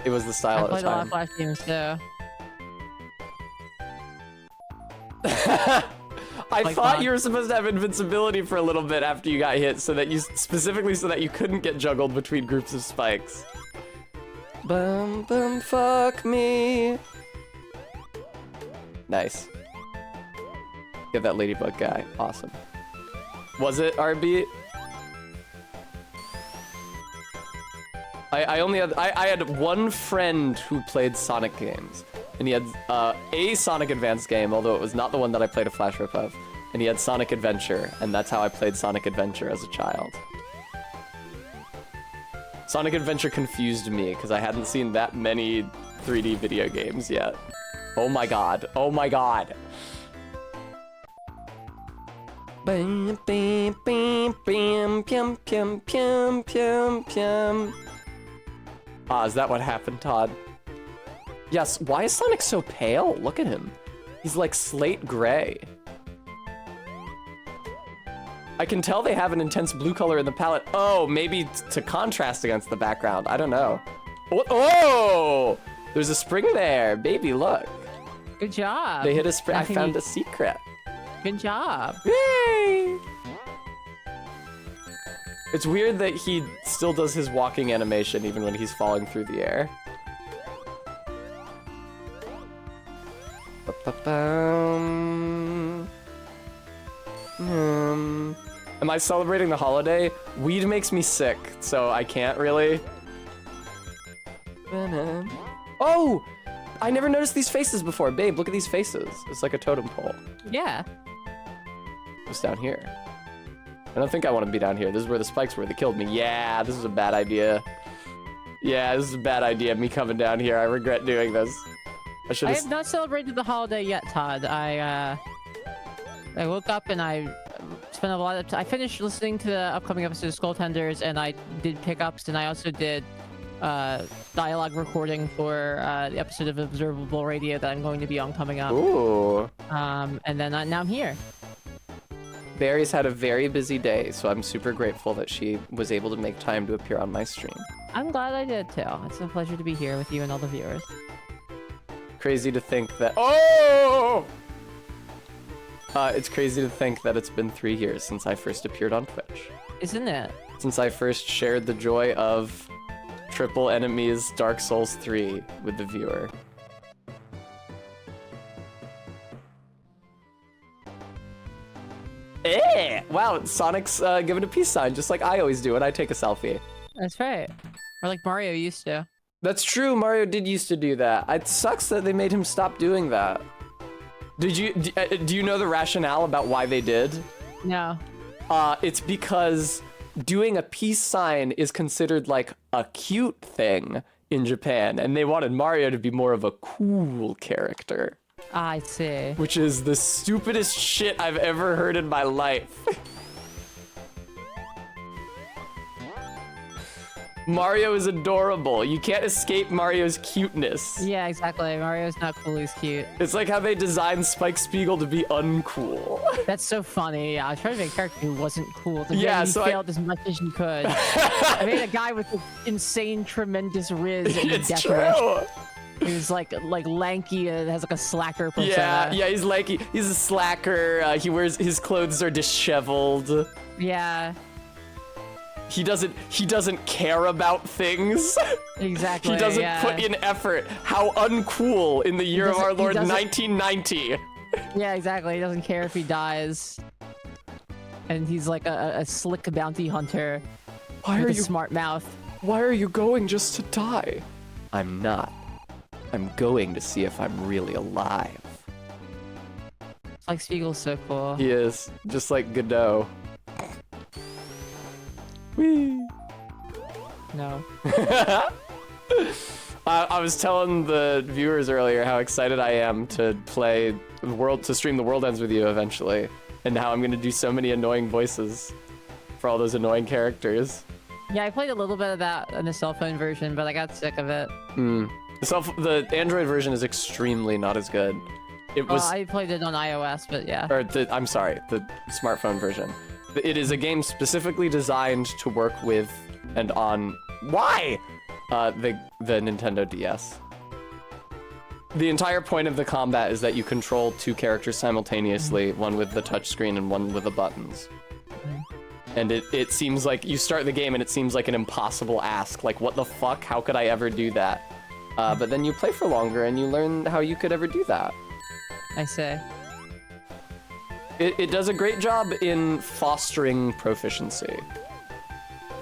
It was the style I at the played a lot time. of Flash games too. I Like thought that. you were supposed to have invincibility for a little bit after you got hit, so that you specifically so that you couldn't get juggled between groups of spikes. Bum bum fuck me. Nice. Get that ladybug guy. Awesome. Was it RB? I only had I had one friend who played Sonic games, and he had a Sonic Advance game, although it was not the one that I played a flash rip of, and he had Sonic Adventure, and that's how I played Sonic Adventure as a child. Sonic Adventure confused me because I hadn't seen that many 3D video games yet. Oh my god! Oh my god! Bam, bam, bam, bam, pum, pum, pum, pum, pum. Ah, is that what happened, Todd? Yes, why is Sonic so pale? Look at him. He's like slate gray. I can tell they have an intense blue color in the palette. Oh, maybe to contrast against the background. I don't know. Oh! There's a spring there. Baby, look. Good job. They hit a spring. I Nothing found you- a secret. Good job. Yay! It's weird that he still does his walking animation even when he's falling through the air. Ba-ba-bum. Am I celebrating the holiday? Weed makes me sick, so I can't really. Oh! I never noticed these faces before. Babe, look at these faces. It's like a totem pole. Yeah. It's down here. I don't think I want to be down here. This is where the spikes were that killed me. Yeah, this is a bad idea. Yeah, this is a bad idea, me coming down here. I regret doing this. I should I have... have not celebrated the holiday yet, Todd. I woke up and I spent a lot of I finished listening to the upcoming episode of Skull Tenders, and I did pickups, and I also did dialogue recording for the episode of Observable Radio that I'm going to be on coming up. Ooh. And then now I'm here. Barry's had a very busy day, so I'm super grateful that she was able to make time to appear on my stream. I'm glad I did too. It's a pleasure to be here with you and all the viewers. Crazy to think that... Oh! It's crazy to think that it's been 3 years since I first appeared on Twitch. Isn't it? Since I first shared the joy of Triple Enemies Dark Souls 3 with the viewer. Eh! Wow, Sonic's giving a peace sign, just like I always do when I take a selfie. That's right. Or like Mario used to. That's true, Mario did used to do that. It sucks that they made him stop doing that. Do you know the rationale about why they did? No. It's because doing a peace sign is considered like a cute thing in Japan, and they wanted Mario to be more of a cool character. I see. Which is the stupidest shit I've ever heard in my life. Mario is adorable. You can't escape Mario's cuteness. Yeah, exactly. Mario's not cool, he's cute. It's like how they designed Spike Spiegel to be uncool. That's so funny. Yeah, I was trying to make a character who wasn't cool. Yeah, you so failed as much as you could. I made a guy with insane, tremendous riz and It's death true. wish. He was like lanky and has like a slacker persona. Yeah, he's lanky. He's a slacker. He wears, his clothes are disheveled. Yeah, He doesn't care about things. exactly. He doesn't yeah. put in effort. How uncool in the year of our doesn't- he Lord doesn't- 1990. Yeah, exactly. He doesn't care if he dies. And he's like a slick bounty hunter Why with a smart mouth. Why are you going just to die? I'm not. I'm going to see if I'm really alive. Like Spiegel's so cool. He is, just like Godot. Whee! No. I was telling the viewers earlier how excited I am to stream The World Ends with you eventually, and how I'm gonna do so many annoying voices for all those annoying characters. Yeah, I played a little bit of that in the cell phone version, but I got sick of it. The Android version is extremely not as good. It was, Well, I played it on iOS, but yeah. or I'm sorry, the smartphone version. It is a game specifically designed to work with and on the Nintendo DS. The entire point of the combat is that you control two characters simultaneously, one with the touchscreen and one with the buttons. And it seems like you start the game and it seems like an impossible ask. Like, what the fuck? How could I ever do that? But then you play for longer and you learn how you could ever do that. I say. It does a great job in fostering proficiency.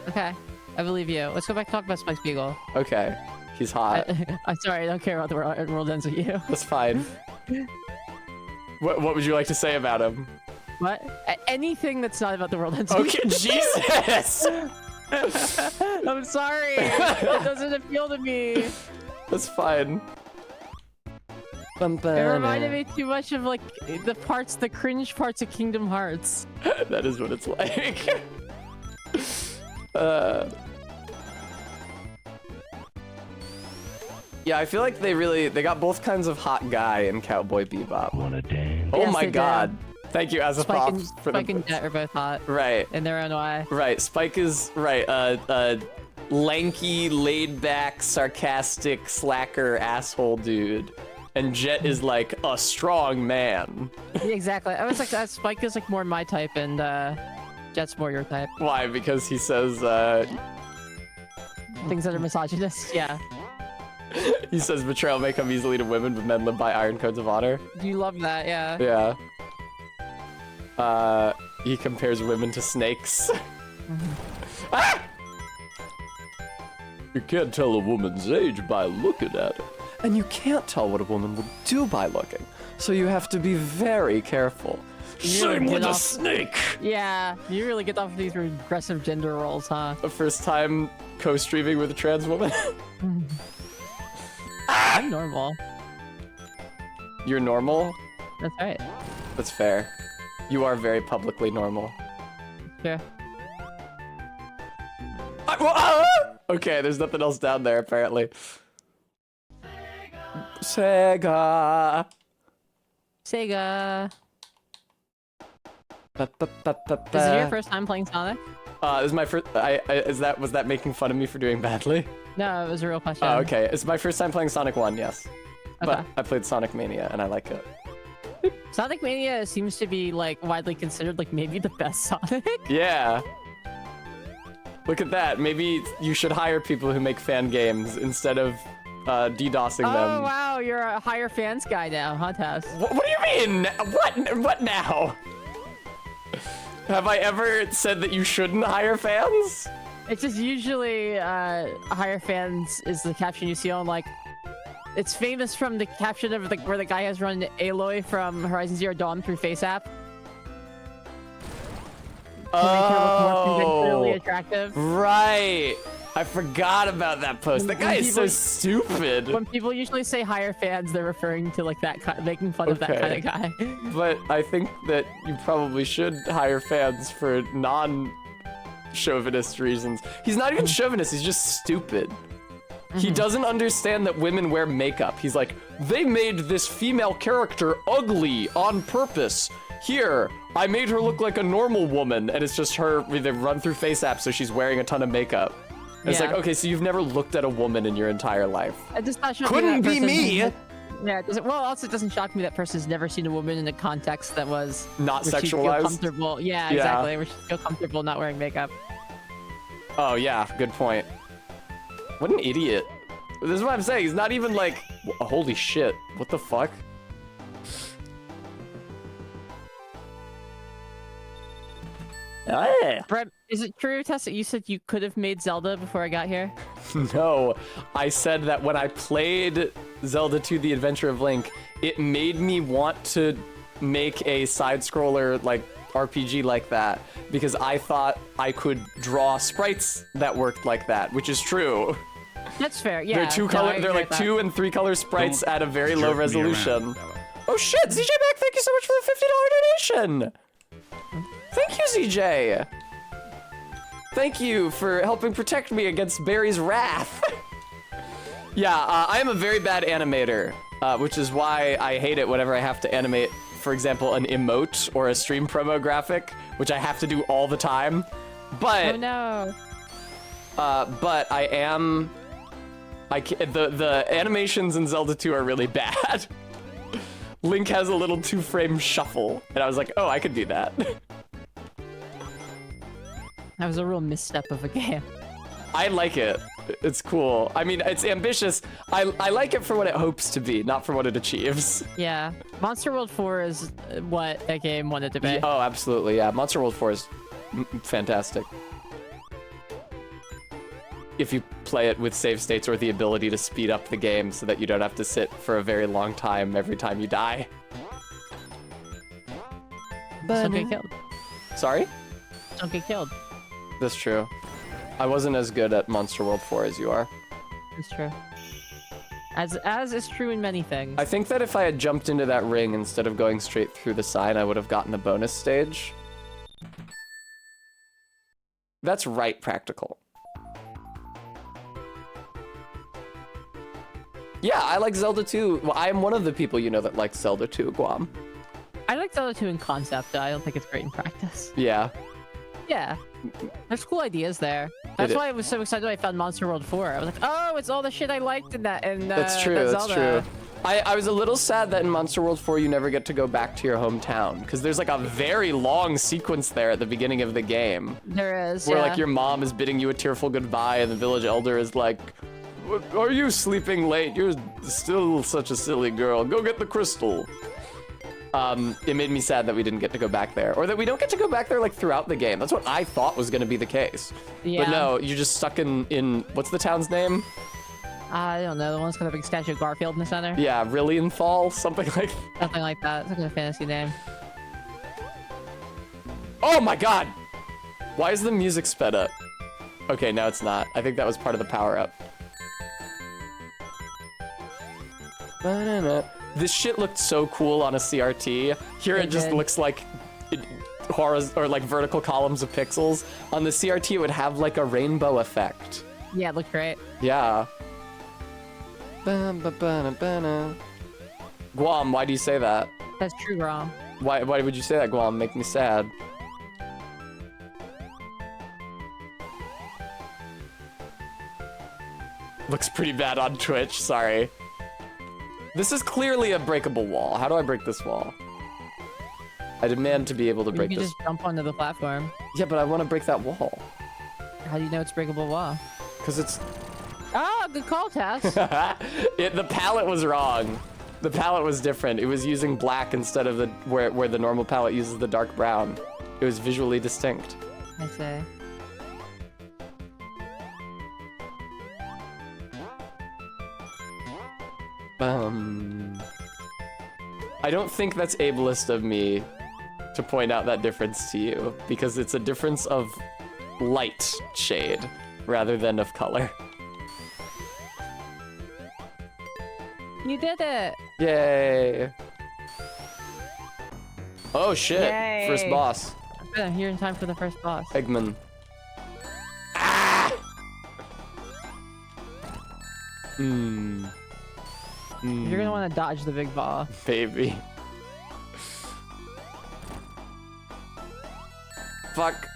Okay, I believe you. Let's go back and talk about Spike Spiegel. Okay, he's hot. I'm sorry, I don't care about the world ends with you. That's fine. What would you like to say about him? What? Anything that's not about the world ends with Okay, you. Jesus! I'm sorry. It doesn't appeal to me. That's fine. It reminded me too much of like the cringe parts of Kingdom Hearts. That is what it's like. Yeah, I feel like they got both kinds of hot guy in Cowboy Bebop. Oh Yes, my they did. god. Thank you, Spike and, Azapoth, for Spike and the... Jet are both hot Right, in their own way. right. Spike is, right, lanky, laid-back, sarcastic, slacker, asshole dude. And Jet is like a strong man. Yeah, exactly. I was like, Spike is like more my type, and Jet's more your type. Why? Because he says, Things that are misogynist. Yeah. he says betrayal may come easily to women, but men live by iron codes of honor. You love that, yeah. Yeah. He compares women to snakes. Ah! You can't tell a woman's age by looking at her. And you can't tell what a woman will do by looking. So you have to be very careful. You really Same with get a off- snake. Yeah, you really get off these regressive gender roles, huh? The first time co-streaming with a trans woman. I'm normal. You're normal? That's right. That's fair. You are very publicly normal. Sure. Okay, there's nothing else down there apparently. Sega. Sega. Ba, ba, ba, ba, Is it your ba. first time playing Sonic? This is my first. Was that making fun of me for doing badly? No, it was a real question. Oh, okay. It's my first time playing Sonic 1, yes. But Okay. I played Sonic Mania and I like it. Sonic Mania seems to be like widely considered like maybe the best Sonic. Yeah. Look at that. Maybe you should hire people who make fan games instead of DDoSing Oh them. wow, you're a higher fans guy now, huh, Tess? What do you mean? What now? Have I ever said that you shouldn't hire fans? It's just usually higher fans is the caption you see on like. It's famous from the caption of where the guy has run Aloy from Horizon Zero Dawn through FaceApp. To make her look more conventionally Oh, attractive. right. I forgot about that post. That guy is so stupid. When people usually say higher fans, they're referring to like that, making fun of that Okay. kind of guy. But I think that you probably should hire fans for non-chauvinist reasons. He's not even chauvinist, he's just stupid. He doesn't understand that women wear makeup. He's like, they made this female character ugly on purpose. Here, I made her look like a normal woman, and it's just her, they run through FaceApp, so she's wearing a ton of makeup. And It's Yeah. like, okay, so you've never looked at a woman in your entire life. It does not shock Couldn't me be that me. person- Yeah, it doesn't, well, also it doesn't shock me that person's never seen a woman in a context that was Not where she'd feel sexualized? comfortable. Yeah, Yeah. exactly. Where she'd feel comfortable not wearing makeup. Oh, yeah, good point. What an idiot. This is what I'm saying. He's not even like, holy shit, what the fuck? Brett, is it true, Tess, that you said you could have made Zelda before I got here? No, I said that when I played Zelda 2: The Adventure of Link, it made me want to make a side-scroller like RPG like that because I thought I could draw sprites that worked like that, which is true. That's fair. Yeah. They're two no, color. I They're agree like with that. 2 and 3 color sprites Don't at a very jerk low me around, resolution. fella. Oh shit, ZJ Mac, thank you so much for the $50 donation. Thank you, ZJ. Thank you for helping protect me against Barry's wrath. Yeah, I am a very bad animator, which is why I hate it whenever I have to animate, for example, an emote or a stream promo graphic, which I have to do all the time. But Oh no. but I am. The animations in Zelda 2 are really bad. Link has a little 2-frame shuffle, and I was like, oh, I could do that. That was a real misstep of a game. I like it. It's cool. I mean, it's ambitious. I like it for what it hopes to be, not for what it achieves. Yeah. Monster World 4 is what that game wanted to be. Oh, absolutely, yeah. Monster World 4 is fantastic. If you play it with save states or the ability to speed up the game so that you don't have to sit for a very long time every time you die. Don't get killed. Sorry? Don't get killed. That's true. I wasn't as good at Monster World 4 as you are. That's true. As is true in many things. I think that if I had jumped into that ring instead of going straight through the sign, I would have gotten the bonus stage. That's right practical. Yeah, I like Zelda 2. Well, I am one of the people you know that likes Zelda 2, Guam. I like Zelda 2 in concept, though. I don't think it's great in practice. Yeah. Yeah. There's cool ideas there. That's is. why I was so excited when I found Monster World 4. I was like, oh, it's all the shit I liked in that. And That's true, that that's Zelda. true. I was a little sad that in Monster World 4 you never get to go back to your hometown, because there's like a very long sequence there at the beginning of the game. There is. Where yeah. like your mom is bidding you a tearful goodbye and the village elder is like, are you sleeping late? You're still such a silly girl. Go get the crystal. It made me sad that we didn't get to go back there. Or that we don't get to go back there like throughout the game. That's what I thought was gonna be the case. Yeah. But no, you're just stuck in what's the town's name? I don't know. The one that's got a big statue of Garfield in the center. Yeah, Rillienthal, something like Something like that. It's like a fantasy name. Oh my god! Why is the music sped up? Okay, now it's not. I think that was part of the power-up. This shit looked so cool on a CRT. Here it just looks like or like vertical columns of pixels. On the CRT, it would have like a rainbow effect. Yeah, it looked great. Yeah. Guam, why do you say that? That's true, Rom. Why would you say that, Guam? Make me sad. Looks pretty bad on Twitch, sorry. This is clearly a breakable wall. How do I break this wall? I demand to be able to break You can this. just jump onto the platform. Yeah, but I want to break that wall. How do you know it's breakable wall? Because it's... Oh, good call, Tess. The palette was wrong. The palette was different. It was using black instead of the where the normal palette uses the dark brown. It was visually distinct. I say. I don't think that's ableist of me to point out that difference to you, because it's a difference of light shade rather than of color. You did it. Yay. Oh shit, Yay. first boss. Yeah, here in time for the first boss. Eggman. Ah! You're gonna want to dodge the big ball. Baby. Fuck.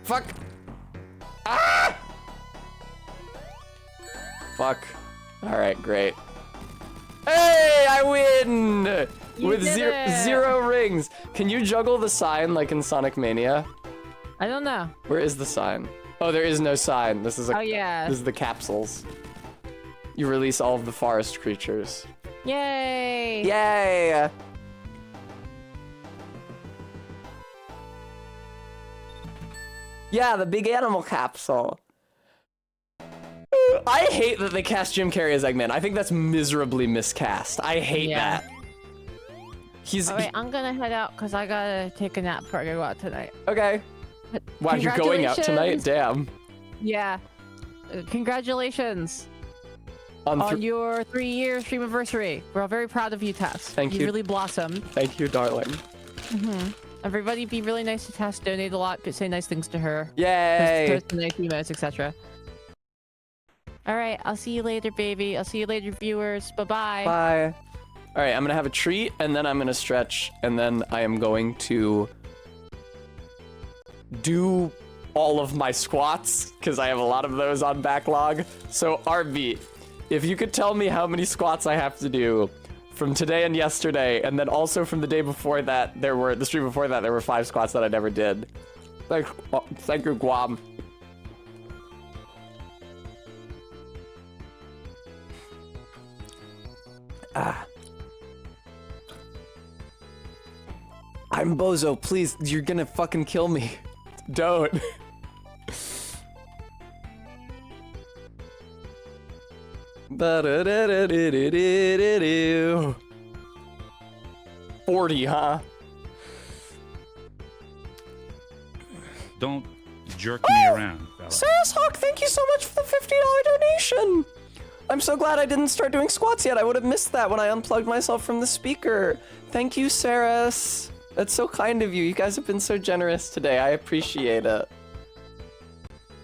Fuck. Ah! Fuck. Alright, great. Hey, I win! You With did it! zero rings. Can you juggle the sign like in Sonic Mania? I don't know. Where is the sign? Oh, there is no sign. This is Oh yeah. This is the capsules. You release all of the forest creatures. Yay! Yay! Yeah, the big animal capsule. I hate that they cast Jim Carrey as Eggman. I think that's miserably miscast. I hate Yeah. that. He's Alright, I'm gonna head out because I gotta take a nap before I go out tonight. okay. Wow, you're going out tonight? Damn. Yeah. Congratulations On on your 3-year stream anniversary. We're all very proud of you, Tess. Thank you. You really blossomed. Thank you, darling. Everybody be really nice to Tess, donate a lot, say nice things to her. Yay! Post nice emails, etc. Alright, I'll see you later, baby. I'll see you later, viewers. Bye-bye. Bye. All right, I'm gonna have a treat, and then I'm gonna stretch, and then I am going to do all of my squats, because I have a lot of those on backlog. So, RB, if you could tell me how many squats I have to do from today and yesterday, and then also from the day before that, the stream before that, there were 5 squats that I never did. Thank you, Guam. I'm Bozo, please, you're gonna fucking kill me. Don't. Ba-da-da-da-da-da-da-da. 40, huh? Don't jerk me around, fella. Saris Hawk, thank you so much for the $50 donation. I'm so glad I didn't start doing squats yet. I would have missed that when I unplugged myself from the speaker. Thank you, Saris. That's so kind of you. You guys have been so generous today. I appreciate it.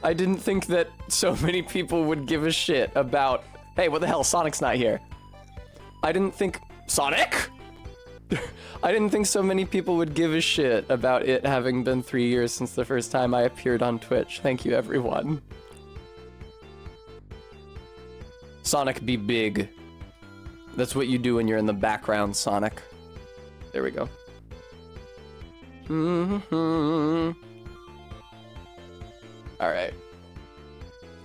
I didn't think that so many people would give a shit about... Hey, what the hell? Sonic's not here. I didn't think... Sonic? I didn't think so many people would give a shit about it having been 3 years since the first time I appeared on Twitch. Thank you, everyone. Sonic, be big. That's what you do when you're in the background, Sonic. There we go. Alright.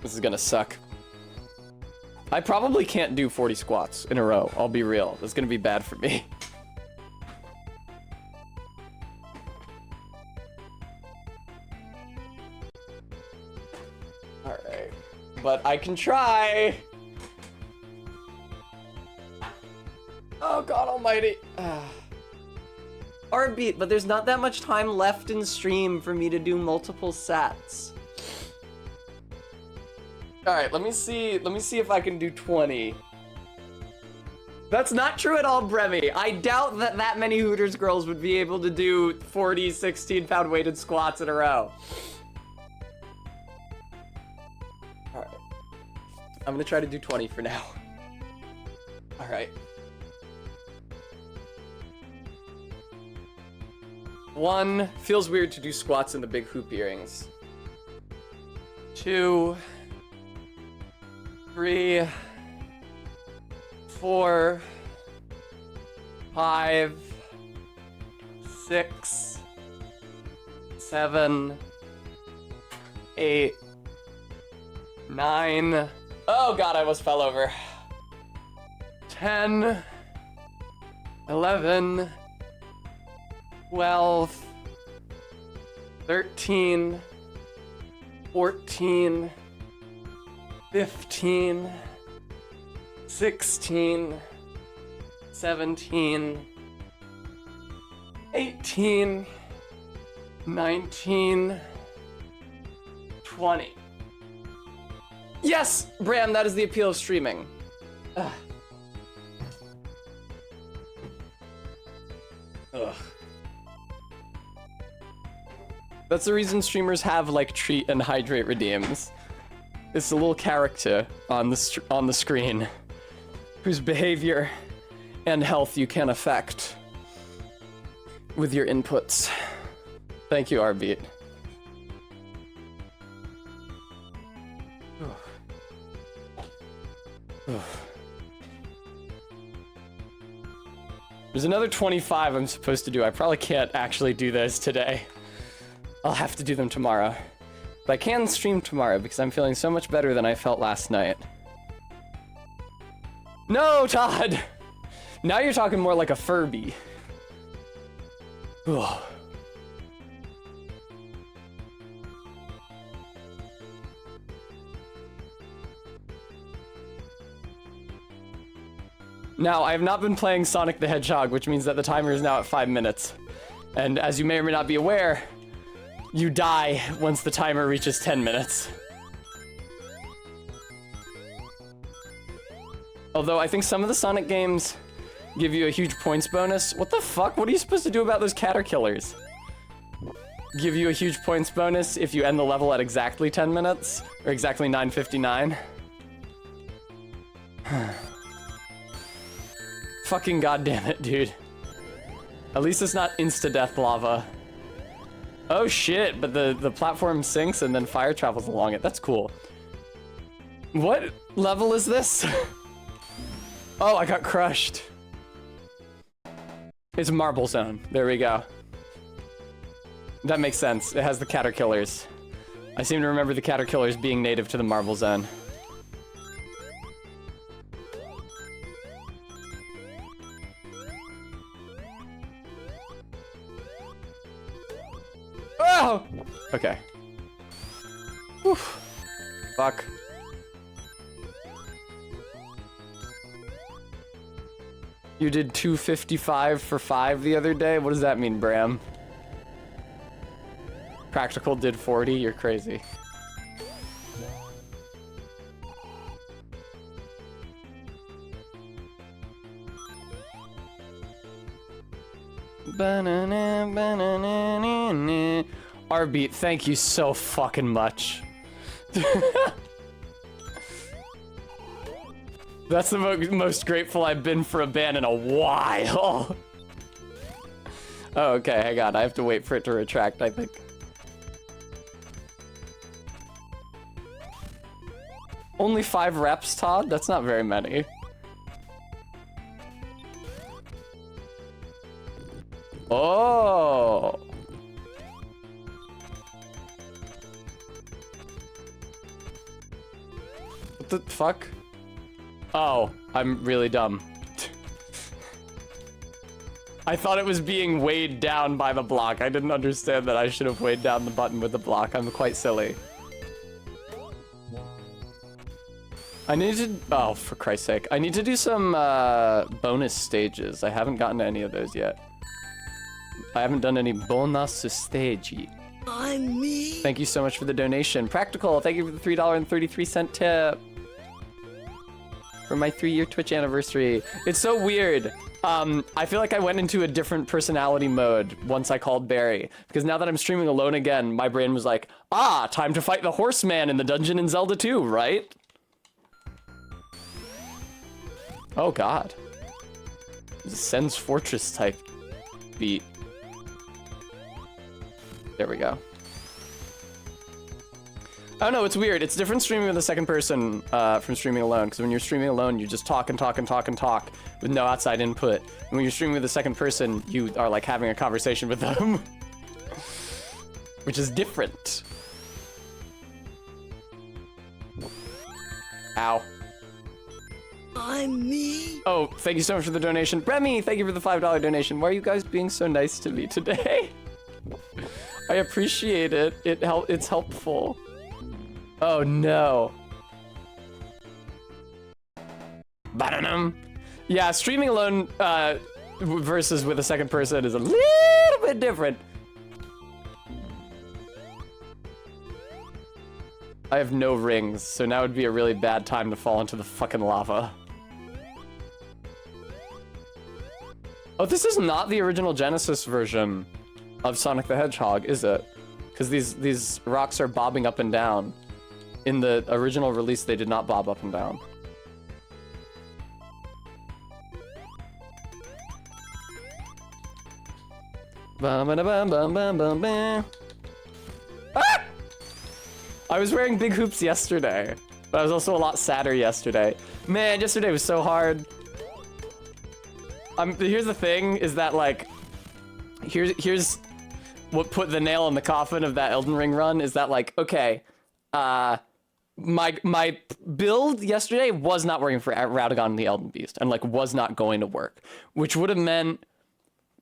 This is gonna suck. I probably can't do 40 squats in a row. I'll be real. That's gonna be bad for me. Alright. But I can try! Oh god almighty. Artbeat, but there's not that much time left in stream for me to do multiple sets. Alright, let me see if I can do 20. That's not true at all, Bremy. I doubt that many Hooters girls would be able to do 40 16-pound weighted squats in a row. Alright. I'm gonna try to do 20 for now. Alright. 1, feels weird to do squats in the big hoop earrings. 2, 3, 4, 5, 6, 7, 8, 9. Oh god, I almost fell over. 10, 11, 12, 13, 14, 15, 16, 17, 18, 19, 20. Yes, Bram, that is the appeal of streaming. Ugh. Ugh. That's the reason streamers have like treat and hydrate redeems. It's a little character on the screen whose behavior and health you can affect with your inputs. Thank you, Arbeat. There's another 25 I'm supposed to do. I probably can't actually do those today. I'll have to do them tomorrow. But I can stream tomorrow because I'm feeling so much better than I felt last night. No, Todd! Now you're talking more like a Furby. Ugh. Now, I have not been playing Sonic the Hedgehog, which means that the timer is now at 5 minutes. And as you may or may not be aware, you die once the timer reaches 10 minutes. Although I think some of the Sonic games give you a huge points bonus. What the fuck? What are you supposed to do about those caterkillers? Give you a huge points bonus if you end the level at exactly 10 minutes? Or exactly 9:59? Fucking goddamn it, dude. At least it's not insta-death lava. Oh shit, but the platform sinks and then fire travels along it. That's cool. What level is this? Oh, I got crushed. It's Marble Zone. There we go. That makes sense. It has the caterkillars. I seem to remember the caterkillars being native to the Marble Zone. Oh! Okay. Whew. Fuck. You did 255 for 5 the other day? What does that mean, Bram? Practical did 40? You're crazy. Arbeat, thank you so fucking much. That's the most grateful I've been for a ban in a while. Oh, okay, hang on. I have to wait for it to retract, I think. Only 5 reps, Todd? That's not very many. Oh. What the fuck? Oh, I'm really dumb. I thought it was being weighed down by the block. I didn't understand that I should have weighed down the button with the block. I'm quite silly. I need to... Oh, for Christ's sake. I need to do some bonus stages. I haven't gotten to any of those yet. I haven't done any bonus stage. I'm me. Thank you so much for the donation. Practical, thank you for the $3.33 tip. For my 3-year Twitch anniversary. It's so weird. I feel like I went into a different personality mode once I called Barry. Because now that I'm streaming alone again, my brain was like, ah, time to fight the horseman in the dungeon in Zelda 2, right? Oh god. It's a Sen's Fortress type beat. There we go. I don't know, it's weird. It's different streaming with the second person from streaming alone, because when you're streaming alone, you just talk and talk and talk and talk with no outside input. And when you're streaming with the second person, you are like having a conversation with them. Which is different. Ow. I'm me. Oh, thank you so much for the donation. Remy, thank you for the $5 donation. Why are you guys being so nice to me today? I appreciate it. It's helpful. Oh no. Ba-da-dum. Yeah, streaming alone versus with a second person is a little bit different. I have no rings, so now would be a really bad time to fall into the fucking lava. Oh, this is not the original Genesis version of Sonic the Hedgehog, is it? Because these rocks are bobbing up and down. In the original release, they did not bob up and down. Ah! I was wearing big hoops yesterday, but I was also a lot sadder yesterday. Man, yesterday was so hard. Here's the thing, is that like, here's what put the nail in the coffin of that Elden Ring run, is that like, okay, my build yesterday was not working for Radagon and the Elden Beast, and like was not going to work, which would have meant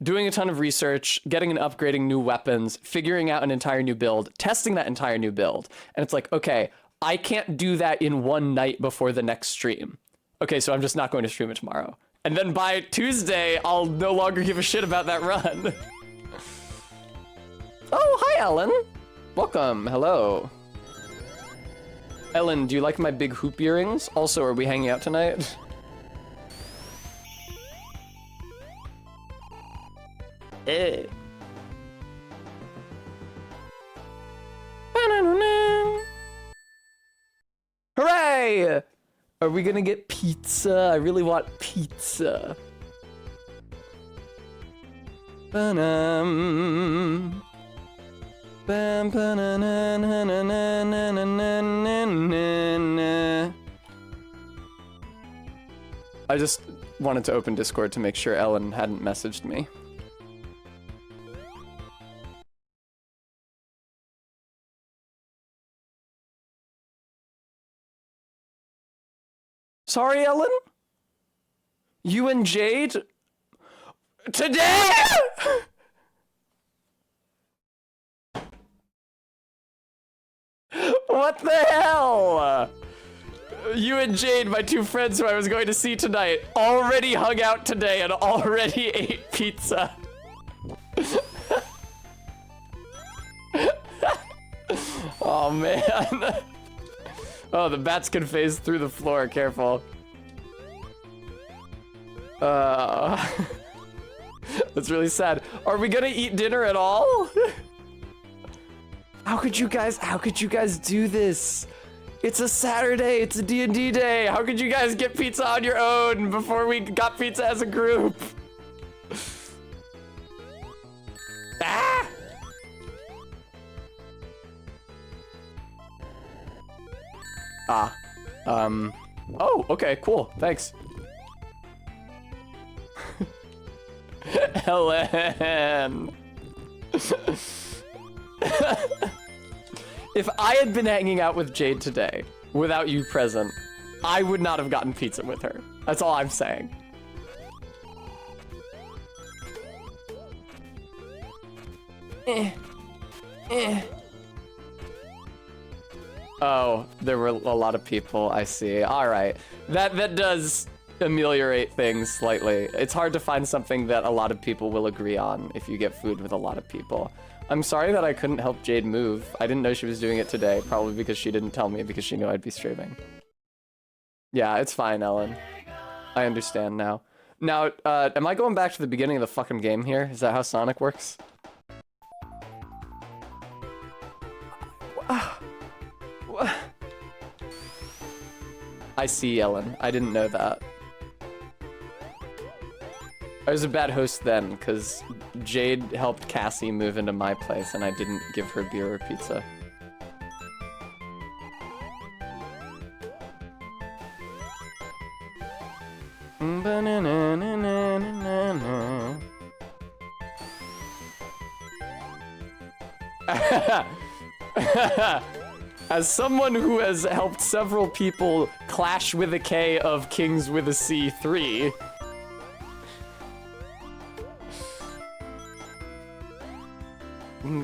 doing a ton of research, getting and upgrading new weapons, figuring out an entire new build, testing that entire new build. And it's like, okay, I can't do that in one night before the next stream. Okay, so I'm just not going to stream it tomorrow. And then by Tuesday, I'll no longer give a shit about that run. Oh, hi, Ellen. Welcome, hello. Ellen, do you like my big hoop earrings? Also, are we hanging out tonight? Eh. Hooray! Are we gonna get pizza? I really want pizza. Ba-dum. Bam, ba-na-na-na-na-na-na-na-na-na. I just wanted to open Discord to make sure Ellen hadn't messaged me. Sorry, Ellen? You and Jade? Today? What the hell? You and Jade, my two friends who I was going to see tonight, already hung out today and already ate pizza. Oh, man. Oh, the bats can phase through the floor. Careful. That's really sad. Are we gonna eat dinner at all? How could you guys do this? It's a Saturday, it's a D&D day. How could you guys get pizza on your own before we got pizza as a group? Ah! Ah. Oh, okay, cool. Thanks. Helen. If I had been hanging out with Jade today without you present, I would not have gotten pizza with her. That's all I'm saying. Oh, there were a lot of people, I see. All right. That does ameliorate things slightly. It's hard to find something that a lot of people will agree on if you get food with a lot of people. I'm sorry that I couldn't help Jade move. I didn't know she was doing it today, probably because she didn't tell me because she knew I'd be streaming. Yeah, it's fine, Ellen. I understand now. Now, am I going back to the beginning of the fucking game here? Is that how Sonic works? I see, Ellen. I didn't know that. I was a bad host then, because Jade helped Cassie move into my place, and I didn't give her beer or pizza. As someone who has helped several people Clash with a K of Kings with a C3, I'm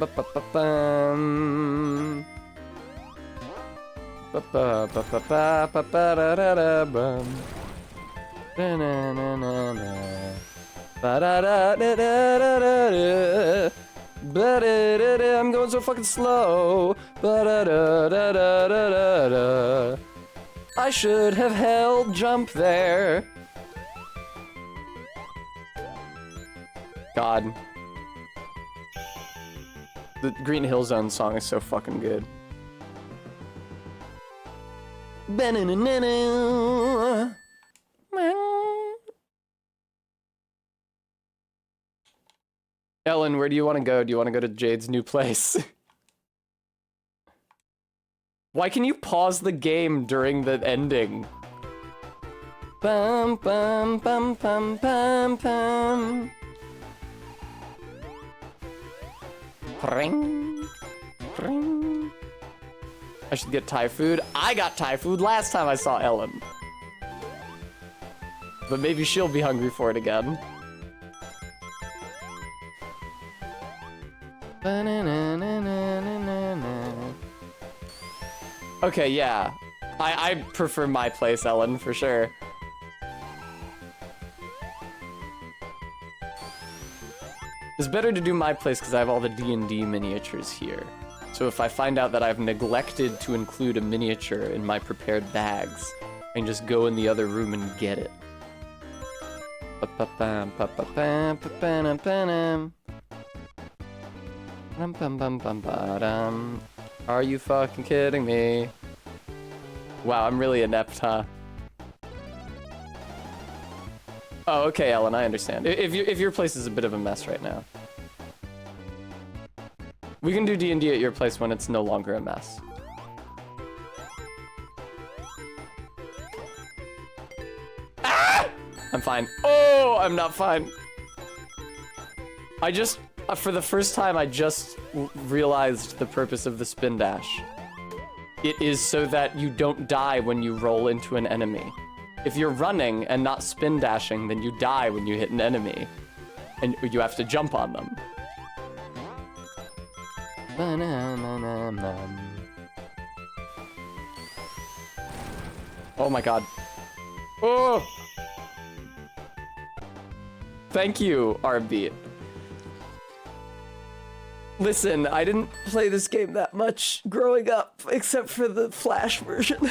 going so fucking slow. I should have held jump there. God. The Green Hill Zone song is so fucking good. Ellen, where do you want to go? Do you want to go to Jade's new place? Why can you pause the game during the ending? Bum bum bum bum bum bum. Ring, ring. I should get Thai food. I got Thai food last time I saw Ellen. But maybe she'll be hungry for it again. Okay, yeah. I prefer my place, Ellen, for sure. It's better to do my place because I have all the D&D miniatures here. So if I find out that I've neglected to include a miniature in my prepared bags, I can just go in the other room and get it. Are you fucking kidding me? Wow, I'm really inept, huh? Oh, okay, Ellen, I understand. If your place is a bit of a mess right now. We can do D&D at your place when it's no longer a mess. Ah! I'm fine. Oh, I'm not fine. I just, for the first time, I just realized the purpose of the spin dash. It is so that you don't die when you roll into an enemy. If you're running and not spin dashing, then you die when you hit an enemy. And you have to jump on them. Oh my god. Oh! Thank you, R-Beat. Listen, I didn't play this game that much growing up, except for the Flash version.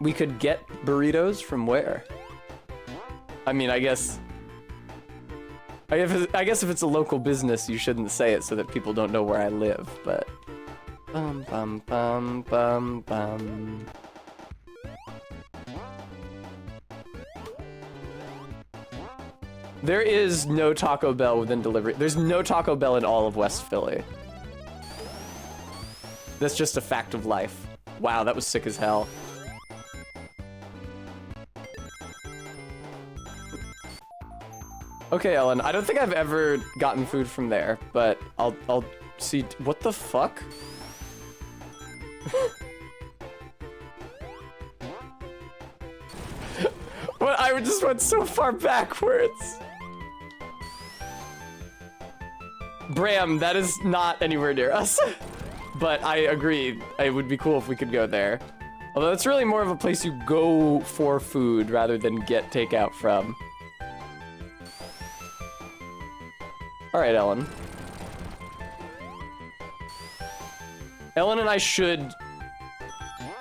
We could get burritos from where? I mean, I guess if it's a local business, you shouldn't say it so that people don't know where I live, but... Bum bum bum bum bum. There is no Taco Bell within delivery. There's no Taco Bell in all of West Philly. That's just a fact of life. Wow, that was sick as hell. Okay, Ellen, I don't think I've ever gotten food from there, but I'll see. What the fuck? What? I just went so far backwards. Bram, that is not anywhere near us. But I agree, it would be cool if we could go there. Although it's really more of a place you go for food rather than get takeout from. All right, Ellen. Ellen and I should...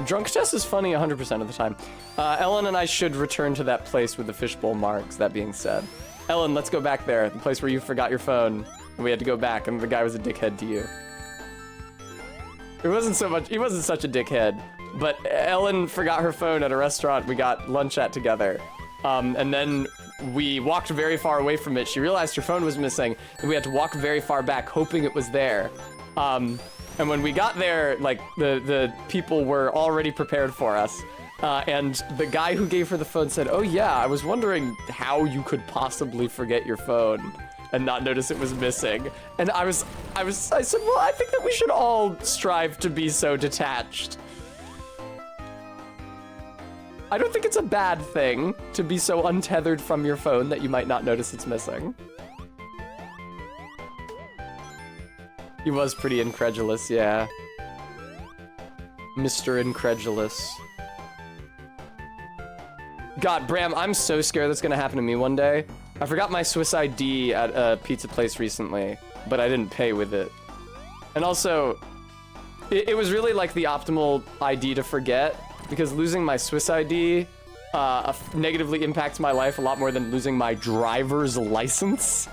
Drunk Tess is funny 100% of the time. Ellen and I should return to that place with the fishbowl marks, that being said. Ellen, let's go back there, the place where you forgot your phone. And we had to go back, and the guy was a dickhead to you. It wasn't so much... He wasn't such a dickhead, but Ellen forgot her phone at a restaurant we got lunch at together. And then we walked very far away from it. She realized her phone was missing, and we had to walk very far back, hoping it was there. And when we got there, like, the people were already prepared for us. And the guy who gave her the phone said, "Oh yeah, I was wondering how you could possibly forget your phone and not notice it was missing." And I said, "Well, I think that we should all strive to be so detached." I don't think it's a bad thing to be so untethered from your phone that you might not notice it's missing. He was pretty incredulous, yeah. Mr. Incredulous. God, Bram, I'm so scared that's gonna happen to me one day. I forgot my Swiss ID at a pizza place recently, but I didn't pay with it. And also, it was really like the optimal ID to forget, because losing my Swiss ID negatively impacts my life a lot more than losing my driver's license.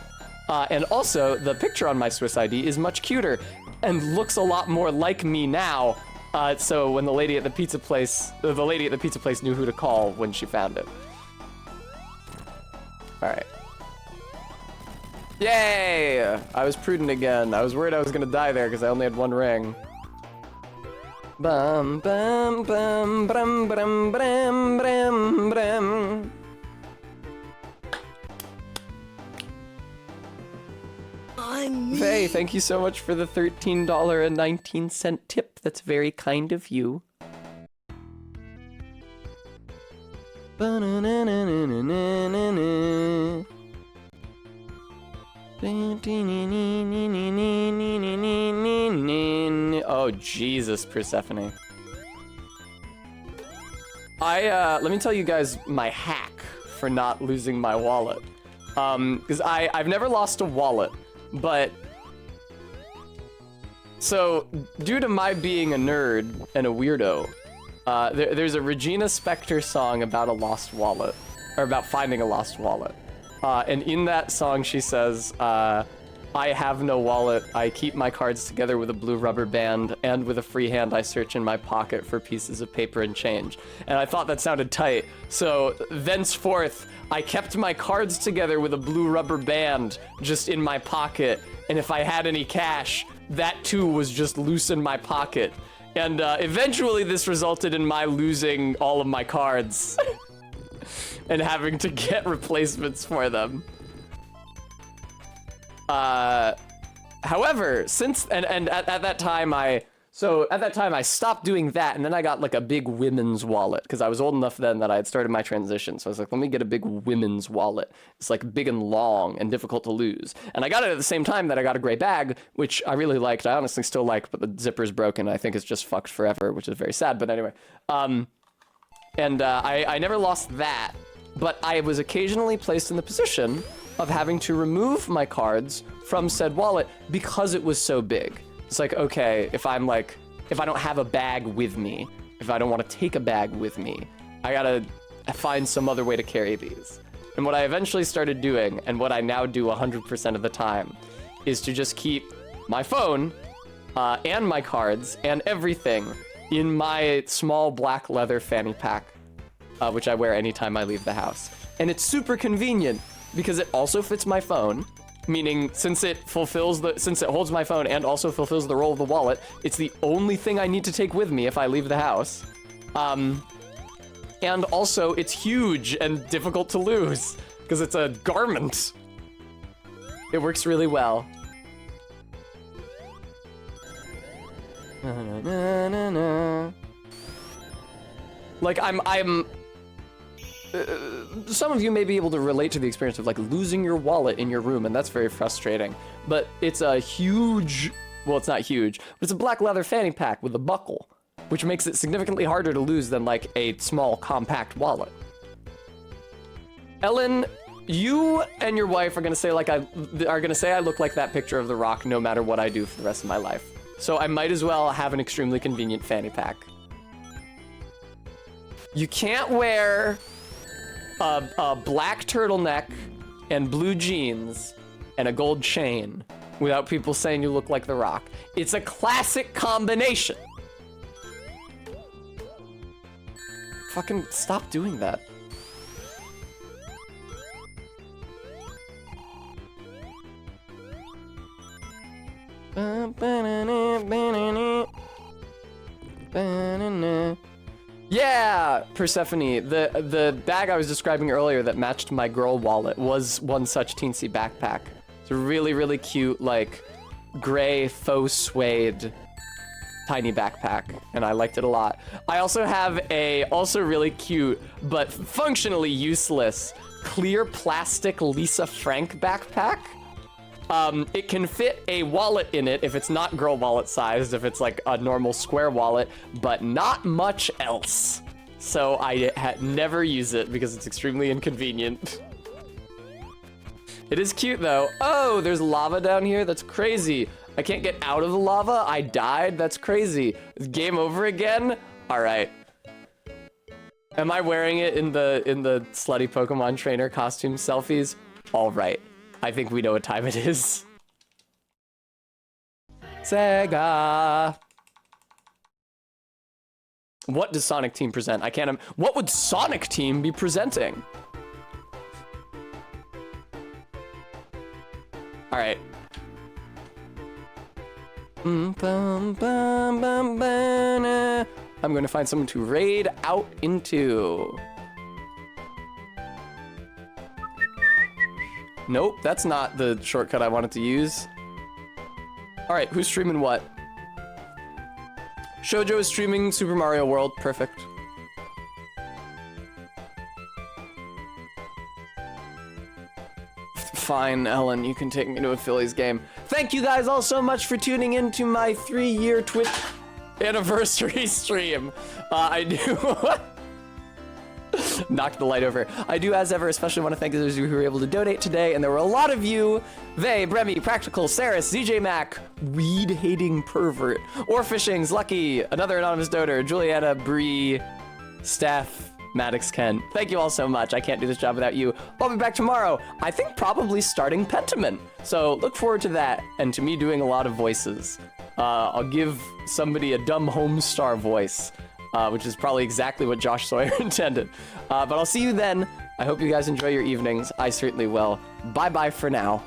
And also, the picture on my Swiss ID is much cuter and looks a lot more like me now. So when the lady at the pizza place knew who to call when she found it. All right. Yay! I was prudent again. I was worried I was gonna die there because I only had one ring. Bum bum bum brum brum brum brum brum. I'm me. Faye, thank you so much for the $13.19 tip. That's very kind of you. Oh, Jesus, Persephone. Let me tell you guys my hack for not losing my wallet. Because I've never lost a wallet. But, so, due to my being a nerd and a weirdo, there's a Regina Spektor song about a lost wallet, or about finding a lost wallet. And in that song she says, "I have no wallet, I keep my cards together with a blue rubber band, and with a free hand I search in my pocket for pieces of paper and change." And I thought that sounded tight, so thenceforth, I kept my cards together with a blue rubber band just in my pocket, and if I had any cash, that too was just loose in my pocket. And eventually this resulted in my losing all of my cards and having to get replacements for them. However, since, and at that time I stopped doing that, and then I got like a big women's wallet, because I was old enough then that I had started my transition, so I was like, let me get a big women's wallet. It's like big and long and difficult to lose. And I got it at the same time that I got a gray bag, which I really liked, I honestly still like, but the zipper's broken, I think it's just fucked forever, which is very sad, but anyway. I never lost that, but I was occasionally placed in the position of having to remove my cards from said wallet because it was so big. It's like, okay, if I don't have a bag with me, if I don't want to take a bag with me, I gotta find some other way to carry these. And what I eventually started doing, and what I now do 100% of the time, is to just keep my phone, and my cards, and everything in my small black leather fanny pack, which I wear anytime I leave the house. And it's super convenient, because it also fits my phone, meaning since it holds my phone and also fulfills the role of the wallet, it's the only thing I need to take with me if I leave the house. And also it's huge and difficult to lose because it's a garment. It works really well. Like some of you may be able to relate to the experience of like losing your wallet in your room, and that's very frustrating. But it's a huge, well, it's not huge, but it's a black leather fanny pack with a buckle. which makes it significantly harder to lose than like a small compact wallet. Ellen, you and your wife are gonna say I look like that picture of The Rock no matter what I do for the rest of my life. So I might as well have an extremely convenient fanny pack. You can't wear a black turtleneck and blue jeans and a gold chain without people saying you look like The Rock. It's a classic combination. Fucking stop doing that. Yeah, Persephone, the bag I was describing earlier that matched my girl wallet was one such teensy backpack. It's a really, really cute, like, gray faux suede tiny backpack, and I liked it a lot. I also have a also really cute but functionally useless clear plastic Lisa Frank backpack. It can fit a wallet in it if it's not girl wallet sized, if it's like a normal square wallet, but not much else. So I never use it because it's extremely inconvenient. It is cute though. Oh, there's lava down here. That's crazy. I can't get out of the lava. I died. That's crazy. Game over again? All right. Am I wearing it in the slutty Pokemon trainer costume selfies? All right. I think we know what time it is. Sega. What does Sonic Team present? I can't. What would Sonic Team be presenting? All right. I'm going to find someone to raid out into. Nope, that's not the shortcut I wanted to use. All right, who's streaming what? Shoujo is streaming Super Mario World. Perfect. Fine, Ellen, you can take me to a Phillies game. Thank you guys all so much for tuning in to my 3-year Twitch anniversary stream. I do... Knocked the light over. I do, as ever, especially want to thank those of you who were able to donate today, and there were a lot of you. They, Bremy, Practical, Saris, ZJ Mac, Weed-Hating Pervert, Orfishings, Lucky, another anonymous donor, Juliana, Bree, Steph, Maddox, Ken. Thank you all so much. I can't do this job without you. I'll be back tomorrow. I think probably starting Pentiment. So look forward to that, and to me doing a lot of voices. I'll give somebody a dumb Homestar voice. Which is probably exactly what Josh Sawyer intended. But I'll see you then. I hope you guys enjoy your evenings. I certainly will. Bye-bye for now.